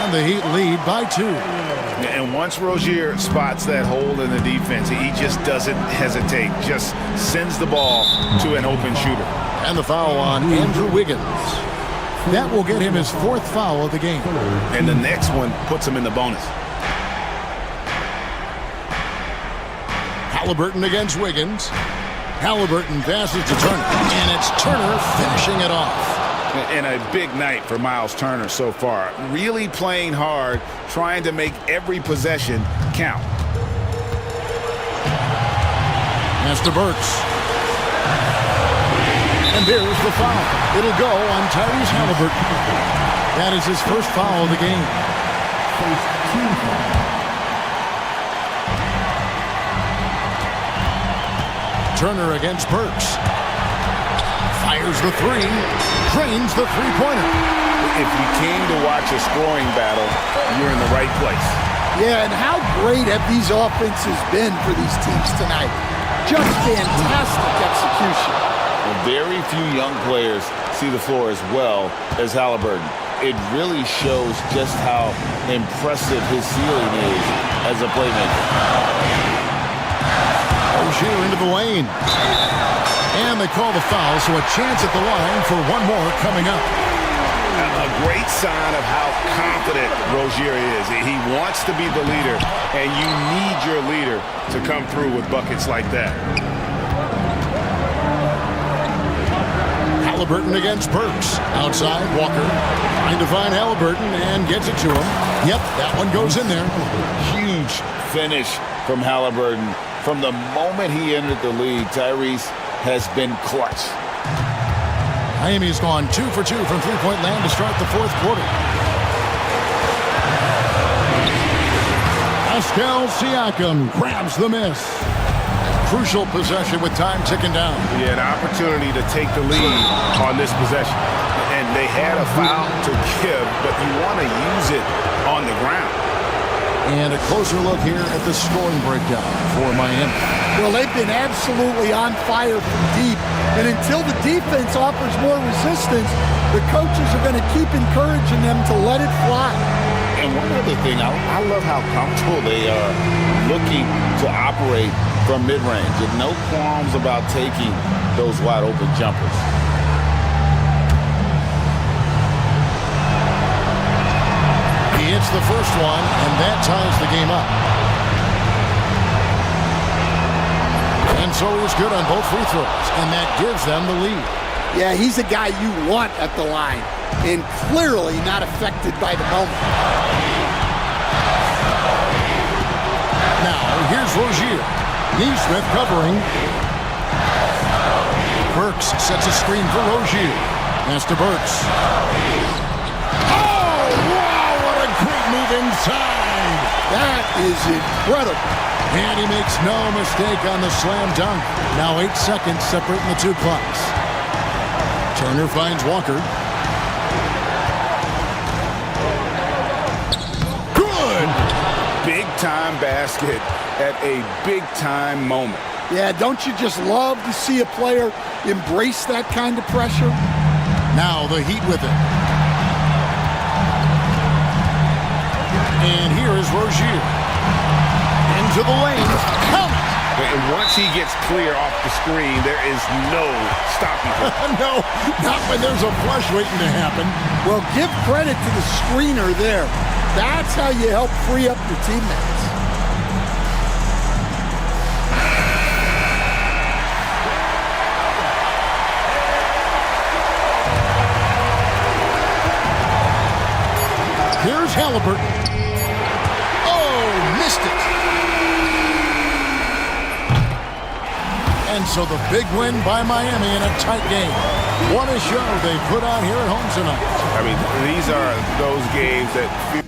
And the Heat lead by 2. And once Rozier spots that hole in the defense, he just doesn't hesitate, just sends the ball to an open shooter. And the foul on Andrew Wiggins. That will get him his 4th foul of the game. And the next one puts him in the bonus. Halliburton against Wiggins. Halliburton passes to Turner. And it's Turner finishing it off. And a big night for Miles Turner so far. Really playing hard, trying to make every possession count. Pass to Burks. And there's the foul. It'll go on Tyrese Halliburton. That is his 1st foul of the game. First team foul. Turner against Burks. Fires the 3. Drains the 3-pointer. If you came to watch a scoring battle, you're in the right place. Yeah, and how great have these offenses been for these teams tonight? Just fantastic execution. Well, very few young players see the floor as well as Halliburton. It really shows just how impressive his ceiling is as a playmaker. Rozier into the lane. And they call the foul, so a chance at the line for one more coming up. A great sign of how confident Rozier is. He wants to be the leader, and you need your leader to come through with buckets like that. Halliburton against Burks. Outside, Walker trying to find Halliburton and gets it to him. Yep, that one goes in there. Huge finish from Halliburton. From the moment he entered the league, Tyrese has been clutch. Miami's gone 2 for 2 from 3-point land to start the 4th quarter. Pascal Siakam grabs the miss. Crucial possession with time ticking down. He had an opportunity to take the lead on this possession. And they had a foul to give, but you want to use it on the ground. And a closer look here at the scoring breakdown for Miami. Well, they've been absolutely on fire from deep. And until the defense offers more resistance, the coaches are going to keep encouraging them to let it fly. And one other thing, I love how comfortable they are looking to operate from mid-range. And no qualms about taking those wide-open jumpers. He hits the first one, and that ties the game up. And so he's good on both free throws, and that gives them the lead. Yeah, he's a guy you want at the line, and clearly not affected by the moment. Now, here's Rozier. Neesmith covering. Burks sets a screen for Rozier. Pass to Burks. Oh, wow, what a great move inside. That is incredible. And he makes no mistake on the slam dunk. Now 8 seconds separating the two clocks. Turner finds Walker. Good. Big time basket at a big-time moment. Yeah, don't you just love to see a player embrace that kind of pressure? Now the Heat with it. And here is Rozier. Into the lane. Count it! And once he gets clear off the screen, there is no stopping him. No, not when there's a flush waiting to happen. Well, give credit to the screener there. That's how you help free up your teammates. Here's Halliburton. Oh, missed it. And so the big win by Miami in a tight game. What a show they put on here at home tonight. I mean, these are those games that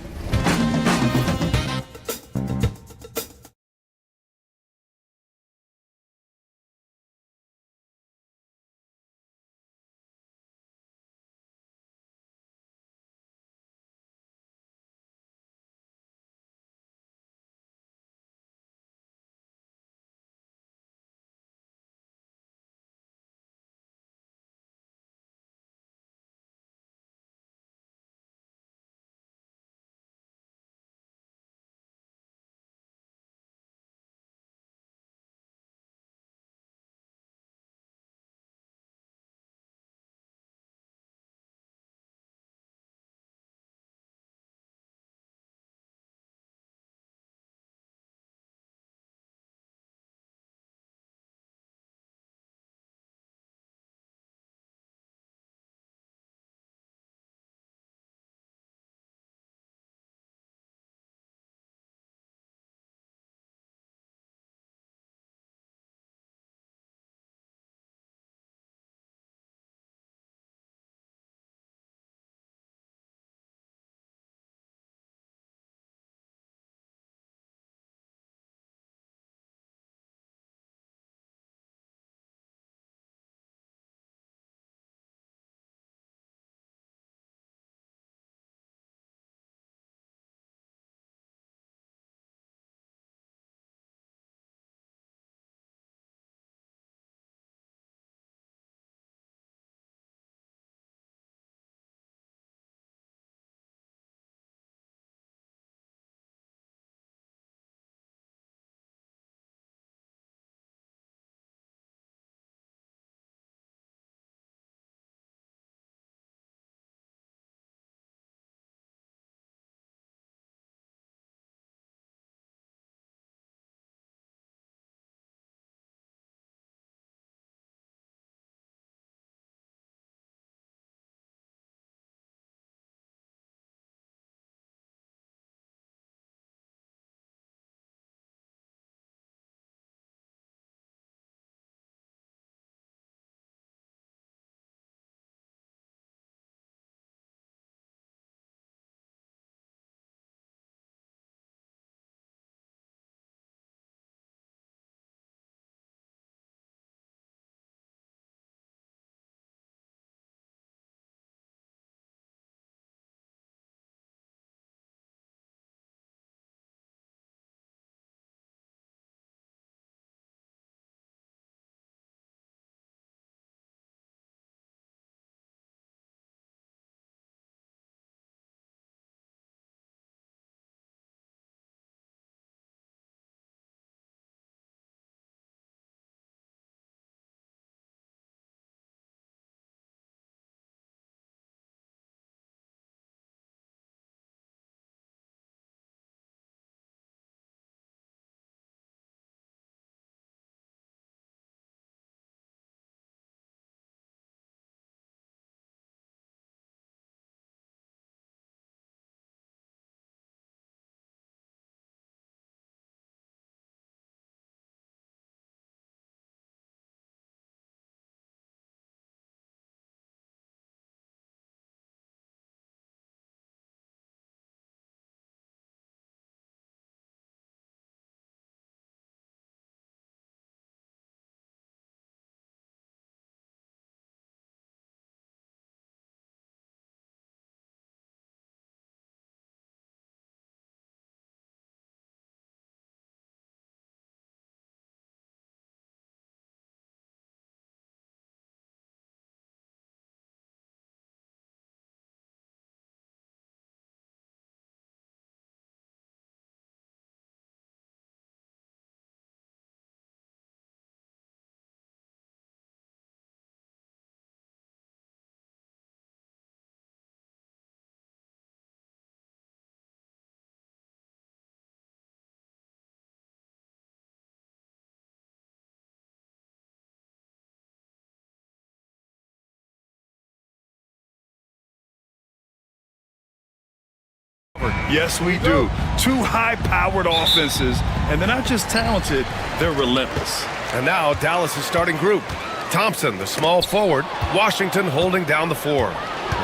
Yes, we do. Two high-powered offenses, and they're not just talented, they're relentless. And now Dallas' starting group. Thompson, the small forward. Washington holding down the four.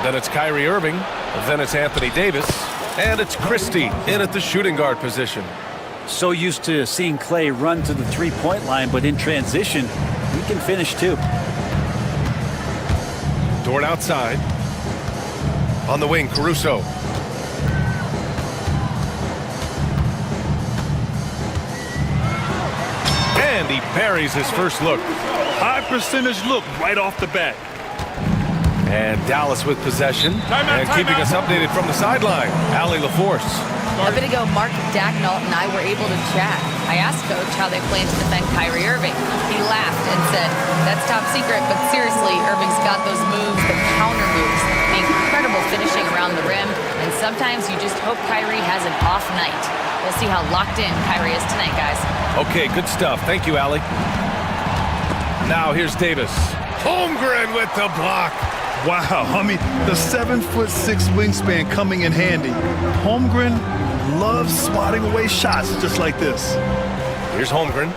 Then it's Kyrie Irving. Then it's Anthony Davis. And it's Christie in at the shooting guard position. So used to seeing Clay run to the three-point line, but in transition, he can finish too. Dort outside. On the wing, Caruso. And he buries his first look. High percentage look right off the bat. And Dallas with possession. And keeping us updated from the sideline, Allie LaForce. A bit ago, Mark Dagnall and I were able to chat. I asked Coach how they plan to defend Kyrie Irving. He laughed and said, "That's top secret, but seriously, Irving's got those moves, the counter moves, the incredible finishing around the rim, and sometimes you just hope Kyrie has an off night." We'll see how locked in Kyrie is tonight, guys. Okay, good stuff. Thank you, Allie. Now here's Davis. Holmgren with the block. Wow, I mean, the 7'6" wingspan coming in handy. Holmgren loves swatting away shots just like this. Here's Holmgren.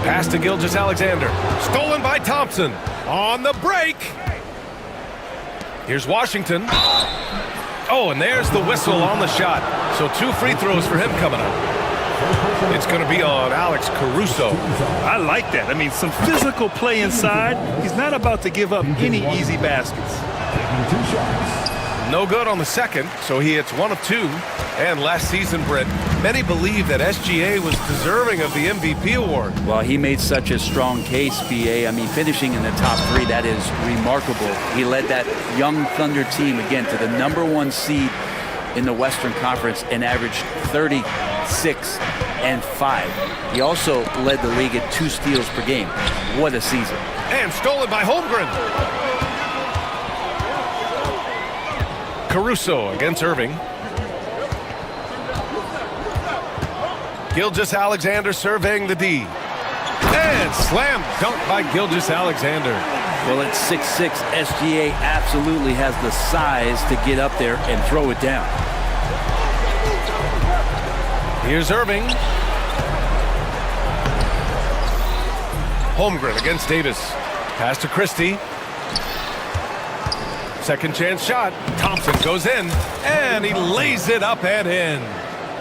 Pass to Gilgeous-Alexander. Stolen by Thompson. On the break. Here's Washington. Oh, and there's the whistle on the shot. So 2 free throws for him coming up. It's going to be on Alex Caruso. I like that. I mean, some physical play inside. He's not about to give up any easy baskets. No good on the second, so he hits 1 of 2. And last season, Britt, many believe that SGA was deserving of the MVP award. Well, he made such a strong case, BA. I mean, finishing in the top 3, that is remarkable. He led that young Thunder team, again, to the #1 seed in the Western Conference and averaged 36 and 5. He also led the league at 2 steals per game. What a season. And stolen by Holmgren. Caruso against Irving. Gilgeous-Alexander surveying the D. And slam dunk by Gilgeous-Alexander. Well, at 6'6", SGA absolutely has the size to get up there and throw it down. Here's Irving. Holmgren against Davis. Pass to Christie. Second chance shot. Thompson goes in, and he lays it up and in.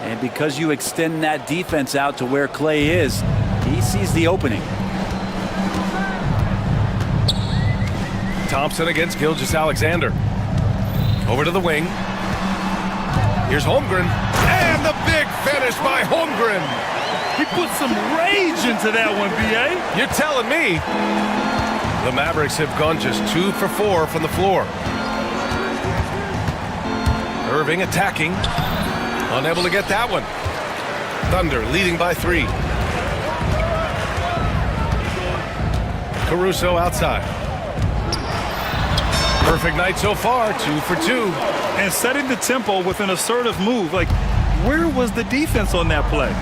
And because you extend that defense out to where Clay is, he sees the opening. Thompson against Gilgeous-Alexander. Over to the wing. Here's Holmgren. And the big finish by Holmgren. He put some rage into that one, B.A. You're telling me. The Mavericks have gone just 2 for 4 from the floor. Irving attacking. Unable to get that one. Thunder leading by 3. Caruso outside. Perfect night so far, 2 for 2. And setting the tempo with an assertive move. Like, where was the defense on that play?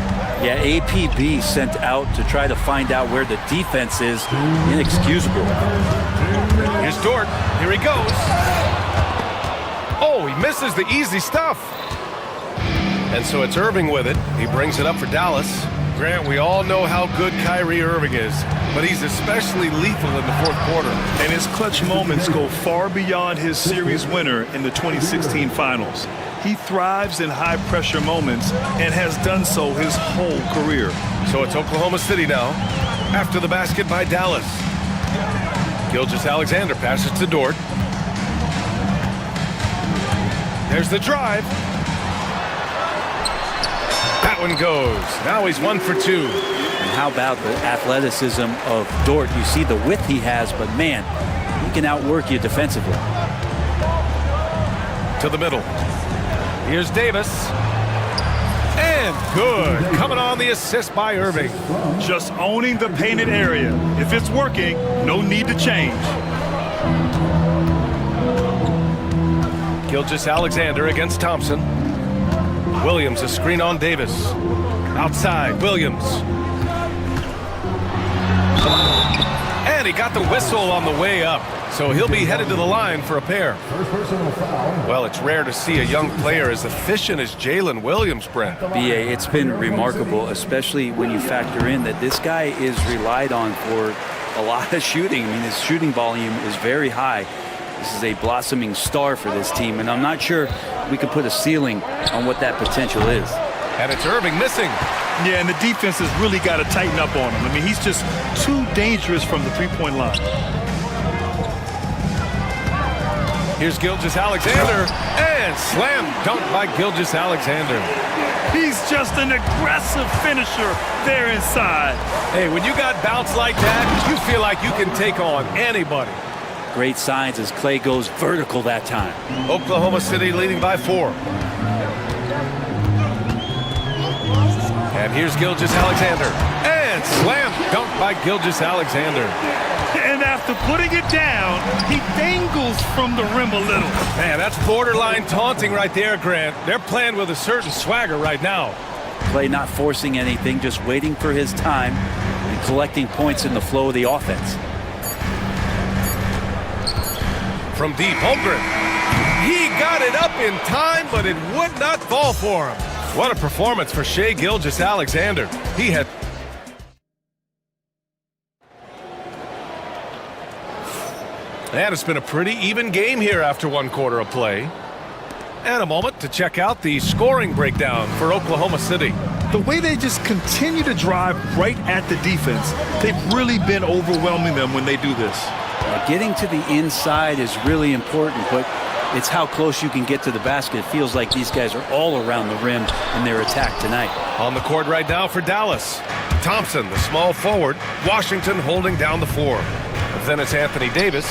Yeah, APB sent out to try to find out where the defense is. Inexcusable. Here's Dort. Here he goes. Oh, he misses the easy stuff. And so it's Irving with it. He brings it up for Dallas. Grant, we all know how good Kyrie Irving is, but he's especially lethal in the 4th quarter. And his clutch moments go far beyond his series winner in the 2016 finals. He thrives in high-pressure moments and has done so his whole career. So it's Oklahoma City now, after the basket by Dallas. Gilgeous-Alexander passes to Dort. There's the drive. That one goes. Now he's 1 for 2. And how about the athleticism of Dort? You see the width he has, but man, he can outwork you defensively. To the middle. Here's Davis. And good. Coming on the assist by Irving. Just owning the painted area. If it's working, no need to change. Gilgeous-Alexander against Thompson. Williams, a screen on Davis. Outside, Williams. And he he got the whistle on the way up, so he'll be headed to the line for a pair. Well, it's rare to see a young player as efficient as Jalen Williams, Brent. BA, it's been remarkable, especially when you factor in that this guy is relied on for a lot of shooting. I mean, his shooting volume is very high. This is a blossoming star for this team, and I'm not sure we can put a ceiling on what that potential is. And it's Irving missing. Yeah, and the defense has really got to tighten up on him. I mean, he's just too dangerous from the three-point line. Here's Gilgeous-Alexander, and slam dunk by Gilgeous-Alexander. He's just an aggressive finisher there inside. Hey, when you got bounce like that, you feel like you can take on anybody. Great signs as Clay goes vertical that time. Oklahoma City leading by 4. And here's Gilgeous-Alexander, and slam dunk by Gilgeous-Alexander. And after putting it down, he dangles from the rim a little. Man, that's borderline taunting right there, Grant. They're playing with a certain swagger right now. Clay not forcing anything, just waiting for his time and collecting points in the flow of the offense. From deep, Holmgren. He got it up in time, but it would not fall for him. What a performance for Shai Gilgeous-Alexander. He had... And it's been a pretty even game here after one quarter of play. And a moment to check out the scoring breakdown for Oklahoma City. The way they just continue to drive right at the defense, they've really been overwhelming them when they do this. Getting to the inside is really important, but it's how close you can get to the basket. It feels like these guys are all around the rim in their attack tonight. On the court right now for Dallas. Thompson, the small forward. Washington holding down the 4. Then it's Anthony Davis.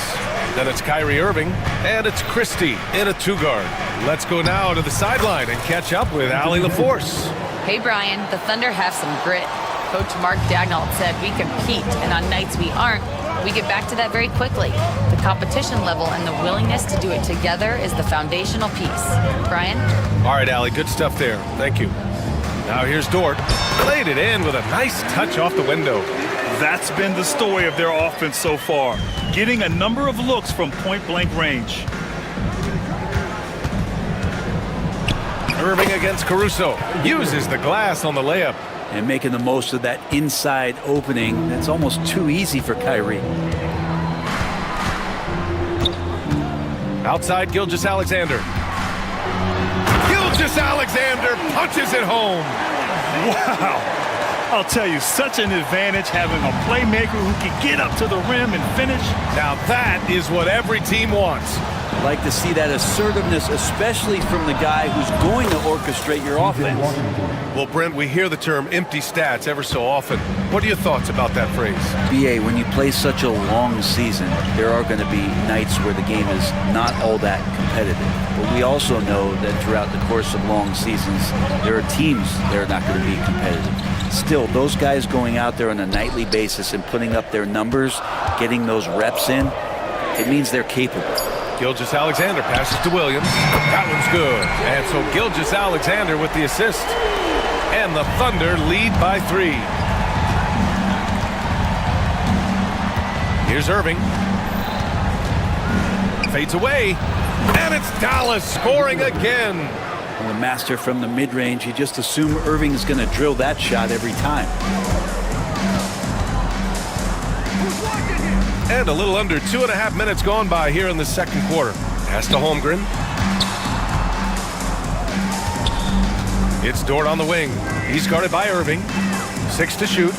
Then it's Kyrie Irving. And it's Christie in a 2-guard. Let's go now to the sideline and catch up with Allie LaForce. Hey, Brian, the Thunder have some grit. Coach Mark Daigneault said we compete, and on nights we aren't, we get back to that very quickly. The competition level and the willingness to do it together is the foundational piece. Brian? All right, Allie, good stuff there. Thank you. Now here's Dort. Played it in with a nice touch off the window. That's been the story of their offense so far, getting a number of looks from point-blank range. Irving against Caruso. Uses the glass on the layup. And making the most of that inside opening that's almost too easy for Kyrie. Outside Gilgeous-Alexander. Gilgeous-Alexander punches it home. Wow. I'll tell you, such an advantage having a playmaker who can get up to the rim and finish. Now that is what every team wants. I'd like to see that assertiveness, especially from the guy who's going to orchestrate your offense. Well, Brent, we hear the term empty stats ever so often. What are your thoughts about that phrase? BA, when you play such a long season, there are going to be nights where the game is not all that competitive. But we also know that throughout the course of long seasons, there are teams that are not going to be competitive. Still, those guys going out there on a nightly basis and putting up their numbers, getting those reps in, it means they're capable. Gilgeous-Alexander passes to Williams. That one's good. And so Gilgeous-Alexander with the assist. And the Thunder lead by 3. Here's Irving. Fades away. And it's Dallas scoring again. Well, the master from the mid-range, you just assume Irving's going to drill that shot every time. And a little under 2.5 minutes gone by here in the second quarter. Pass to Holmgren. It's Dort on the wing. He's guarded by Irving. 6 to shoot.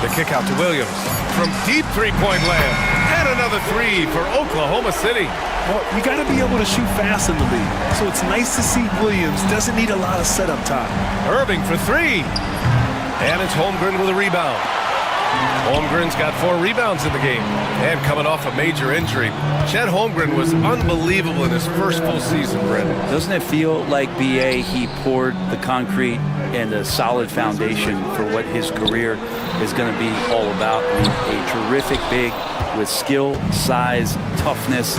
The kick out to Williams. From deep three-point land. And another 3 for Oklahoma City. Well, you got to be able to shoot fast in the league. So it's nice to see Williams doesn't need a lot of setup time. Irving for 3. And it's Holmgren with a rebound. Holmgren's got 4 rebounds in the game. And coming off a major injury, Chet Holmgren was unbelievable in his first full season, Brent. Doesn't it feel like BA, he poured the concrete and a solid foundation for what his career is going to be all about? I mean, a terrific big with skill, size, toughness.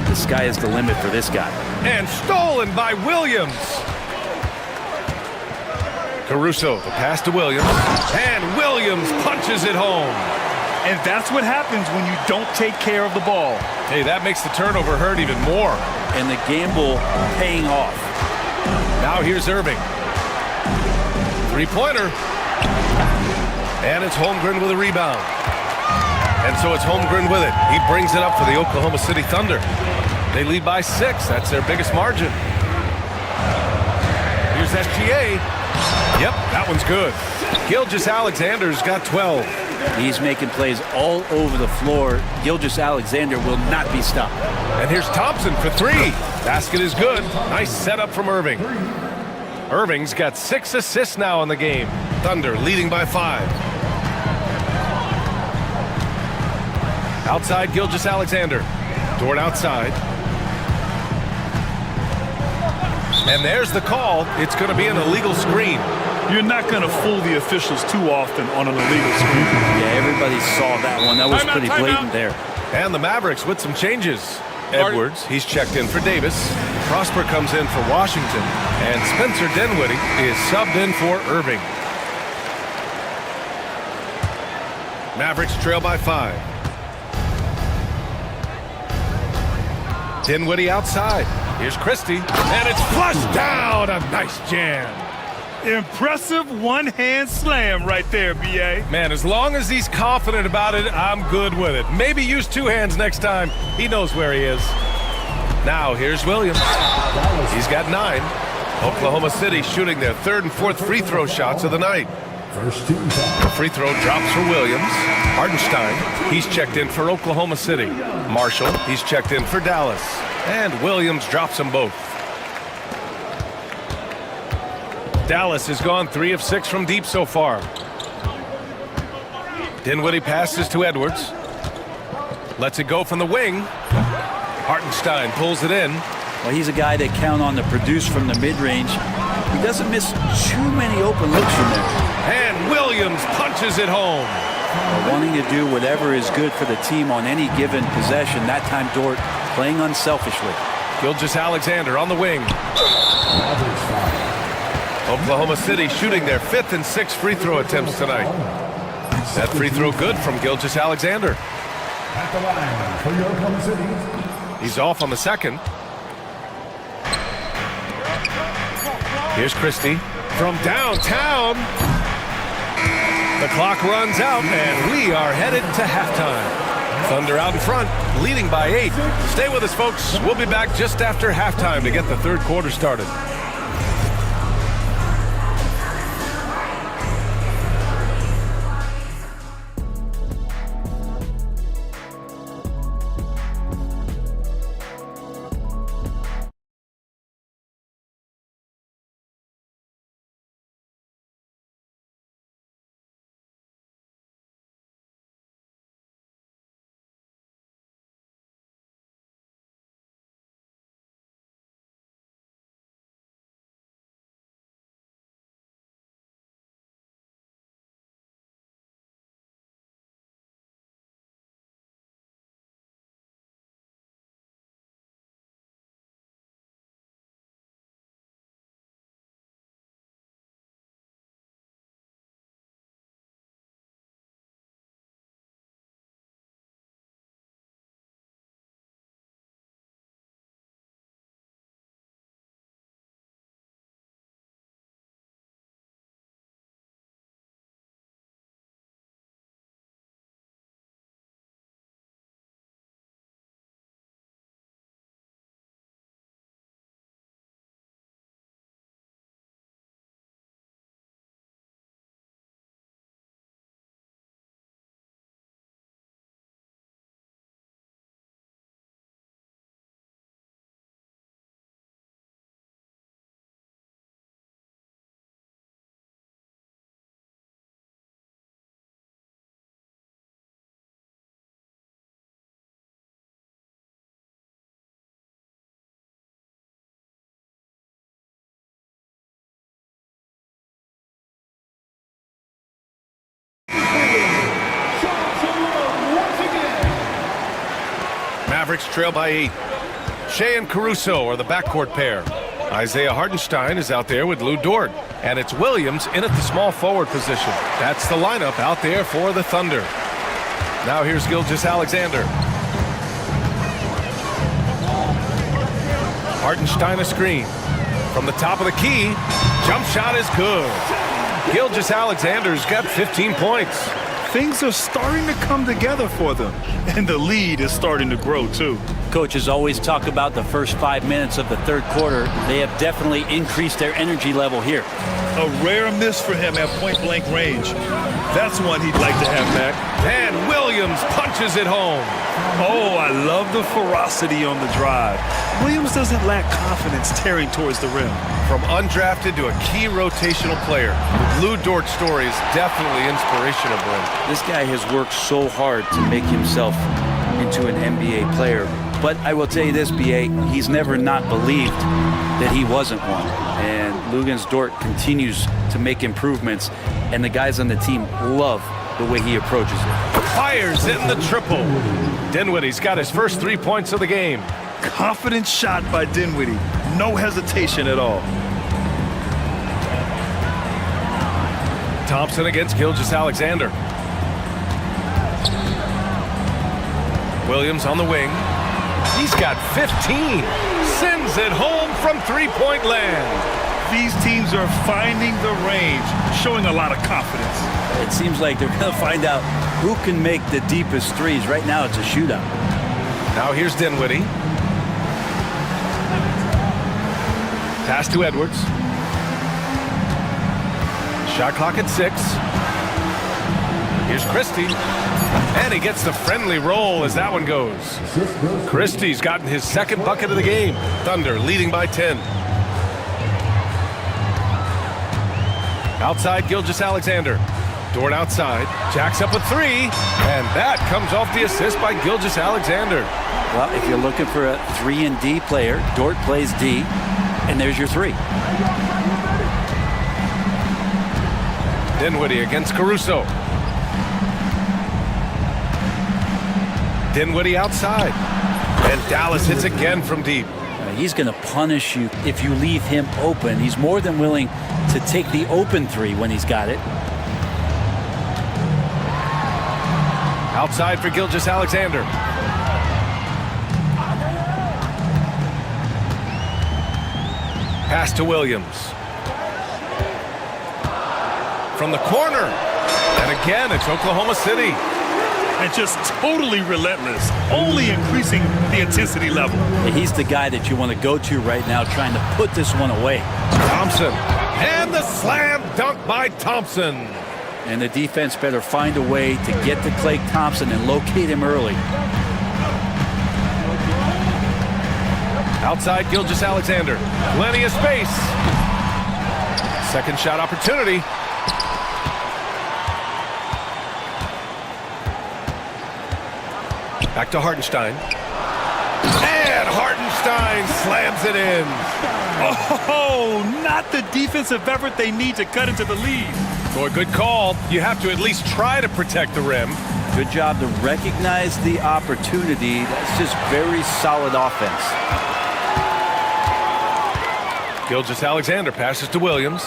The sky is the limit for this guy. And stolen by Williams. Caruso, the pass to Williams. And Williams punches it home. And that's what happens when you don't take care of the ball. Hey, that makes the turnover hurt even more. And the gamble paying off. Now here's Irving. Three-pointer. And it's Holmgren with a rebound. And so it's Holmgren with it. He brings it up for the Oklahoma City Thunder. They lead by 6. That's their biggest margin. Here's SGA. Yep, that one's good. Gilgeous-Alexander's got 12. He's making plays all over the floor. Gilgeous-Alexander will not be stopped. And here's Thompson for 3. Basket is good. Nice setup from Irving. Irving's got 6 assists now in the game. Thunder leading by 5. Outside Gilgeous-Alexander. Dort outside. And there's the call. It's going to be an illegal screen. You're not going to fool the officials too often on an illegal screen. Yeah, everybody saw that one. That was pretty blatant there. And the Mavericks with some changes. Edwards, he's checked in for Davis. Prosper comes in for Washington. And Spencer Dinwiddie is subbed in for Irving. Mavericks trail by 5. Dinwiddie outside. Here's Christie. And it's flushed down. A nice jam. Impressive one-hand slam right there, B.A. Man, as long as he's confident about it, I'm good with it. Maybe use 2 hands next time. He knows where he is. Now, here's Williams. He's got 9. Oklahoma City shooting their 3rd and 4th free throw shots of the night. The free throw drops for Williams. Hartenstein, he's checked in for Oklahoma City. Marshall, he's checked in for Dallas. And Williams drops them both. Dallas has gone 3 of 6 from deep so far. Dinwiddie passes to Edwards. Lets it go from the wing. Hartenstein pulls it in. Well, he's a guy that count on to produce from the mid-range. He doesn't miss too many open looks from there. And Williams punches it home. Wanting to do whatever is good for the team on any given possession. That time, Dort playing unselfishly. Gilgeous-Alexander on the wing. Oklahoma City shooting their 5th and 6th free throw attempts tonight. That free throw good from Gilgeous-Alexander. At the line for your Oklahoma City. He's off on the 2nd. Here's Christie from downtown. The clock runs out, and we are headed to halftime. Thunder out in front, leading by 8. Stay with us, folks. We'll be back just after halftime to get the 3rd quarter started. Mavericks trail by 8. Shea and Caruso are the backcourt pair. Isaiah Hartenstein is out there with Lou Dort. And it's Williams in at the small forward position. That's the lineup out there for the Thunder. Now here's Gilgeous-Alexander. Hartenstein a screen. From the top of the key, jump shot is good. Gilgeous-Alexander's got 15 points. Things are starting to come together for them, and the lead is starting to grow too. Coaches always talk about the first 5 minutes of the third quarter. They have definitely increased their energy level here. A rare miss for him at point-blank range. That's one he'd like to have back. And Williams punches it home. Oh, I love the ferocity on the drive. Williams doesn't lack confidence tearing towards the rim. From undrafted to a key rotational player, the Lou Dort story is definitely inspirational, Brent. This guy has worked so hard to make himself into an NBA player. But I will tell you this, B.A., he's never not believed that he wasn't one. And Luguentz Dort continues to make improvements, and the guys on the team love the way he approaches it. Fires in the triple. Dinwiddie's got his first 3 points of the game. Confident shot by Dinwiddie. No hesitation at all. Thompson against Gilgeous-Alexander. Williams on the wing. He's got 15. Sends it home from three-point land. These teams are finding the range, showing a lot of confidence. It seems like they're going to find out who can make the deepest threes. Right now, it's a shootout. Now here's Dinwiddie. Pass to Edwards. Shot clock at 6. Here's Christie. And he gets the friendly roll as that one goes. Christie's gotten his second bucket of the game. Thunder leading by 10. Outside Gilgeous-Alexander. Dort outside. Jacks up a 3. And that comes off the assist by Gilgeous-Alexander. Well, if you're looking for a 3-and-D player, Dort plays D. And there's your 3. Dinwiddie against Caruso. Dinwiddie outside. And Dallas hits again from deep. He's going to punish you if you leave him open. He's more than willing to take the open 3 when he's got it. Outside for Gilgeous-Alexander. Pass to Williams. From the corner. And again, it's Oklahoma City. And just totally relentless, only increasing the intensity level. He's the guy that you want to go to right now, trying to put this one away. Thompson. And the slam dunk by Thompson. And the defense better find a way to get to Klay Thompson and locate him early. Outside Gilgeous-Alexander. Plenty of space. Second shot opportunity. Back to Hartenstein. And Hartenstein slams it in. Oh, not the defensive effort they need to cut into the lead. Boy, good call. You have to at least try to protect the rim. Good job to recognize the opportunity. That's just very solid offense. Gilgeous-Alexander passes to Williams.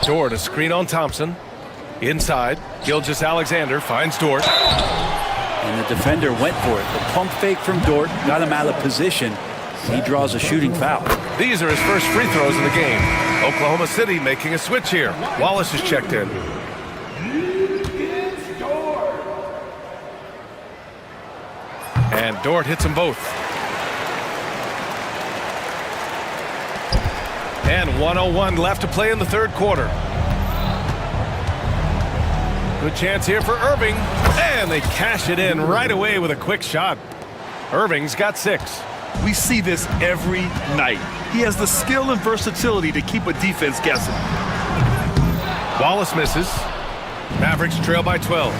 Dort, a screen on Thompson. Inside, Gilgeous-Alexander finds Dort. And the defender went for it. The pump fake from Dort got him out of position. He draws a shooting foul. These are his first free throws of the game. Oklahoma City making a switch here. Wallace is checked in. And Dort hits them both. And 1:01 left to play in the third quarter. Good chance here for Irving. And they cash it in right away with a quick shot. Irving's got 6. We see this every night. He has the skill and versatility to keep a defense guessing. Wallace misses. Mavericks trail by 12.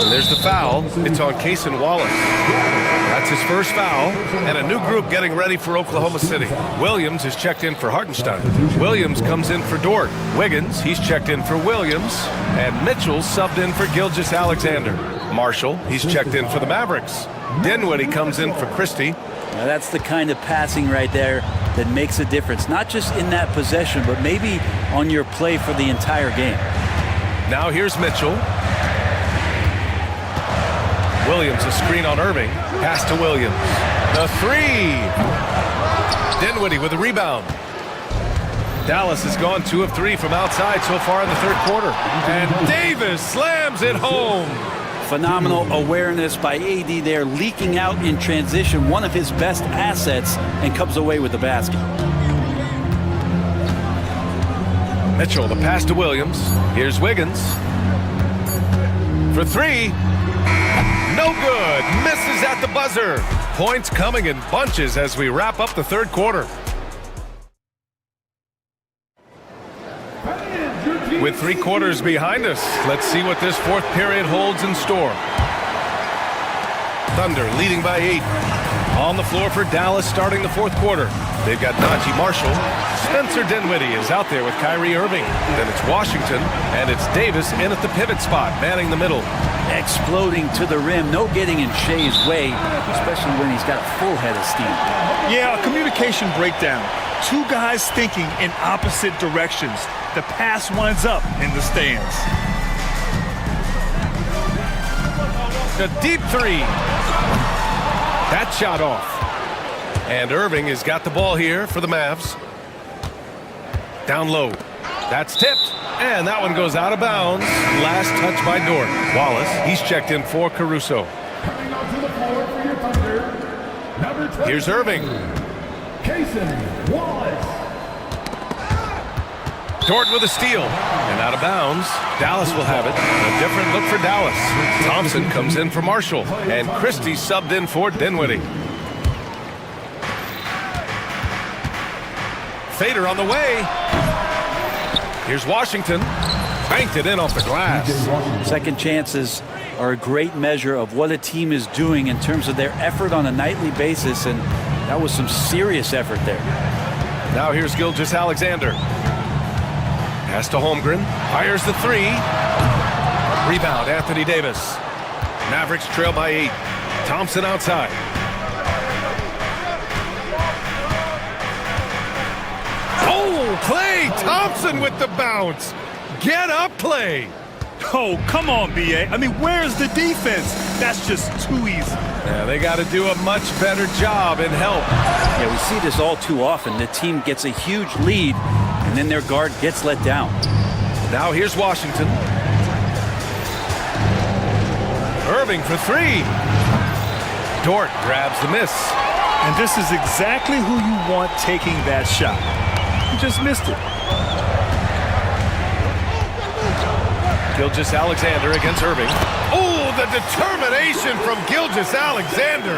And there's the foul. It's on Cason Wallace. That's his first foul, and a new group getting ready for Oklahoma City. Williams is checked in for Hartenstein. Williams comes in for Dort. Wiggins, he's checked in for Williams. And Mitchell subbed in for Gilgeous-Alexander. Marshall, he's checked in for the Mavericks. Dinwiddie comes in for Christie. Now that's the kind of passing right there that makes a difference, not just in that possession, but maybe on your play for the entire game. Now here's Mitchell. Williams, a screen on Irving. Pass to Williams. The three. Dinwiddie with a rebound. Dallas has gone 2 of 3 from outside so far in the third quarter. And Davis slams it home. Phenomenal awareness by AD there, leaking out in transition, one of his best assets, and comes away with the basket. Mitchell, the pass to Williams. Here's Wiggins. For 3. No good. Misses at the buzzer. Points coming in bunches as we wrap up the third quarter. With 3 quarters behind us, let's see what this fourth period holds in store. Thunder leading by 8. On the floor for Dallas starting the fourth quarter. They've got Najee Marshall. Spencer Dinwiddie is out there with Kyrie Irving. Then it's Washington, and it's Davis in at the pivot spot, manning the middle. Exploding to the rim, no getting in Shea's way, especially when he's got a full head of steam. Yeah, a communication breakdown. 2 guys thinking in opposite directions. The pass winds up in the stands. The deep 3. That shot off. And Irving has got the ball here for the Mavs. Down low. That's tipped. And that one goes out of bounds. Last touch by Dort. Wallace, he's checked in for Caruso. Here's Irving. Dort with a steal. And out of bounds. Dallas will have it. A different look for Dallas. Thompson comes in for Marshall. And Christie subbed in for Dinwiddie. Fader on the way. Here's Washington. Banked it in off the glass. Second chances are a great measure of what a team is doing in terms of their effort on a nightly basis, and that was some serious effort there. Now here's Gilgeous-Alexander. Pass to Holmgren. Fires the 3. Rebound, Anthony Davis. Mavericks trail by 8. Thompson outside. Oh, Klay Thompson with the bounce. Get up, Klay. Oh, come on, B.A. I mean, where's the defense? That's just too easy. Yeah, they got to do a much better job in help. Yeah, we see this all too often. The team gets a huge lead, and then their guard gets let down. Now here's Washington. Irving for 3. Dort grabs the miss. And this is exactly who you want taking that shot. He just missed it. Gilgeous-Alexander against Irving. Oh, the determination from Gilgeous-Alexander.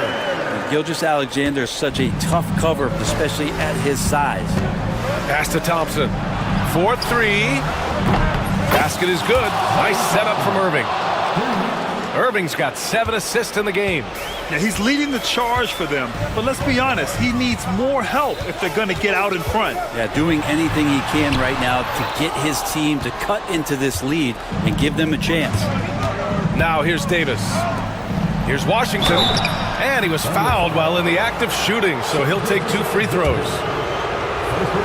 Gilgeous-Alexander is such a tough cover, especially at his size. Pass to Thompson. 4-3. Basket is good. Nice setup from Irving. Irving's got 7 assists in the game. Now, he's leading the charge for them, but let's be honest, he needs more help if they're going to get out in front. Yeah, doing anything he can right now to get his team to cut into this lead and give them a chance. Now here's Davis. Here's Washington. And he was fouled while in the act of shooting, so he'll take 2 free throws.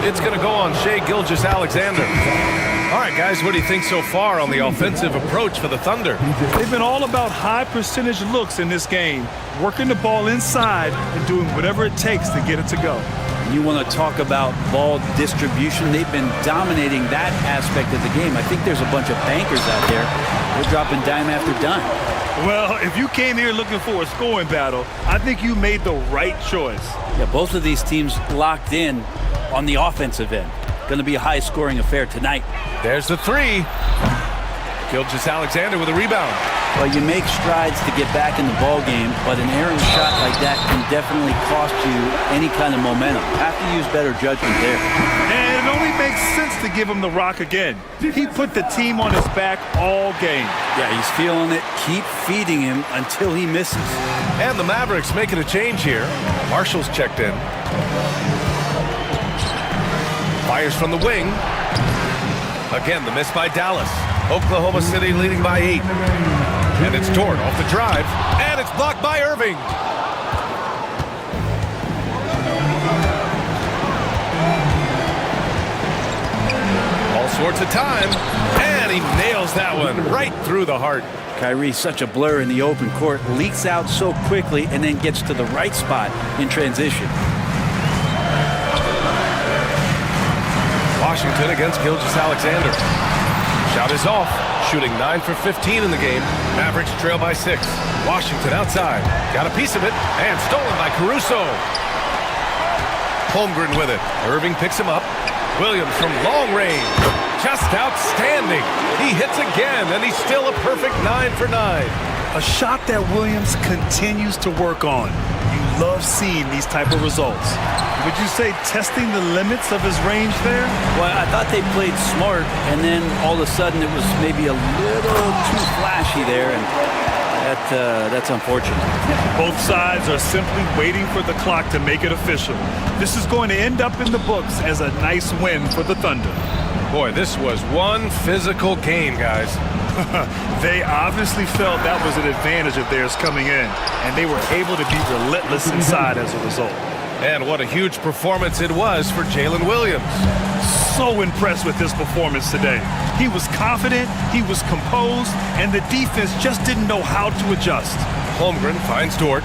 It's going to go on Shai Gilgeous-Alexander. All right, guys, what do you think so far on the offensive approach for the Thunder? They've been all about high percentage looks in this game, working the ball inside and doing whatever it takes to get it to go. You want to talk about ball distribution. They've been dominating that aspect of the game. I think there's a bunch of bankers out there. They're dropping dime after dime. Well, if you came here looking for a scoring battle, I think you made the right choice. Yeah, both of these teams locked in on the offensive end. Going to be a high-scoring affair tonight. There's the 3. Gilgeous-Alexander with a rebound. Well, you make strides to get back in the ball game, but an errant shot like that can definitely cost you any kind of momentum. Have to use better judgment there. And it only makes sense to give him the rock again. He put the team on his back all game. Yeah, he's feeling it. Keep feeding him until he misses. And the Mavericks making a change here. Marshall's checked in. Fires from the wing. Again, the miss by Dallas. Oklahoma City leading by 8. And it's Dort off the drive. And it's blocked by Irving. sorts of time, and he nails that one right through the heart. Kyrie's such a blur in the open court, leaks out so quickly, and then gets to the right spot in transition. Washington against Gilgeous-Alexander. Shot is off, shooting 9 for 15 in the game. Mavericks trail by 6. Washington outside, got a piece of it, and stolen by Caruso. Holmgren with it. Irving picks him up. Williams from long range. Just outstanding. He hits again, and he's still a perfect 9 for 9. A shot that Williams continues to work on. You love seeing these type of results. Would you say testing the limits of his range there? Well, I thought they played smart, and then all of a sudden it was maybe a little too flashy there, and that's unfortunate. Both sides are simply waiting for the clock to make it official. This is going to end up in the books as a nice win for the Thunder. Boy, this was one physical game, guys. They obviously felt that was an advantage of theirs coming in, and they were able to be relentless inside as a result. And what a huge performance it was for Jalen Williams. So impressed with his performance today. He was confident, he was composed, and the defense just didn't know how to adjust. Holmgren finds Dort.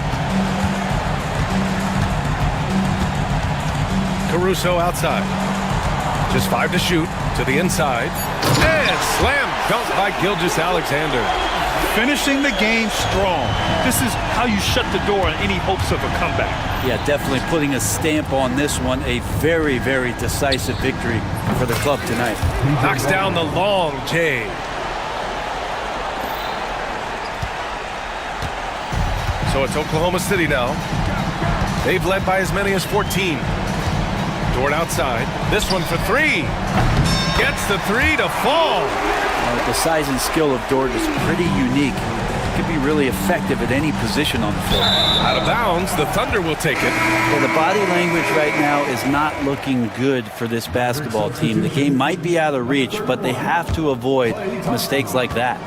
Caruso outside. Just 5 to shoot, to the inside. And slam dunk by Gilgeous-Alexander. Finishing the game strong. This is how you shut the door on any hopes of a comeback. Yeah, definitely putting a stamp on this one. A very, very decisive victory for the club tonight. Knocks down the long J. So it's Oklahoma City now. They've led by as many as 14. Dort outside. This one for 3. Gets the 3 to fall. The size and skill of Dort is pretty unique. Could be really effective at any position on the floor. Out of bounds, the Thunder will take it. Well, the body language right now is not looking good for this basketball team. The game might be out of reach, but they have to avoid mistakes like that.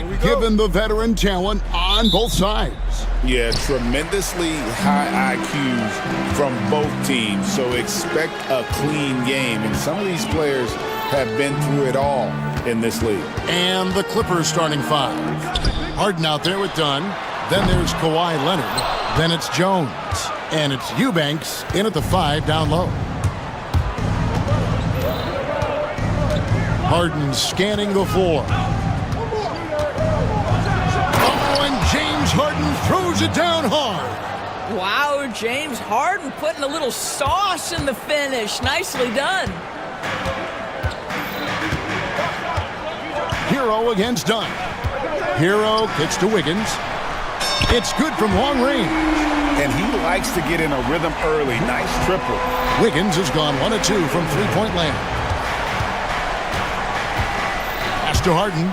Given the veteran talent on both sides. Yeah, tremendously high IQs from both teams, so expect a clean game. And some of these players have been through it all in this league. And the Clippers starting five. Harden out there with Dunn. Then there's Kawhi Leonard. Then it's Jones. And it's Eubanks in at the 5 down low. Harden scanning the floor. James Harden throws it down hard. Wow, James Harden putting a little sauce in the finish. Nicely done. Hero against Dunn. Hero kicks to Wiggins. It's good from long range. And he likes to get in a rhythm early. Nice triple. Wiggins has gone 1 of 2 from three-point land. Pass to Harden.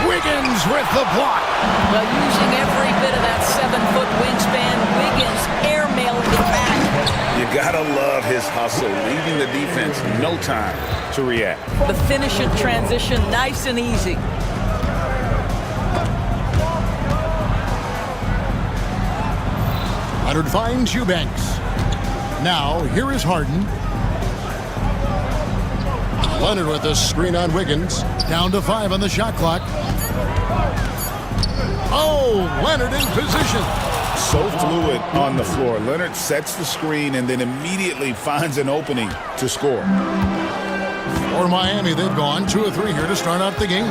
Wiggins with the block. Well, using every bit of that 7-foot wingspan, Wiggins airmailing it back. You gotta love his hustle, leaving the defense no time to react. The finish in transition, nice and easy. Leonard finds Eubanks. Now, here is Harden. Leonard with a screen on Wiggins. Down to 5 on the shot clock. Oh, Leonard in position. So fluid on the floor. Leonard sets the screen and then immediately finds an opening to score. For Miami, they've gone 2 of 3 here to start out the game.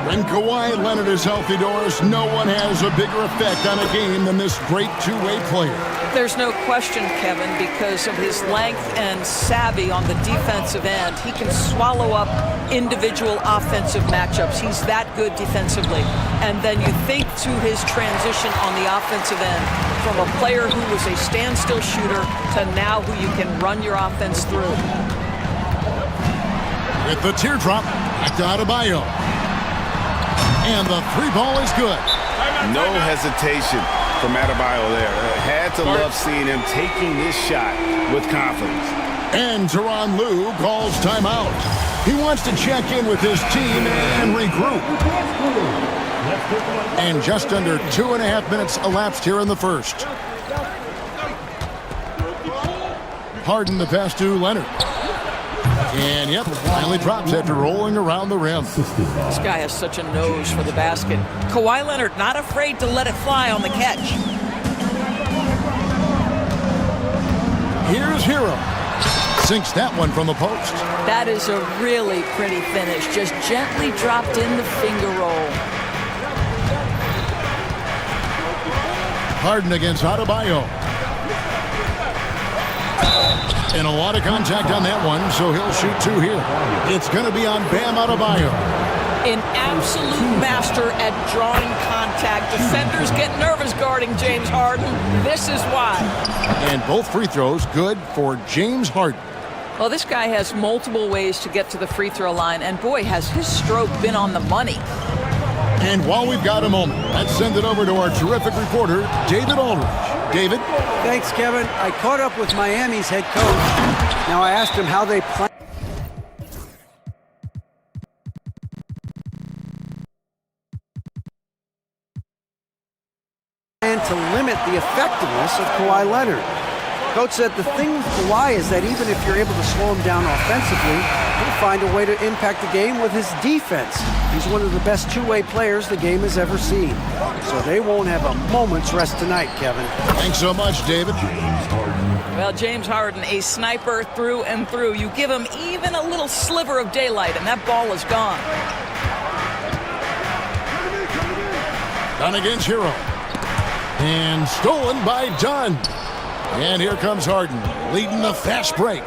When Kawhi Leonard is healthy, Doris, no one has a bigger effect on a game than this great two-way player. There's no question, Kevin, because of his length and savvy on the defensive end. He can swallow up individual offensive matchups. He's that good defensively. And then you think to his transition on the offensive end from a player who was a standstill shooter to now who you can run your offense through. With the teardrop, back to Adebayo. And the 3 ball is good. No hesitation from Adebayo there. Had to love seeing him taking this shot with confidence. And Tyronn Lue calls timeout. He wants to check in with his team and regroup. And just under 2.5 minutes elapsed here in the first. Harden the pass to Leonard. And yep, finally drops after rolling around the rim. This guy has such a nose for the basket. Kawhi Leonard not afraid to let it fly on the catch. Here's Hero. Sinks that one from the post. That is a really pretty finish. Just gently dropped in the finger roll. Harden against Adebayo. And a lot of contact on that one, so he'll shoot 2 here. It's going to be on Bam Adebayo. An absolute master at drawing contact. Defenders get nervous guarding James Harden. This is why. And both free throws good for James Harden. Well, this guy has multiple ways to get to the free throw line, and boy, has his stroke been on the money. And while we've got a moment, let's send it over to our terrific reporter, David Aldridge. David? Thanks, Kevin. I caught up with Miami's head coach. Now I asked him how they plan to limit the effectiveness of Kawhi Leonard. Coach said the thing with Kawhi is that even if you're able to slow him down offensively, he'll find a way to impact the game with his defense. He's one of the best two-way players the game has ever seen. So they won't have a moment's rest tonight, Kevin. Thanks so much, David. Well, James Harden, a sniper through and through. You give him even a little sliver of daylight, and that ball is gone. Dunn against Hero. And stolen by Dunn. And here comes Harden, leading the fast break.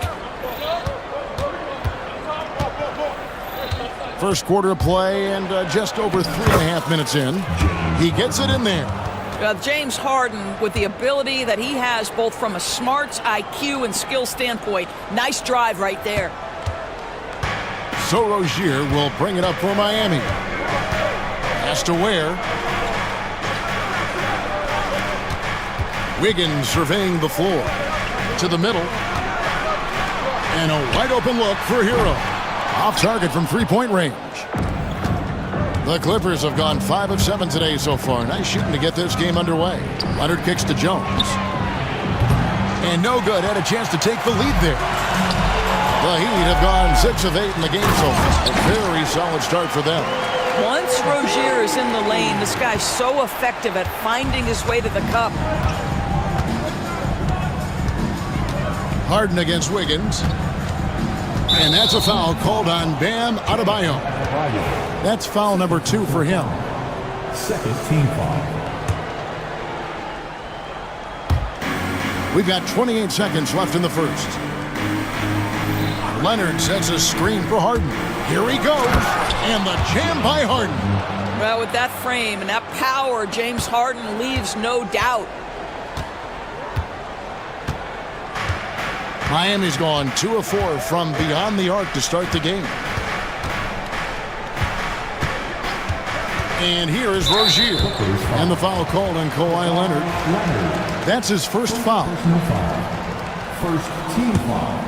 First quarter of play and just over 3.5 minutes in. He gets it in there. James Harden, with the ability that he has both from a smarts, IQ, and skill standpoint, nice drive right there. So Rozier will bring it up for Miami. Pass to Ware. Wiggins surveying the floor. To the middle. And a wide open look for Hero. Off target from three-point range. The Clippers have gone 5 of 7 today so far. Nice shooting to get this game underway. Leonard kicks to Jones. And no good. Had a chance to take the lead there. The Heat have gone 6 of 8 in the game so far. A very solid start for them. Once Rozier is in the lane, this guy's so effective at finding his way to the cup. Harden against Wiggins. And that's a foul called on Bam Adebayo. That's foul number 2 for him. Second team foul. We've got 28 seconds left in the first. Leonard sets a screen for Harden. Here he goes. And the jam by Harden. Well, with that frame and that power, James Harden leaves no doubt. Miami's gone 2 of 4 from beyond the arc to start the game. And here is Rozier. And the foul called on Kawhi Leonard. That's his first foul. First team foul.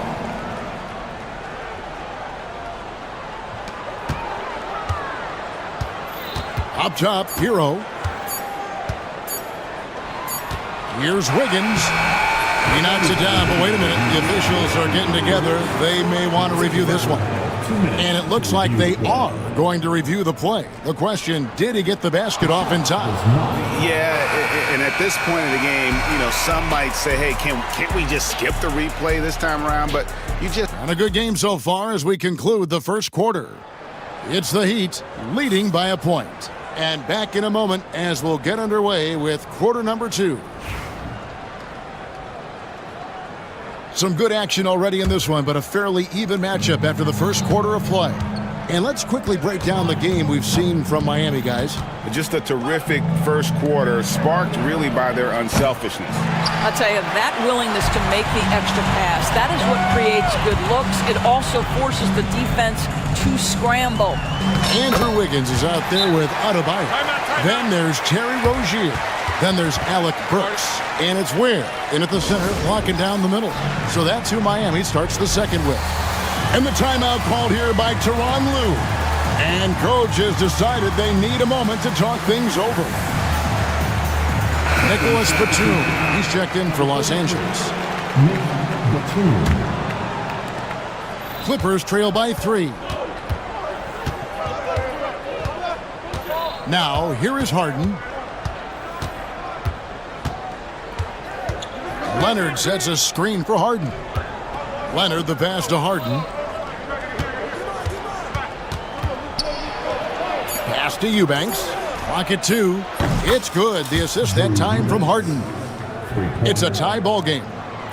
Up top, Hero. Here's Wiggins. He knocks it down, but wait a minute. The officials are getting together. They may want to review this one. And it looks like they are going to review the play. The question, did he get the basket off in time? Yeah, and at this point in the game, you know, some might say, hey, can't we just skip the replay this time around? But you just... And a good game so far as we conclude the first quarter. It's the Heat leading by a point. And back in a moment as we'll get underway with quarter number 2. Some good action already in this one, but a fairly even matchup after the first quarter of play. And let's quickly break down the game we've seen from Miami, guys. Just a terrific first quarter, sparked really by their unselfishness. I'll tell you, that willingness to make the extra pass, that is what creates good looks. It also forces the defense to scramble. Andrew Wiggins is out there with Adebayo. Then there's Terry Rozier. Then there's Alec Burks. And it's Ware in at the center, locking down the middle. So that's who Miami starts the second with. And the timeout called here by Tyronn Lue. And coach has decided they need a moment to talk things over. Nicholas Batum, he's checked in for Los Angeles. Clippers trail by 3. Now, here is Harden. Leonard sets a screen for Harden. Leonard, the pass to Harden. Pass to Eubanks. Clock at 2. It's good. The assist that time from Harden. It's a tie ball game.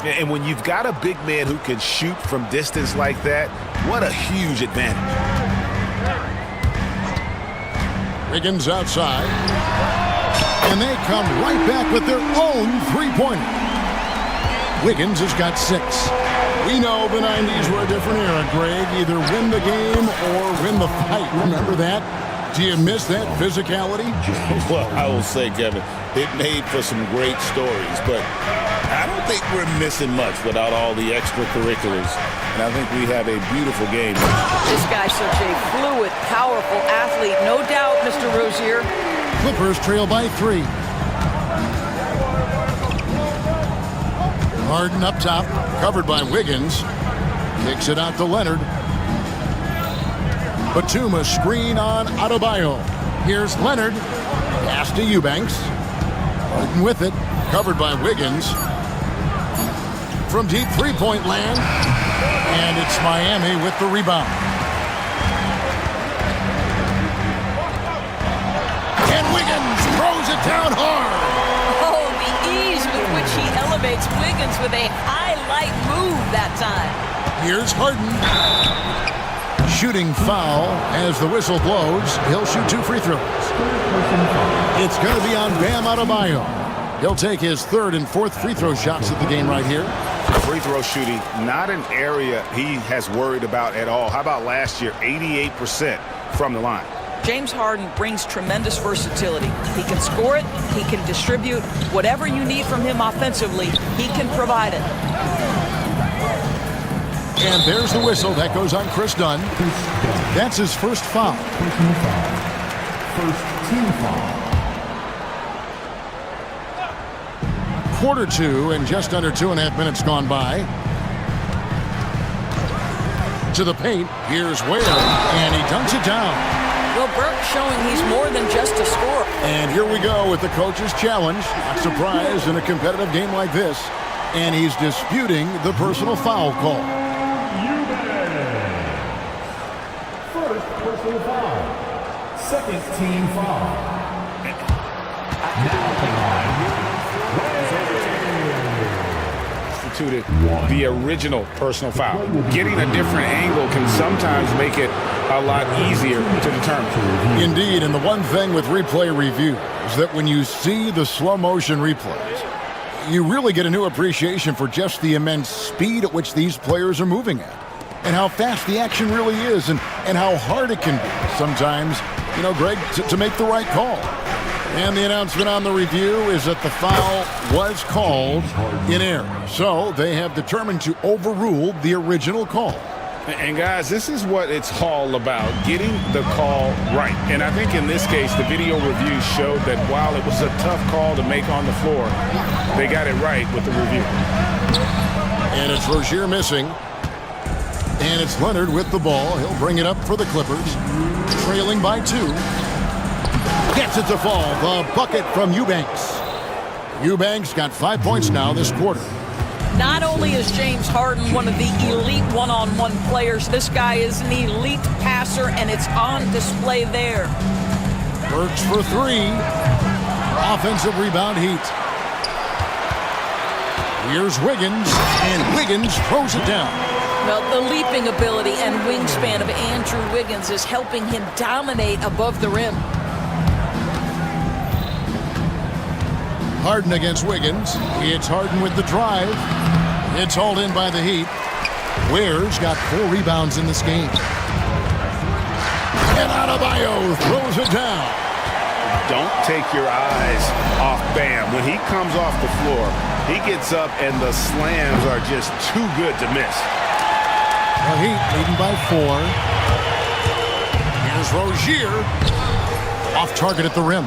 And when you've got a big man who can shoot from distance like that, what a huge advantage. Wiggins outside. And they come right back with their own three-pointer. Wiggins has got 6. We know the 90s were a different era, Greg. Either win the game or win the fight. Remember that? Do you miss that physicality? Well, I will say, Kevin, it made for some great stories, but I don't think we're missing much without all the extracurriculars. And I think we have a beautiful game. This guy's such a fluid, powerful athlete. No doubt, Mr. Rozier. Clippers trail by 3. Harden up top, covered by Wiggins. Kicks it out to Leonard. Batum a screen on Adebayo. Here's Leonard. Pass to Eubanks. Harden with it, covered by Wiggins. From deep three-point land. And it's Miami with the rebound. And Wiggins throws it down hard. Oh, the ease with which he elevates Wiggins with a highlight move that time. Here's Harden. Shooting foul as the whistle blows. He'll shoot 2 free throws. It's going to be on Bam Adebayo. He'll take his 3rd and 4th free throw shots at the game right here. Free throw shooting, not an area he has worried about at all. How about last year? 88% from the line. James Harden brings tremendous versatility. He can score it, he can distribute. Whatever you need from him offensively, he can provide it. And there's the whistle. That goes on Chris Dunn. That's his first foul. First team foul. Quarter two and just under 2.5 minutes gone by. To the paint. Here's Ware. And he dunks it down. Well, Burke showing he's more than just a scorer. And here we go with the coach's challenge. Not surprised in a competitive game like this. And he's disputing the personal foul call. First personal foul. Second team foul. Instituted the original personal foul. Getting a different angle can sometimes make it a lot easier to determine. Indeed, and the one thing with replay review is that when you see the slow motion replays, you really get a new appreciation for just the immense speed at which these players are moving at, and how fast the action really is, and how hard it can be sometimes, you know, Greg, to make the right call. And the announcement on the review is that the foul was called in error. So they have determined to overrule the original call. And guys, this is what it's all about, getting the call right. And I think in this case, the video review showed that while it was a tough call to make on the floor, they got it right with the review. And it's Rozier missing. And it's Leonard with the ball. He'll bring it up for the Clippers, trailing by 2. Gets it to fall. The bucket from Eubanks. Eubanks got 5 points now this quarter. Not only is James Harden one of the elite one-on-one players, this guy is an elite passer, and it's on display there. Burks for 3. Offensive rebound Heat. Here's Wiggins, and Wiggins throws it down. Well, the leaping ability and wingspan of Andrew Wiggins is helping him dominate above the rim. Harden against Wiggins. It's Harden with the drive. It's hauled in by the Heat. Ware's got 4 rebounds in this game. And Adebayo throws it down. Don't take your eyes off Bam. When he comes off the floor, he gets up and the slams are just too good to miss. The Heat leading by 4. Here's Rozier. Off target at the rim.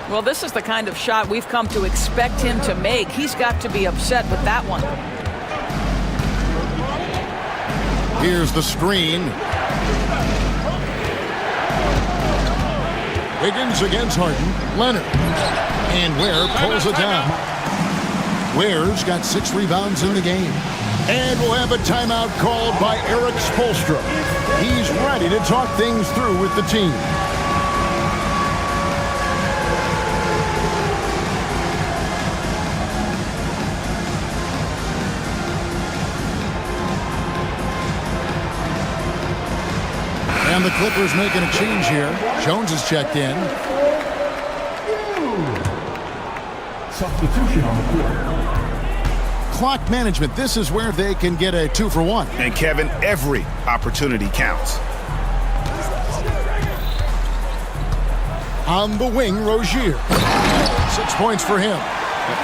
Well, this is the kind of shot we've come to expect him to make. He's got to be upset with that one. Here's the screen. Wiggins against Harden. Leonard. And Ware pulls it down. Ware's got 6 rebounds in the game. And we'll have a timeout called by Eric Spoelstra. He's ready to talk things through with the team. And the Clippers making a change here. Jones is checked in. Substitution on the court. Clock management. This is where they can get a 2-for-1. And Kevin, every opportunity counts. On the wing, Rozier. 6 points for him.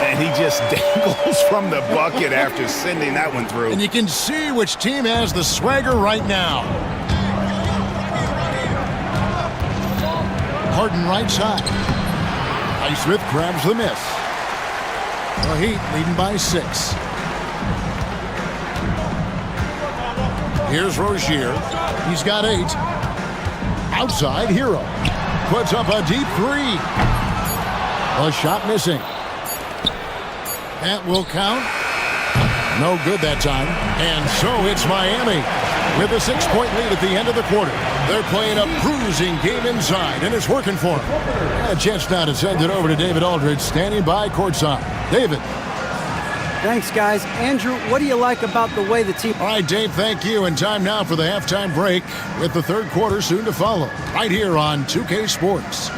And he just dangles from the bucket after sending that one through. And you can see which team has the swagger right now. Harden right side. Highsmith grabs the miss. The Heat leading by 6. Here's Rozier. He's got 8. Outside, Hero. Puts up a deep 3. A shot missing. That will count. No good that time. And so it's Miami with a 6-point lead at the end of the quarter. They're playing a bruising game inside, and it's working for them. A chance now to send it over to David Aldridge, standing by courtside. David. Thanks, guys. Andrew, what do you like about the way the team... All right, Dave, thank you. And time now for the halftime break with the third quarter soon to follow. Right here on 2K Sports.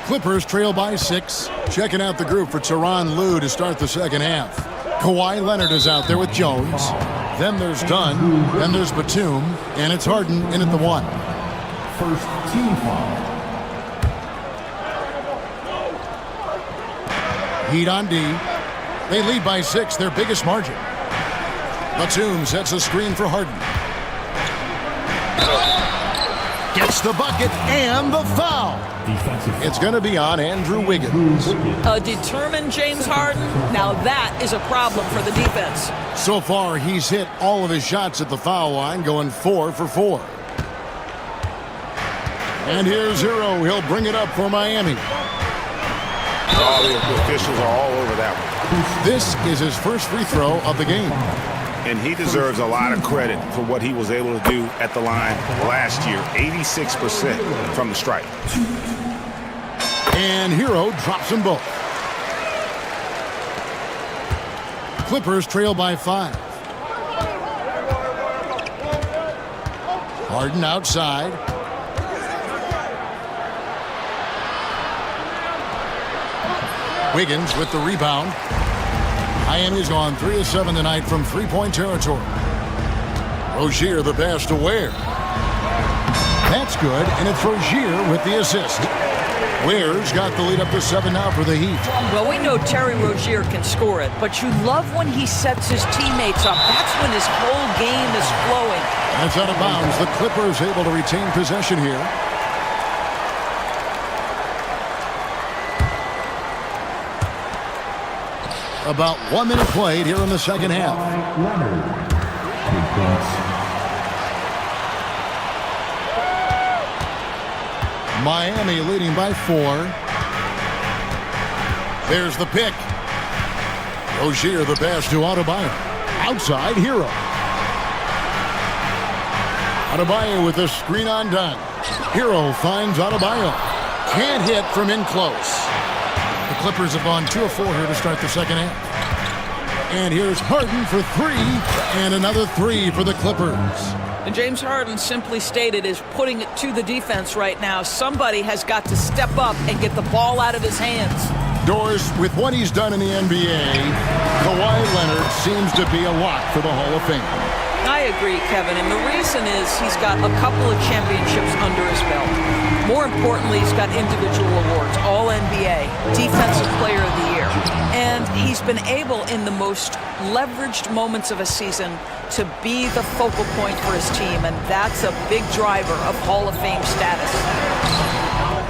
Clippers trail by 6. Checking out the group for Tyronn Lue to start the second half. Kawhi Leonard is out there with Jones. Then there's Dunn. Then there's Batum. And it's Harden in at the 1. First team foul. Heat on D. They lead by 6, their biggest margin. Batum sets a screen for Harden. Gets the bucket and the foul. It's going to be on Andrew Wiggins. A determined James Harden. Now that is a problem for the defense. So far, he's hit all of his shots at the foul line, going 4 for 4. And here's Hero. He'll bring it up for Miami. All the officials are all over that one. This is his first free throw of the game. And he deserves a lot of credit for what he was able to do at the line last year. 86% from the stripe. And Hero drops them both. Clippers trail by 5. Harden outside. Wiggins with the rebound. Miami's gone 3 of 7 tonight from three-point territory. Rozier the pass to Ware. That's good, and it's Rozier with the assist. Ware's got the lead up to 7 now for the Heat. Well, we know Terry Rozier can score it, but you love when he sets his teammates up. That's when his whole game is flowing. That's out of bounds. The Clippers able to retain possession here. About 1 minute played here in the second half. Miami leading by 4. There's the pick. Rozier the pass to Adebayo. Outside, Hero. Adebayo with a screen on Dunn. Hero finds Adebayo. Can't hit from in close. The Clippers have gone 2 of 4 here to start the second half. And here's Harden for 3, and another 3 for the Clippers. And James Harden, simply stated, is putting it to the defense right now. Somebody has got to step up and get the ball out of his hands. Doors, with what he's done in the NBA, Kawhi Leonard seems to be a lock for the Hall of Fame. I agree, Kevin, and the reason is he's got a couple of championships under his belt. More importantly, he's got individual awards, All-NBA, Defensive Player of the Year. And he's been able, in the most leveraged moments of a season, to be the focal point for his team, and that's a big driver of Hall of Fame status.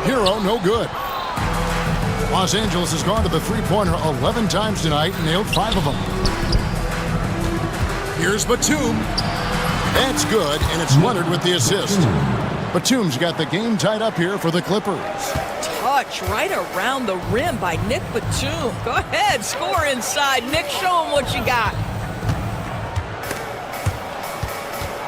Hero, no good. Los Angeles has gone to the three-pointer 11 times tonight and nailed 5 of them. Here's Batum. That's good, and it's Leonard with the assist. Batum's got the game tied up here for the Clippers. Touch right around the rim by Nick Batum. Go ahead, score inside. Nick, show him what you got.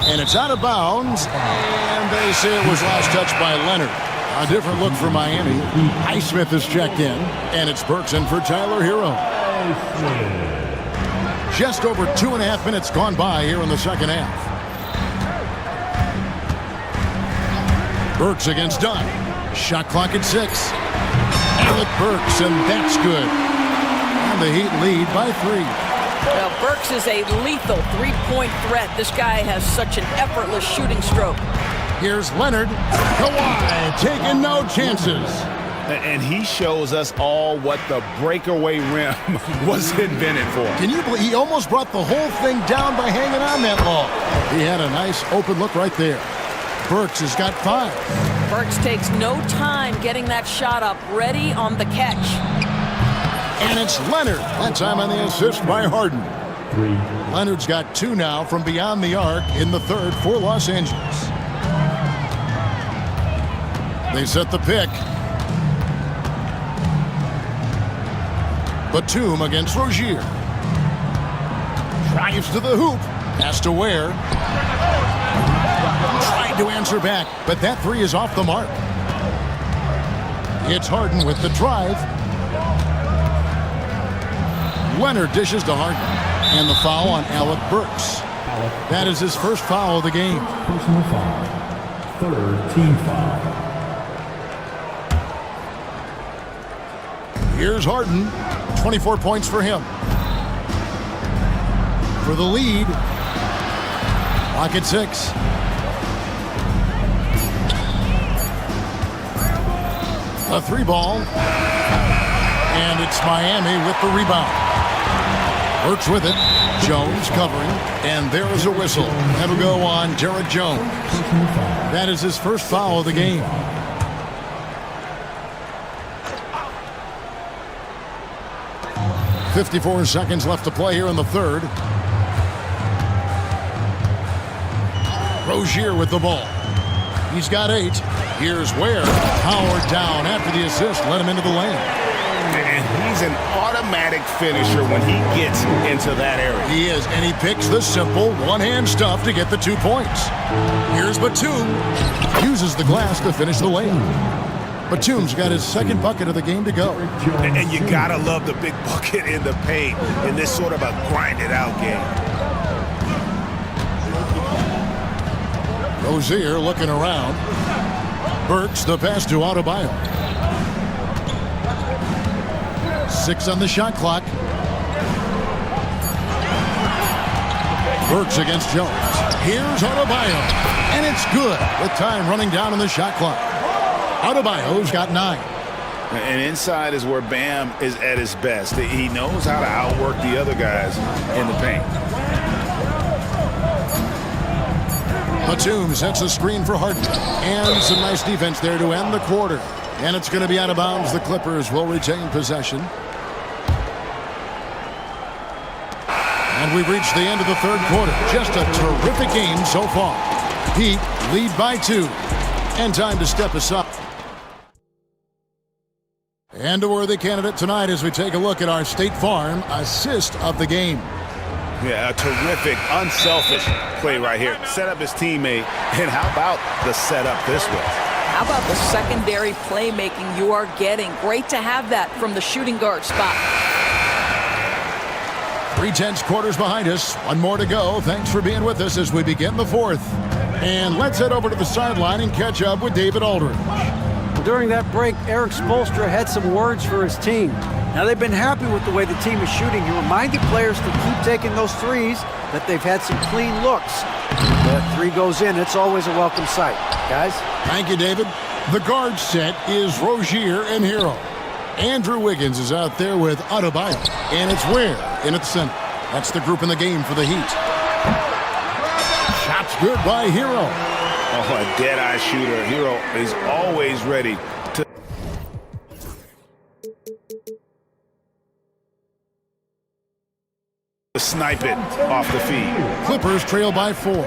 And it's out of bounds, and they say it was last touched by Leonard. A different look for Miami. Highsmith is checked in, and it's Burks in for Tyler Hero. Just over 2.5 minutes gone by here in the second half. Burks against Dunn. Shot clock at 6. Alec Burks, and that's good. And the Heat lead by 3. Well, Burks is a lethal three-point threat. This guy has such an effortless shooting stroke. Here's Leonard. Kawhi taking no chances. And he shows us all what the breakaway rim was invented for. Can you believe he almost brought the whole thing down by hanging on that long? He had a nice open look right there. Burks has got 5. Burks takes no time getting that shot up, ready on the catch. And it's Leonard. That time on the assist by Harden. 3. Leonard's got 2 now from beyond the arc in the third for Los Angeles. They set the pick. Batum against Rozier. Drives to the hoop. Has to Ware. Tried to answer back, but that 3 is off the mark. It's Harden with the drive. Leonard dishes to Harden. And the foul on Alec Burks. That is his first foul of the game. Personal foul. 3rd team foul. Here's Harden. 24 points for him. For the lead. Pocket 6. A 3-ball. And it's Miami with the rebound. Burks with it. Jones covering. And there is a whistle. That'll go on Jared Jones. That is his first foul of the game. .54 seconds left to play here in the third. Rozier with the ball. He's got 8. Here's Ware. Howard down after the assist. Let him into the lane. And he's an automatic finisher when he gets into that area. He is, and he picks the simple one-hand stuff to get the 2 points. Here's Batum. Uses the glass to finish the lane. Batum's got his second bucket of the game to go. And you gotta love the big bucket in the paint in this sort of a grinded-out game. Rozier looking around. Burks the pass to Adebayo. 6 on the shot clock. Burks against Jones. Here's Adebayo. And it's good with time running down on the shot clock. Adebayo's got 9. And inside is where Bam is at his best. He knows how to outwork the other guys in the paint. Batum sets a screen for Harden. And some nice defense there to end the quarter. And it's going to be out of bounds. The Clippers will retain possession. And we've reached the end of the third quarter. Just a terrific game so far. Heat lead by 2. And time to step aside. And a worthy candidate tonight as we take a look at our State Farm assist of the game. Yeah, a terrific, unselfish play right here. Set up his teammate, and how about the setup this way? How about the secondary playmaking you are getting? Great to have that from the shooting guard spot. 3/10 quarters behind us. One more to go. Thanks for being with us as we begin the fourth. And let's head over to the sideline and catch up with David Aldridge. During that break, Eric Spoelstra had some words for his team. Now, they've been happy with the way the team is shooting. He reminded players to keep taking those threes, that they've had some clean looks. That 3 goes in. It's always a welcome sight. Guys? Thank you, David. The guard set is Rozier and Hero. Andrew Wiggins is out there with Adebayo. And it's Ware in at the center. That's the group in the game for the Heat. Shots good by Hero. Oh, a dead-eye shooter. Hero is always ready to snipe it off the feed. Clippers trail by 4.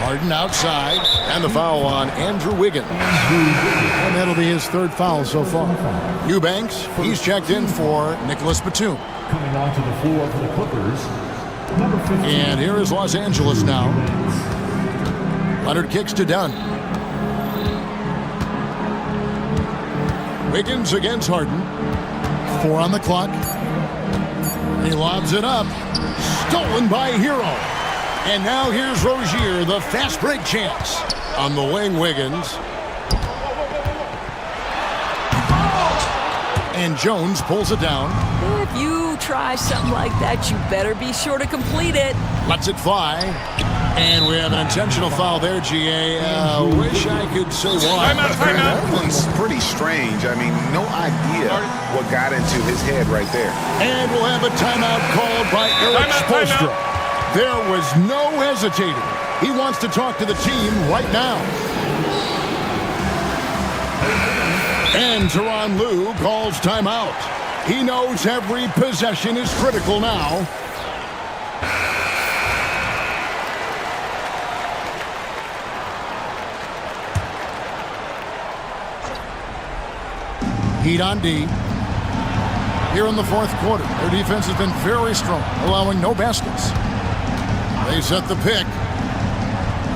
Harden outside, and the foul on Andrew Wiggins. And that'll be his 3rd foul so far. Eubanks, he's checked in for Nicholas Batum. Coming onto the floor for the Clippers, number 15. And here is Los Angeles now. Leonard kicks to Dunn. Wiggins against Harden. 4 on the clock. He lobs it up. Stolen by Hero. And now here's Rozier, the fast break chance. On the wing, Wiggins. And Jones pulls it down. If you try something like that, you better be sure to complete it. Lets it fly. And we have an intentional foul there, GA. Wish I could say why. That one's pretty strange. I mean, no idea what got into his head right there. And we'll have a timeout called by Eric Spoelstra. There was no hesitating. He wants to talk to the team right now. And Tyronn Lue calls timeout. He knows every possession is critical now. Heat on D. Here in the 4th quarter, their defense has been very strong, allowing no baskets. They set the pick.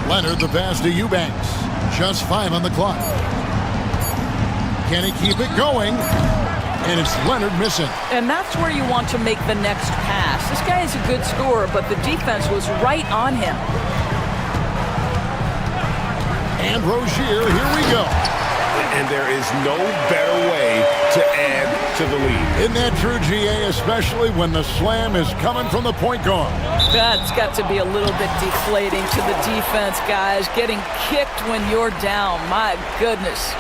Leonard the pass to Eubanks. Just 5 on the clock. Can he keep it going? And it's Leonard missing. And that's where you want to make the next pass. This guy is a good scorer, but the defense was right on him. And Rozier, here we go. and there is no better way to add to the lead. Isn't that true, GA, especially when the slam is coming from the point guard? That's got to be a little bit deflating to the defense, guys. Getting kicked when you're down. My goodness.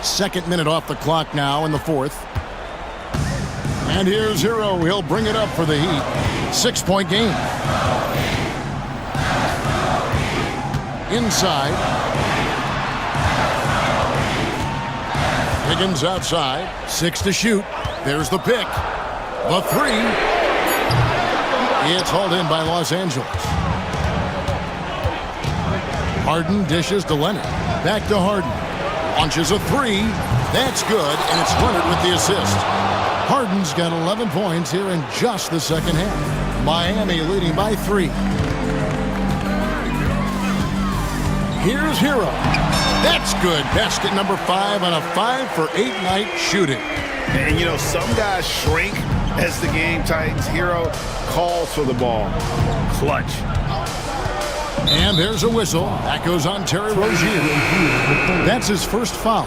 Second minute off the clock now in the fourth. And here's Hero. He'll bring it up for the Heat. 6-point game. Inside. Higgins outside. 6 to shoot. There's the pick. The three. It's hauled in by Los Angeles. Harden dishes to Leonard. Back to Harden. Launches a three. That's good, and it's Leonard with the assist. Harden's got 11 points here in just the second half. Miami leading by 3. Here's Hero. That's good. Basket number 5 on a 5-for-8 night shooting. And, you know, some guys shrink as the game tightens. Hero calls for the ball. Clutch. And there's a whistle. That goes on Terry Rozier. That's his first foul.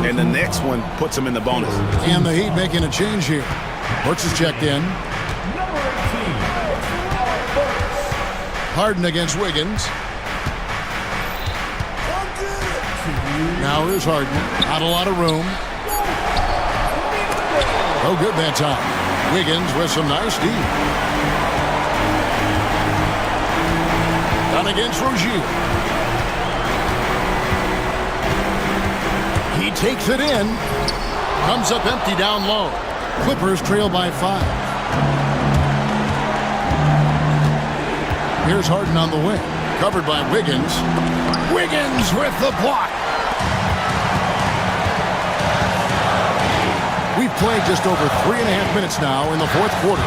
And the next one puts him in the bonus. And the Heat making a change here. Brooks is checked in. Harden against Wiggins. Now here's Harden. Not a lot of room. Oh, good that time. Wiggins with some nice D. Down against Rozier. He takes it in. Comes up empty down low. Clippers trail by 5. Here's Harden on the wing. Covered by Wiggins. Wiggins with the block. We've played just over 3.5 minutes now in the fourth quarter.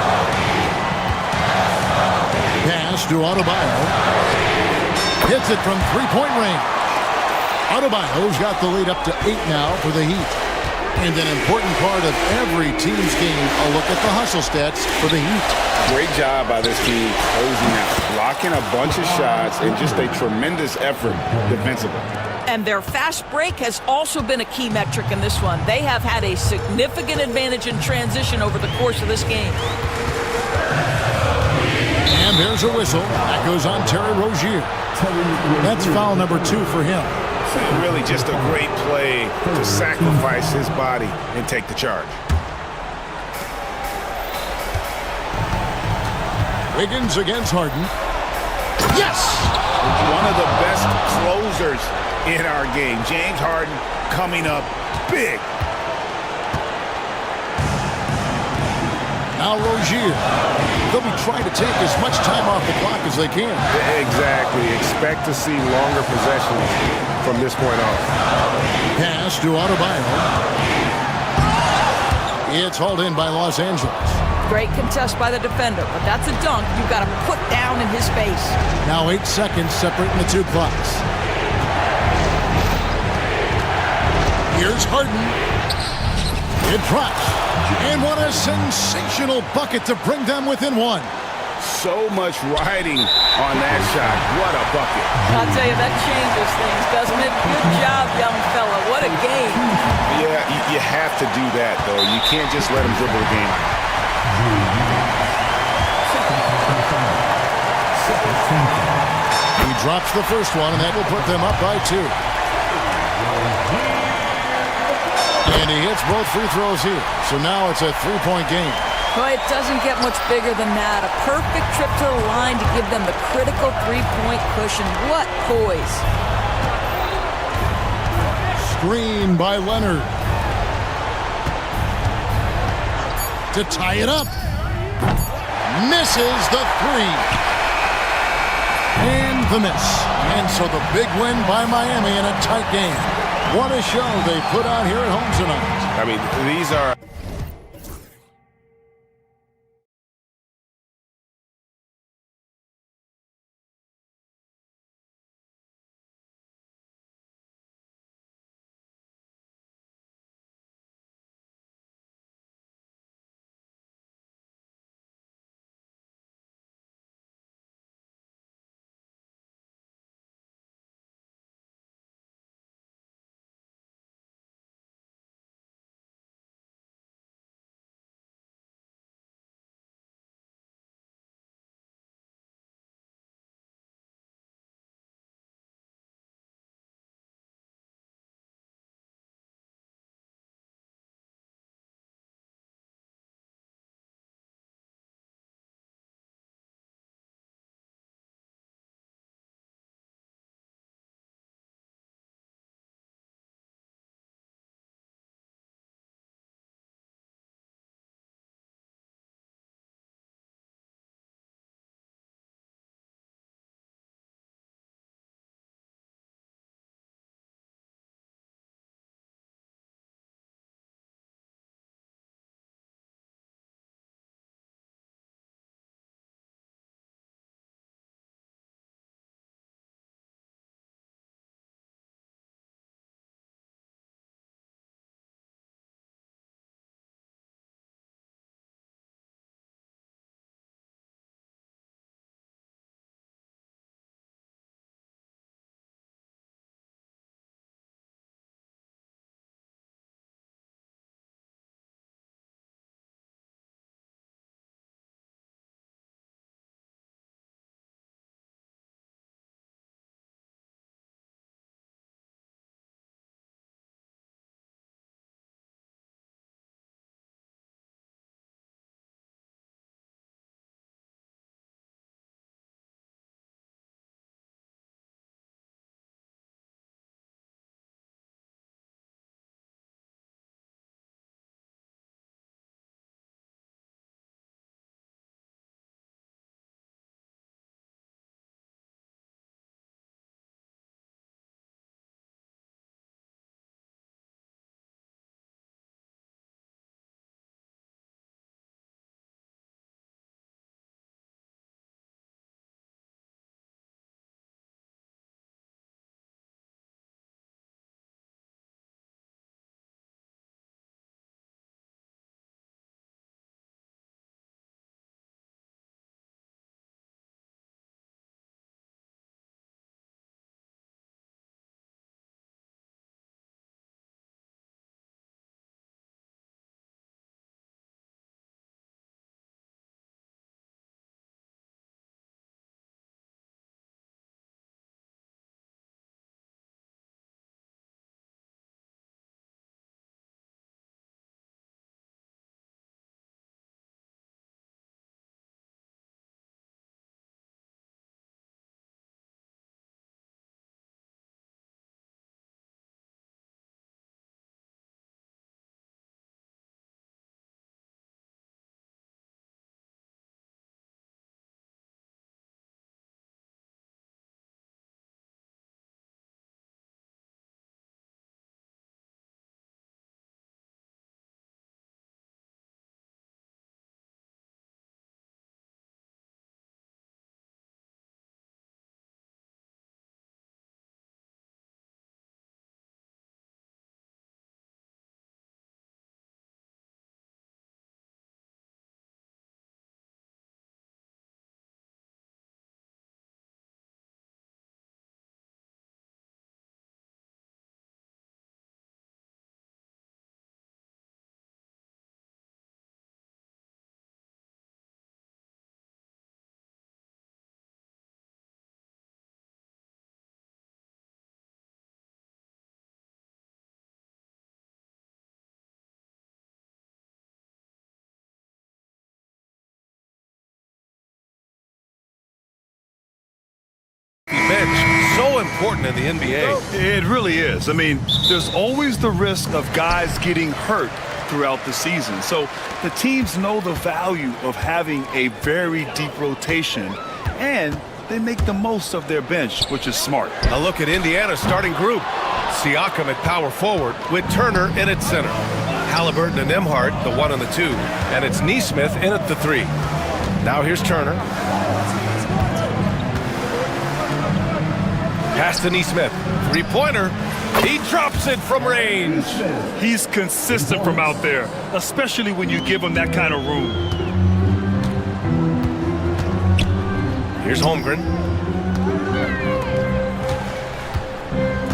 Pass to Adebayo. Hits it from 3-point range. Adebayo's got the lead up to 8 now for the Heat. And an important part of every team's game, a look at the hustle stats for the Heat. Great job by this team closing out, blocking a bunch of shots, and just a tremendous effort defensively. And their fast break has also been a key metric in this one. They have had a significant advantage in transition over the course of this game. And there's a whistle. That goes on Terry Rozier. That's foul number 2 for him. Really just a great play to sacrifice his body and take the charge. Wiggins against Harden. Yes! One of the best closers in our game. James Harden coming up big. Now Rozier. They'll be trying to take as much time off the clock as they can. Exactly. Expect to see longer possessions from this point on. Pass to Adebayo. It's hauled in by Los Angeles. Great contest by the defender, but that's a dunk you've got to put down in his face. Now 8 seconds separating the 2 clocks. Here's Harden. It drops. And what a sensational bucket to bring them within 1. So much riding on that shot. What a bucket. I'll tell you, that changes things, doesn't it? Good job, young fella. What a game. Yeah, you have to do that, though. You can't just let him dribble the game. He drops the first one, and that will put them up by 2. And he hits both free throws here. So now it's a 3-point game. Well, it doesn't get much bigger than that. A perfect trip to the line to give them the critical 3-point cushion. What poise. Screen by Leonard. To tie it up. Misses the 3. And the miss. And so the big win by Miami in a tight game. What a show they put on here at home tonight. I mean, these are so important in the NBA. It really is. I mean, there's always the risk of guys getting hurt throughout the season. So the teams know the value of having a very deep rotation, and they make the most of their bench, which is smart. A look at Indiana's starting group. Siakam at power forward with Turner in at center. Halliburton and Nembhard, the 1 and the 2. And it's Nesmith in at the 3. Now here's Turner. Pass to Nesmith. Three-pointer. He drops it from range. He's consistent from out there, especially when you give him that kind of room. Here's Holmgren.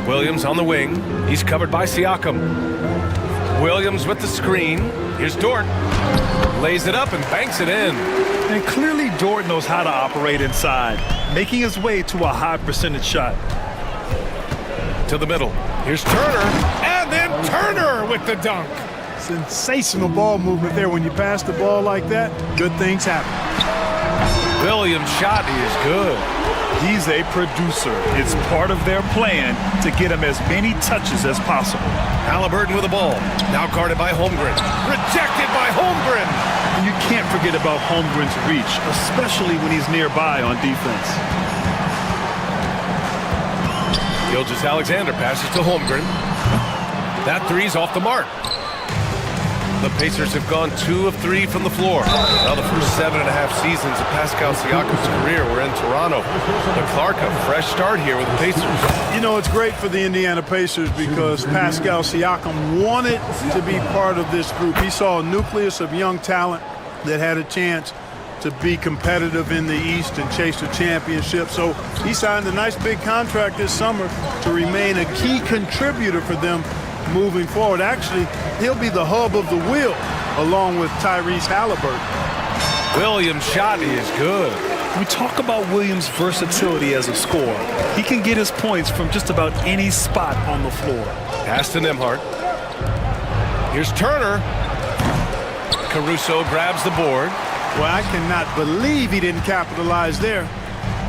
Williams on the wing. He's covered by Siakam. Williams with the screen. Here's Dort. Lays it up and banks it in. And clearly Dort knows how to operate inside, making his way to a high percentage shot. To the middle. Here's Turner. And then Turner with the dunk. Sensational ball movement there. When you pass the ball like that, good things happen. Williams' shot is good. He's a producer. It's part of their plan to get him as many touches as possible. Halliburton with the ball. Now guarded by Holmgren. Rejected by Holmgren. And you can't forget about Holmgren's reach, especially when he's nearby on defense. Gilgeous-Alexander passes to Holmgren. That three's off the mark. The Pacers have gone 2 of 3 from the floor. Now the first 7.5 seasons of Pascal Siakam's career were in Toronto. But Clark, a fresh start here with the Pacers. You know, it's great for the Indiana Pacers because Pascal Siakam wanted to be part of this group. He saw a nucleus of young talent that had a chance to be competitive in the East and chase a championship. So he signed a nice big contract this summer to remain a key contributor for them moving forward. Actually, he'll be the hub of the wheel along with Tyrese Halliburton. Williams' shot is good. We talk about Williams' versatility as a scorer. He can get his points from just about any spot on the floor. Pass to Nembhard. Here's Turner. Caruso grabs the board. Well, I cannot believe he didn't capitalize there,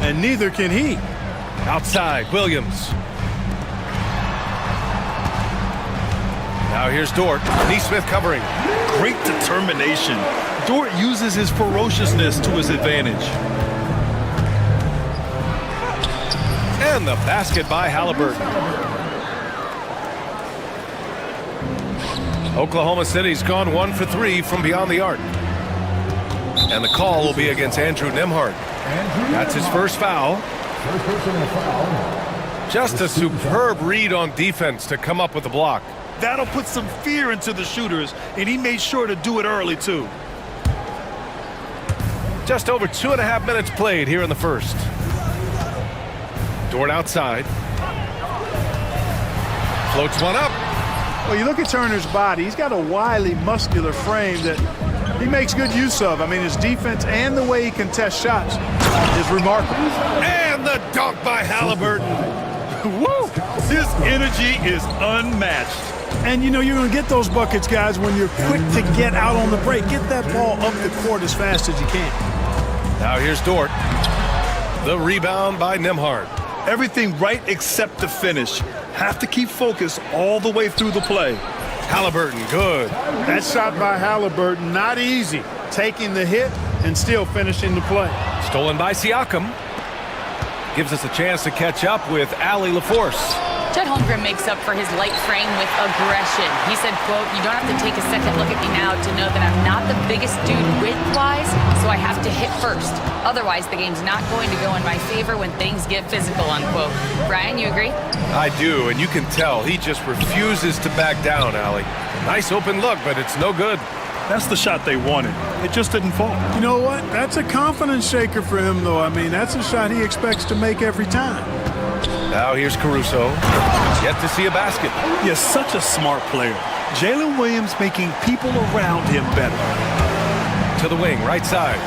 and neither can he. Outside, Williams. Now here's Dort. Nesmith covering. Great determination. Dort uses his ferociousness to his advantage. And the basket by Halliburton. Oklahoma City's gone 1 for 3 from beyond the arc. And the call will be against Andrew Nembhard. That's his first foul. Just a superb read on defense to come up with the block. That'll put some fear into the shooters, and he made sure to do it early, too. Just over 2.5 minutes played here in the first. Dort outside. Floats one up. Well, you look at Turner's body. He's got a wily, muscular frame that he makes good use of. I mean, his defense and the way he contests shots is remarkable. And the dunk by Halliburton. Woo! His energy is unmatched. And, you know, you're going to get those buckets, guys, when you're quick to get out on the break. Get that ball up the court as fast as you can. Now here's Dort. The rebound by Nembhard. Everything right except the finish. Have to keep focus all the way through the play. Halliburton, good. That shot by Halliburton, not easy. Taking the hit and still finishing the play. Stolen by Siakam. Gives us a chance to catch up with Allie LaForce. Chet Holmgren makes up for his light frame with aggression. He said, quote, "You don't have to take a second look at me now to know that I'm not the biggest dude width-wise, so I have to hit first. Otherwise, the game's not going to go in my favor when things get physical," unquote. Brian, you agree? I do, and you can tell he just refuses to back down, Allie. Nice open look, but it's no good. That's the shot they wanted. It just didn't fall. You know what? That's a confidence shaker for him, though. I mean, that's a shot he expects to make every time. Now here's Caruso. Yet to see a basket. He is such a smart player. Jalen Williams making people around him better. To the wing, right side.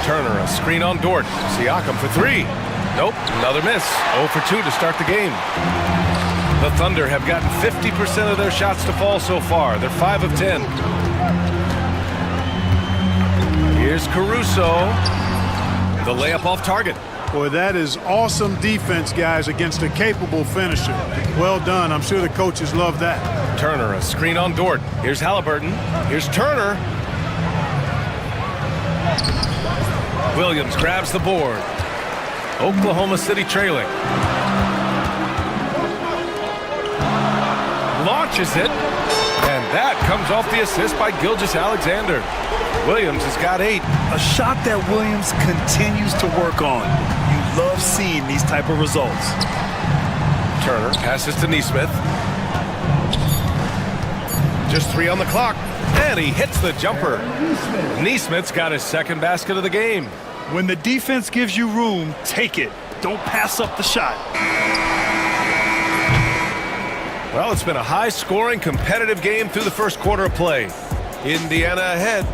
Turner, a screen on Dort. Siakam for 3. Nope, another miss. 0 for 2 to start the game. The Thunder have gotten 50% of their shots to fall so far. They're 5 of 10. Here's Caruso. The layup off target. Boy, that is awesome defense, guys, against a capable finisher. Well done. I'm sure the coaches love that. Turner, a screen on Dort. Here's Halliburton. Here's Turner. Williams grabs the board. Oklahoma City trailing. Launches it. And that comes off the assist by Gilgeous-Alexander. Williams has got 8. A shot that Williams continues to work on. You love seeing these type of results. Turner passes to Neesmith. Just 3 on the clock. And he hits the jumper. Neesmith's got his second basket of the game. When the defense gives you room, take it. Don't pass up the shot. Well, it's been a high-scoring, competitive game through the first quarter of play. Indiana ahead.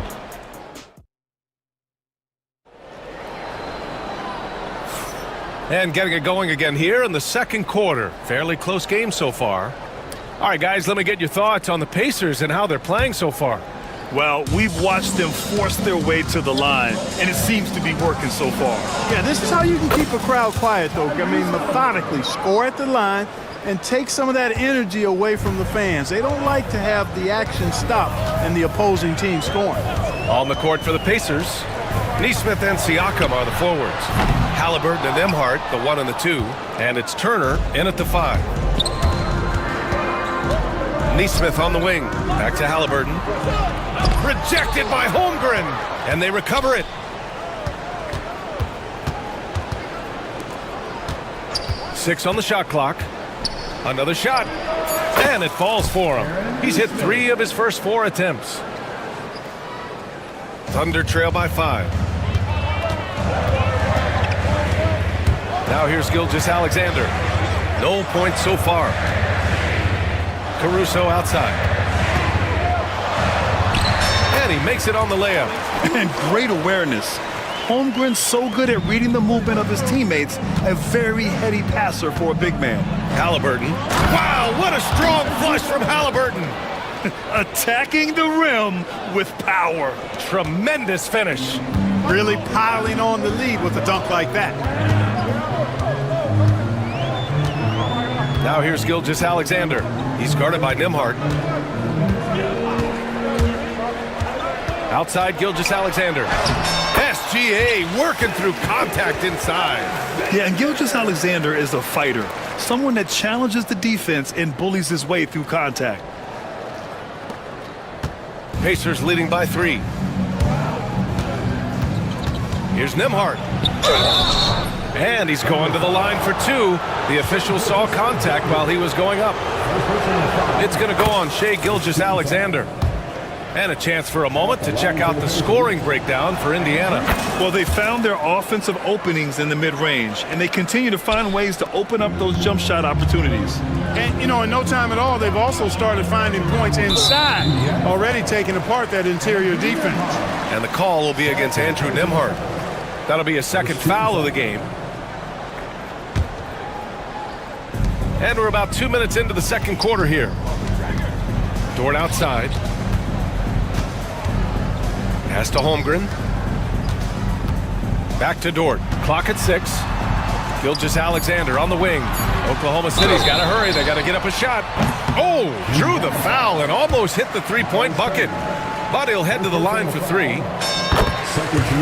And getting it going again here in the second quarter. Fairly close game so far. All right, guys, let me get your thoughts on the Pacers and how they're playing so far. Well, we've watched them force their way to the line, and it seems to be working so far. Yeah, this is how you can keep a crowd quiet, though. I mean, methodically score at the line and take some of that energy away from the fans. They don't like to have the action stop and the opposing team scoring. On the court for the Pacers, Neesmith and Siakam are the forwards. Halliburton and Nembhard, the 1 and the 2. And it's Turner in at the 5. Neesmith on the wing. Back to Halliburton. Rejected by Holmgren. And they recover it. 6 on the shot clock. Another shot. And it falls for him. He's hit 3 of his first 4 attempts. Thunder trail by 5. Now here's Gilgeous-Alexander. No points so far. Caruso outside. And he makes it on the layup. And great awareness. Holmgren's so good at reading the movement of his teammates. A very heady passer for a big man. Halliburton. Wow, what a strong flush from Halliburton. Attacking the rim with power. Tremendous finish. Really piling on the lead with a dunk like that. Now here's Gilgeous-Alexander. He's guarded by Nembhard. Outside Gilgeous-Alexander. SGA working through contact inside. Yeah, and Gilgeous-Alexander is a fighter. Someone that challenges the defense and bullies his way through contact. Pacers leading by 3. Here's Nembhard. And he's going to the line for 2. The official saw contact while he was going up. It's going to go on Shai Gilgeous-Alexander. And a chance for a moment to check out the scoring breakdown for Indiana. Well, they found their offensive openings in the mid-range, and they continue to find ways to open up those jump shot opportunities. And, you know, in no time at all, they've also started finding points inside, already taking apart that interior defense. And the call will be against Andrew Nembhard. That'll be a second foul of the game. And we're about 2 minutes into the second quarter here. Dort outside. Pass to Holmgren. Back to Dort. Clock at 6. Gilgeous-Alexander on the wing. Oklahoma City's got to hurry. They got to get up a shot. Oh, drew the foul and almost hit the three-point bucket. But he'll head to the line for 3.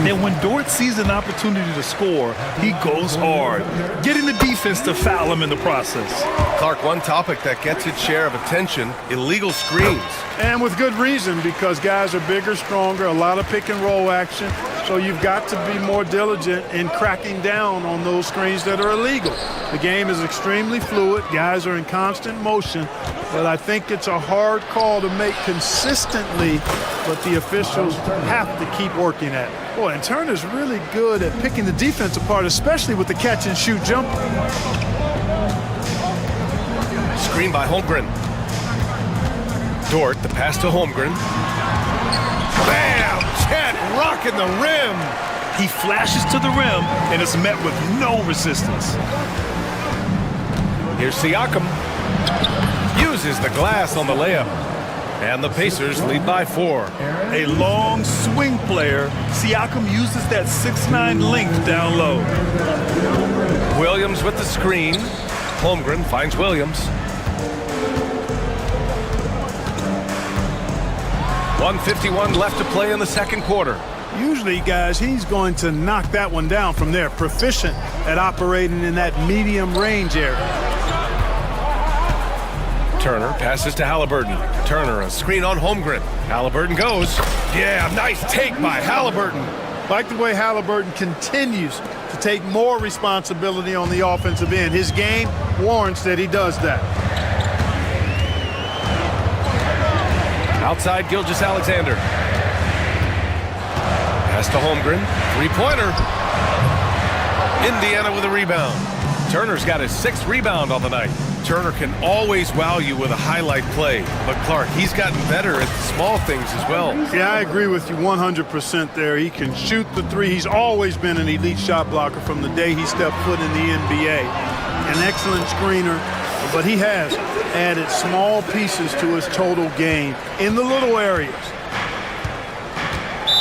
And when Dort sees an opportunity to score, he goes hard, getting the defense to foul him in the process. Clark, one topic that gets its share of attention, illegal screens. And with good reason, because guys are bigger, stronger, a lot of pick-and-roll action. So you've got to be more diligent in cracking down on those screens that are illegal. The game is extremely fluid. Guys are in constant motion. But I think it's a hard call to make consistently, but the officials have to keep working at it. Boy, and Turner's really good at picking the defense apart, especially with the catch-and-shoot jumper. Screen by Holmgren. Dort, the pass to Holmgren. Bam! Chet rocking the rim. He flashes to the rim and is met with no resistance. Here's Siakam. Uses the glass on the layup. And the Pacers lead by 4. A long swing player. Siakam uses that 6'9" length down low. Williams with the screen. Holmgren finds Williams. 1:51 left to play in the second quarter. Usually, guys, he's going to knock that one down from there. Proficient at operating in that medium range area. Turner passes to Halliburton. Turner, a screen on Holmgren. Halliburton goes. Yeah, nice take by Halliburton. Like the way Halliburton continues to take more responsibility on the offensive end. His game warrants that he does that. Outside Gilgeous-Alexander. Pass to Holmgren. Three-pointer. Indiana with a rebound. Turner's got his 6th rebound on the night. Turner can always wow you with a highlight play. But Clark, he's gotten better at the small things as well. Yeah, I agree with you 100% there. He can shoot the three. He's always been an elite shot blocker from the day he stepped foot in the NBA. An excellent screener, but he has added small pieces to his total game in the little areas.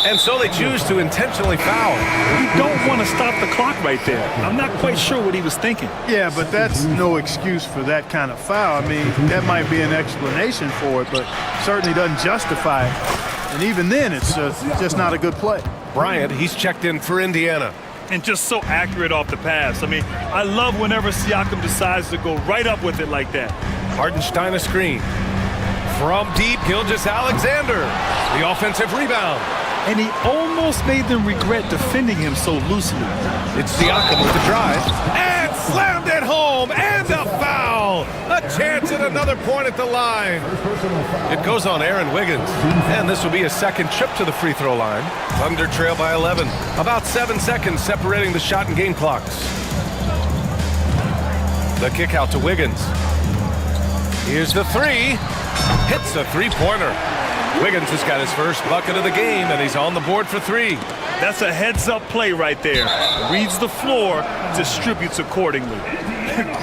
And so they choose to intentionally foul. You don't want to stop the clock right there. I'm not quite sure what he was thinking. Yeah, but that's no excuse for that kind of foul. I mean, that might be an explanation for it, but certainly doesn't justify it. And even then, it's just not a good play. Bryant, he's checked in for Indiana. And just so accurate off the pass. I mean, I love whenever Siakam decides to go right up with it like that. Hartenstein a screen. From deep, Gilgeous-Alexander. The offensive rebound. And he almost made them regret defending him so loosely. It's Siakam with the drive. And slammed it home. And a foul. A chance at another point at the line. It goes on Aaron Wiggins. And this will be a second trip to the free throw line. Thunder trail by 11. About 7 seconds separating the shot and game clocks. The kick out to Wiggins. Here's the three. Hits a three-pointer. Wiggins has got his first bucket of the game, and he's on the board for 3. That's a heads-up play right there. Reads the floor, distributes accordingly.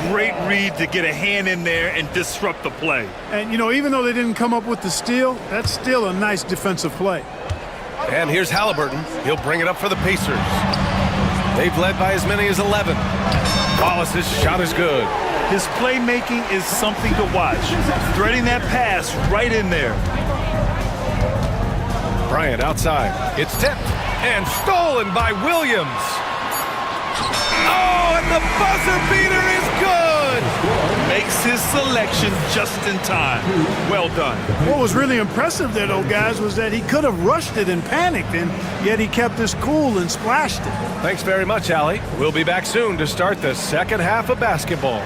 Great read to get a hand in there and disrupt the play. And, you know, even though they didn't come up with the steal, that's still a nice defensive play. And here's Halliburton. He'll bring it up for the Pacers. They've led by as many as 11. Wallace's shot is good. His playmaking is something to watch. Threading that pass right in there. Bryant outside. It's tipped and stolen by Williams. Oh, and the buzzer beater is good. Makes his selection just in time. Well done. What was really impressive there, though, guys, was that he could have rushed it and panicked, and yet he kept his cool and splashed it. Thanks very much, Allie. We'll be back soon to start the second half of basketball.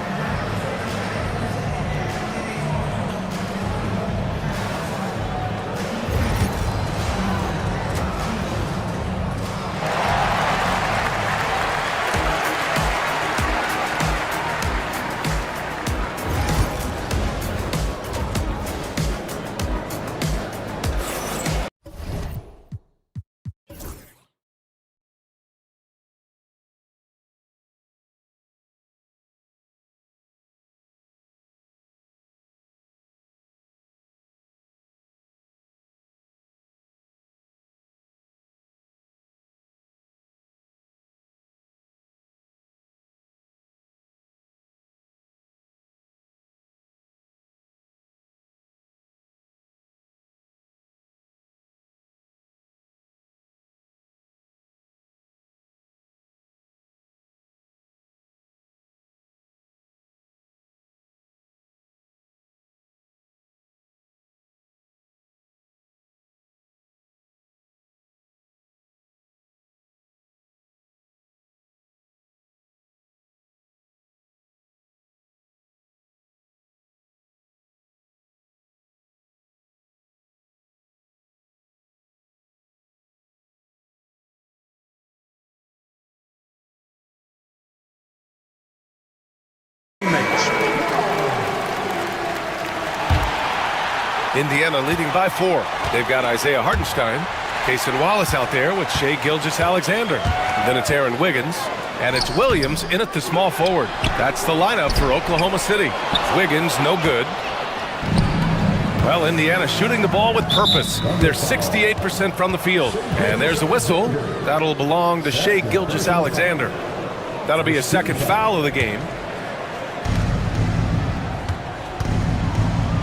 Indiana leading by 4. They've got Isaiah Hartenstein, Cason Wallace out there with Shai Gilgeous-Alexander. Then it's Aaron Wiggins, and it's Williams in at the small forward. That's the lineup for Oklahoma City. Wiggins, no good. Well, Indiana shooting the ball with purpose. They're 68% from the field. And there's a whistle. That'll belong to Shea Gilgeous-Alexander. That'll be a second foul of the game.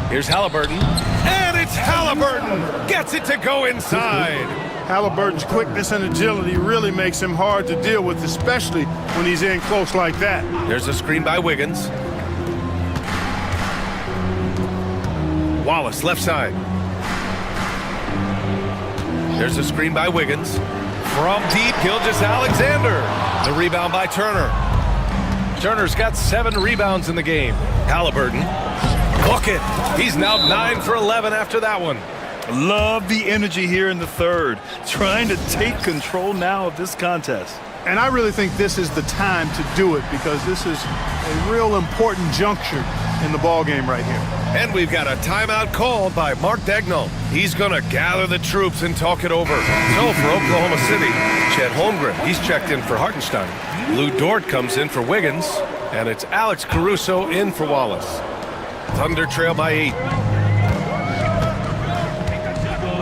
Here's Halliburton. And it's Halliburton! Gets it to go inside. Halliburton's quickness and agility really makes him hard to deal with, especially when he's in close like that. There's a screen by Wiggins. Wallace, left side. There's a screen by Wiggins. From deep, Gilgeous-Alexander. The rebound by Turner. Turner's got 7 rebounds in the game. Halliburton. Book it. He's now 9 for 11 after that one. Love the energy here in the third. Trying to take control now of this contest. And I really think this is the time to do it because this is a real important juncture in the ball game right here. And we've got a timeout called by Mark Dagnall. He's going to gather the troops and talk it over. So for Oklahoma City, Chet Holmgren, he's checked in for Hartenstein. Lou Dort comes in for Wiggins, and it's Alex Caruso in for Wallace. Thunder trail by 8.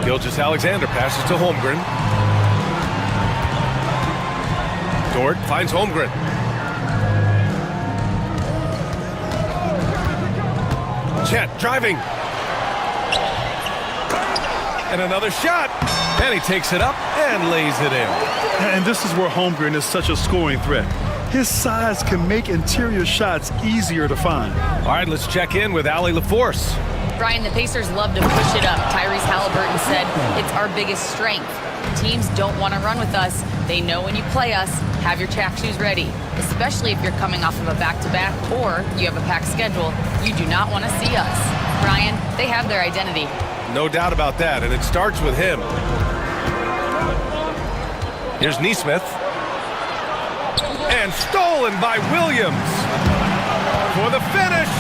Gilgeous-Alexander passes to Holmgren. Dort finds Holmgren. Chet driving. And another shot. And he takes it up and lays it in. And this is where Holmgren is such a scoring threat. His size can make interior shots easier to find. All right, let's check in with Allie LaForce. Brian, the Pacers love to push it up. Tyrese Halliburton said it's our biggest strength. Teams don't want to run with us. They know when you play us, have your track shoes ready, especially if you're coming off of a back-to-back or you have a packed schedule. You do not want to see us. Brian, they have their identity. No doubt about that, and it starts with him. Here's Neesmith. And stolen by Williams. For the finish,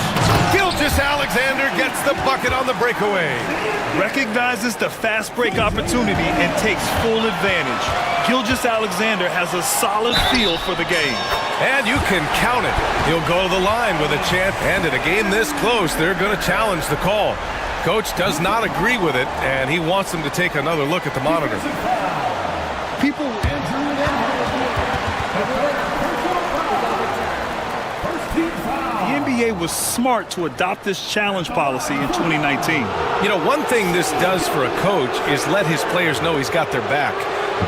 Gilgeous-Alexander gets the bucket on the breakaway. Recognizes the fast break opportunity and takes full advantage. Gilgeous-Alexander has a solid feel for the game. And you can count it. He'll go to the line with a chance. And in a game this close, they're going to challenge the call. Coach does not agree with it, and he wants them to take another look at the monitor. People... The NBA was smart to adopt this challenge policy in 2019. You know, one thing this does for a coach is let his players know he's got their back.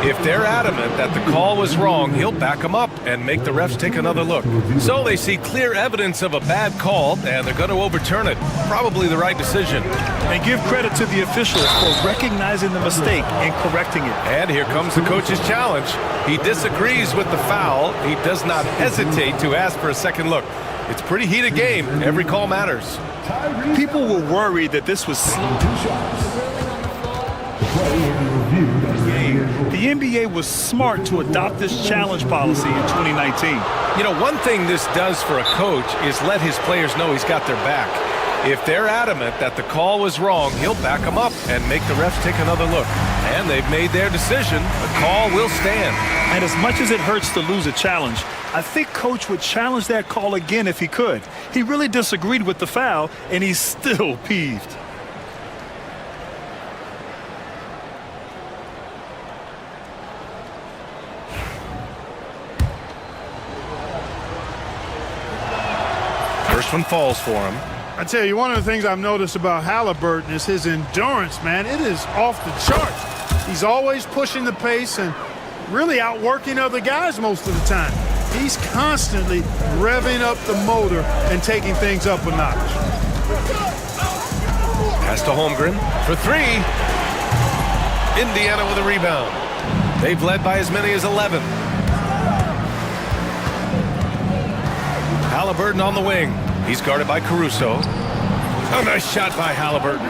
If they're adamant that the call was wrong, he'll back them up and make the refs take another look. So they see clear evidence of a bad call, and they're going to overturn it. Probably the right decision. And give credit to the officials for recognizing the mistake and correcting it. And here comes the coach's challenge. He disagrees with the foul. He does not hesitate to ask for a second look. It's a pretty heated game. Every call matters. People were worried that this was... The NBA was smart to adopt this challenge policy in 2019. You know, one thing this does for a coach is let his players know he's got their back. If they're adamant that the call was wrong, he'll back them up and make the refs take another look. And they've made their decision. The call will stand. And as much as it hurts to lose a challenge, I think Coach would challenge that call again if he could. He really disagreed with the foul, and he's still peeved. First one falls for him. I tell you, one of the things I've noticed about Halliburton is his endurance, man. It is off the charts. He's always pushing the pace and really outworking other guys most of the time. He's constantly revving up the motor and taking things up a notch. Pass to Holmgren for 3. Indiana with a rebound. They've led by as many as 11. Halliburton on the wing. He's guarded by Caruso. A nice shot by Halliburton.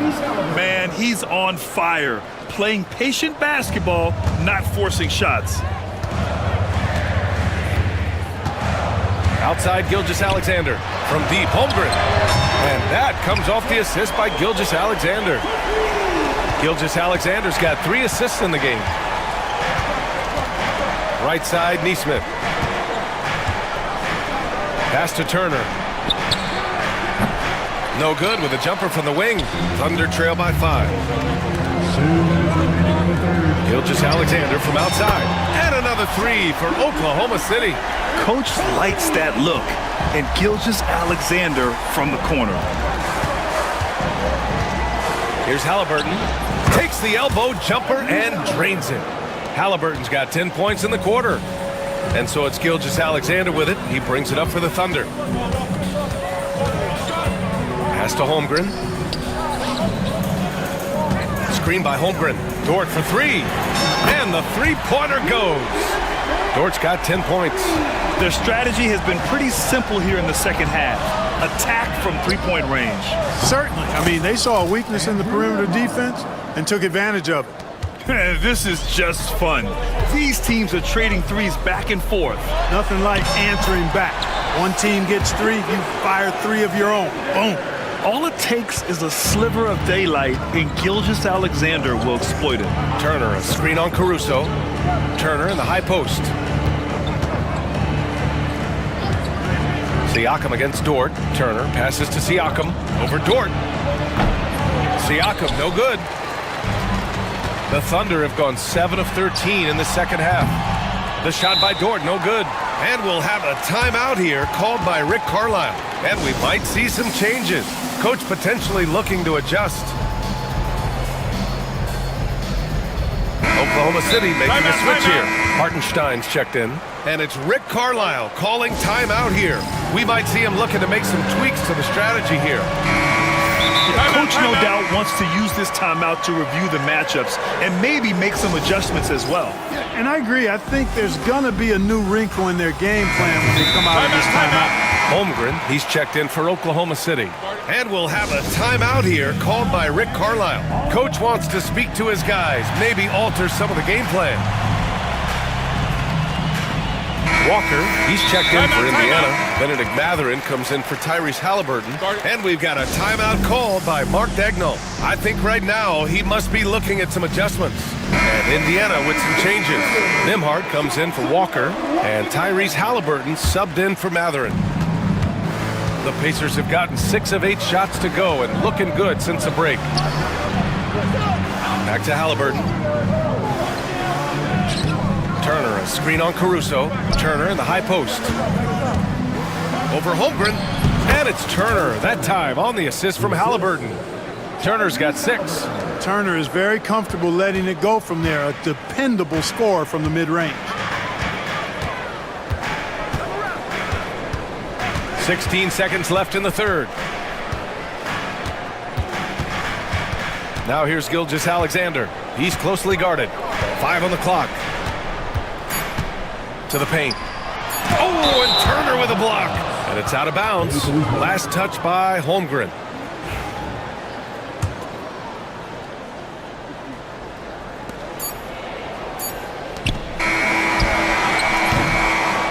Man, he's on fire. Playing patient basketball, not forcing shots. Outside Gilgeous-Alexander. From deep, Holmgren. And that comes off the assist by Gilgeous-Alexander. Gilgeous-Alexander's got 3 assists in the game. Right side, Neesmith. Pass to Turner. No good with a jumper from the wing. Thunder trail by 5. Gilgeous-Alexander from outside. And another 3 for Oklahoma City. Coach likes that look. And Gilgeous-Alexander from the corner. Here's Halliburton. Takes the elbow jumper and drains it. Halliburton's got 10 points in the quarter. And so it's Gilgeous-Alexander with it. He brings it up for the Thunder. Pass to Holmgren. Screen by Holmgren. Dort for 3. And the three-pointer goes. Dort's got 10 points. Their strategy has been pretty simple here in the second half. Attack from three-point range. Certainly. I mean, they saw a weakness in the perimeter defense and took advantage of it. This is just fun. These teams are trading threes back and forth. Nothing like answering back. One team gets 3, you fire 3 of your own. Boom. All it takes is a sliver of daylight, and Gilgeous-Alexander will exploit it. Turner, a screen on Caruso. Turner in the high post. Siakam against Dort. Turner passes to Siakam. Over Dort. Siakam, no good. The Thunder have gone 7 of 13 in the second half. The shot by Dort, no good. And we'll have a timeout here called by Rick Carlisle. And we might see some changes. Coach potentially looking to adjust. Oklahoma City making a switch here. Hartenstein's checked in. And it's Rick Carlisle calling timeout here. We might see him looking to make some tweaks to the strategy here. Coach no doubt wants to use this timeout to review the matchups and maybe make some adjustments as well. Yeah, and I agree. I think there's going to be a new wrinkle in their game plan when they come out of this timeout. Holmgren, he's checked in for Oklahoma City. And we'll have a timeout here called by Rick Carlisle. Coach wants to speak to his guys, maybe alter some of the game plan. Walker, he's checked in for Indiana. Benedict Mathurin comes in for Tyrese Halliburton. And we've got a timeout called by Mark Dagnall. I think right now he must be looking at some adjustments. And Indiana with some changes. Nembhard comes in for Walker. And Tyrese Halliburton subbed in for Mathurin. The Pacers have gotten 6 of 8 shots to go and looking good since the break. Back to Halliburton. Turner, a screen on Caruso. Turner in the high post. Over Holmgren. And it's Turner, that time on the assist from Halliburton. Turner's got 6. Turner is very comfortable letting it go from there. A dependable scorer from the mid-range. 16 seconds left in the third. Now here's Gilgeous-Alexander. He's closely guarded. 5 on the clock. To the paint. Oh, and Turner with a block. And it's out of bounds. Last touch by Holmgren.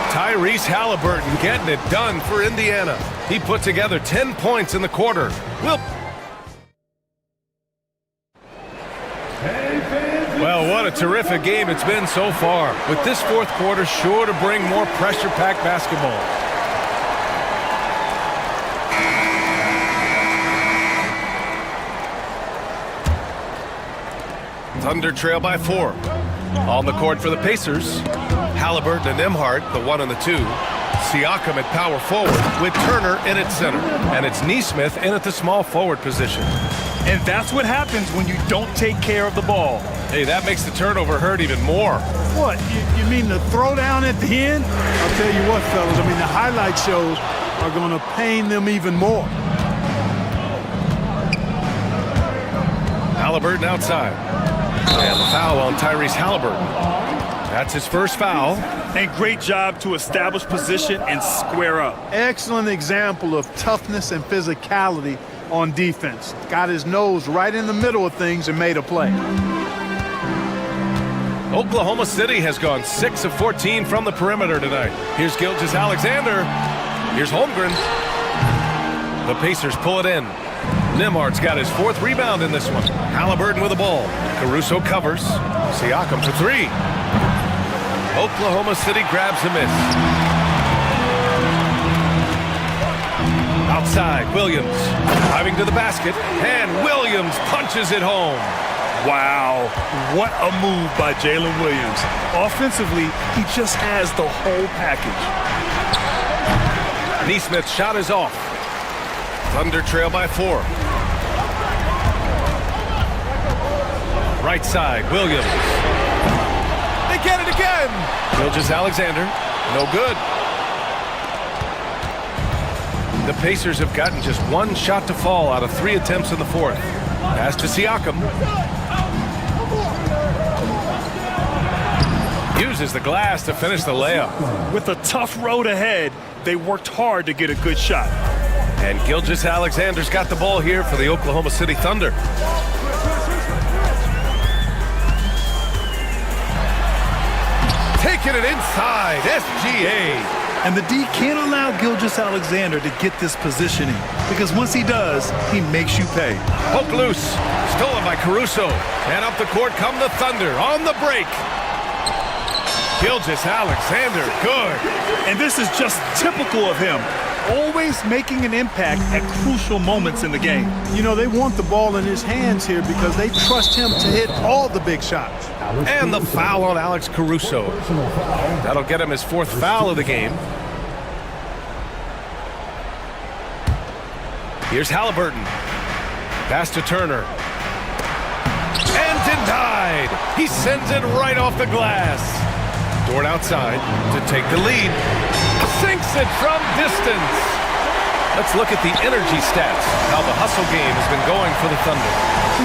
Tyrese Halliburton getting it done for Indiana. He put together 10 points in the quarter. Well, what a terrific game it's been so far. With this fourth quarter sure to bring more pressure-packed basketball. Thunder trail by 4. On the court for the Pacers. Halliburton and Nembhard, the 1 and the 2. Siakam at power forward with Turner in at center. And it's Nesmith in at the small forward position. And that's what happens when you don't take care of the ball. Hey, that makes the turnover hurt even more. What? You mean the throwdown at the end? I'll tell you what, fellas. I mean, the highlight shows are going to pain them even more. Halliburton outside. And the foul on Tyrese Halliburton. That's his first foul. And great job to establish position and square up. Excellent example of toughness and physicality on defense. Got his nose right in the middle of things and made a play. Oklahoma City has gone 6 of 14 from the perimeter tonight. Here's Gilgeous-Alexander. Here's Holmgren. The Pacers pull it in. Nembhard's got his 4th rebound in this one. Halliburton with the ball. Caruso covers. Siakam for 3. Oklahoma City grabs a miss. Outside, Williams driving to the basket, and Williams punches it home. Wow, what a move by Jalen Williams. Offensively, he just has the whole package. Neesmith's shot is off. Thunder trail by 4. Right side, Williams. They get it again. Gilgeous-Alexander, no good. The Pacers have gotten just 1 shot to fall out of 3 attempts in the 4th. Pass to Siakam. Uses the glass to finish the layup. With a tough road ahead, they worked hard to get a good shot. And Gilgeous-Alexander's got the ball here for the Oklahoma City Thunder. Taking it inside, SGA. And the D can't allow Gilgeous-Alexander to get this positioning, because once he does, he makes you pay. Poke loose, stolen by Caruso. And up the court come the Thunder on the break. Gilgeous-Alexander, good. And this is just typical of him, always making an impact at crucial moments in the game. You know, they want the ball in his hands here because they trust him to hit all the big shots. And the foul on Alex Caruso. That'll get him his 4th foul of the game. Here's Halliburton. Pass to Turner. And denied. He sends it right off the glass. Dort outside to take the lead. Sinks it from distance. Let's look at the energy stats, how the hustle game has been going for the Thunder.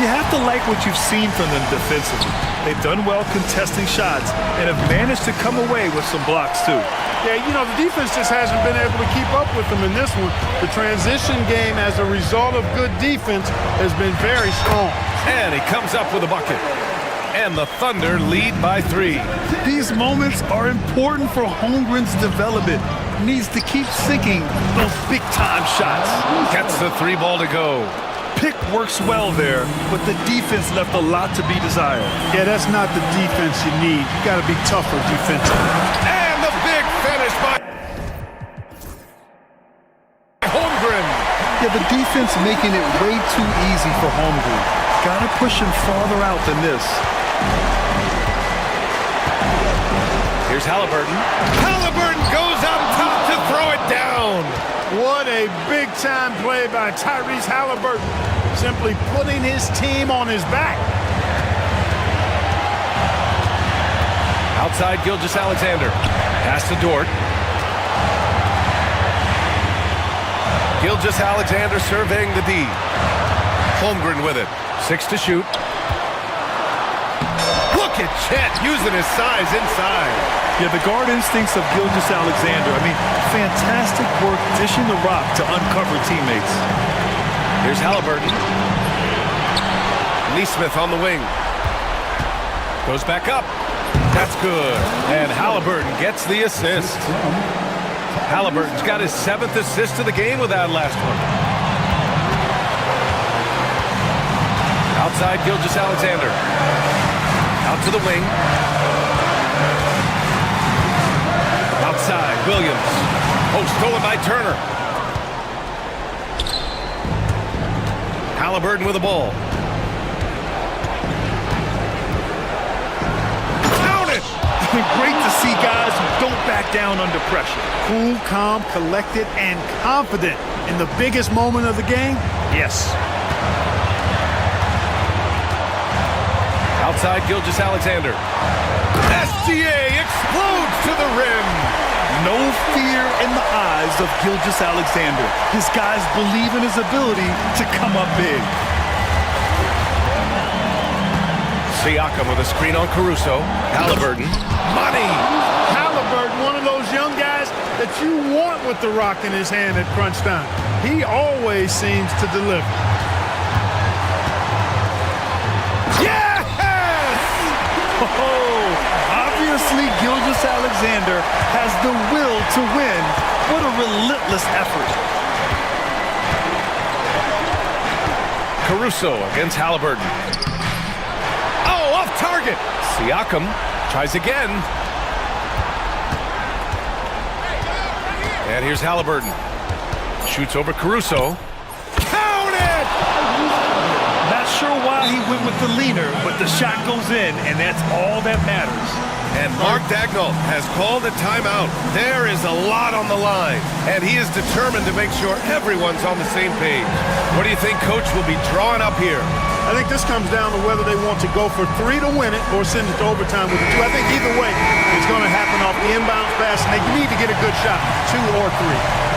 You have to like what you've seen from them defensively. They've done well contesting shots and have managed to come away with some blocks too. Yeah, you know, the defense just hasn't been able to keep up with them in this one. The transition game as a result of good defense has been very strong. And he comes up with a bucket. And the Thunder lead by 3. These moments are important for Holmgren's development. Needs to keep sinking those big-time shots. Gets the 3 ball to go. Pick works well there, but the defense left a lot to be desired. Yeah, that's not the defense you need. You got to be tougher defensively. And the big finish by Holmgren. Yeah, the defense making it way too easy for Holmgren. Got to push him farther out than this. Here's Halliburton. Halliburton goes up top to throw it down. What a big-time play by Tyrese Halliburton. Simply putting his team on his back. Outside Gilgeous-Alexander. Pass to Dort. Gilgeous-Alexander surveying the D. Holmgren with it. 6 to shoot. Look at Chet using his size inside. Yeah, the guard instincts of Gilgeous-Alexander. I mean, fantastic work dishing the rock to uncover teammates. Here's Halliburton. Neesmith on the wing. Goes back up. That's good. And Halliburton gets the assist. Halliburton's got his 7th assist of the game with that last one. Outside Gilgeous-Alexander. Out to the wing. Outside, Williams. Oh, stolen by Turner. Halliburton with the ball. Count it! Great to see guys who don't back down under pressure. Cool, calm, collected, and confident in the biggest moment of the game? Yes. Outside Gilgeous-Alexander. SGA explodes to the rim. No fear in the eyes of Gilgeous-Alexander. His guys believe in his ability to come up big. Siakam with a screen on Caruso. Halliburton. Money! Halliburton, one of those young guys that you want with the rock in his hand at crunch time. He always seems to deliver. Oh, obviously Gilgeous-Alexander has the will to win. What a relentless effort. Caruso against Halliburton. Oh, off target. Siakam tries again. And here's Halliburton. Shoots over Caruso. Count it! Not sure why he went with the leaner, but the shot goes in, and that's all that matters. And Mark Dagnall has called a timeout. There is a lot on the line, and he is determined to make sure everyone's on the same page. What do you think Coach will be drawing up here? I think this comes down to whether they want to go for 3 to win it or send it to overtime with a 2. I think either way it's going to happen off the inbound pass, and they need to get a good shot, 2 or 3.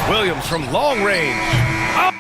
Williams from long range. Up